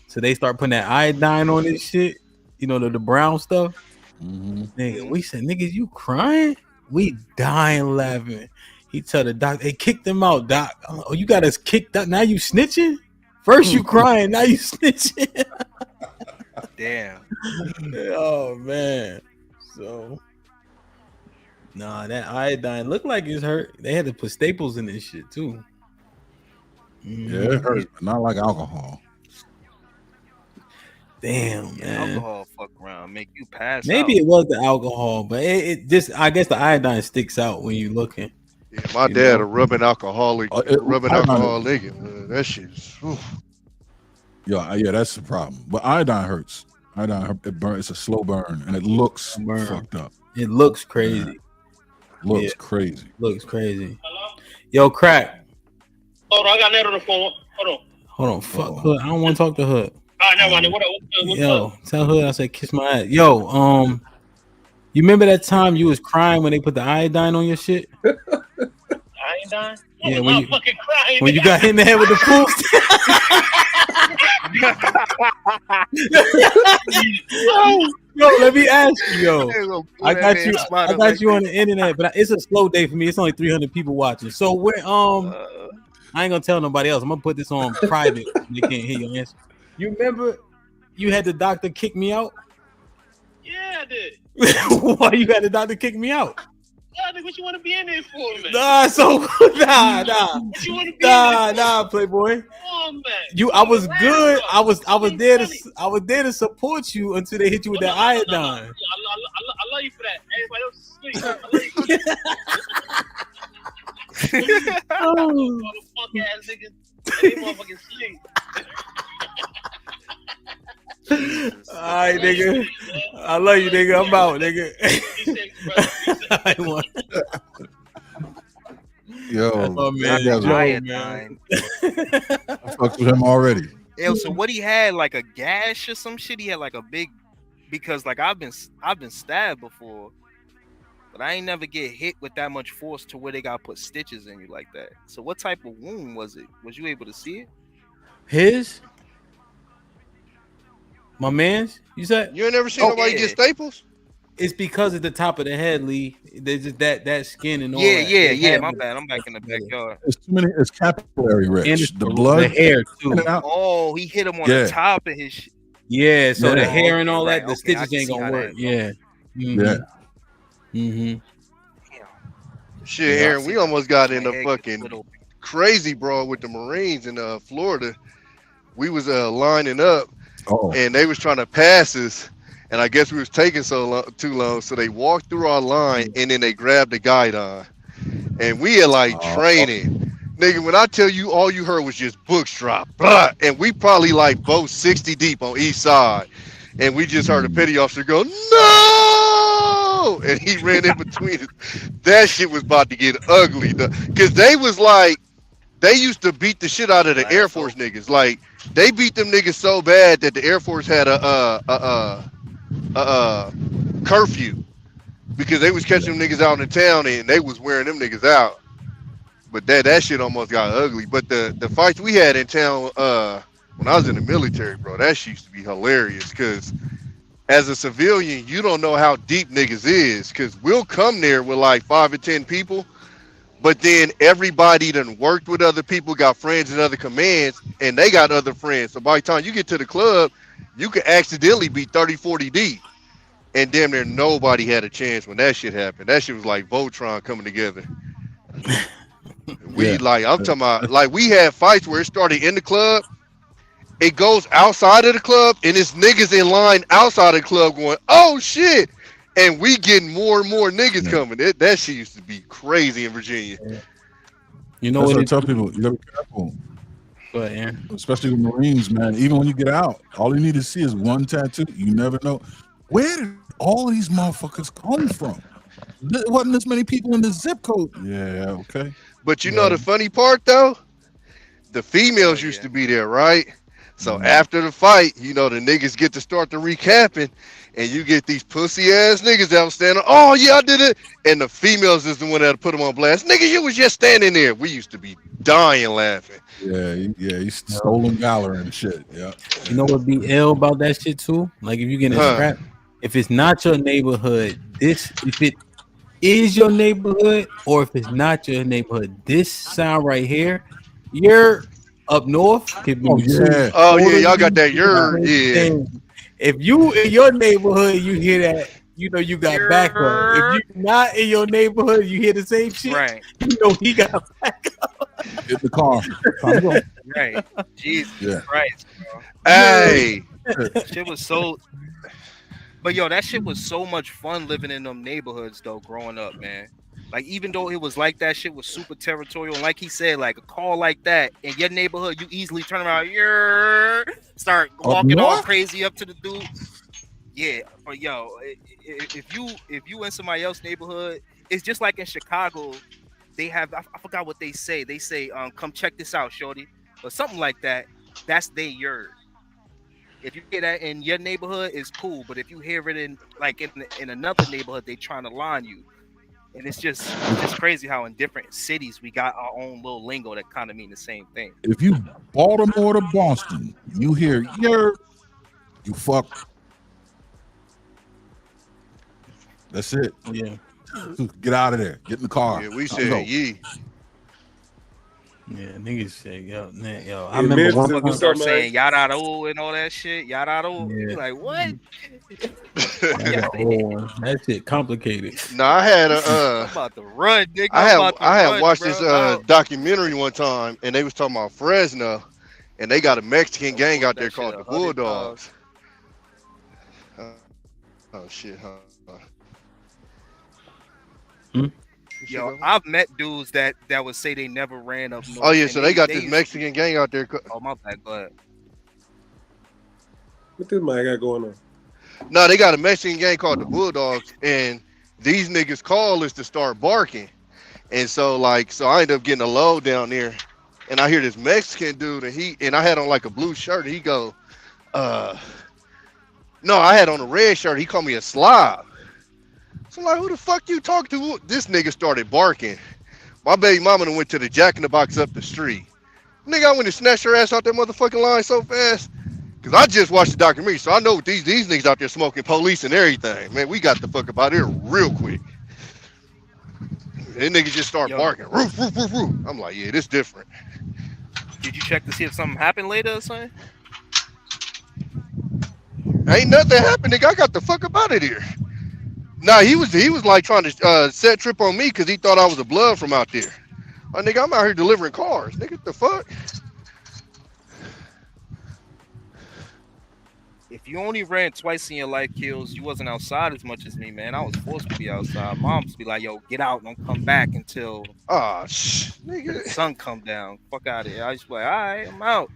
So they start putting that iodine on this shit, the brown stuff. Nigga, we said, niggas, you crying? We dying laughing. He tell the doc, "Hey, kick them out, doc." Oh, you got us kicked out. Now you snitching? First you crying, now you snitching. Damn. Oh man. So nah, that iodine looked like it's hurt. They had to put staples in this shit too. Yeah, it hurts, but not like alcohol. Damn, man. Alcohol fuck around, make you pass Maybe out. it was the alcohol, but it just, I guess the iodine sticks out when you looking. Yeah, my dad a rubbing alcoholic, nigga. That shit's. Yeah, that's the problem. But iodine hurts. It burns. It's a slow burn, and it looks fucked up. It looks crazy. Yeah. Looks crazy. Looks crazy. Yo, crack. Hold on, I got Ned on the phone. Hold on. Fuck Hood. I don't want to talk to Hood. All right, never mind. What's Yo, up? tell Hood I said kiss my ass. Yo, you remember that time you was crying when they put the iodine on your shit? Iodine? Yeah, when you fucking crying. When you got hit in the head with the pool. Yo, let me ask you, yo. I got you on the internet, but it's a slow day for me. It's only 300 people watching. So where I ain't gonna tell nobody else. I'm gonna put this on private. They can't hear your answer. You remember you had the doctor kick me out? Yeah, I did. Why you had the doctor kick me out? Yeah, nigga, what you want to be in there for, man? Nah. What you want to be in there for? Nah, Playboy. Come on, man. I was good. I was there to support you until they hit you with that iodine. I love you for that. Everybody else is asleep. I love you for that. Fuck ass niggas. They motherfucking sleep. All right, nigga. I love you, nigga. I'm out, nigga. I want. Yo, oh, man. Iodine. I fucked with him already. Yo, so what he had, like a gash or some shit? He had like a big, because like I've been stabbed before, but I ain't never get hit with that much force to where they got to put stitches in you like that. So what type of wound was it? Was you able to see it? His? My man's? You said? You ain't never seen nobody get staples? It's because of the top of the head, Lee. There's just that skin and all Yeah, that. yeah. My bad. I'm back in the backyard. It's too many. It's capillary rich. And it's the blood, the hair too. Oh, he hit him on the top of his shit. Yeah, so the hair and all that, Right, the okay, stitches ain't gonna work. Yeah. Yeah. Mm-hmm. Shit, Aaron, we almost got in a fucking crazy brawl with the Marines in Florida. We was lining up, and they was trying to pass us, and I guess we was taking too long, so they walked through our line, and then they grabbed the guidon, and we had like training. Nigga, when I tell you, all you heard was just books drop, blah, and we probably like both 60 deep on each side, and we just heard a petty officer go, "No!" and he ran in between us. That shit was about to get ugly, because they was like, they used to beat the shit out of the Air Force niggas. Like, they beat them niggas so bad that the Air Force had a curfew, because they was catching them niggas out in the town and they was wearing them niggas out. But that shit almost got ugly. But the fights we had in town when I was in the military, bro, that shit used to be hilarious, because as a civilian, you don't know how deep niggas is, because we'll come there with like 5 or 10 people, but then everybody done worked with other people, got friends in other commands, and they got other friends. So by the time you get to the club, you could accidentally be 30, 40 deep. And damn near nobody had a chance when that shit happened. That shit was like Voltron coming together. I'm talking about, like, we had fights where it started in the club, it goes outside of the club, and it's niggas in line outside of the club going, "Oh shit," and we getting more and more niggas coming. That shit used to be crazy in Virginia. You know That's what? I tell people, you gotta be careful. Go ahead, Aaron. Especially with Marines, man. Even when you get out, all you need to see is one tattoo. You never know. Where did all these motherfuckers come from? There wasn't this many people in the zip code. Yeah, okay. But you know the funny part though? The females used to be there, right? So after the fight, you know, the niggas get to start the recapping, and you get these pussy ass niggas that was standing, "Oh yeah, I did it," and the females is the one that put them on blast. Nigga, you was just standing there. We used to be dying laughing. Yeah, you stolen valor and shit. Yeah. You know what be ill about that shit too? Like, if you get in a scrap, if it's not your neighborhood, is your neighborhood or if it's not your neighborhood. This sound right here, you're up north could be Oh yeah. two Oh yeah, y'all got totally that yurt. different Yeah. things. If you in your neighborhood, you hear that, you know you got backup. If you not in your neighborhood, you hear the same shit. Right. You know he got Get the car. Time to go. Right. Jesus Yeah. Christ, bro. Hey. Shit was so. But yo, that shit was so much fun living in them neighborhoods though, growing up, man. Like even though it was like that shit was super territorial, and like he said, like a call like that in your neighborhood, you easily turn around, start walking all north? crazy up to the dude. Yeah, but yo, if you in somebody else's neighborhood, it's just like in Chicago. They have I forgot what they say. They say, come check this out, shorty, or something like that. That's their yard. If you hear that in your neighborhood, it's cool. But if you hear it in like in another neighborhood, they trying to line you. And it's just crazy how in different cities we got our own little lingo that kind of mean the same thing. If you Baltimore to Boston, you hear you fuck. That's it. Yeah. Get out of there. Get in the car. Yeah, we Time to said go. ye. Yeah, niggas say, yo. I In remember Memphis, one if time. you Start man. saying yada and all that shit, yada. You be like, what? That shit complicated. No, I had I'm about to run, nigga. I had run, watched bro. this documentary one time, and they was talking about Fresno, and they got a Mexican gang out there called the Bulldogs. Oh shit, huh? Yo, I've met dudes that would say they never ran up north. Oh yeah, and so they got this used to- Mexican gang out there. Oh my bad, go ahead. What this man got going on? No, they got a Mexican gang called the Bulldogs, and these niggas call is to start barking. And so I ended up getting a load down there, and I hear this Mexican dude, and I had on like a blue shirt. And he go, no, I had on a red shirt. He called me a slob. So I'm like, who the fuck you talk to? This nigga started barking. My baby mama done went to the Jack in the Box up the street. Nigga, I went and snatched her ass out that motherfucking line so fast. Cause I just watched the documentary, so I know what these niggas out there smoking police and everything. Man, we got the fuck up out here real quick. They niggas just start barking. Roof, roof, roof, roof. I'm like, yeah, this different. Did you check to see if something happened later or something? Ain't nothing happened, nigga. I got the fuck up out of here. Nah, he was like trying to set trip on me because he thought I was a blood from out there. Like, nigga, I'm out here delivering cars. Nigga, what the fuck? If you only ran twice in your life, Kills, you wasn't outside as much as me, man. I was forced to be outside. Mom's be like, yo, get out, don't come back until nigga. the sun come down. Fuck out of here. I just be like, all right, I'm out.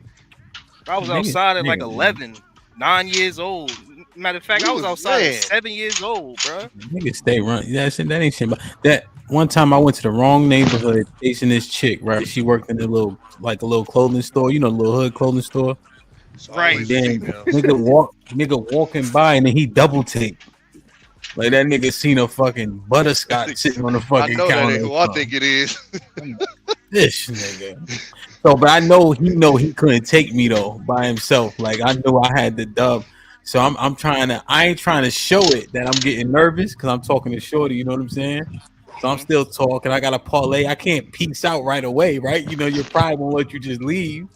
I was Nigga, outside at like nigga, 11, 9 years old. Matter of fact, I was outside at 7 years old, bro. Niggas stay run. That ain't shit. But that one time I went to the wrong neighborhood chasing this chick, right? She worked in a little clothing store, the little hood clothing store. Right. And then nigga walking by and then he double taped. Like that nigga seen a fucking butterscotch sitting on the fucking I know counter. that ain't who I think it is. This nigga. So, but I know he couldn't take me though by himself. Like I knew I had the dub. So I ain't trying to show it that I'm getting nervous because I'm talking to Shorty, you know what I'm saying? So I'm still talking. I got a parlay. I can't peace out right away, right? Your pride won't let you just leave.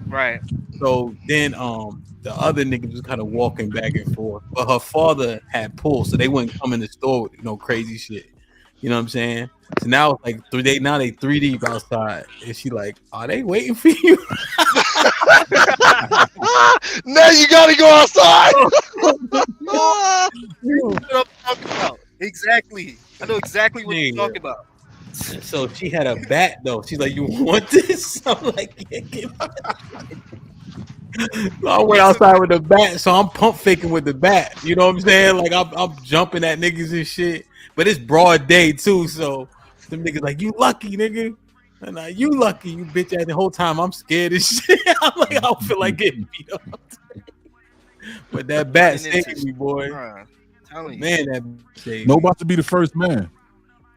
Right. So then the other niggas was kind of walking back and forth. But her father had pulled, so they wouldn't come in the store with crazy shit. You know what I'm saying? So now it's like they 3 deep outside. And she like, are they waiting for you? Now you gotta go outside. What I'm talking about. Exactly. I know exactly what you're talking about. So she had a bat though. She's like, you want this? I'm like, yeah, give me that. So I went outside with the bat, so I'm pump faking with the bat. You know what I'm saying? Like I'm jumping at niggas and shit. But it's broad day too, so them niggas like, you lucky, nigga. And you lucky, you bitch ass. The whole time I'm scared as shit. I'm like, I don't feel like getting beat up. But that bat saved me, boy. Man, that saved me. Nobody to be the first man.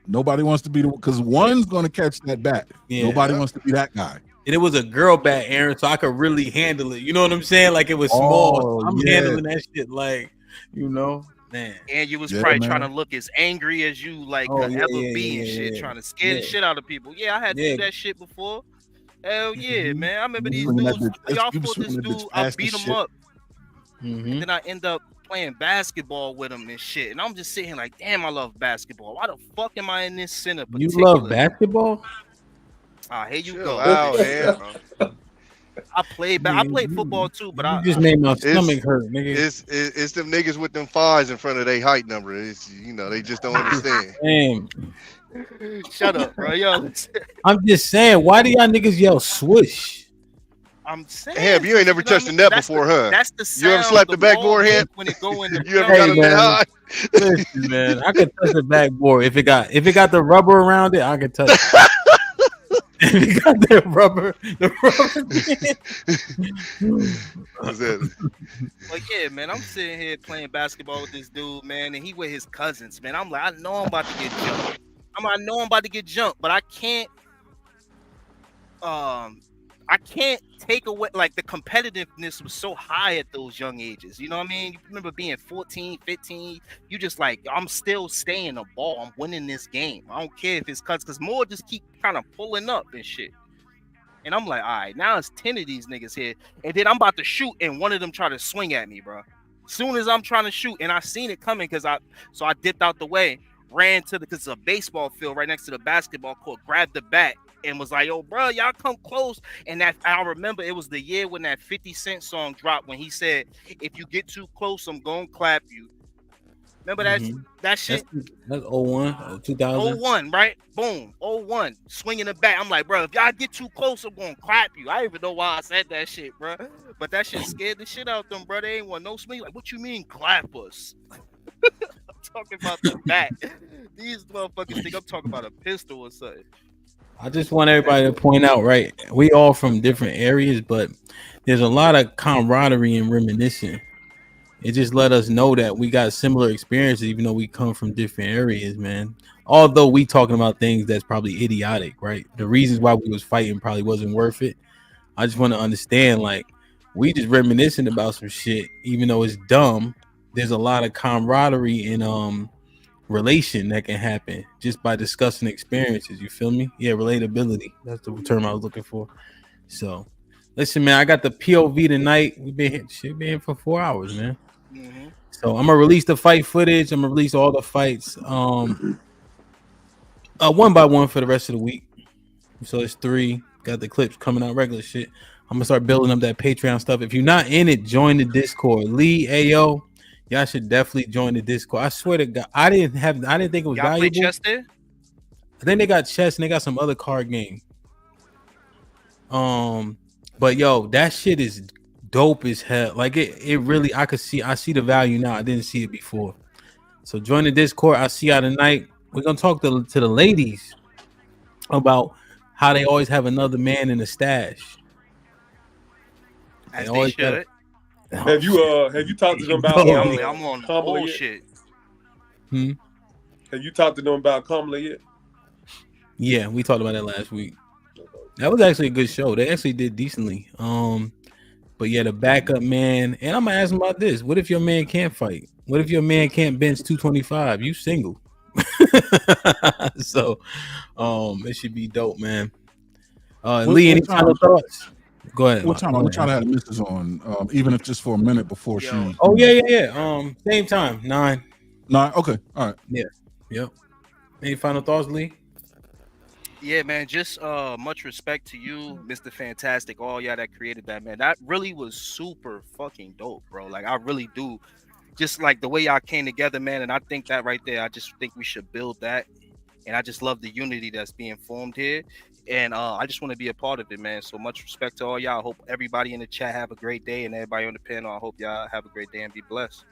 Nobody wants to be because one's gonna catch that bat. Yeah. Nobody wants to be that guy. And it was a girl bat, Aaron, so I could really handle it. You know what I'm saying? Like it was small. So I'm handling that shit like, Man. And you was Yeah, probably man. trying to look as angry as you like Oh, could yeah, ever yeah, be yeah, and shit, yeah, trying to scare the yeah. shit out of people. Yeah, I had to Yeah. do that shit before. Hell yeah, Mhm. man. I remember You these swinging that dudes. bitch- Y'all you was fought this swinging that bitch dude. I fast beat as him shit. up. Mhm. And then I end up playing basketball with him and shit. And I'm just sitting here like, damn, I love basketball. Why the fuck am I in this center You love particularly? basketball? Here you Chill go. out, man. I played football too, but You just made my It's, stomach hurt, nigga. it's them niggas with them fives in front of their height number. It's, you know, they just don't understand. Damn. Shut up, bro. Yo, listen. I'm just saying, why do y'all niggas yell swoosh? I'm saying. Damn, you ain't never touched a net before, huh? That's the You ever sound slapped the the backboard ball head? make when it go in the You ever got Hey them that man, high? listen, man. I could touch the backboard if it got the rubber around it. I could touch it. If it got the rubber. What's that? But yeah, man, I'm sitting here playing basketball with this dude, man, and he with his cousins, man. I'm like, I know I'm about to get jumped. I know I'm about to get jumped, but I can't take away, like, the competitiveness was so high at those young ages. You know what I mean? You remember being 14, 15, you just like, I'm still staying the ball. I'm winning this game. I don't care if it's cuts, because more just keep kind of pulling up and shit. And I'm like, all right, now it's 10 of these niggas here. And then I'm about to shoot, and one of them try to swing at me, bro. Soon as I'm trying to shoot, and I seen it coming, because I dipped out the way, ran to because it's a baseball field right next to the basketball court, grabbed the bat, and was like, yo, bro, y'all come close. And that I remember it was the year when that 50 Cent song dropped, when he said, if you get too close, I'm gonna clap you. Remember that shit? That's 01, 2000. 01, right? Boom, 01. Swinging the bat. I'm like, bro, if y'all get too close, I'm gonna clap you. I don't even know why I said that shit, bro. But that shit scared the shit out them, bro. They ain't want no swing. Like, what you mean clap us? I'm talking about the bat. These motherfuckers think I'm talking about a pistol or something. I just want everybody to point out, right? We all from different areas, but there's a lot of camaraderie and reminiscing. It just let us know that we got similar experiences, even though we come from different areas, man. Although we talking about things that's probably idiotic, right? The reasons why we was fighting probably wasn't worth it. I just want to understand, like, we just reminiscing about some shit, even though it's dumb. There's a lot of camaraderie and relation that can happen just by discussing experiences. You feel me? Yeah, relatability. That's the term I was looking for. So, listen, man, I got the POV tonight. We've been here for 4 hours, man. Mm-hmm. So I'm gonna release the fight footage. I'm gonna release all the fights, one by one for the rest of the week. So it's 3. Got the clips coming out, regular shit. I'm gonna start building up that Patreon stuff. If you're not in it, join the Discord. Lee, Ayo, y'all should definitely join the Discord. I swear to God, I didn't think it was Y'all valuable. play chess there? I think they got chess and they got some other card game. But yo, that shit is dope as hell. Like it really, I see the value now. I didn't see it before. So join the Discord. I'll see y'all tonight. We're gonna talk to the ladies about how they always have another man in the stash. As they should. Have you talked to them about I'm on Kamala bullshit. yet? Have you talked to them about Kamala yet? Yeah, we talked about that last week. That was actually a good show. They actually did decently. But yeah, the backup man, and I'm gonna ask him about this. What if your man can't fight? What if your man can't bench 225? You single. So it should be dope, man. Lee, any final thoughts? Go ahead. What time? I'm trying to have the missus on, even if just for a minute before she. Oh yeah. Same time, 9. 9. Okay, all right. Yeah. Yep. Any final thoughts, Lee? Yeah, man, just much respect to you, Mr. Fantastic, all y'all that created that, man. That really was super fucking dope, bro. Like, I really do. Just like the way y'all came together, man, and I think that right there, I just think we should build that. And I just love the unity that's being formed here. And I just want to be a part of it, man. So much respect to all y'all. I hope everybody in the chat have a great day, and everybody on the panel, I hope y'all have a great day and be blessed.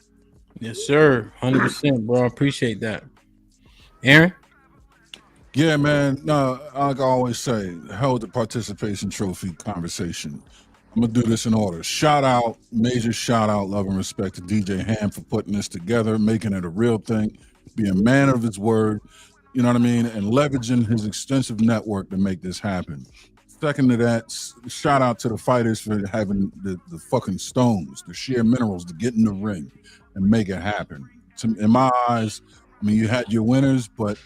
Yes, sir. 100%, bro. I appreciate that. Aaron? Yeah, man. No, like I always say, hell with the participation trophy conversation. I'm gonna do this in order. Major shout out, love and respect to DJ Ham for putting this together, making it a real thing, being a man of his word, you know what I mean, and leveraging his extensive network to make this happen. Second to that, shout out to the fighters for having the fucking stones, the sheer minerals to get in the ring and make it happen. in my eyes, I mean, you had your winners, but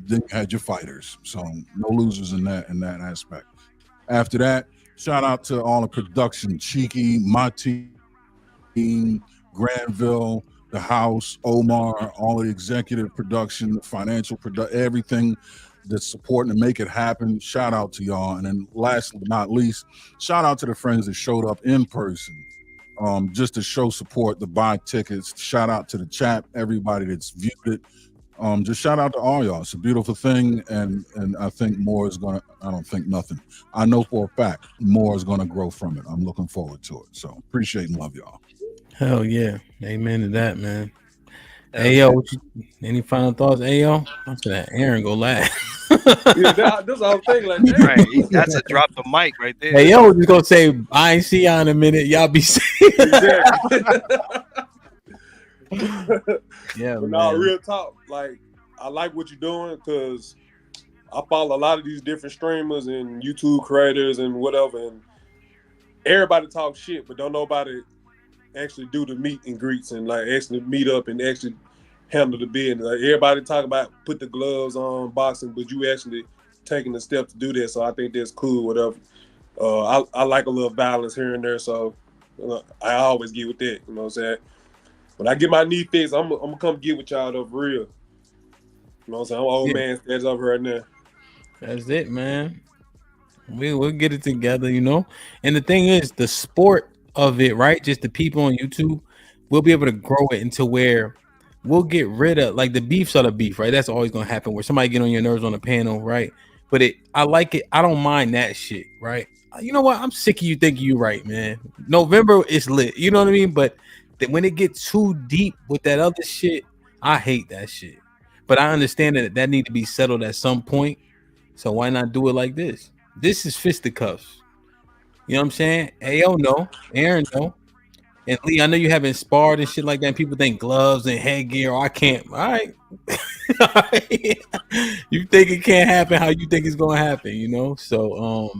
then you had your fighters. So no losers in that aspect. After that, shout out to all the production, Cheeky, my team, Granville, the house, Omar, all the executive production, the financial production, everything that's supporting to make it happen. Shout out to y'all. And then last but not least, shout out to the friends that showed up in person. Just to show support, to buy tickets. Shout out to the chat, everybody that's viewed it. Just shout out to all y'all. It's a beautiful thing, and I think more is gonna. I don't think nothing. I know for a fact more is gonna grow from it. I'm looking forward to it. So appreciate and love y'all. Hell yeah, amen to that, man. Hey yo, any final thoughts? Hey yo, after that, Aaron go last. Yeah, that's all I'm thinking. Like, damn. Right, that's a drop the mic right there. Hey yo, just gonna say I ain't see y'all in a minute. Y'all be safe. Yeah, but no, man. real talk. Like, I like what you're doing because I follow a lot of these different streamers and YouTube creators and whatever, and everybody talk shit, but don't nobody actually do the meet and greets and like actually meet up and actually handle the business. Like, everybody talk about put the gloves on boxing, but you actually taking the step to do that. So I think that's cool. Whatever. I like a little violence here and there, so I always get with that. You know what I'm saying? When I get my knee fixed, I'm gonna come get with y'all though, for real. You know what I'm saying? I'm old man status up right now. That's it, man. We'll get it together, you know. And the thing is, the sport of it, right? Just the people on YouTube, we'll be able to grow it into where we'll get rid of like the beefs are the beef, right? That's always gonna happen where somebody get on your nerves on the panel, right? But I like it. I don't mind that shit, right? You know what? I'm sick of you thinking you right, man. November is lit. You know what I mean? But when it gets too deep with that other shit, I hate that shit. But I understand that need to be settled at some point. So why not do it like this? This is fisticuffs. You know what I'm saying? Ayo, no. Aaron, no. And Lee, I know you haven't sparred and shit like that. And people think gloves and headgear. I can't. All right. You think it can't happen how you think it's gonna happen, you know? So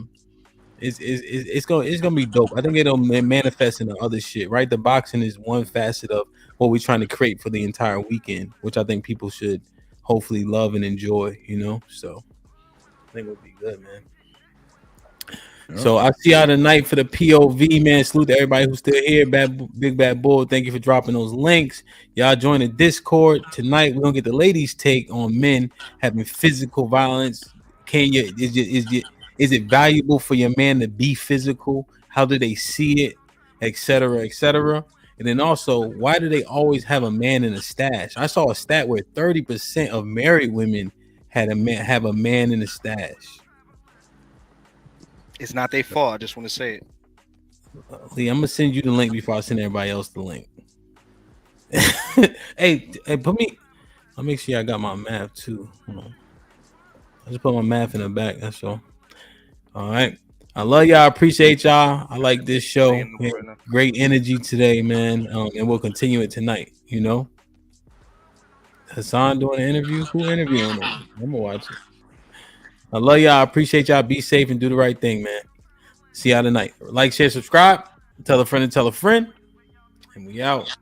it's gonna be dope. I think it'll manifest in the other shit, right? The boxing is one facet of what we're trying to create for the entire weekend, which I think people should hopefully love and enjoy, you know. So I think it'll be good, man. So I see y'all tonight for the POV, man. Salute to everybody who's still here. Big Bad Bull, thank you for dropping those links. Y'all join the Discord tonight. We're gonna get the ladies' take on men having physical violence. Is it valuable for your man to be physical? How do they see it, etc., etc.? And then also, why do they always have a man in a stash? I saw a stat where 30% of married women have a man in a stash. It's not their fault. I just want to say it. Lee, I'm gonna send you the link before I send everybody else the link. hey, put me. I'll make sure I got my math too. Hold on. I just put my math in the back. That's all. All right. I love y'all. I appreciate y'all. I like this show. Great energy today, man. And we'll continue it tonight. You know, Hassan doing an interview. Who interviewing him? I'm gonna watch it. I love y'all. I appreciate y'all. Be safe and do the right thing, man. See y'all tonight. Like, share, subscribe. Tell a friend and tell a friend. And we out.